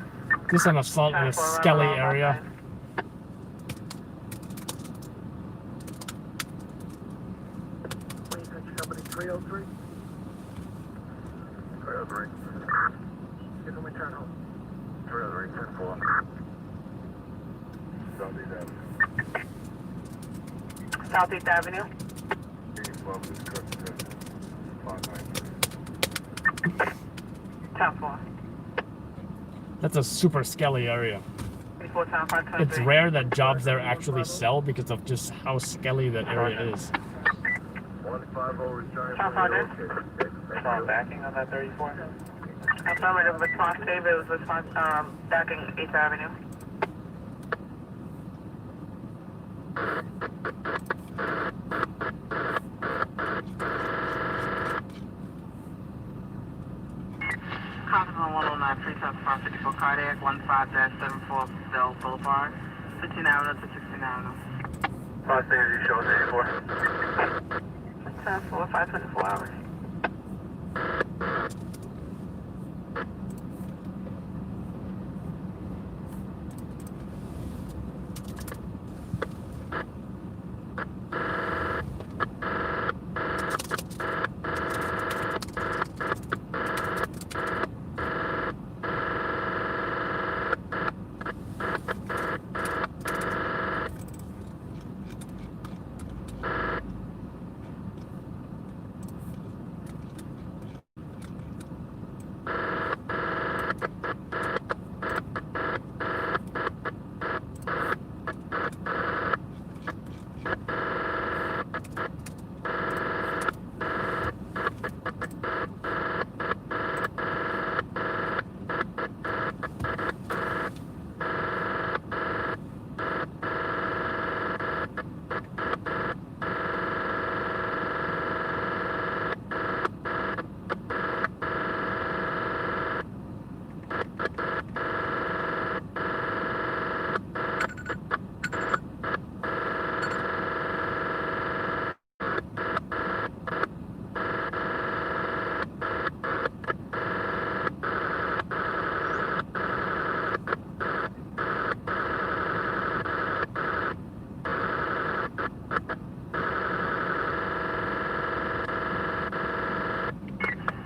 This is an assault in a skelly area. Company 303. 303. Give him a turn home. 303, 10-4. Southeast Avenue. Town 4. That's a super skelly area. 24 town 523. It's rare that jobs there actually sell because of just how skelly that area is. 150 return. Town 5. Backing on that 34? Affirmative response, David was response, backing 8th Avenue. Cops on 109, precinct 554 cardiac, 15-74 Bell Boulevard, 15 Avenue to 16 Avenue. Last thing you show 84. 10-4, 524 hours.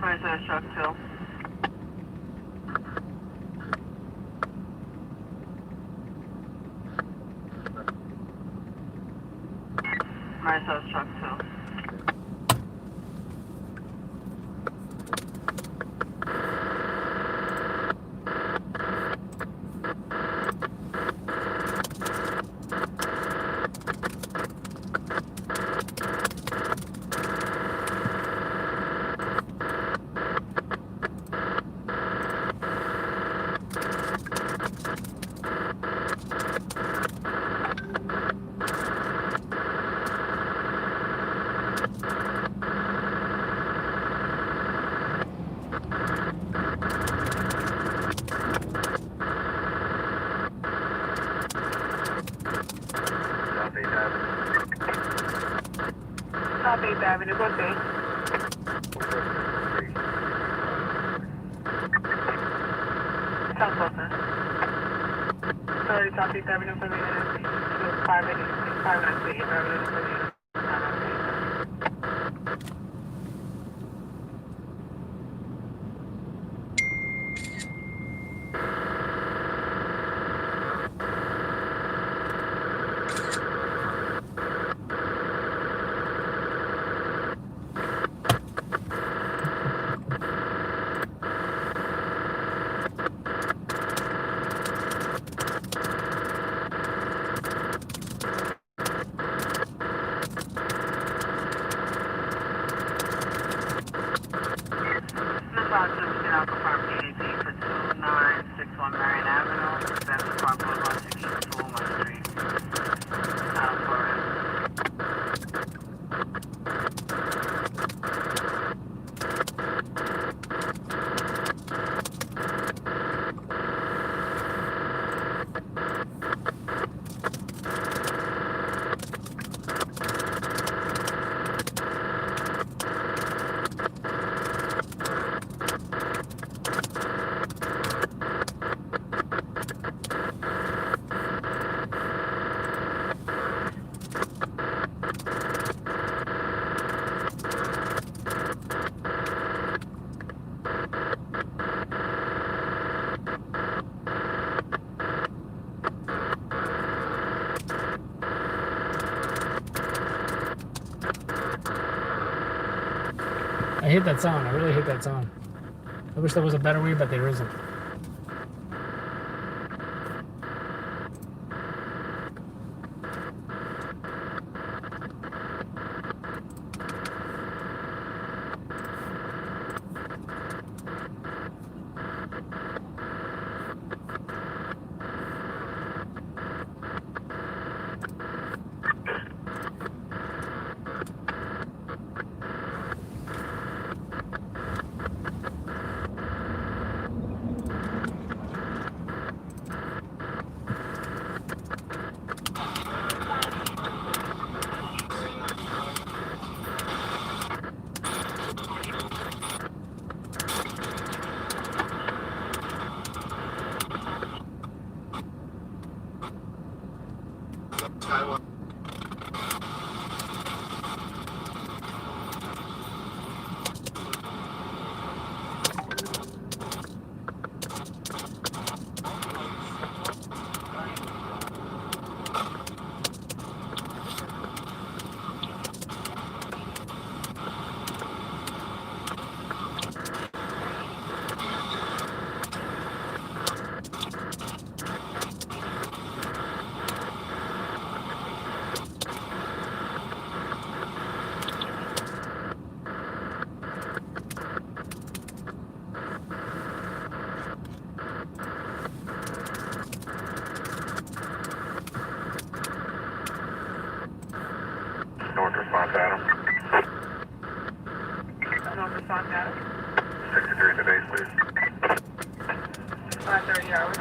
Where's that truck to? Where's that truck to? South 8th Avenue, go see. South Wilson. 30 South 8th Avenue for the 5 minutes, 5 minutes to 8th Avenue for the hate that song. I really hate that song. I wish there was a better way, but there isn't. North response, Adam. North response, Adam. 63 to base, please. 5:30 hours.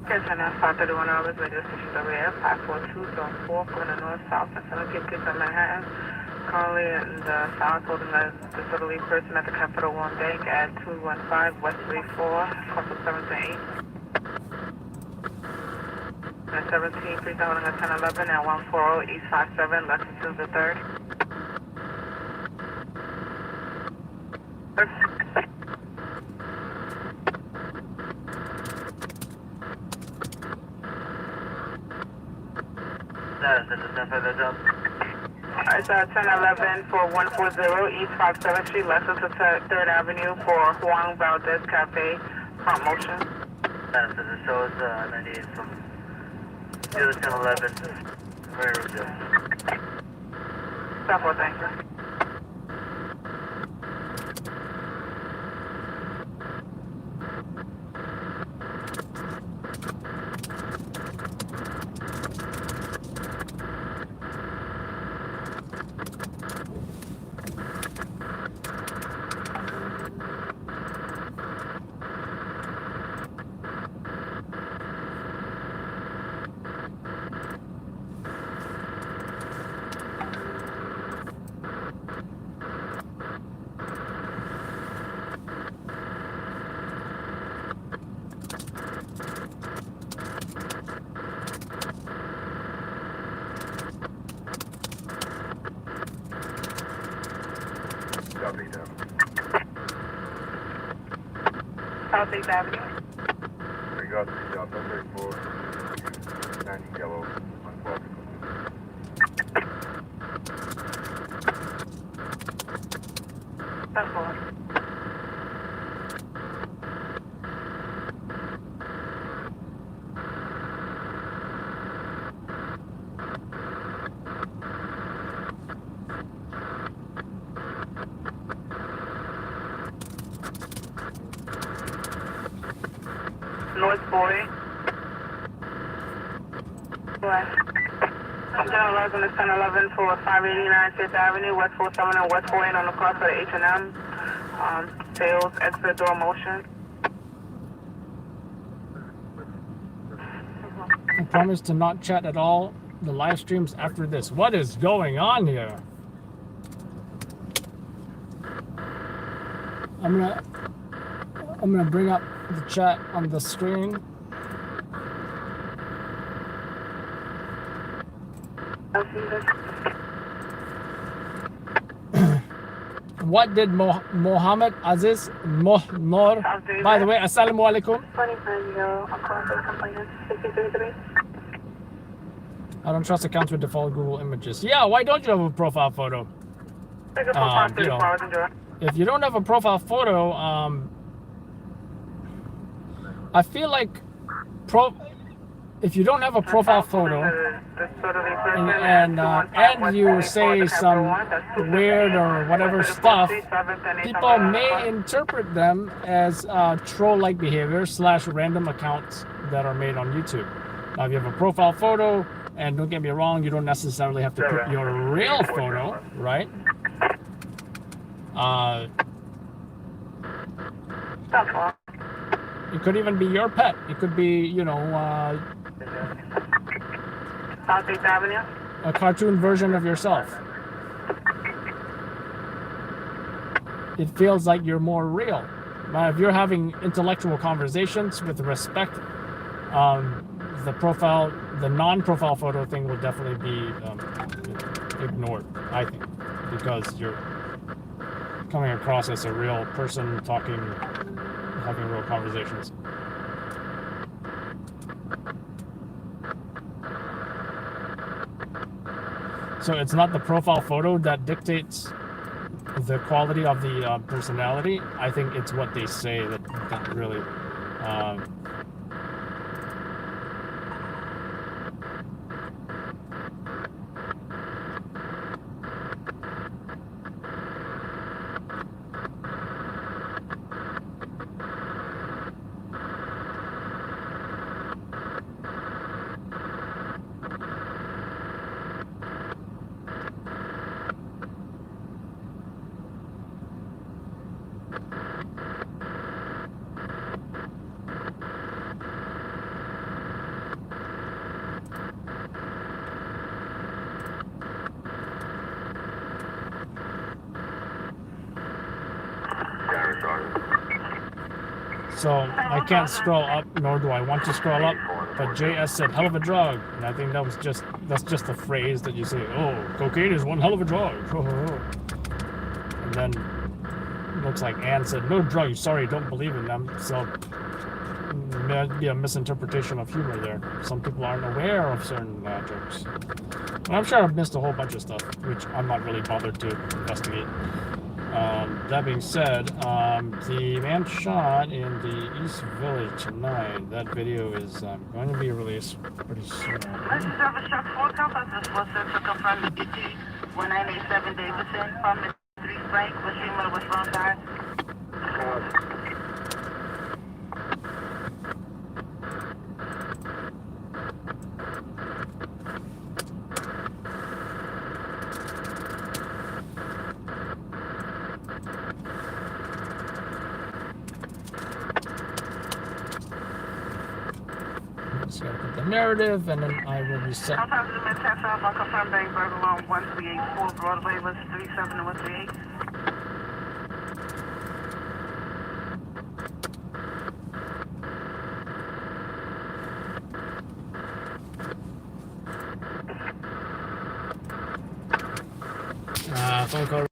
Attention, 5:31 hours, radio station WF, 542, zone 4, going to north-south, vicinity of Kids of Manhattan. Currently in the south, holding a disorderly person at the Capital One Bank at 215 West 34, coastal 7 to 8. And 17, 3 holding a 1011 at 140 East 57, Lexington the 3rd. It's 1011 for 140 East 57th Street, Lexington 3rd Avenue for Juan Valdez Cafe, front motion. Does it show us 98 from 1011? Where is it? Stop for thank you. South 8th Avenue. Regards to job number 34, 90 yellow, 112. That's all. North 40. West. General is 1011 for 589 Fifth Avenue, West 47 and West 48 on the cross for the H&M. Sales, exit door motion. I promise to not chat at all the live streams after this. What is going on here? I'm gonna bring up the chat on the screen. What did Mohammed Aziz Noor? By the way, assalamu alaikum. I don't trust accounts with default Google images. Yeah, why don't you have a profile photo? You know, if you don't have a profile photo, I feel like if you don't have a profile photo and you say some weird or whatever stuff, people may interpret them as troll-like behavior / random accounts that are made on YouTube. Now, if you have a profile photo, and don't get me wrong, you don't necessarily have to put your real photo, right? It could even be your pet. It could be, you know, a cartoon version of yourself. It feels like you're more real. But if you're having intellectual conversations with respect, the non-profile photo thing will definitely be ignored, I think, because you're coming across as a real person talking, having real conversations. So it's not the profile photo that dictates the quality of the personality. I think it's what they say that really so I can't scroll up, nor do I want to scroll up. But JS said, "Hell of a drug," and I think that's just a phrase that you say. Oh, cocaine is one hell of a drug. And then it looks like Ann said, "No drugs. Sorry, don't believe in them." So that'd be a misinterpretation of humor there. Some people aren't aware of certain jokes. And I'm sure I've missed a whole bunch of stuff, which I'm not really bothered to investigate. That being said, the man shot in the East Village tonight, that video is going to be released pretty soon. Service truck 4 Compass was sent to confirm the DT 1987 Davidson from the 3 Frank, which human was wrong side. Just gotta put the narrative, and then I will reset. Sometimes the mid-text off on confirmed Bangsburg along 1384 Broadway, list 37 and 138. Phone call.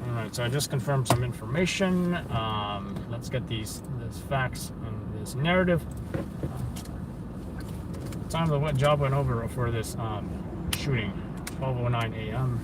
All right, so I just confirmed some information. Let's get these facts and this narrative. Time of what job went over for this shooting, 12:09 a.m.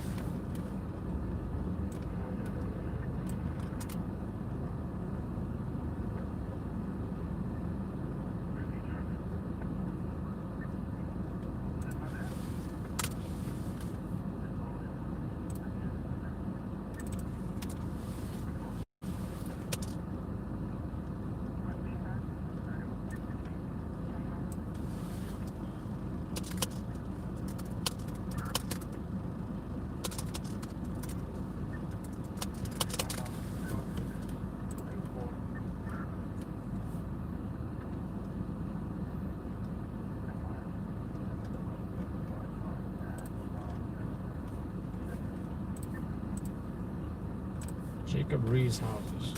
Jacob Ree's houses.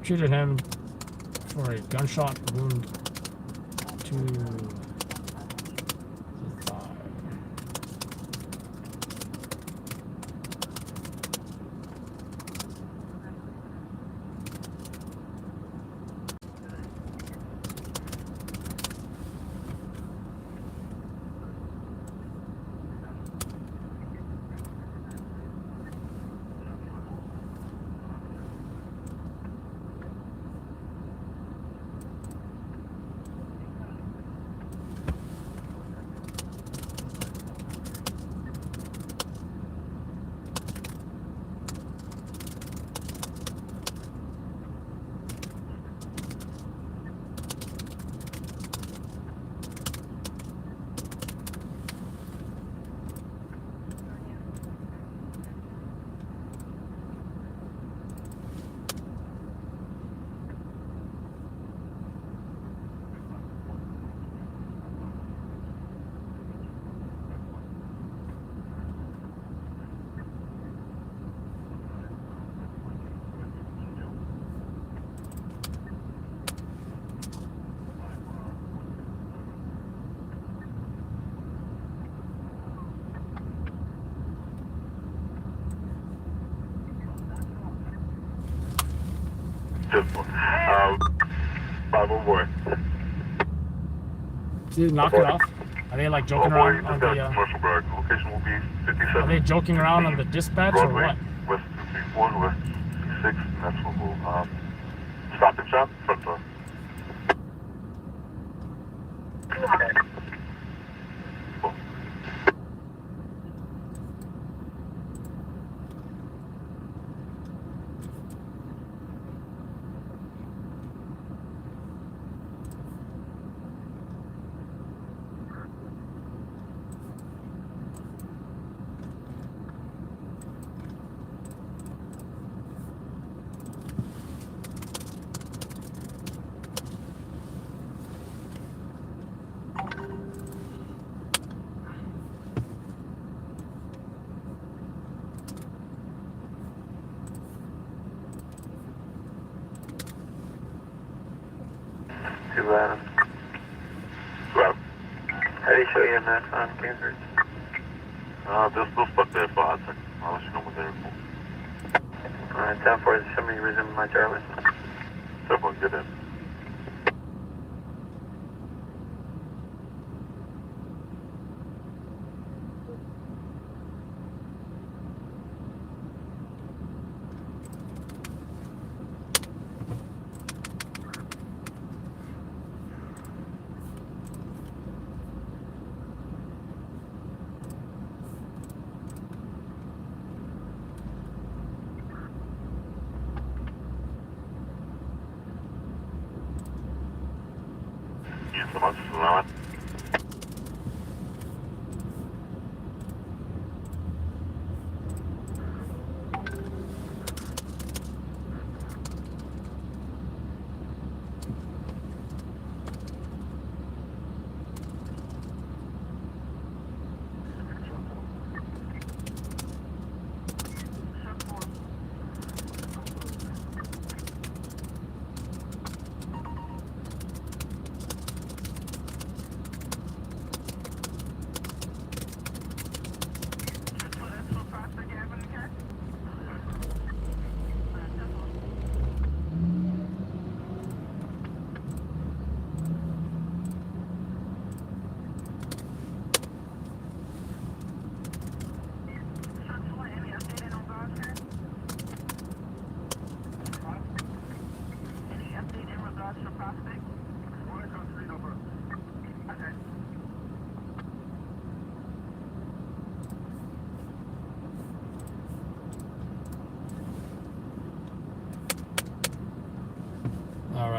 Treated him for a gunshot wound to the thigh. Simple. 504. Did he knock it off? Are they like joking around on the? Commercial Barracks. Location will be 57. Are they joking around on the dispatch Broadway, or what? West 231, West 6, and that's what we'll stop and shop. Front door. Too bad. Well, How do you show you on that on cameras? they'll stuck there for a second. I'll let you know when they're full. 10-4, somebody resume my Charlie. Someone get in. So much for that.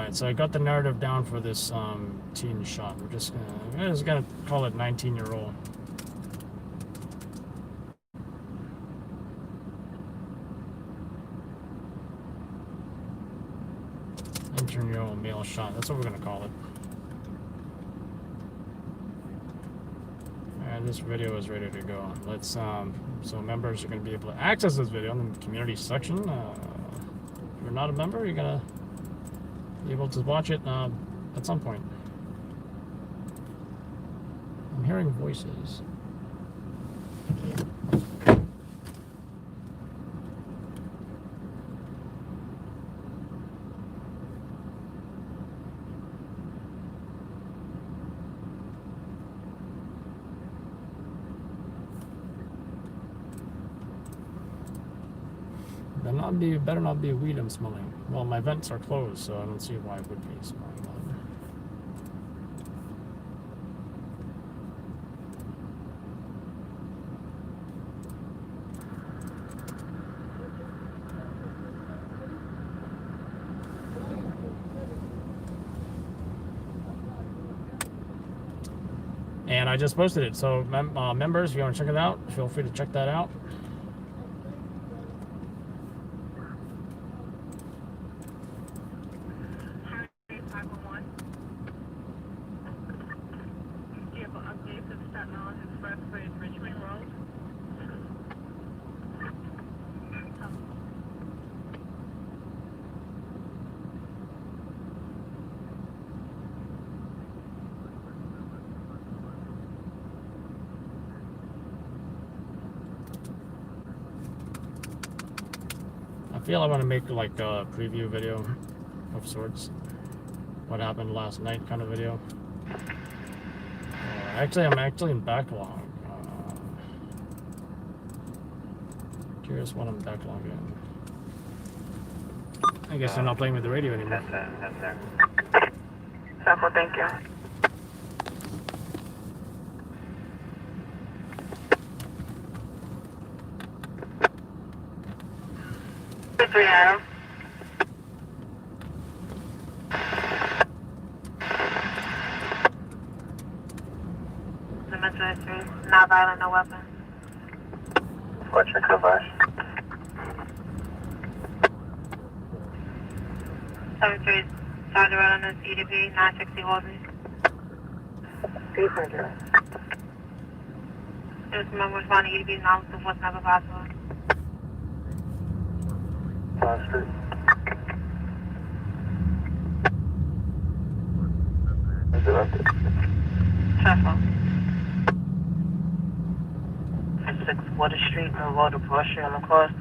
Alright, so I got the narrative down for this teen shot. I'm just gonna call it 19-year-old. Intern-year-old male shot. That's what we're gonna call it. Alright, this video is ready to go. Let's so members are gonna be able to access this video in the community section. If you're not a member, you're gonna be able to watch it at some point. I'm hearing voices. Better not be weed I'm smelling. Well, my vents are closed, so I don't see why it would be smelling that. And I just posted it, so members, if you want to check it out, feel free to check that out. I feel I want to make like a preview video of sorts. What happened last night kind of video. Actually, I'm actually in backlog. Curious what I'm backlogged in. I guess they're not playing with the radio anymore. Sample, thank you. Three Adam. The Metro history, not violent, no weapon. What's your coverage? 7-3, Sergeant on this EDP, 960 Halsey. 800. Just remember responding to EDP, not to what's never possible. Street. Traffic. 6 Water Street, no road or grocery on the course.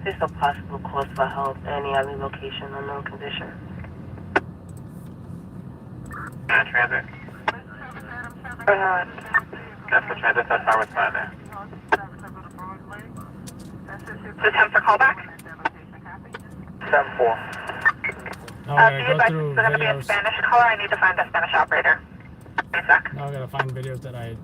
There's no possible cause for help. Any other location, unknown condition. Transit. That's the transit, that's our responder. Just have to call back. 7-4. Now I gotta go through There's going to be a videos. Spanish caller. I need to find a Spanish operator. Give me a sec. Now I gotta find videos that I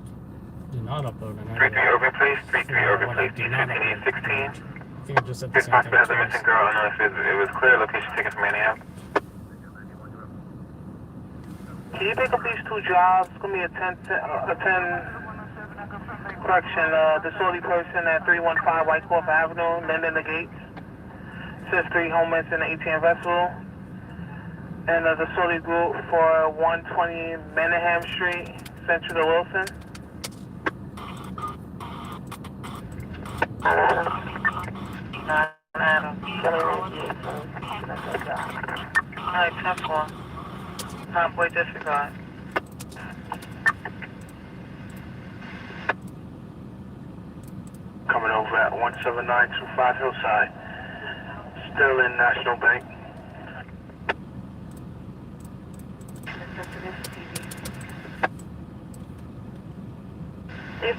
did not upload. And 3-3 Urban Police, 3-3 Urban Police, did not 15 upload. 16. I think I just said the This same thing. possible has a missing girl. I don't know if it was clear. Location taken from Manhattan. Can you pick up these two jobs? It's going to be a 10 correction. Disorderly person at 315 Whitecroft Avenue, Linden the Gates. Says 3 homeless in the 18 vessel. And the disorderly group for 120 Manningham Street, Central to Wilson. Alright, 10-4. Boy disregard. Coming over at 17925 Hillside. Still in National Bank.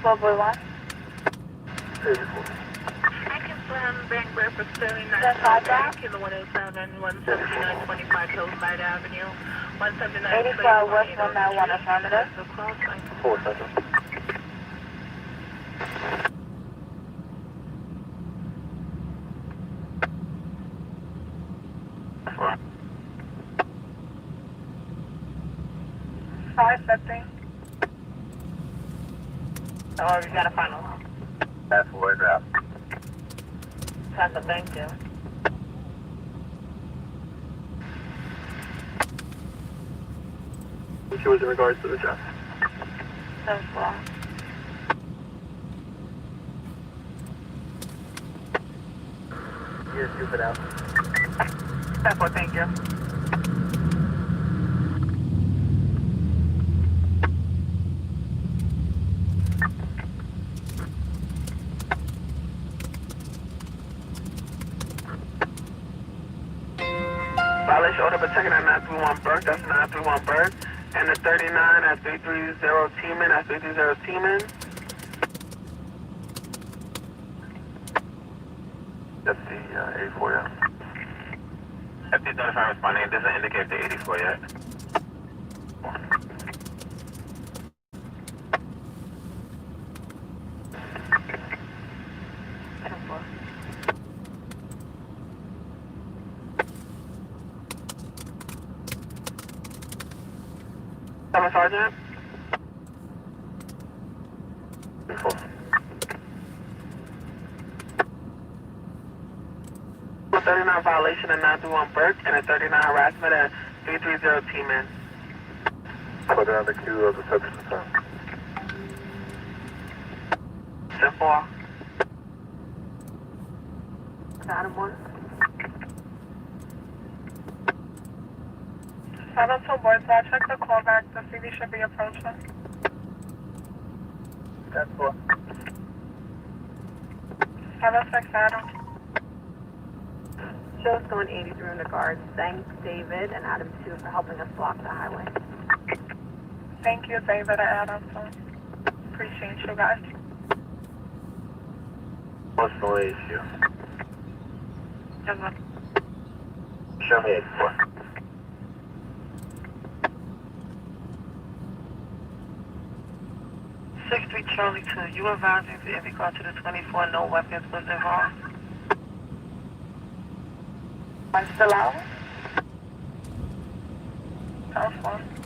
Boy 1. Bank breakfast 79, Kilo 107, 17925 Hillside Avenue, 179 85 West 191 affirmative. 4 seconds. 550. Oh, you got a final. That's what we're drop. That's a thank you. She was in regards to the job. 10-4. You're stupid out. 10-4, thank you. Violation order protecting at 931 Burke, that's 931 Burke. And the 39 at 330 T-Man, at 330 T-Man. That's the 84, yeah. FD35 responding, it doesn't indicate the 84 yet. Seven Sergeant. 84. A 39 violation at 931 Burke and a 39 harassment at 330 T-Man. Put it on the queue of the substance time. 10-4. Adam 1. 7-2 boys, I'll check the callback. The CD should be approaching. 10-4. 7-6 Adam. Show's going 83 in the guards. Thanks, David and Adam 2 for helping us block the highway. Thank you, David and Adam. Appreciate you guys. What's the issue? Yes, Show me 84. Charlie 2, you advising to every call to the 24, no weapons was involved. Am I still out? Telephone.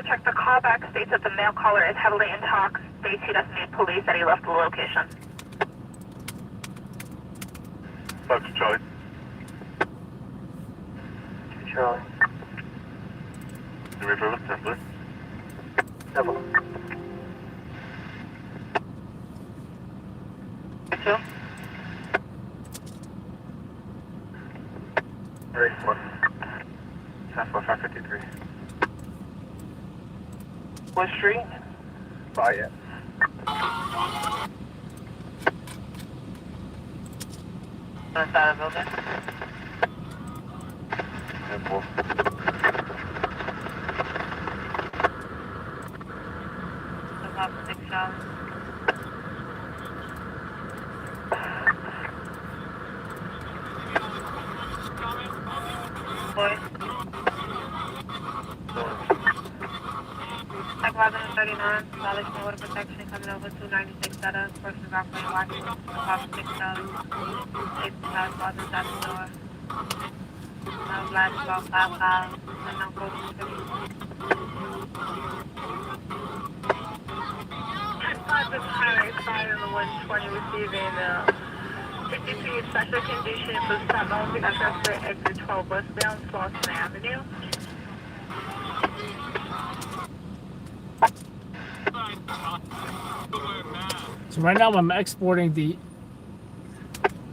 Check the callback states that the male caller is heavily intox, states he doesn't need police, that he left the location. Fuck Charlie. Charlie. You ready for it? Template? Temple. 2. 34. 10-4, 553. What street? Fire. Inside the building. 10-4. About 6 Charlie. Boy. 1139, violation of order protection coming over 296 at us. Person operating watching about 6 Charlie. 8 house was inside the door. No black, about 5 miles, and no code of 10-5 is high, fire on the 120 receiving 53 special condition for stop only address for exit 12 westbound Slauson Avenue. So right now I'm exporting the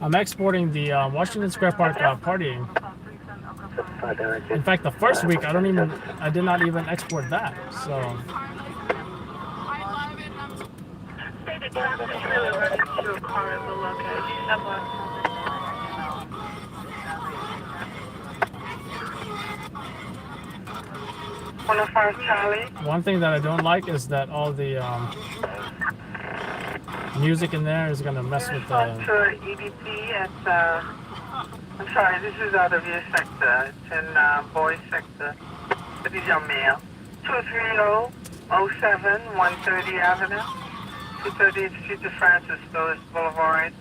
Washington Square Park partying. In fact, the first week I did not even export that. So The traffic is really running to a car at the location. 105 Charlie. one thing that I don't like is that all the music in there is gonna mess with the. To EBT at I'm sorry, this is out of your sector. It's in boys sector. It is your male. 23007 130 Avenue. 230th Street to Francis Boulevard.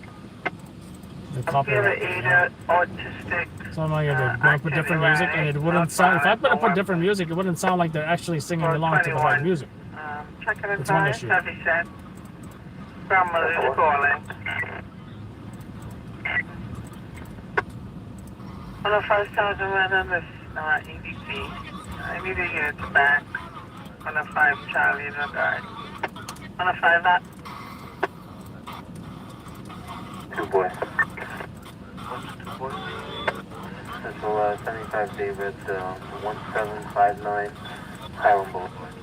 I'm feeling Ada autistic. So I'm like, they're going to put different music, and it wouldn't sound. If I put different music, it wouldn't sound like they're actually singing along to the right music. Checking It's one advice, issue. heavy set. Grandmother is calling. For the first time the rhythm is EBC. I need to hear it back. On a 5 Charlie in the guard. On a 5 that. 2 boys. Central 75 David, 1759 Highland Boulevard.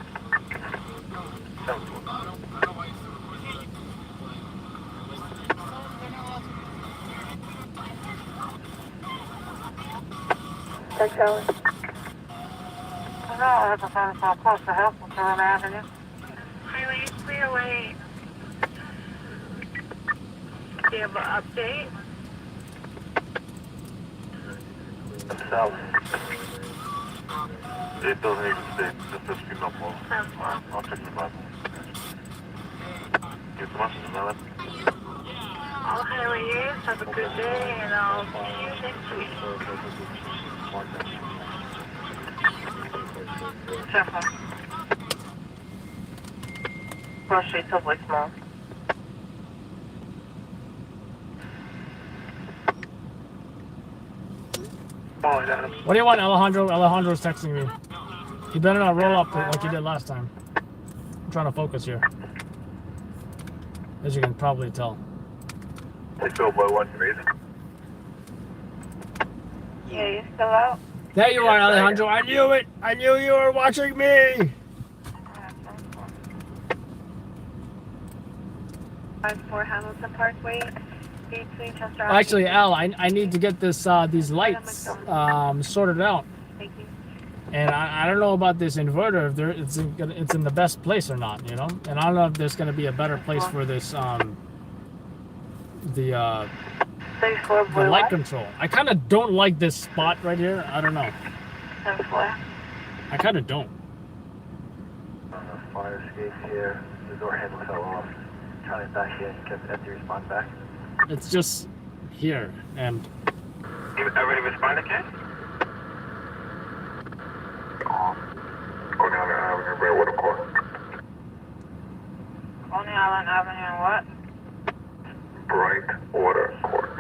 Hey, Charlie. No, I have to find some close to help with Third Avenue. Highway clearway. Do you have an update? South. It doesn't even stay. Just a screen up more. I'll check the Bible. Get the message, man. All highways, have a good day, and I'll see you next week. Careful. Cross Street to voicemail. What do you want, Alejandro? Alejandro's texting me. You better not roll up like you did last time. I'm trying to focus here. As you can probably tell. Hey, Phil, boy, what's amazing? Yeah, you still out? There you are, Alejandro. I knew it. I knew you were watching me. 54 Hamilton Parkway. Between Chester. Actually, Al, I need to get this these lights sorted out. Thank you. And I don't know about this inverter, if it's in the best place or not, you know? And I don't know if there's going to be a better place for this, the light control. I kind of don't like this spot right here. I don't know. I kind of don't. Fire escape here. The door handle fell off. Trying to back in. Kept empty response back. It's just here, and... Everybody responded, kid? Coney Island Avenue, Redwater Court. Coney Island Avenue and what? Brightwater Court.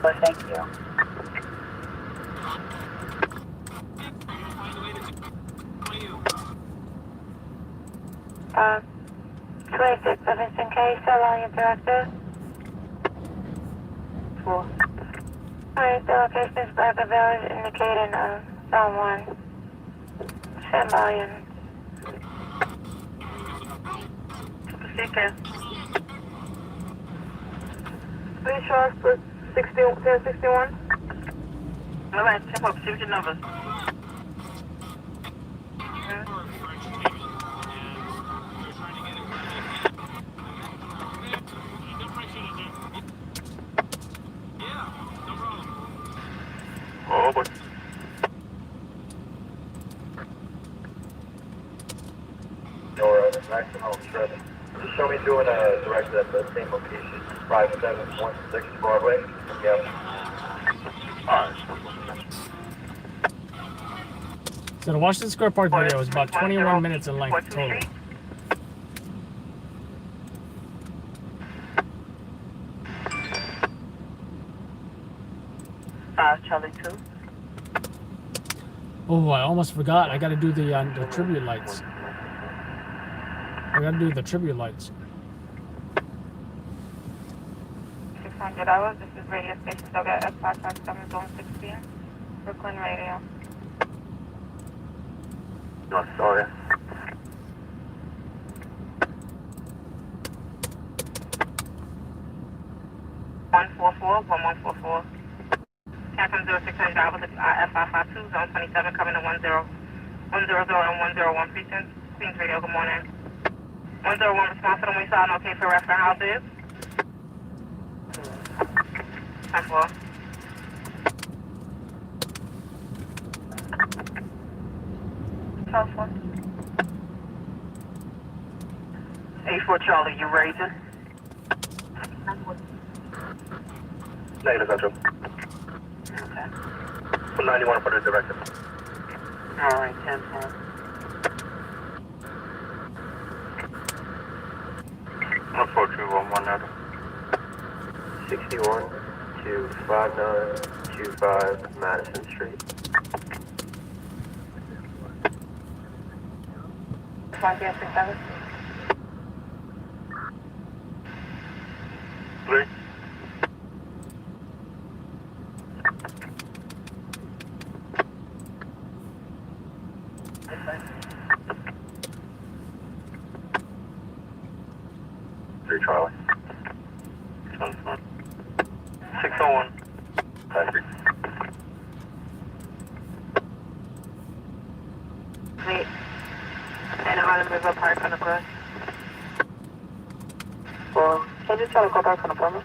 Well, thank you. Uh, 26 Livingston K, still on your directive? 4. Alright, the location is Barker Village, indicating zone 1. Stand by and... Seeker. Pretty sure it's 1061? Alright, check up, see what your numbers. Oh, but... Or maximum shredding. Just show me doing a direct at the same location, 5716 Broadway. Yep. Alright. So the Washington Square Park video is about 21 minutes in length total. Charlie 2. Oh, I almost forgot. I got to do the tribute lights. I got to do the tribute lights. 600 hours, this is radio station WF557 Zone 16, Brooklyn Radio. No, sorry. Captain 0600 hours at F552, Zone 27, coming to 1010 and 101 precinct. Queens Radio, good morning. 101 responsible, we saw an okay for rest of houses. 10-4. South 1. 84 Charlie, you raising? Negative, Central. Okay. 91 for the director. Alright, 10-4. 14211 Adam. 61 to 5925 Madison Street. 567. 3. Three Charlie. 601. Patrick. Wait. And Harlem River Park on the cross. Well, can you tell me go back on the phone?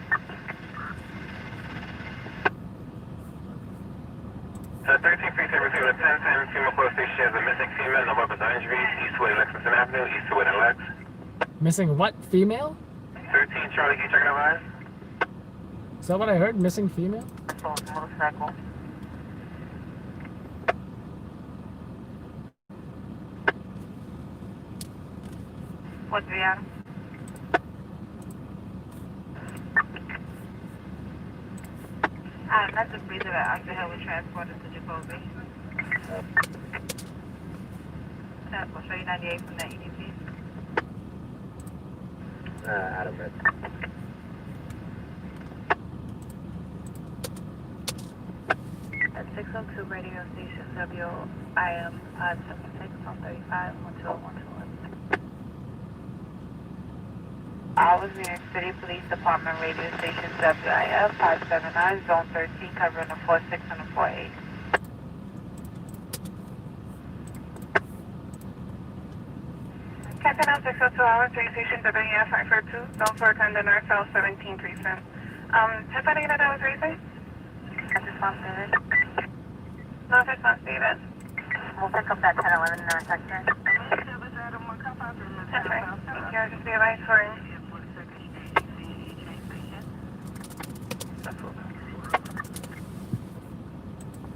13 Free Saber receiving a 1010 female police station has a missing female, no weapons or injuries, Eastwood and Lexington Avenue, Eastwood and Lex. Missing what? Female? 13 Charlie, can you check it out, eyes? Is that what I heard? Missing female? Motorcycle. What's the Adam? That's the freezer that Octa Hill was transported to Jacoby. We'll show you 98 from the EDP. Adam, it. At 602 radio station WIM 576 on 35 12121. I was New York City Police Department radio station WIF 579 zone 13 covering the 46 and the 48. Captain of 602 hours, radio station WF 542, zone 4 attendant North South 17 precinct. Has any of that was racing? That's response David. No, it's not Steven. We'll pick up that 1011 intersection. That's right. Thank you. I'll just be advised for you.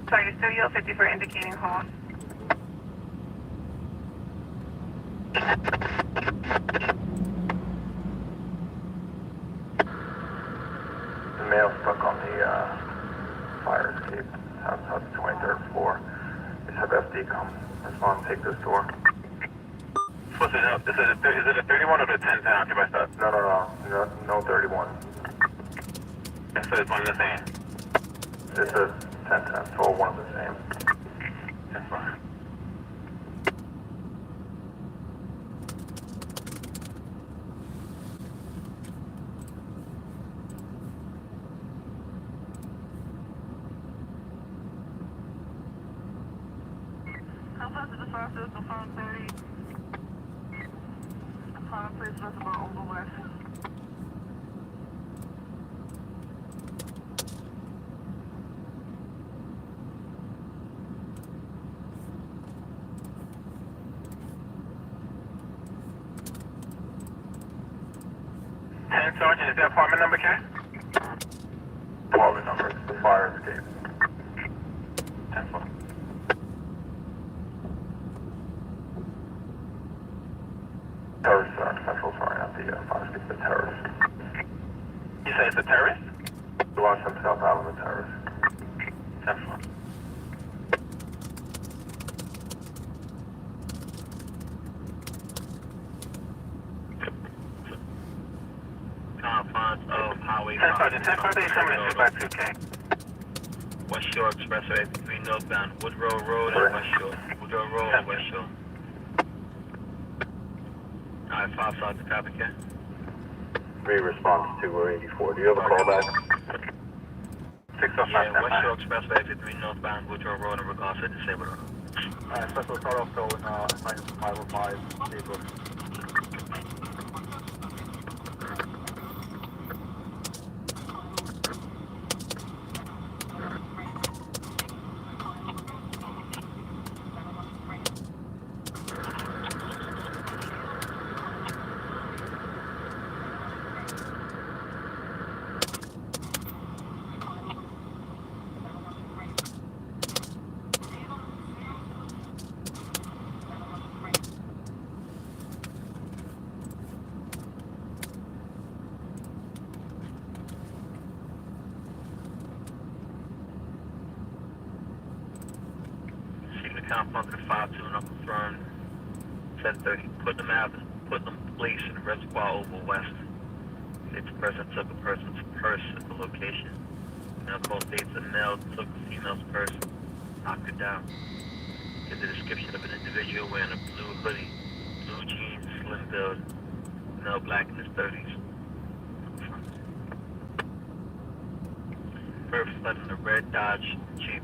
Sorry, you're still yield 50 for indicating home. The male stuck on the fire escape outside the 23rd floor. Just have FD come respond, take this door. Is it a 31 or the 10 occupied stuff? No 31. So it's one of the same? It's a 10-10, so all one of the same. That's fine. How fast is the fire system from 30? Fire place reservoir over west. Sergeant, is that apartment number, Ken? Apartment number, the fire escape. 10-4. Terrorist, Central, sorry, not the fire escape, the terrorist. You say it's a terrorist? He wants himself out of the terrorist. 10-4. Sergeant, 10-4, they coming in 252K. West Shore Expressway 3 northbound, Woodrow Road and West Shore. Woodrow Road and West Shore. Alright, 5 Sergeant, copy, Ken. 3 response to 84. Do you have a call back? 605. Yeah, West Shore Expressway 53 northbound, Woodrow Road and regards to disabled. Special start off going, 505, vehicle. Compound to 5-2 and confirmed 10:30. Putnam Avenue, Putnam Place in the Reservoir Oval West. It's person took a person's purse at the location. Now call states a male took a female's purse, knocked it down. Give the description of an individual wearing a blue hoodie, blue jeans, slim build, male black in his 30s. Birth fled in a red Dodge Jeep.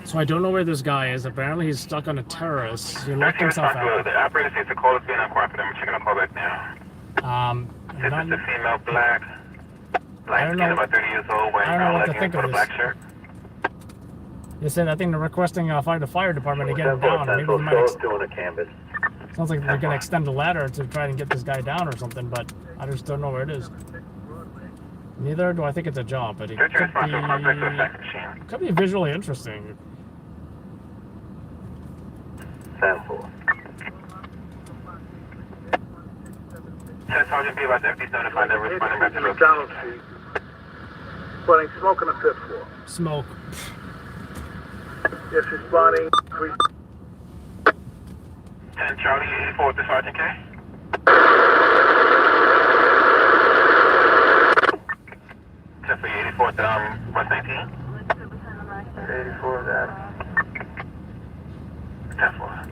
So I don't know where this guy is. Apparently he's stuck on a terrace. He locked himself out. The operator seems to call us being uncooperative. I'm checking a call back now. This is the female black skin, about 30 years old, wearing brown leggings with a black shirt. They said, I think they're requesting the fire department to get him down. Maybe they might doing a canvas. sounds like they're going to extend a ladder to try and get this guy down or something, but I just don't know where it is. Neither do I think it's a job, but it could be visually interesting. Sample. 10 Sergeant B about the FD notified that responding back to the Donald Street. Spotting smoke on the 5th floor. Smoke. Yes, responding. 10 Charlie 84 with the Sergeant K. 10 for 84 to West 19. 84 that. 10 4.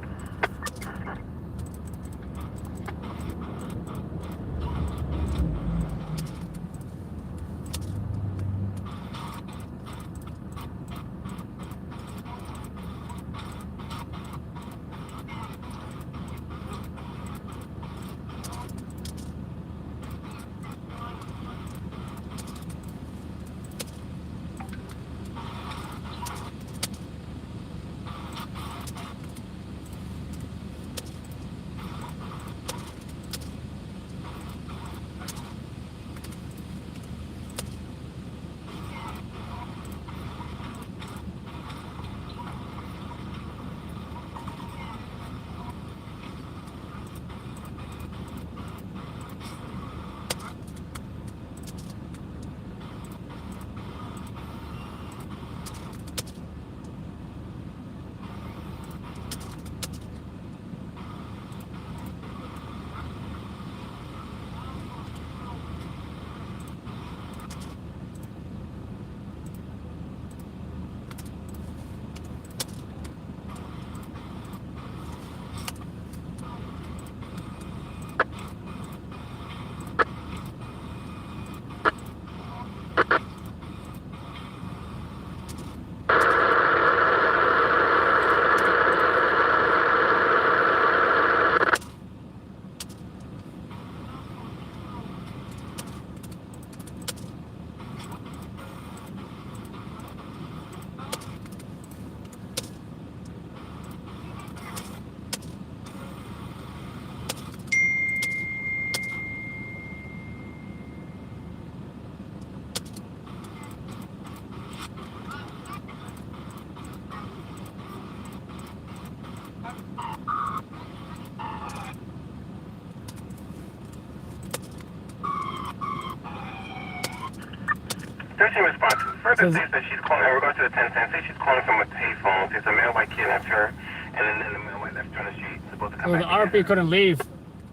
Emergency response. Further states that she's calling in regards to the 1010. Say she's calling from a payphone. It's a male white kidnapped her, and then the male white left her on the street. Supposed to come So back. the RP couldn't leave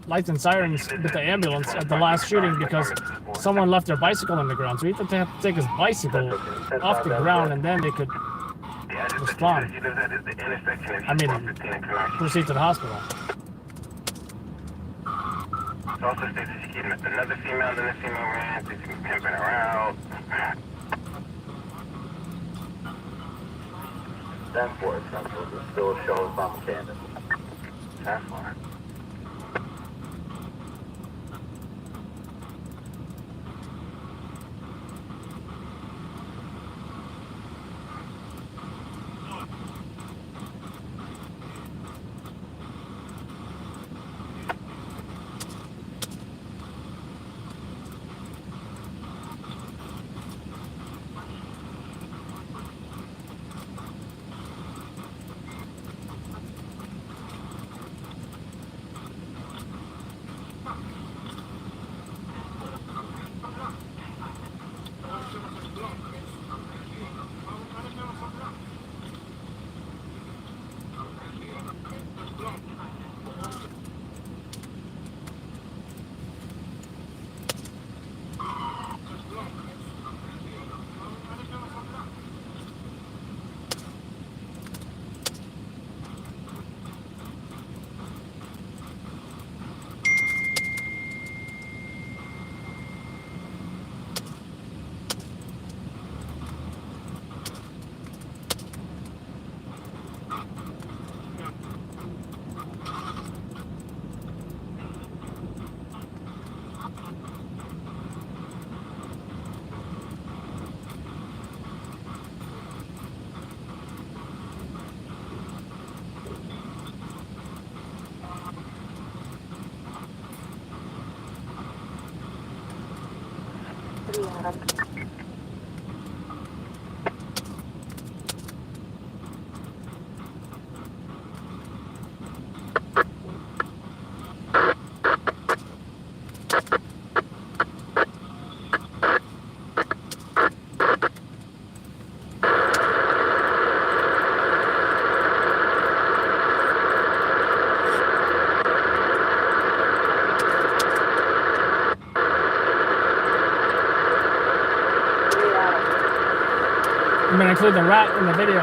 lights and sirens with the ambulance at the last shooting because someone left their bicycle on the ground. So he had to take his bicycle off the ground and then they could respond. I mean, proceed to the hospital. It also states that she kidnapped another female, and then the female ran. She's pimping her out. That's for it. Still shows on the canvas. That's for it. I'm gonna include the rat in the video.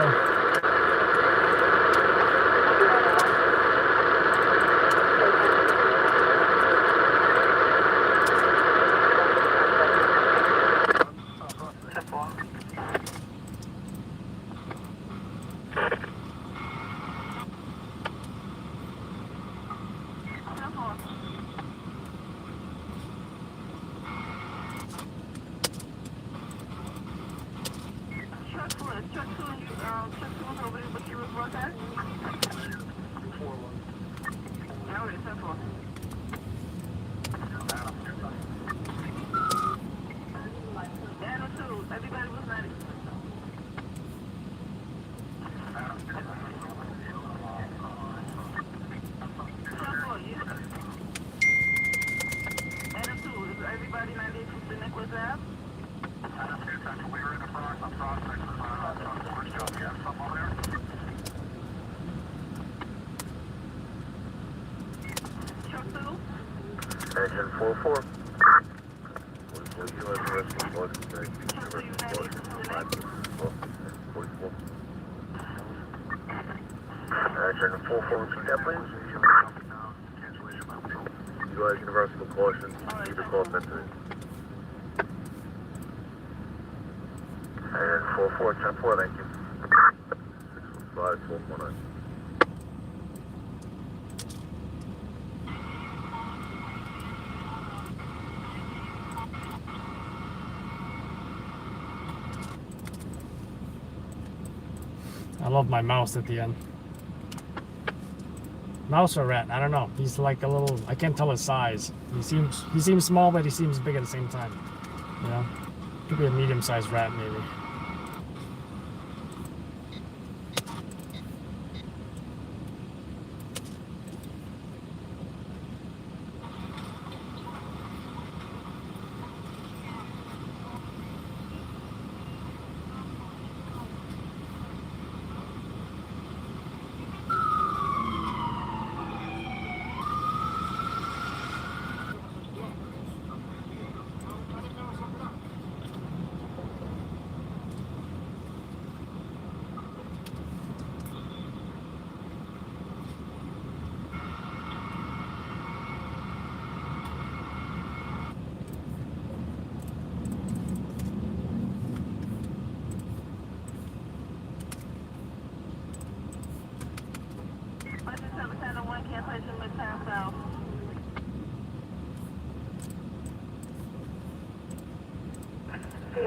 Engine 44. Engine 44, repeat that please. Utilize universal caution, either call sensitive. And 44, 10-4, thank you. 615, 1219. I love my mouse at the end. Mouse or rat? I don't know. He's like a little. I can't tell his size. He seems small, but he seems big at the same time. You know, could be a medium-sized rat maybe.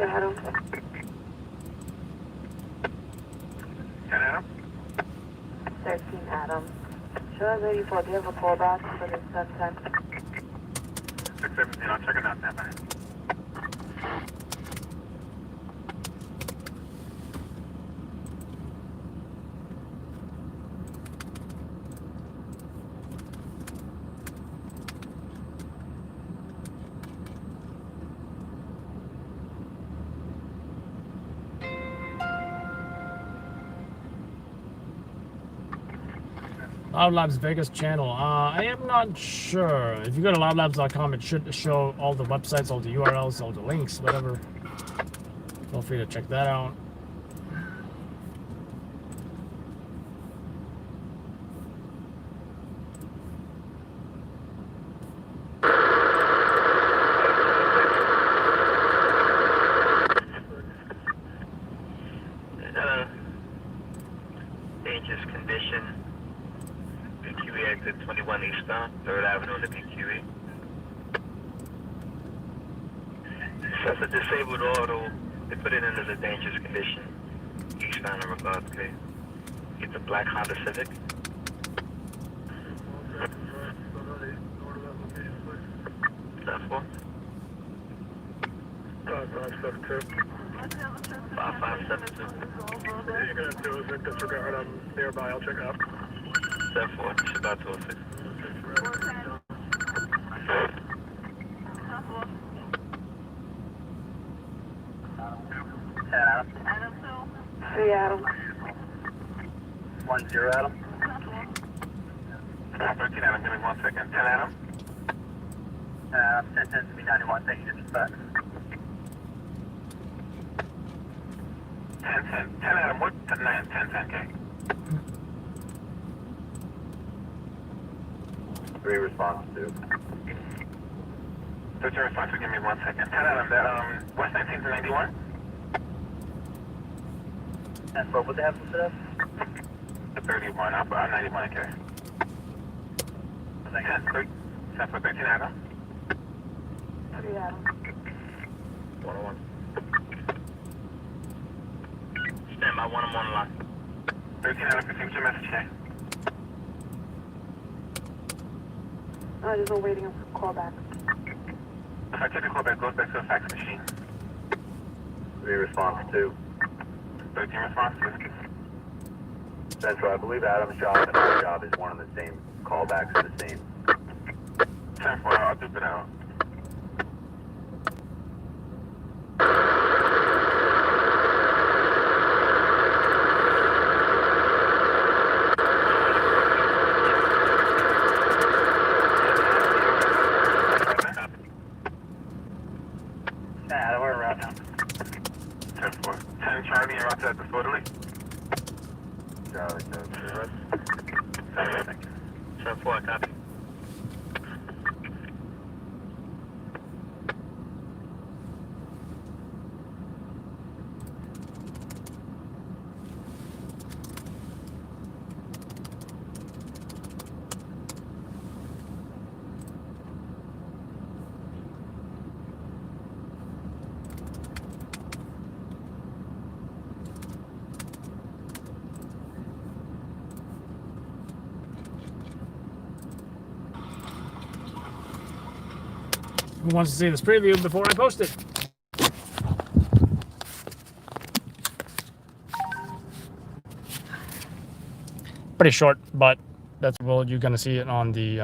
Adam. 10 Adam. 13 Adam. Show us 84. Do you have a callback for this time? 617, I'll check it out now, man. Loud Labs Vegas channel. I am not sure. If you go to loudlabs.com, it should show all the websites, all the URLs, all the links, whatever. Feel free to check that out. Dangerous condition. BQE exit 21 eastbound, 3rd Avenue in the BQE. That's a disabled auto. They put it in as a dangerous condition. Eastbound in regards, okay? It's a black Honda Civic. That's one. 5572. 5572. You're gonna do a disregard. I'm nearby. I'll check out. 74. She's about 206. Adam. 3 Adam. 10 Adam. 13 Adam, give me 1 second. 10 Adam. 10 to be 91, thank you, dispatch. 10 Adam, what? 10K. 3 response 2. 13 response 2, give me 1 second. 10 Adam, that, West 19 to 91? And what would they have for us? The 31, I'm 91, okay. 10 for 13 Adam. 3 Adam. 101. Stand by, 1 on 1 line. 13 Adam, received your message, okay? Just waiting for callback. If I take a callback, goes back to the fax machine. 3 response 2. 13 response 2. Central, I believe Adam's job and our job is one and the same. Callbacks are the same. 10-4, I'll dupe it out. Adam, we're around now. 10-4. 10 Charlie, you're out to the Fort Lee. Charlie, 10-4. Thank you. 10-4, copy. Who wants to see this preview before I post it? Pretty short, but that's well, you're gonna see it on the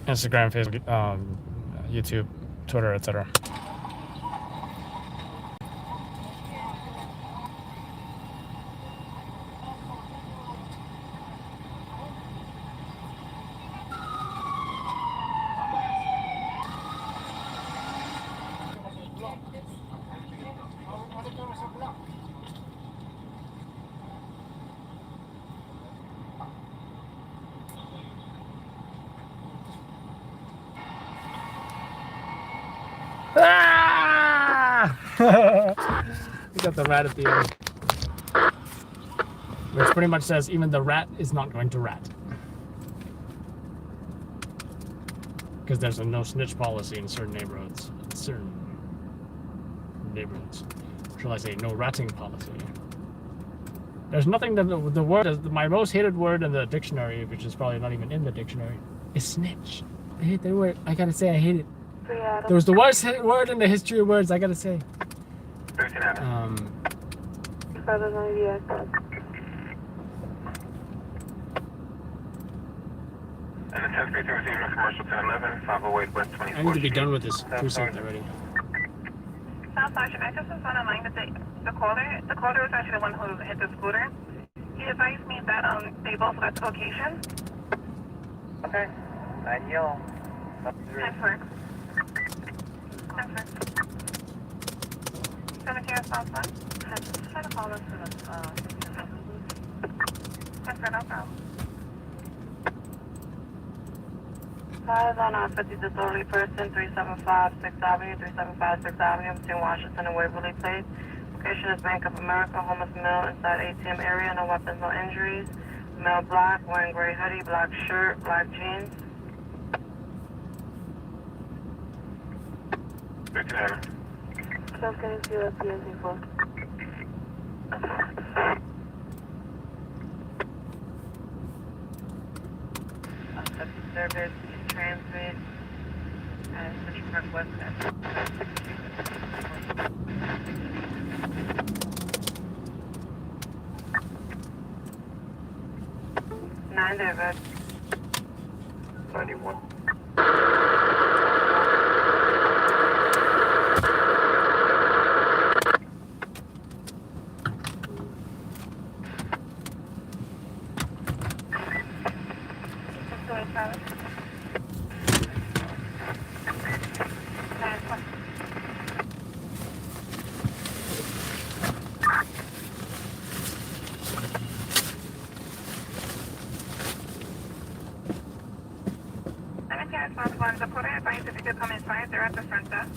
Instagram, Facebook, YouTube, Twitter, etc. We got the rat at the end, which pretty much says even the rat is not going to rat, because there's a no snitch policy in certain neighborhoods, certain neighborhoods. Shall I say, no ratting policy. There's nothing that the word, my most hated word in the dictionary, which is probably not even in the dictionary, is snitch. I hate that word. I gotta say, I hate it. There was the worst word in the history of words, I gotta say. I need to be done with this precinct already. South Sergeant, I just was on a line that the caller was actually the one who hit the scooter. He advised me that they both left the location. Okay. 9 yellow. 10-4. 10-4. 17 response 1. Just try to call us to the 10-4, no problem. 5 on 50 disorderly person, 375 6th Avenue, 375 6th Avenue, between Washington and Waverly Place. Location is Bank of America, homeless male inside ATM area, no weapons, no injuries. Male black, wearing gray hoodie, black shirt, black jeans. So can you see what PNC for? Service, transmit, City Park West. 9 David. 91. The porter advised if you could come inside, they're at the front desk.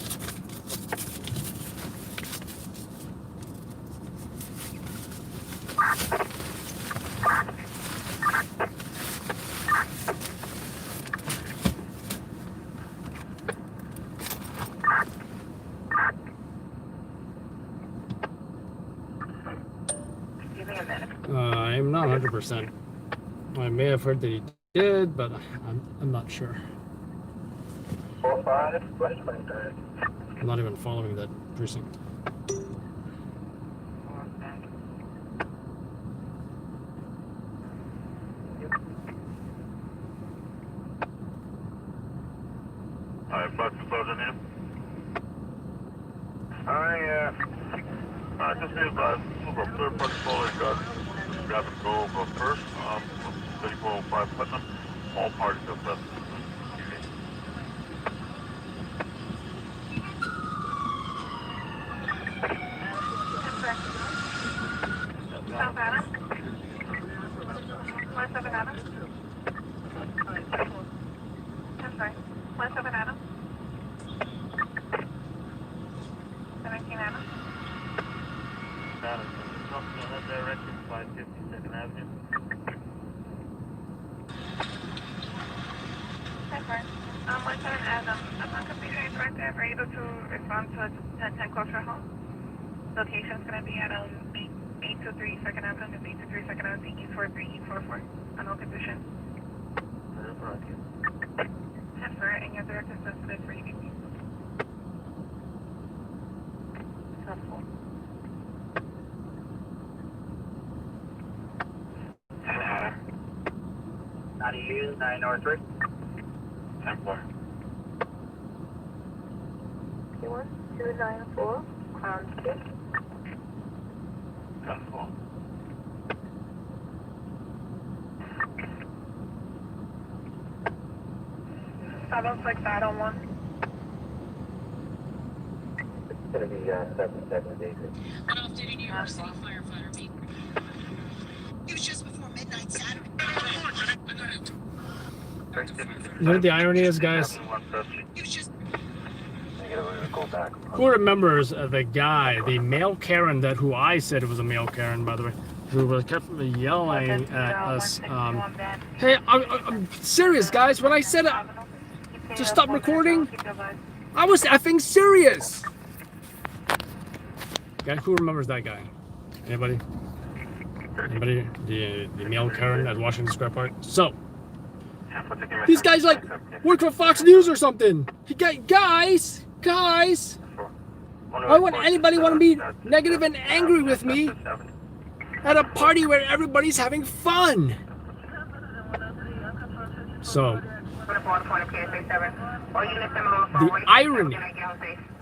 Give me a minute. I'm not 100%. I may have heard that he did, but I'm not sure. 45, West 23rd. I'm not even following that precinct. Alright, Bucks is closing in. I just need move a third party forward, grab and go over first, 3405 Putnam. All parties have left. South Adam? West of Adam? I'm sorry. West of Adam? 17 Adam? Something in that direction, 552nd Avenue. West of Adam. Upon completion is right there. We're able to respond to a 1010 closer home. Location's going to be at 823 2nd Avenue, 823 2nd Avenue, E43, E44, on all conditions. And for and your direct assistance for EVP. 10-4. 10 Adam. 9 North 3. 10-4. 294, Crown Street. 10-4. Seven six Adam 1. It's going to be 7-7 David. An off-duty New York City firefighter beat. It was just before midnight Saturday. You know what the irony is, guys? Who remembers the guy, the male Karen, who I said was a male Karen, by the way, who was kept yelling at us? Hey, I'm serious, guys. When I said to stop recording, I was effing serious. guy? Who remembers that guy? Anybody? Anybody? The male Karen at Washington Square Park? So, these guys like work for Fox News or something. Guys, why would anybody want to be negative and angry with me at a party where everybody's having fun? So,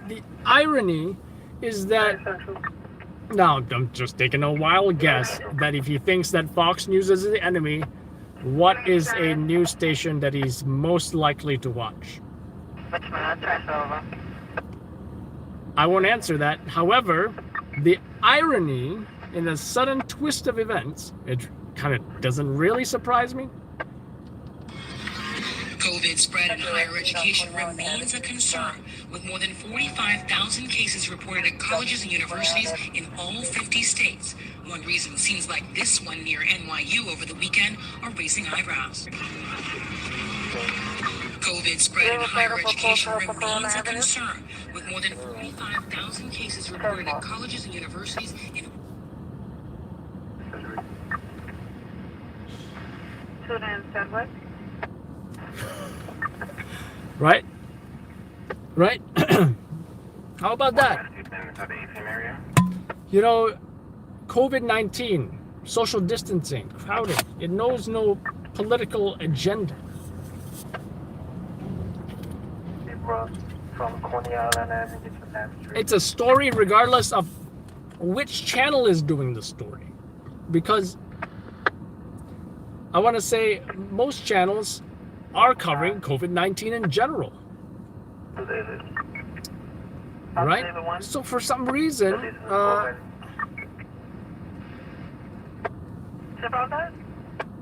the irony is that, now I'm just taking a wild guess, that if he thinks that Fox News is the enemy, what is a news station that he's most likely to watch? I won't answer that. However, the irony in a sudden twist of events, it kind of doesn't really surprise me. COVID spread in higher education remains a concern, with more than 45,000 cases reported at colleges and universities in all 50 states. One reason it seems like this one near NYU over the weekend are raising eyebrows. COVID spread in higher education remains a concern, with more than 45,000 cases reported at colleges and universities in Right? How about that? You know, COVID-19, social distancing, crowding, it knows no political agenda. It's a story regardless of which channel is doing the story. Because I want to say most channels are covering COVID-19 in general. Right? So for some reason,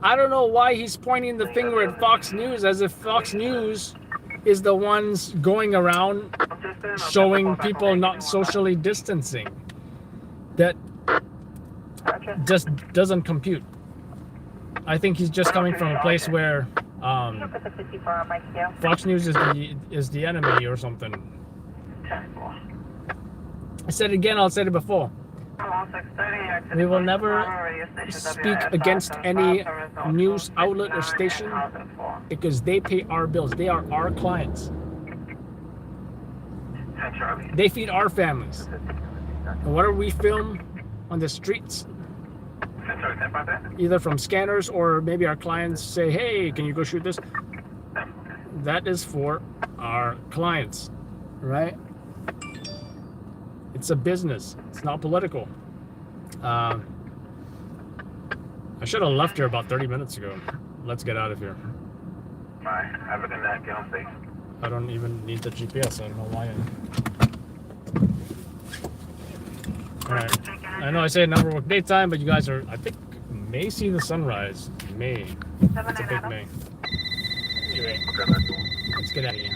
I don't know why he's pointing the finger at Fox News as if Fox News is the ones going around showing people not socially distancing. That just doesn't compute. I think he's just coming from a place where Fox News is the enemy or something. I said it again, I'll say it before. We will never speak against any news outlet or station because they pay our bills. They are our clients. They feed our families. And whatever we film on the streets, either from scanners or maybe our clients say, hey, can you go shoot this? That is for our clients, right? It's a business. It's not political. I should have left here about 30 minutes ago. Let's get out of here. Bye. Have a good night. Get home safe. I don't even need the GPS. I don't know why. Alright. I know I say never work daytime, but you guys are, I think, may see the sunrise. May. It's a big May. Anyway, let's get out of here.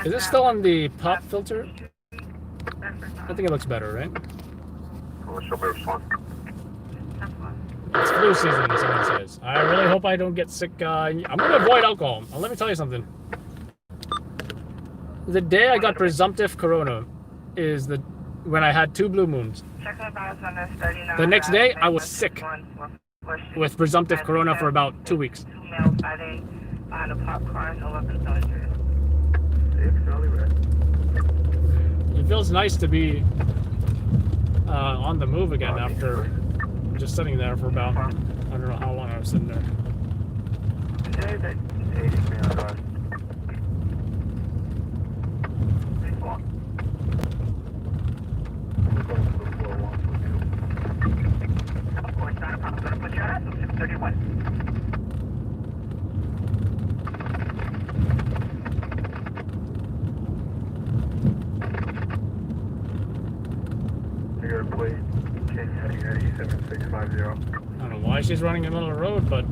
Is this still on the pop filter? I think it looks better, right? It's flu season, someone says. I really hope I don't get sick. I'm going to avoid alcohol. Let me tell you something. The day I got presumptive corona is when I had 2 blue moons. The next day, I was sick with presumptive corona for about 2 weeks. It feels nice to be on the move again after just sitting there for about, I don't know how long I was sitting there. I don't know why she's running in the middle of the road, but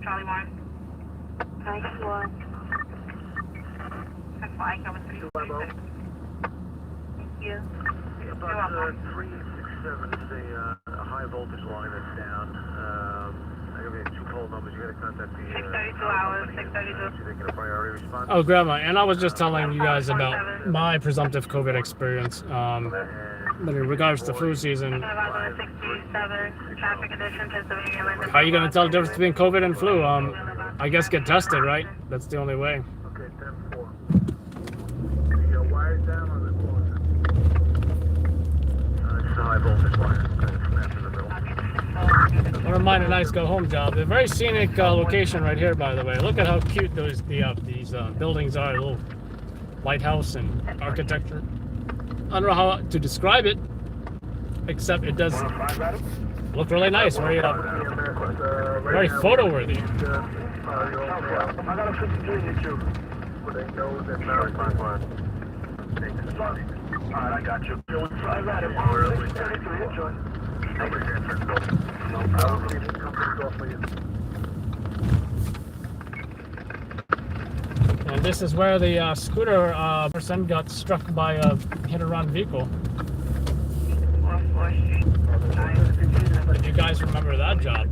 Charlie 1. 91. That's fine. Coming through. Thank you. About 367 7, it's a high voltage line that's down. I got 2 pole numbers. You got to contact the 632 hours, 632. see if they get a priority response. Oh, Grandma, and I was just telling you guys about my presumptive COVID experience. But in regards to flu season, how are you going to tell the difference between COVID and flu? I guess get tested, right? That's the only way. Okay, 10-4. The wires down on the floor. Just a high voltage wire. Kind of snaps in the middle. Never mind a nice go home job. A very scenic location right here, by the way. Look at how cute these buildings are. A little lighthouse and architecture. I don't know how to describe it, except it does look really nice. Very photo worthy. I got a 53 in you. But they know that Mary's my line. Alright, I got you. I got it. 633, enjoy. No problem. And this is where the scooter person got struck by a hit-and-run vehicle. If you guys remember that job.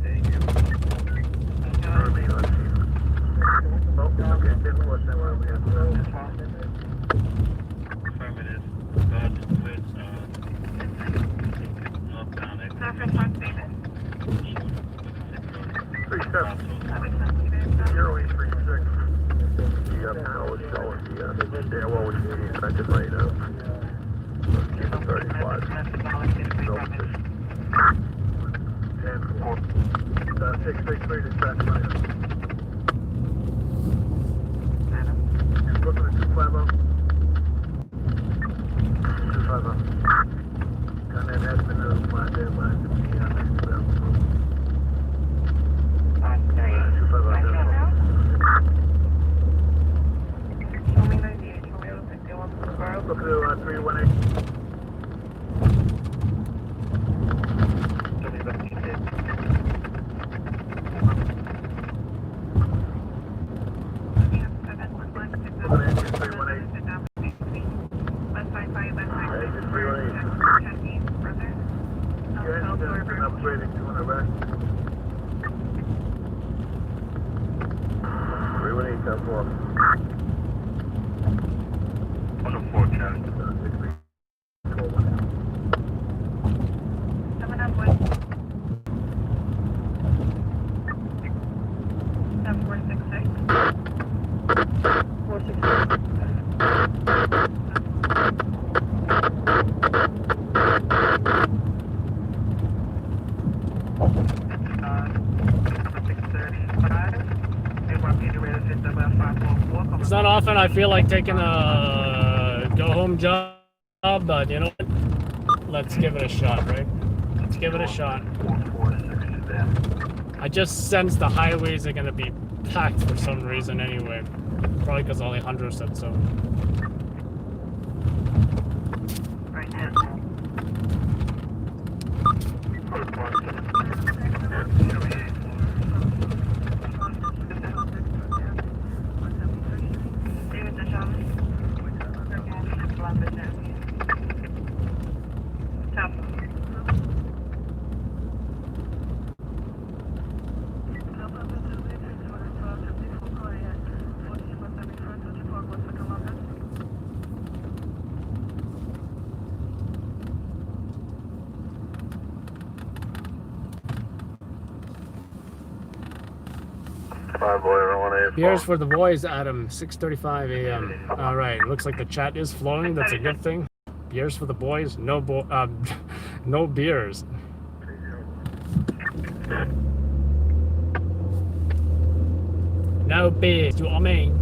It's not often I feel like taking a go-home job, but you know what? Let's give it a shot, right? Let's give it a shot. I just sense the highways are going to be packed for some reason anyway. Probably because Alejandro said so. Beers for the boys, Adam. 6:35 a.m. All right. Looks like the chat is flowing. That's a good thing. Beers for the boys. No no beers. No beers. You know what I mean?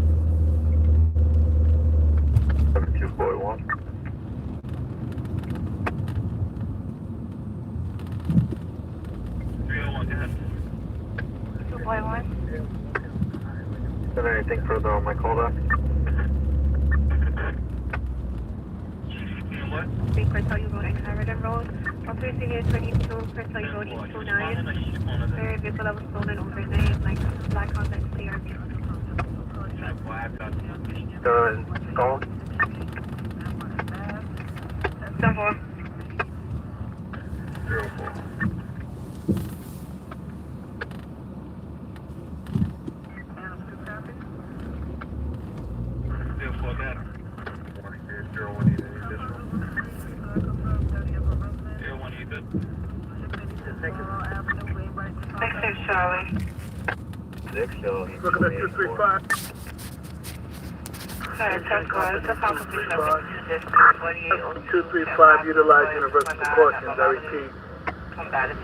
7241. Is there anything further on my callback? Crystal, you road Exarden Road. Also, Senior 22, Crystal, you road East 29. Very vehicle that was stolen overnight, like black Honda CRV. Installed? Charlie. 6 Charlie. Looking at 235. Sorry, check code. It's a phone completion of 235, utilize universal precautions. I repeat,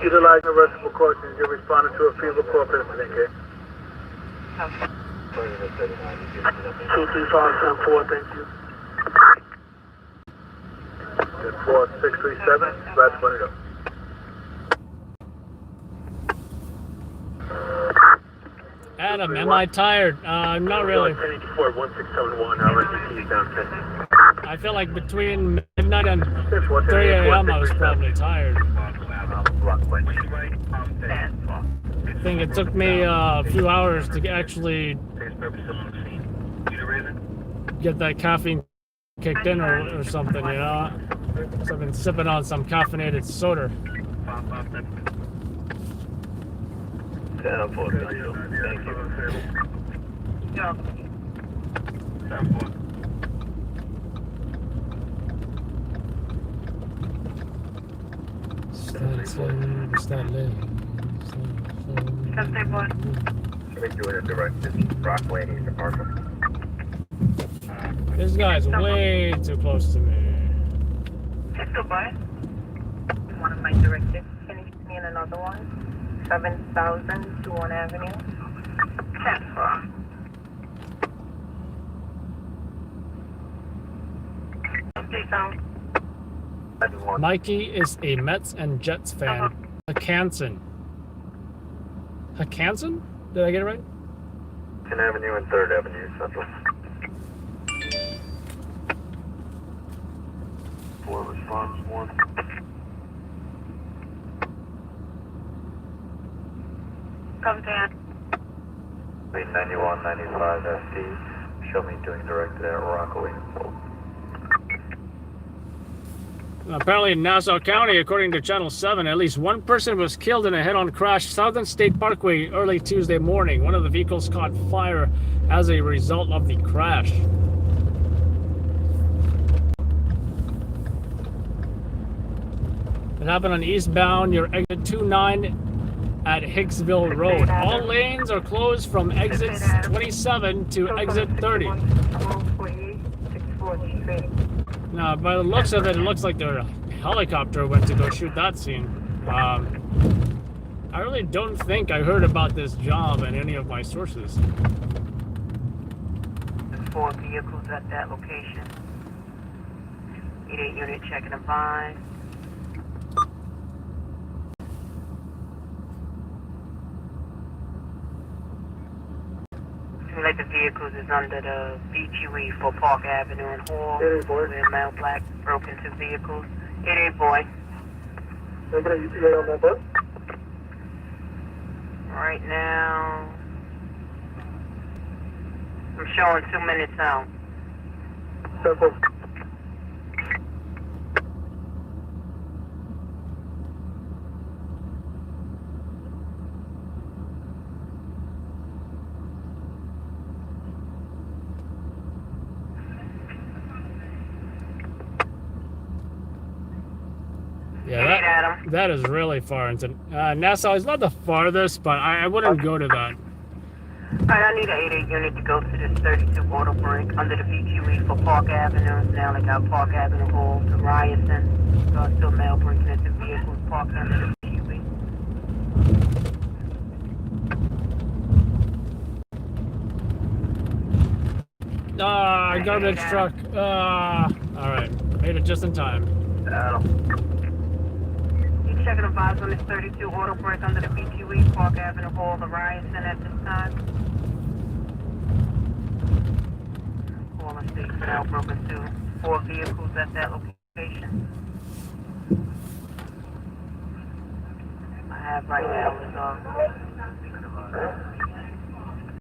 utilize universal precautions. You're responding to a fever corp incident, okay? 235, thank you. 4637, that's when it up. Adam, am I tired? Not really. 1671, RSVP down 10. I feel like between midnight and 3 a.m. I was probably tired. I think it took me a few hours to actually get that caffeine kicked in or something, you know? So I've been sipping on some caffeinated soda. Thank you. Yeah. This guy's way too close to me. It's goodbye. One of my directives. Can you give me another one? 7000 Swan Avenue. 10-4. Mikey is a Mets and Jets fan. Hakanson. Hakanson? Did I get it right? 10 Avenue and 3rd Avenue, Central. 4 response 1. Come down. 9195 FD. Show me doing directed at Rockaway. Apparently in Nassau County, according to Channel 7, at least one person was killed in a head-on crash Southern State Parkway early Tuesday morning. One of the vehicles caught fire as a result of the crash. It happened on eastbound near exit 29 at Hicksville Road. All lanes are closed from exit 27 to exit 30. Now, by the looks of it, it looks like the helicopter went to go shoot that scene. I really don't think I heard about this job in any of my sources. 4 vehicles at that location. 88 unit checking a bind. Like the vehicles is under the BQE for Park Avenue and Hall. Where male black broke into vehicles. 88 boy. Right now, I'm showing 2 minutes out. Circle. Yeah, that is really far into Nassau. Is not the farthest, but I wouldn't go to that. Alright, I need an 88 unit to go to this 32 auto break under the BQE for Park Avenue. Now they got Park Avenue Hall to Ryerson. So it's still mail breaking into vehicles parked under the BQE. Garbage truck. Alright, made it just in time. Checking a vibes on this 32 auto break under the BQE, Park Avenue Hall, the Ryerson at this time. Calling state now broken to 4 vehicles at that location. I have right now is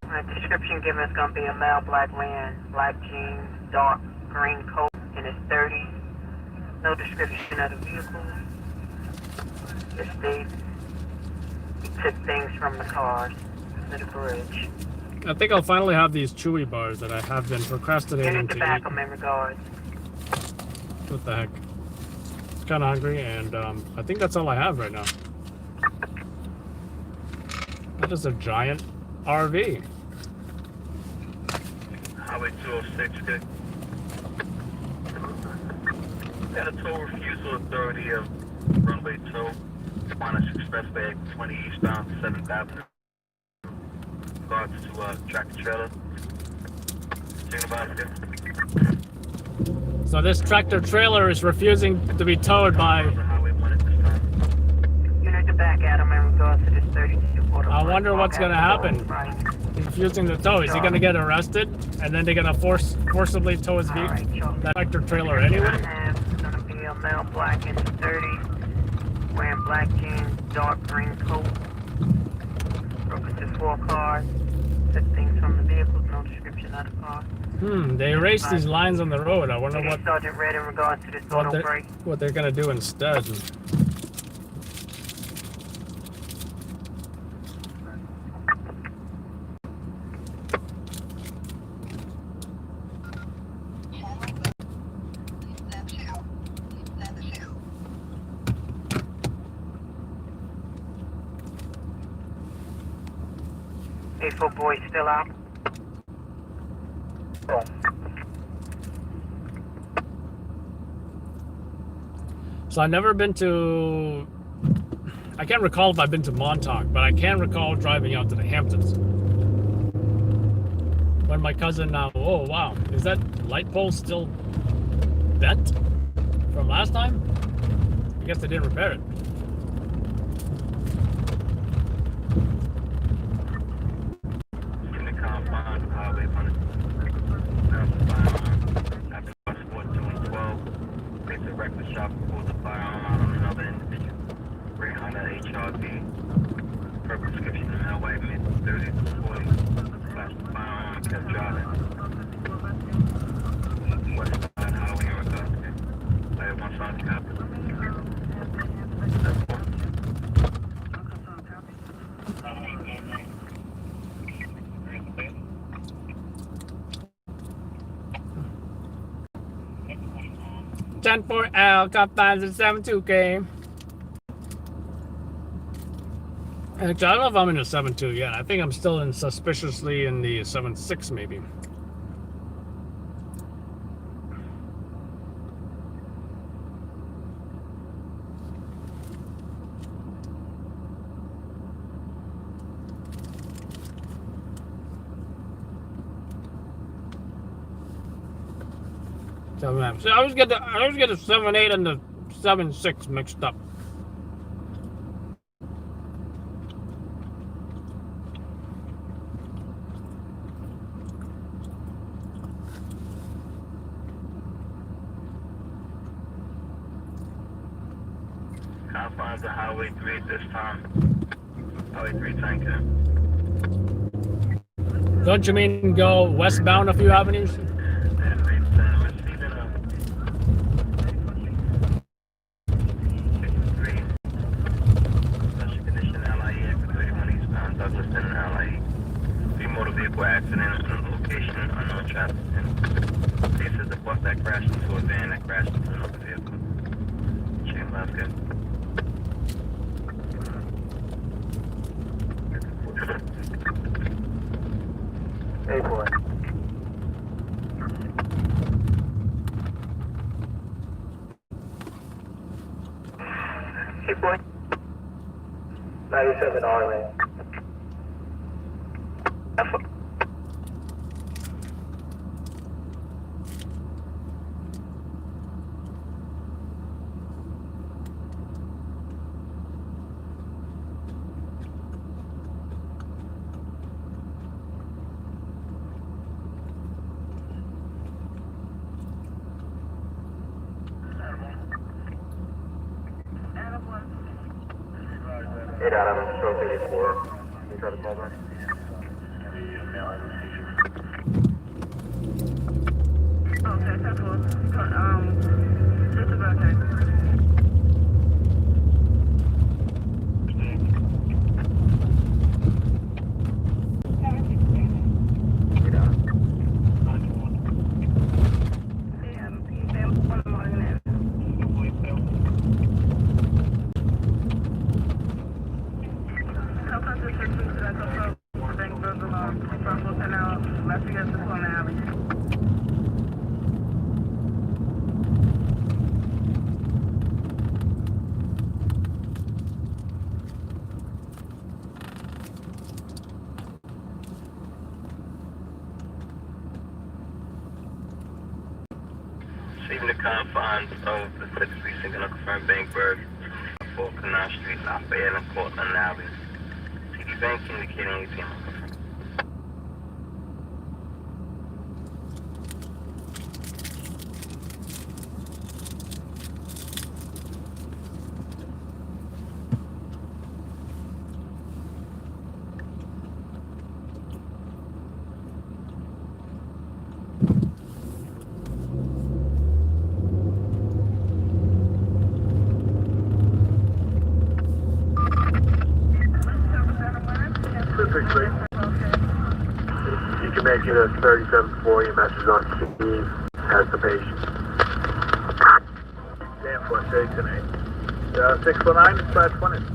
my description given is gonna be a male black man, black jeans, dark green coat in his 30s. No description of the vehicle. Just they took things from the cars to the bridge. I think I'll finally have these chewy bars that I have been procrastinating Unit to to back eat. them in regards. What the heck? Kind of hungry, and I think that's all I have right now. That is a giant RV. Highway 206, good. Got a tow refusal authority of runway tow. Finance Expressway 20 eastbound 7th Avenue. Regards to tractor trailer. So this tractor trailer is refusing to be towed by... Unit to back at them in regards to this 32 quarter. I wonder what's going to happen. Refusing to tow. Is he going to get arrested? And then they're going to forcibly tow his vehicle, that tractor trailer anyway? It's going to be a male black in 30, wearing black jeans, dark green coat. Broke into 4 cars. Took things from the vehicles, no description of the car. They erased these lines on the road. I wonder what Sergeant Red in regards to this auto break. what they're going to do instead. A4 boy still out. So I've never been to... I can't recall if I've been to Montauk, but I can recall driving out to the Hamptons. When my cousin... oh, wow. Is that light pole still bent from last time? I guess they didn't repair it. Ten for L, Cup 572 game. Actually, I don't know if I'm in the 7.2 yet. I think I'm still in suspiciously in the 7.6 maybe. So I always get the 7.8 and the 7.6 mixed up. Confines of Highway 3 at this time. Highway 3 tanker. Don't you mean go westbound a few avenues? Accident on location, unknown traffic. This is the bus that crashed into a van that crashed into another vehicle. Chain left good. Hey boy. Hey boy. 97R lane. Hey, Adam, I'm stroke 84. Can you try to call back? Okay, that's cool. Just about okay. Let's get this one alley. Leaving the confines of the 6th Precinct and confirmed Bankburg, 4 Canal Street, Lafayette, and Portland Alley. TD Bank indicating anything. You can make it a 37-4, your message on scene, has the patient. Damn, 4-6 and 8. 619, 520.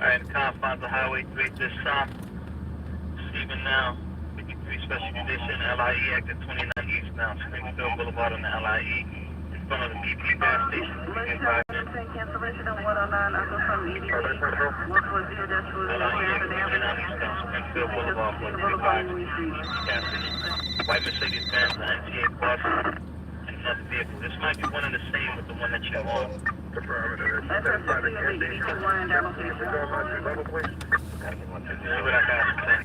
Alright, confines of Highway 3 this stop. Even now, 53 Special Condition, LIE active 29 eastbound, Springfield Boulevard on the LIE, in front of the BP gas station. Cancellation of 109, I confirm ED. 140-29 eastbound, Springfield Boulevard, 135 gas station. White Mercedes-Benz, NTA bus, and another vehicle. This might be one and the same with the one that you're on. Confirmative. That's a 50 of the ED line down on the See what I got to say.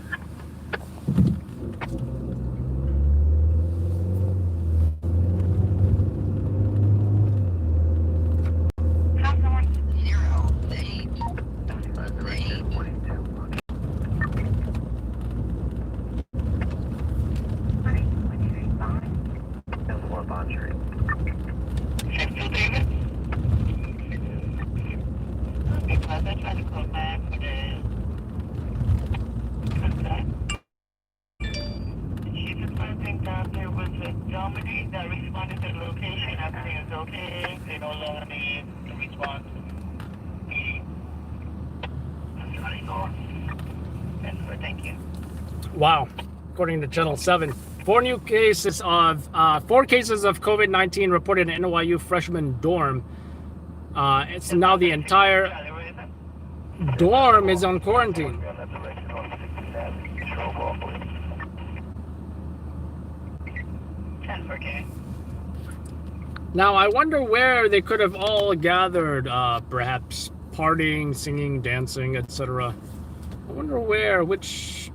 Wow. According to Channel 7, 4 cases of COVID-19 reported in NYU freshman dorm. It's now the entire dorm is on quarantine. Now, I wonder where they could have all gathered, perhaps partying, singing, dancing, etc. I wonder where, which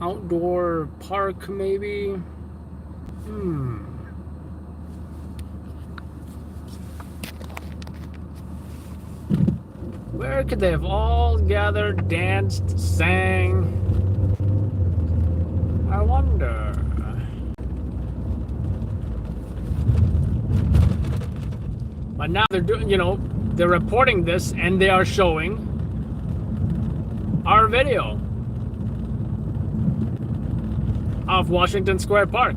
outdoor park maybe? Where could they have all gathered, danced, sang? I wonder. But now they're doing, they're reporting this and they are showing our video of Washington Square Park,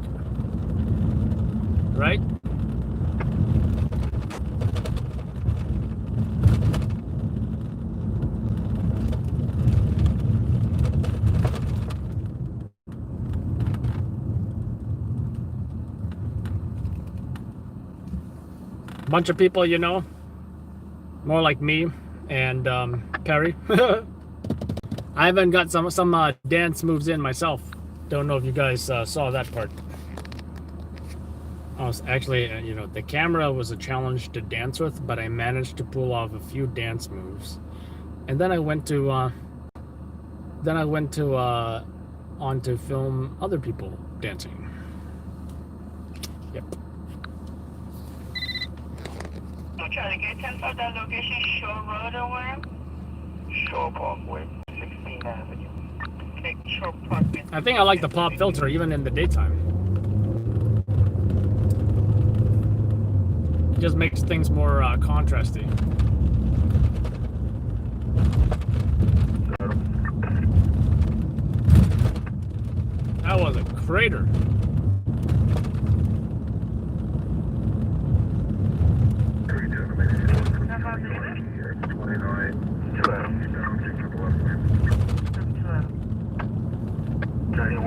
right? Bunch of people, more like me and Perry. I haven't got some dance moves in myself. Don't know if you guys saw that part. I was actually, the camera was a challenge to dance with, but I managed to pull off a few dance moves. And then I went to on to film other people dancing. Yep. I'm trying to get 10 of that location, Shore Road or where? Shore Parkway, 16th Avenue. Okay, Shore Parkway. I think I like the pop filter even in the daytime. It just makes things more contrasty. crater.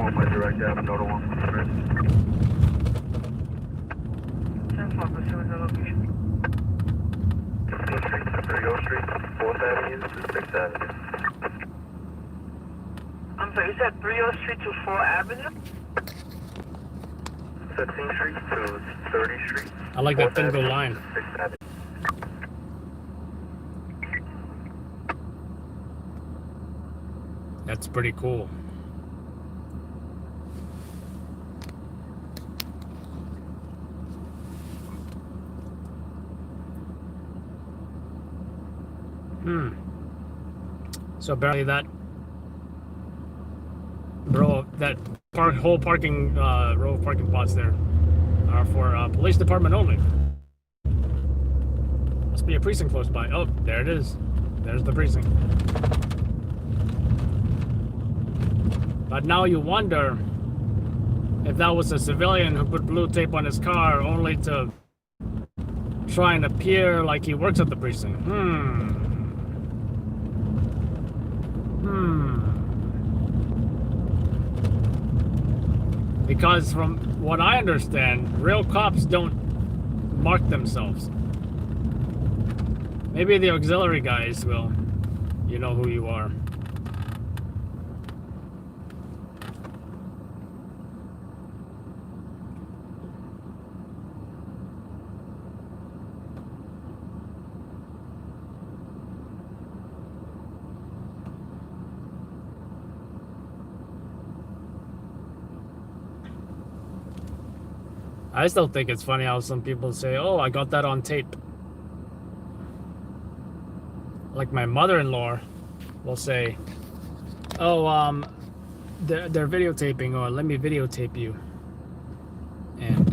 My direct app, no to 1. 10-4, pursuing the location. 30 Street, 4th Avenue to 6th Avenue. I'm sorry, you said 30 Street to 4th Avenue? 15th Street to 30th Street. I like that thin blue line. 6th Avenue. That's pretty cool. So apparently that whole parking row of parking spots there are for police department only. Must be a precinct close by. Oh, there it is. There's the precinct. But now you wonder if that was a civilian who put blue tape on his car only to try and appear like he works at the precinct. Because from what I understand, real cops don't mark themselves. Maybe the auxiliary guys will. You know who you are. I still think it's funny how some people say, oh, I got that on tape. Like my mother-in-law will say, oh, they're videotaping, or let me videotape you. And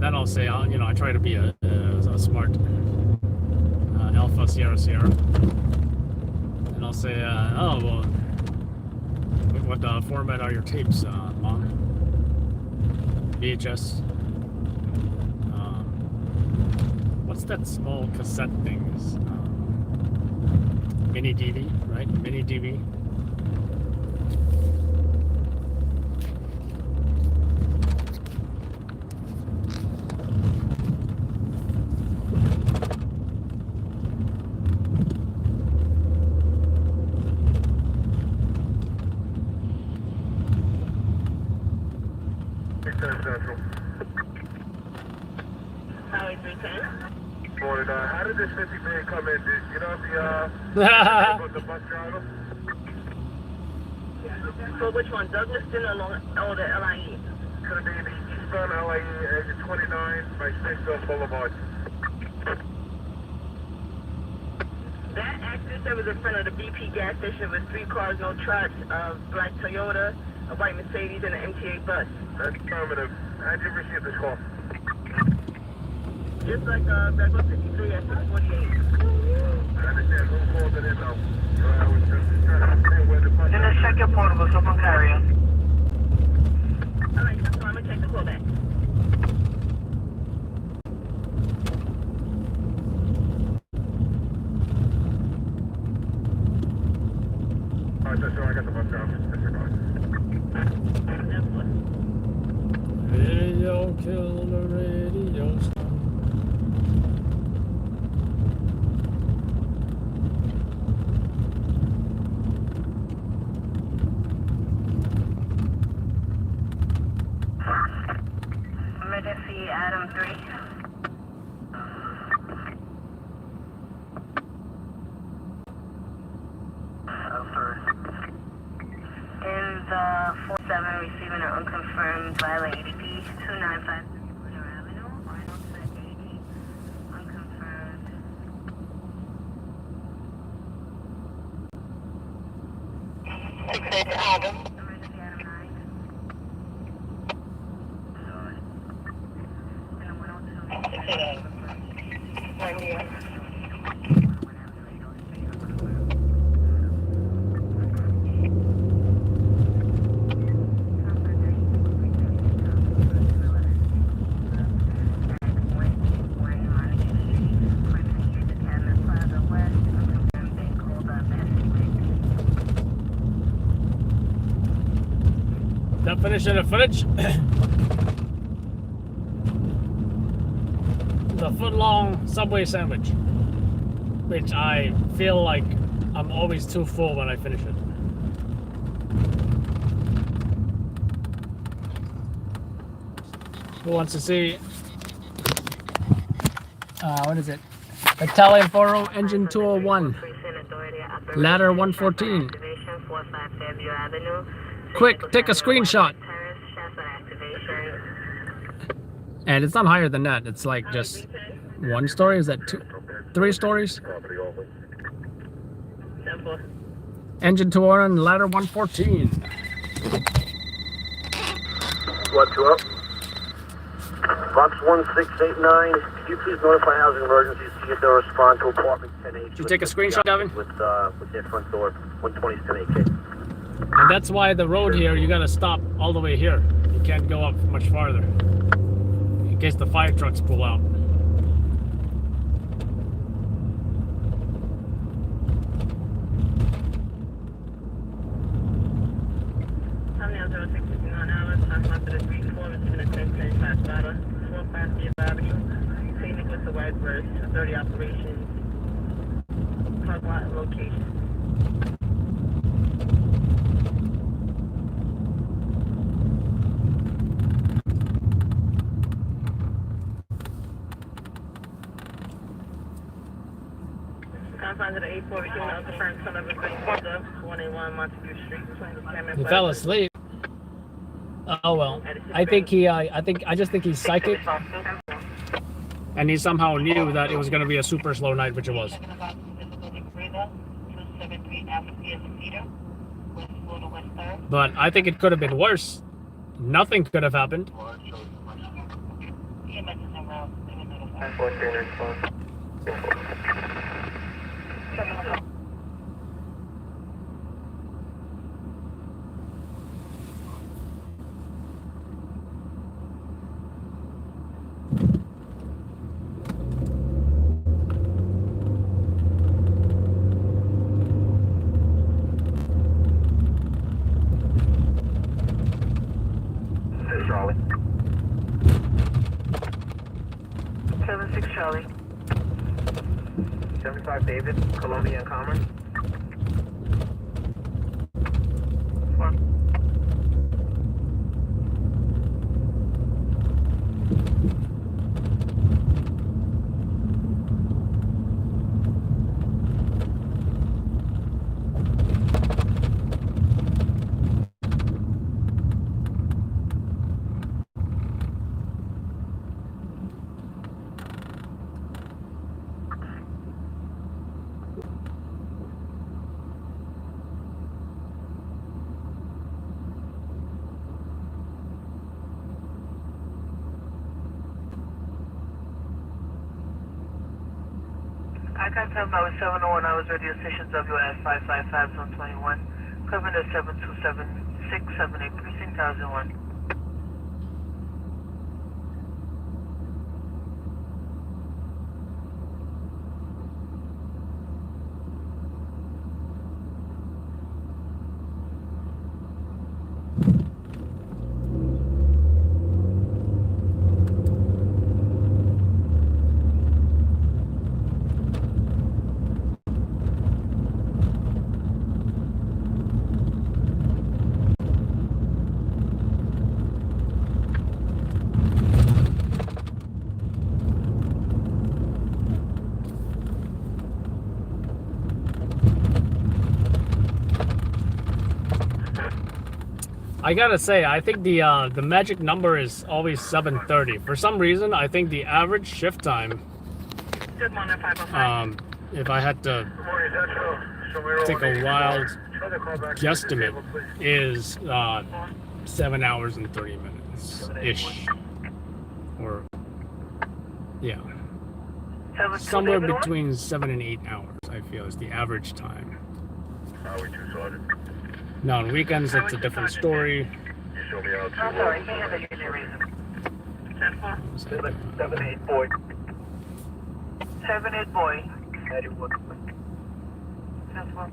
then I'll say, I try to be a smart Alpha Sierra Sierra. And I'll say, oh, well, what format are your tapes, Mom? VHS. What's that small cassette thing? Mini DV, right? Mini DV. Highway 310. How did this 50 man come in? Did you know the bus driver? So which one, Douglaston or the LIE? Could it be the eastbound LIE exit 29 by Springfield Boulevard? That accident that was in front of the BP gas station with 3 cars, no trucks, a black Toyota, a white Mercedes, and an MTA bus. That's affirmative. How'd you receive this call? Just like regular 53 at 648. I understand who called it in though. I was just trying to understand where the bus. Then let's check your portables up on carrier. Alright, so I'm gonna check the call back. Alright, so I got the bus driver. Radio kill the radio star. Emergency Adam 3. In the 47 receiving an unconfirmed violent ADP 295 Winter Avenue, Rhino set 80, unconfirmed. Emergency Adam 9. And a 102. Not finishing the footage. The foot-long Subway sandwich, which I feel like I'm always too full when I finish it. Who wants to see? What is it? Italian 4.0 engine 201, ladder 114. Quick, take a screenshot. And it's not higher than that. It's like just one story. Is that three stories? Engine 201, ladder 114. What, 2 up? Box 1689, could you please notify housing emergencies to get their respond to apartment 10H? Did you take a screenshot, Gavin? With their front door, 120 10H. And that's why the road here, you gotta stop all the way here. You can't go up much farther, in case the fire trucks pull out. Operations, park lot location. Confines of the 8-4 between the unconfirmed son of a green Honda, 181 Montague Street, between the camera. He fell asleep. Oh well. I just think he's psychic. And he somehow knew that it was going to be a super slow night, which it was. But I think it could have been worse. Nothing could have happened. Charlie. 76 Charlie. 75 David, Columbia and Commerce. I confirm I was 701, I was radio station WS 555 zone 21, covering the 727-678 precinct 1001. I gotta say, I think the magic number is always 7:30. For some reason, I think the average shift time, if I had to take a wild guesstimate, is 7 hours and 30 minutes ish, or yeah, somewhere between 7 and 8 hours. I feel is the average time. Now on weekends, it's a different story. I'm sorry, he had a union reason. 7-8 boy. 7-8 boy. 91. That's 1.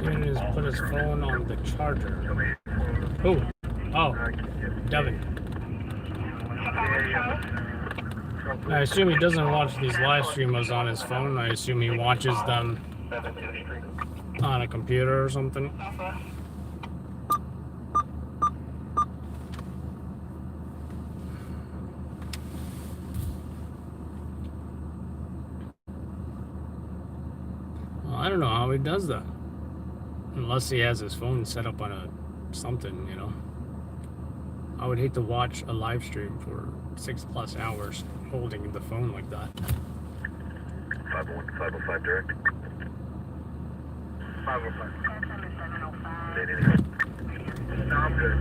He just put his phone on the charger. Oh, Devin. I assume he doesn't watch these live streamers on his phone. I assume he watches them on a computer or something. Well, I don't know how he does that. Unless he has his phone set up on a something, you know. I would hate to watch a live stream for 6+ hours holding the phone like that. 501, 505 direct. 505. No, I'm good.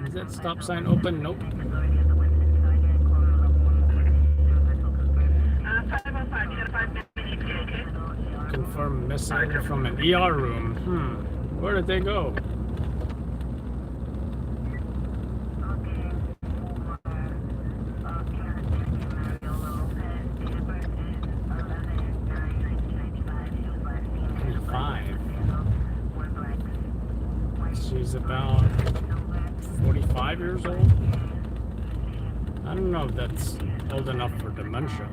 Is that stop sign open? Nope. 505, you got a 5-minute ETA, okay? Confirm missing from an ER room. Where did they go? She's about 45 years old. I don't know if that's old enough for dementia.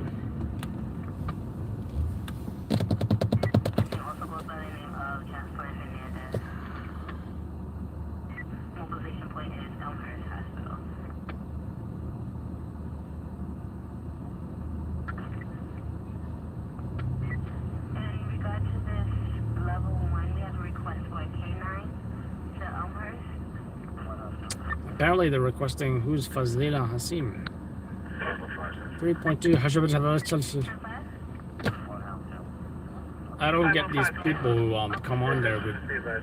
Apparently they're requesting who's Fazlila Hasim. 3.2. I don't get these people who come on there with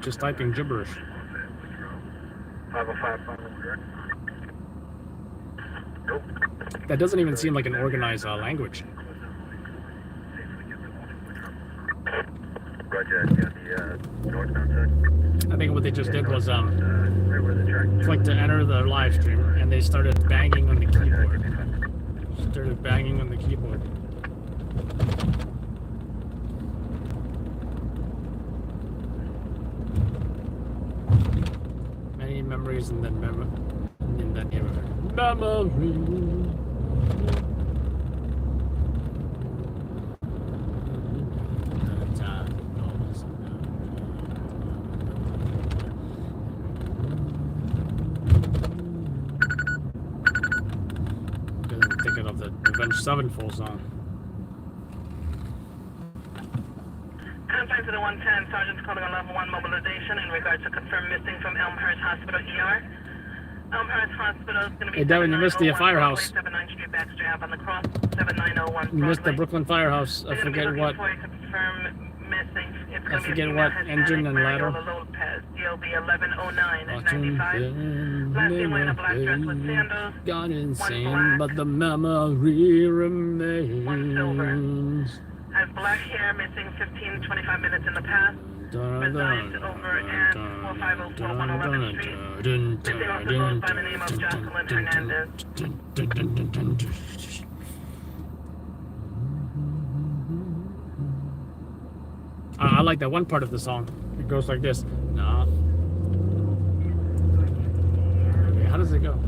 just typing gibberish. 505. That doesn't even seem like an organized language. I think what they just did was click to enter the live stream, and they started banging on the keyboard. Many memories in that neighborhood. Thinking of the Avenged Sevenfold song. Confines to the 110, Sergeant's calling on level 1 mobilization in regards to confirmed missing from Elmhurst Hospital ER. Elmhurst Hospital is going to be. Hey, Devin, you missed the firehouse. 79 Street, Baxter Ave on the cross, 7901. You missed the Brooklyn firehouse. I forget what. I forget what engine and ladder. DLB 1109 at 95. Last name wearing a black dress with sandals. Gone insane, but the memory remains. One silver. Has black hair, missing 15-25 minutes in the past. Resides over at 4504 111th Street. Missing also goes by the name of Jocelyn Hernandez. I like that one part of the song. It goes like this. Nah. Okay, how does it go?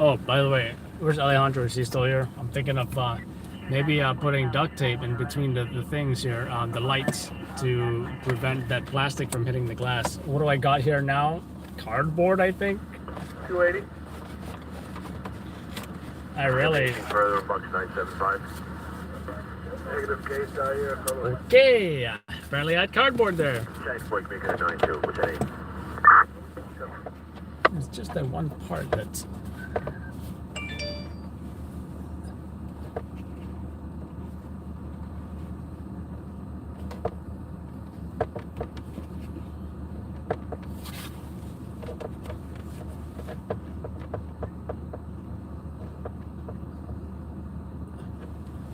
Oh, by the way, where's Alejandro? Is he still here? I'm thinking of maybe putting duct tape in between the things here, the lights, to prevent that plastic from hitting the glass. What do I got here now? Cardboard, I think. 280. I really. Anything further, Bucks 975. Negative case out here. Okay. Apparently I had cardboard there. Tank Blake making a 92. What's that? It's just that one part that's.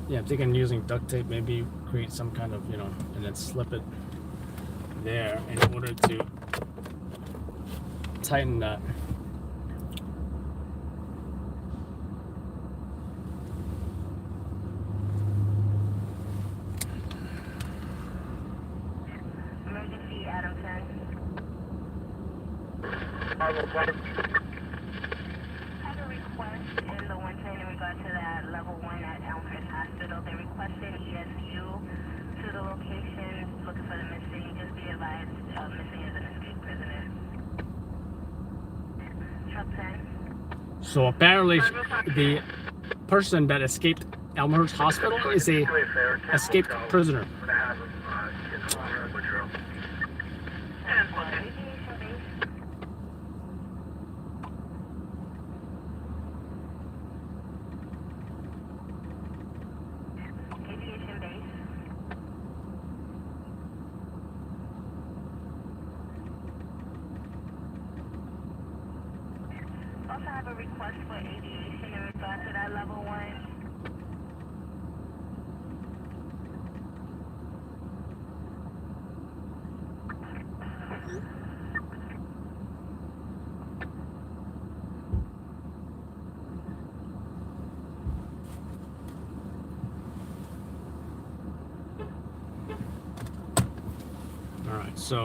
Yeah, I'm thinking using duct tape, maybe create some kind of, and then slip it there in order to tighten that. Emergency, Adam 10. Have a request in the 110 in regard to that level 1 at Elmhurst Hospital. They requested ESU to the location, looking for the missing. Just be advised, missing is an escaped prisoner. Truck 10. So apparently the person that escaped Elmhurst Hospital is a escaped prisoner. Aviation base. Also have a request for aviation in regard to that level 1. All right, so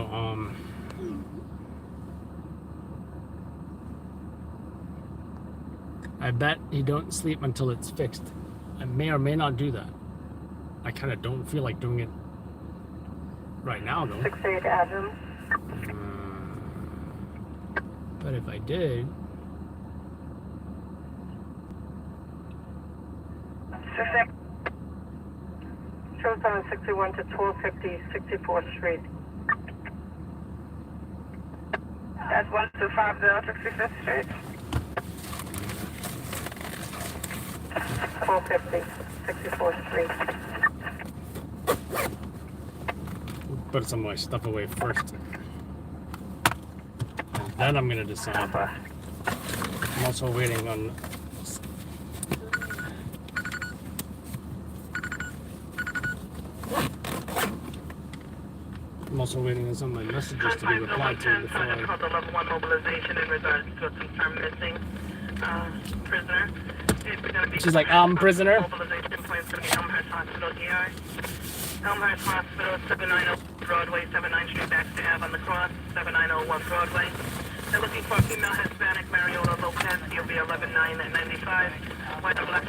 I bet he don't sleep until it's fixed. I may or may not do that. I kind of don't feel like doing it right now, though. 68 Adam. But if I did, Show 761 to 1250 64th Street. That's 1250 65th Street. 1250 64th Street. put some of my stuff away first. And then I'm gonna decide. I'm also waiting on. I'm also waiting on some of my messages to be replied to before I... Called the level 1 mobilization in regards to a confirmed missing prisoner. She's like, prisoner. Mobilization points to the Elmhurst Hospital ER. Elmhurst Hospital, 790 Broadway, 79th Street, Baxter Ave on the cross, 7901 Broadway. They're looking for a female Hispanic, Mariola Lopez, COB 11995. White and black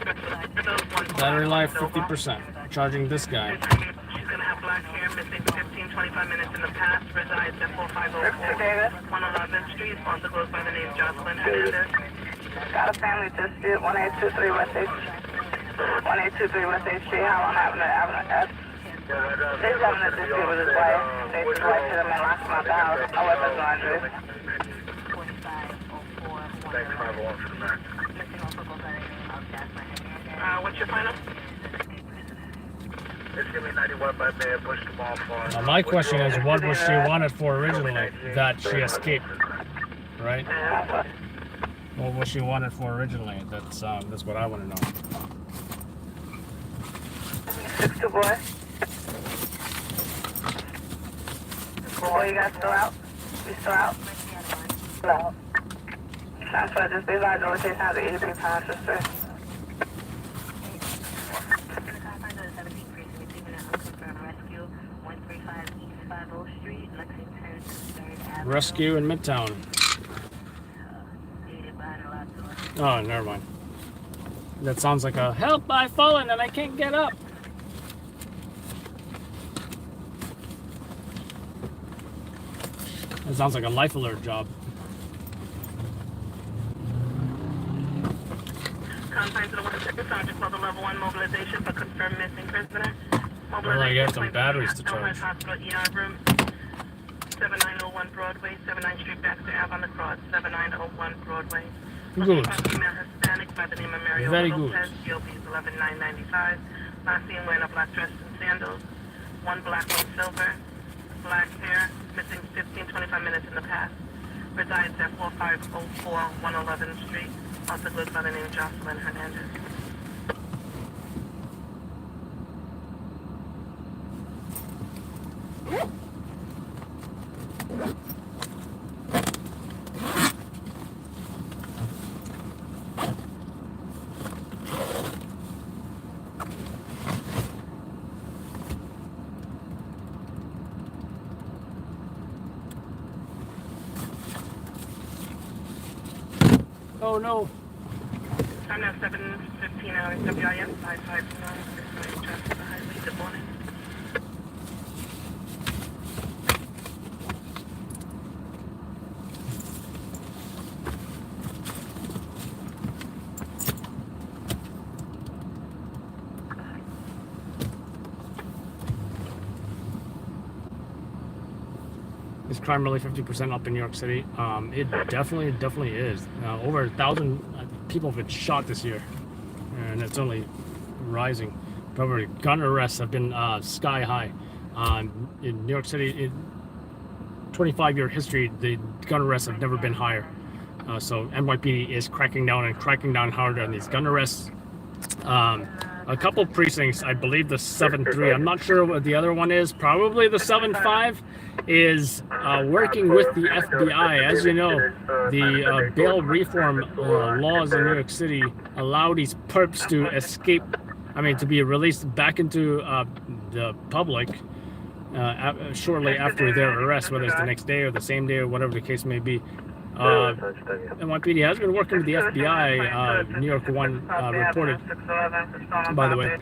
Battery life 50%. Charging this guy. She's gonna have black hair, missing 15-25 minutes in the past, resides at 4504 111th Street, also goes by the name Jocelyn Hernandez. Got a family dispute, 1823 West 8th. 1823 West 8th Street, how long having a They're having a dispute with his wife. They his wife hit him and locked him out the house. No weapons, no injuries. Thanks, 501 for the back. What's your final? It's gonna be 91 by Mayor, pushed them off on. Now my question is, what was she wanted for originally? That she escaped, right? What was she wanted for originally? That's what I want to know. 6-2 boy. Boy, you guys still out? You still out? Still out. Transfer, just be advised, the location has an 83 pound sister. Rescue in Midtown. Oh, never mind. That sounds like a help, I've fallen and I can't get up. It sounds like a life alert job. confined to the 1-second subject for the level 1 mobilization for confirmed missing prisoner. Well, I got some batteries to charge. Hospital ER room 7901 Broadway, 79th Street, Baxter Ave on the cross, 7901 Broadway. Good. Female Hispanic by the name of Mario Very Lopez, good. GOP is 11995. Last seen wearing a black dress and sandals. One black, one silver. Black hair, missing 15-25 minutes in the past. Resides at 4504 111th Street. Also goes by the name Jocelyn Hernandez. Oh no. Time now 7:15 hours. WIM 559. Just the highway. Good morning. Is crime really 50% up in New York City? It definitely is. Over 1,000 people have been shot this year, and it's only rising. However, gun arrests have been sky high. In New York City, in 25-year history, the gun arrests have never been higher. So NYPD is cracking down harder on these gun arrests. A couple precincts, I believe the 7-3, I'm not sure what the other one is, probably the 7-5, is working with the FBI. As you know, the bail reform laws in New York City allow these perps to escape, to be released back into the public shortly after their arrest, whether it's the next day or the same day or whatever the case may be. NYPD has been working with the FBI, New York One reported, by the way,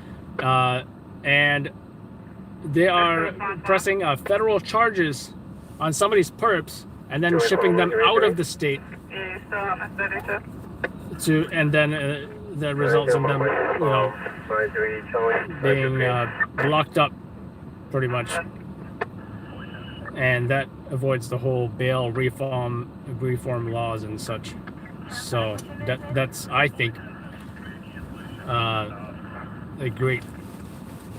and they are pressing federal charges on some of these perps and then shipping them out of the state and then that results in them, being locked up pretty much, and that avoids the whole bail reform laws and such. So that's I think a great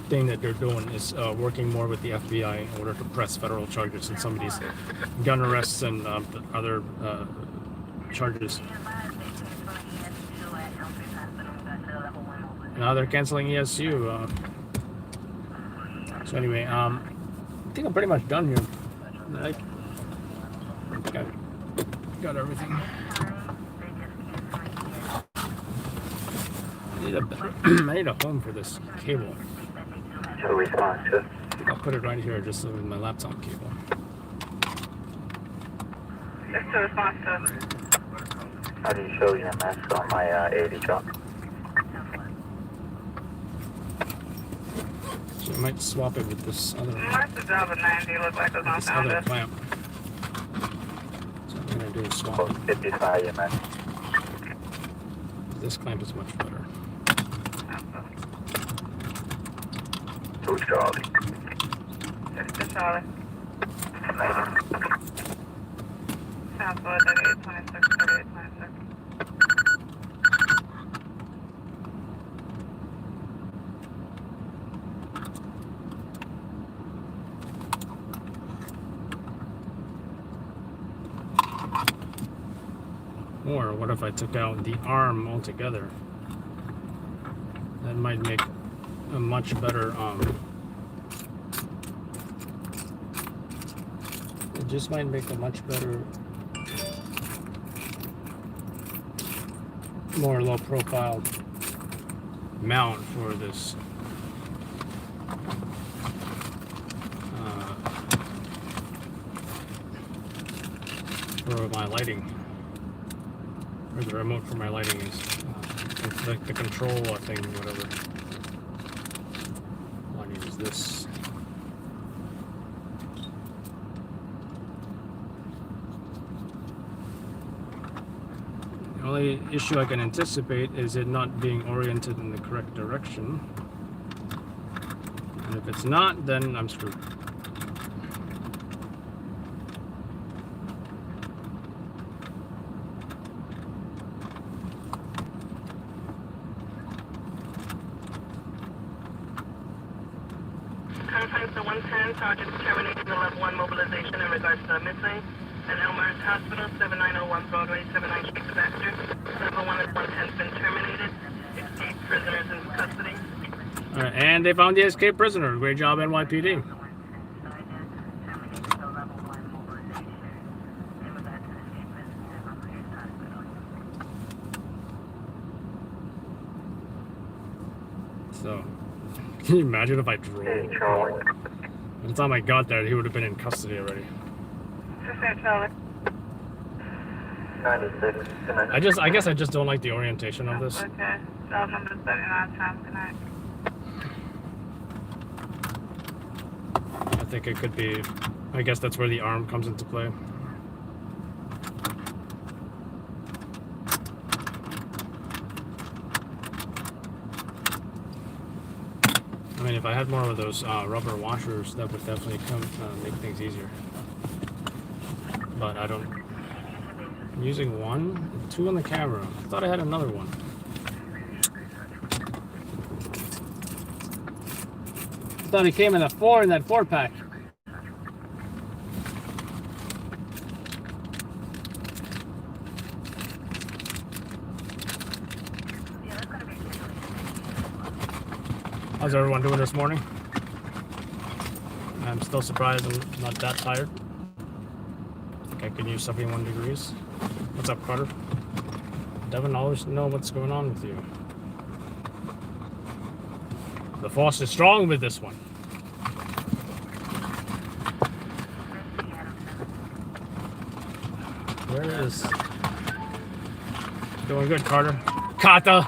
thing that they're doing is working more with the FBI in order to press federal charges in some of these gun arrests and other charges. Now they're canceling ESU. So anyway, I think I'm pretty much done here. I got everything. I need a home for this cable. I'll put it right here just with my laptop cable. How do you show your mask on my 80 truck? So I might swap it with this other clamp. So what I'm going to do is swap it. 55, your mask. This clamp is much better. 2 Charlie. Charlie. Southwood 3826, 3826. Or what if I took out the arm altogether? That might make a much better it just might make a much better, more low profile mount for this for my lighting, or the remote for my lighting is like the control thing, whatever. All I need is this. Only issue I can anticipate is it not being oriented in the correct direction. And if it's not, then I'm screwed. Conference to 110, Sergeant terminating the level 1 mobilization in regards to the missing. And Elmhurst Hospital, 7901 Broadway, 79 Street Dispatcher. Level 1 at 110 has been terminated. Escaped prisoners in custody. Alright, and they found the escaped prisoner. Great job, NYPD. So, can you imagine if I drove? By the time I got there, he would have been in custody already. I guess I just don't like the orientation of this. Okay, cell number 39 times tonight. I think it could be, I guess that's where the arm comes into play. I mean, if I had more of those rubber washers, that would definitely make things easier. But I don't. I'm using one, 2 on the camera. I thought I had another one. I thought it came in a 4 in that 4-pack. How's everyone doing this morning? I'm still surprised I'm not that tired. I think I can use 71 degrees. What's up, Carter? Devin, always know what's going on with you. The force is strong with this one. Where is... Doing good, Carter. Kata!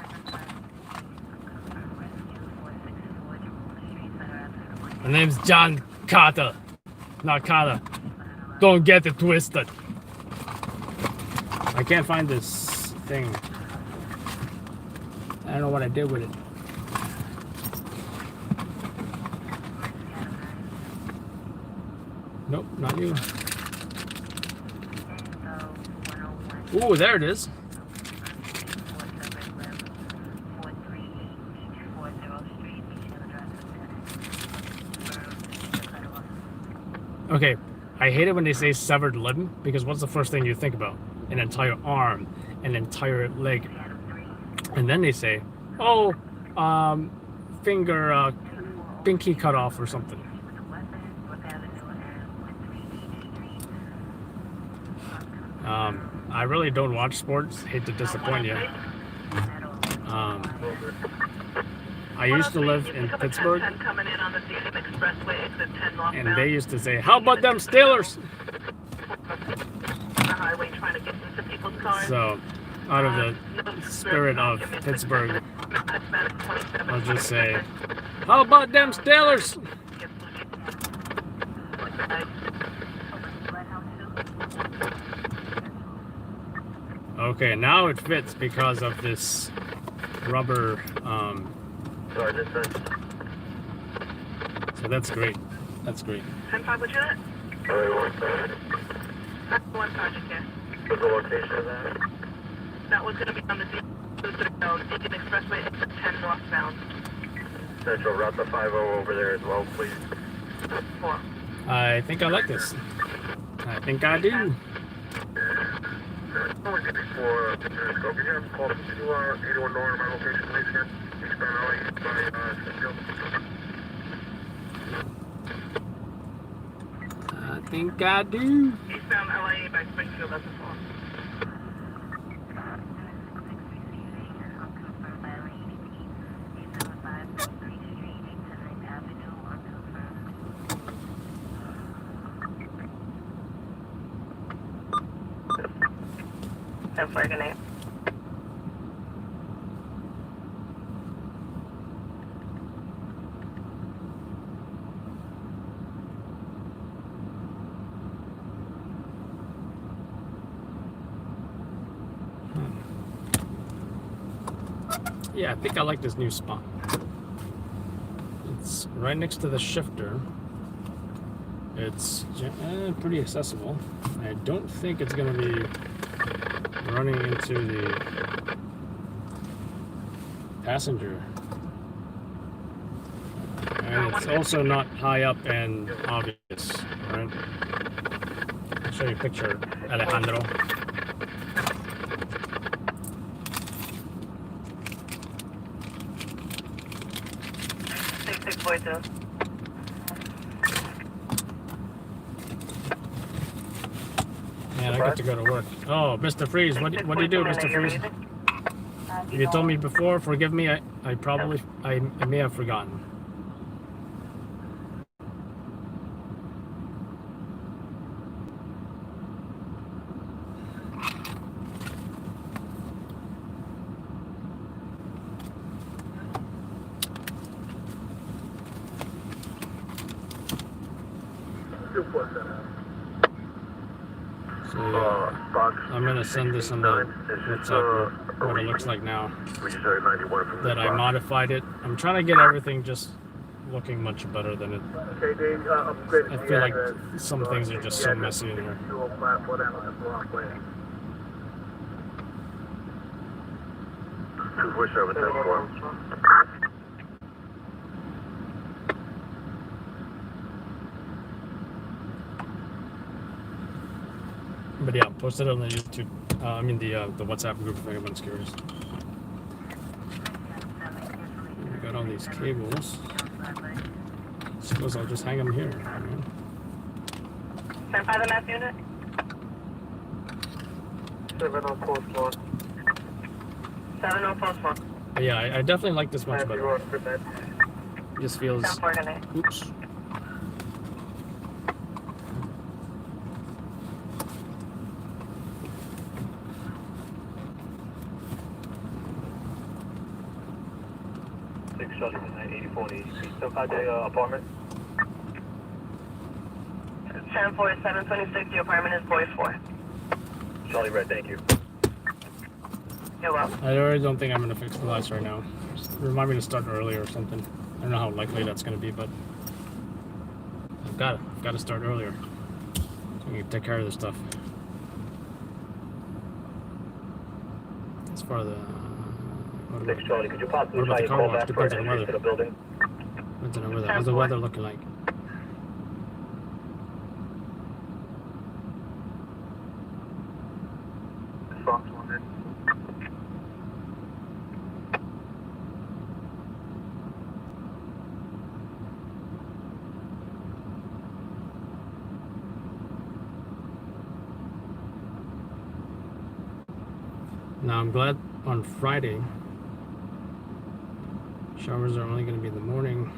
My name's John Carter, not Carter. Don't get it twisted. I can't find this thing. I don't know what I did with it. Nope, not you. Ooh, there it is. Okay, I hate it when they say severed limb, because what's the first thing you think about? An entire arm, an entire leg. And then they say, oh, finger, pinky cut off or something. I really don't watch sports, hate to disappoint you. I used to live in Pittsburgh, and they used to say, how about them Steelers? So, out of the spirit of Pittsburgh, I'll just say, how about them Steelers? Okay, now it fits because of this rubber, so that's great. That's great. 10-5, what's your net? One Sergeant, yeah. What's the location of that? That was going to be on the Deacon Expressway, exit 10 northbound. Central, route the 50 over there as well, please. 4. I think I like this. I think I do. For pictures, go get him, call 81 North, my location, please, here. Eastbound LA, by Smithfield. I think I do. Eastbound LA by Springfield, that's a 4. Name. Yeah, I think I like this new spot. It's right next to the shifter. It's pretty accessible. I don't think it's going to be running into the passenger. And it's also not high up and obvious, right? I'll show you a picture, Alejandro. Man, I got to go to work. Oh, Mr. Freeze, what do you do, Mr. Freeze? If you told me before, forgive me, I may have forgotten. So yeah, I'm gonna send this on the WhatsApp what it looks like now. That I modified it. I'm trying to get everything just looking much better than it. I feel like some things are just so messy in here. But yeah, post it on the YouTube. The WhatsApp group if anyone's curious. We got all these cables. Suppose I'll just hang them here. Stand by the last unit. 7 on post 1. 7 on post 1. Yeah, I definitely like this much better. Just feels. Oops. Charlie, 8040. Still contact apartment? 10-4, 726, the apartment is boy 4. Charlie Red, thank you. You're welcome. I really don't think I'm going to fix the lights right now. Just remind me to start early or something. I don't know how likely that's going to be, but I've got to start earlier. So we can take care of this stuff. As far as the... Thanks, Charlie. Could you possibly What about the car wash? Depends on the weather. to the building? Depends on the weather. How's the weather looking like? Now I'm glad on Friday showers are only going to be in the morning.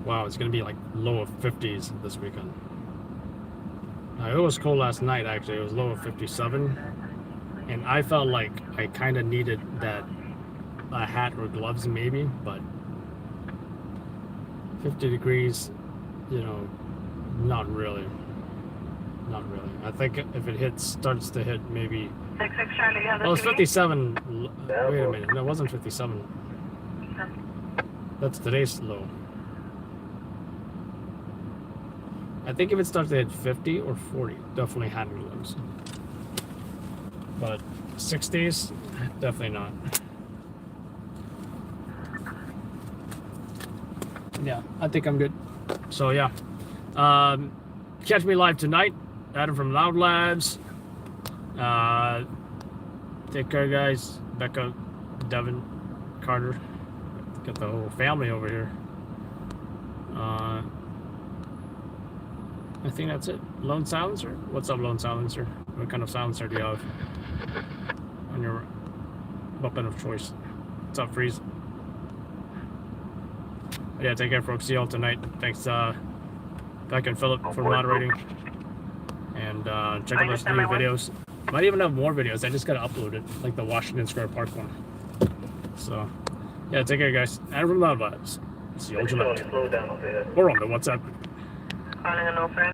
Wow, it's going to be like low of 50s this weekend. It was cold last night, actually. It was low of 57. And I felt like I kind of needed a hat or gloves maybe, but 50 degrees, not really. Not really. I think if it starts to hit maybe... 66 Charlie, you have the Oh, it's 57. Wait a minute. No, it wasn't 57. That's today's low. I think if it starts to hit 50 or 40, definitely hat and gloves. But 60s, definitely not. Yeah, I think I'm good. So yeah, catch me live tonight. Adam from Loud Labs. Take care, guys. Becca, Devin, Carter. Got the whole family over here. I think that's it. Lone Silencer? What's up, Lone Silencer? What kind of silencer do you have on your weapon of choice? What's up, Freeze? Yeah, take care, folks. See y'all tonight. Thanks, Beck and Philip, for moderating. And check out those new videos. Might even have more videos. I just gotta upload it, like the Washington Square Park one. So, yeah, take care, guys. And from Loud Vibes. See you all tonight. Or on the WhatsApp. Calling a no friend.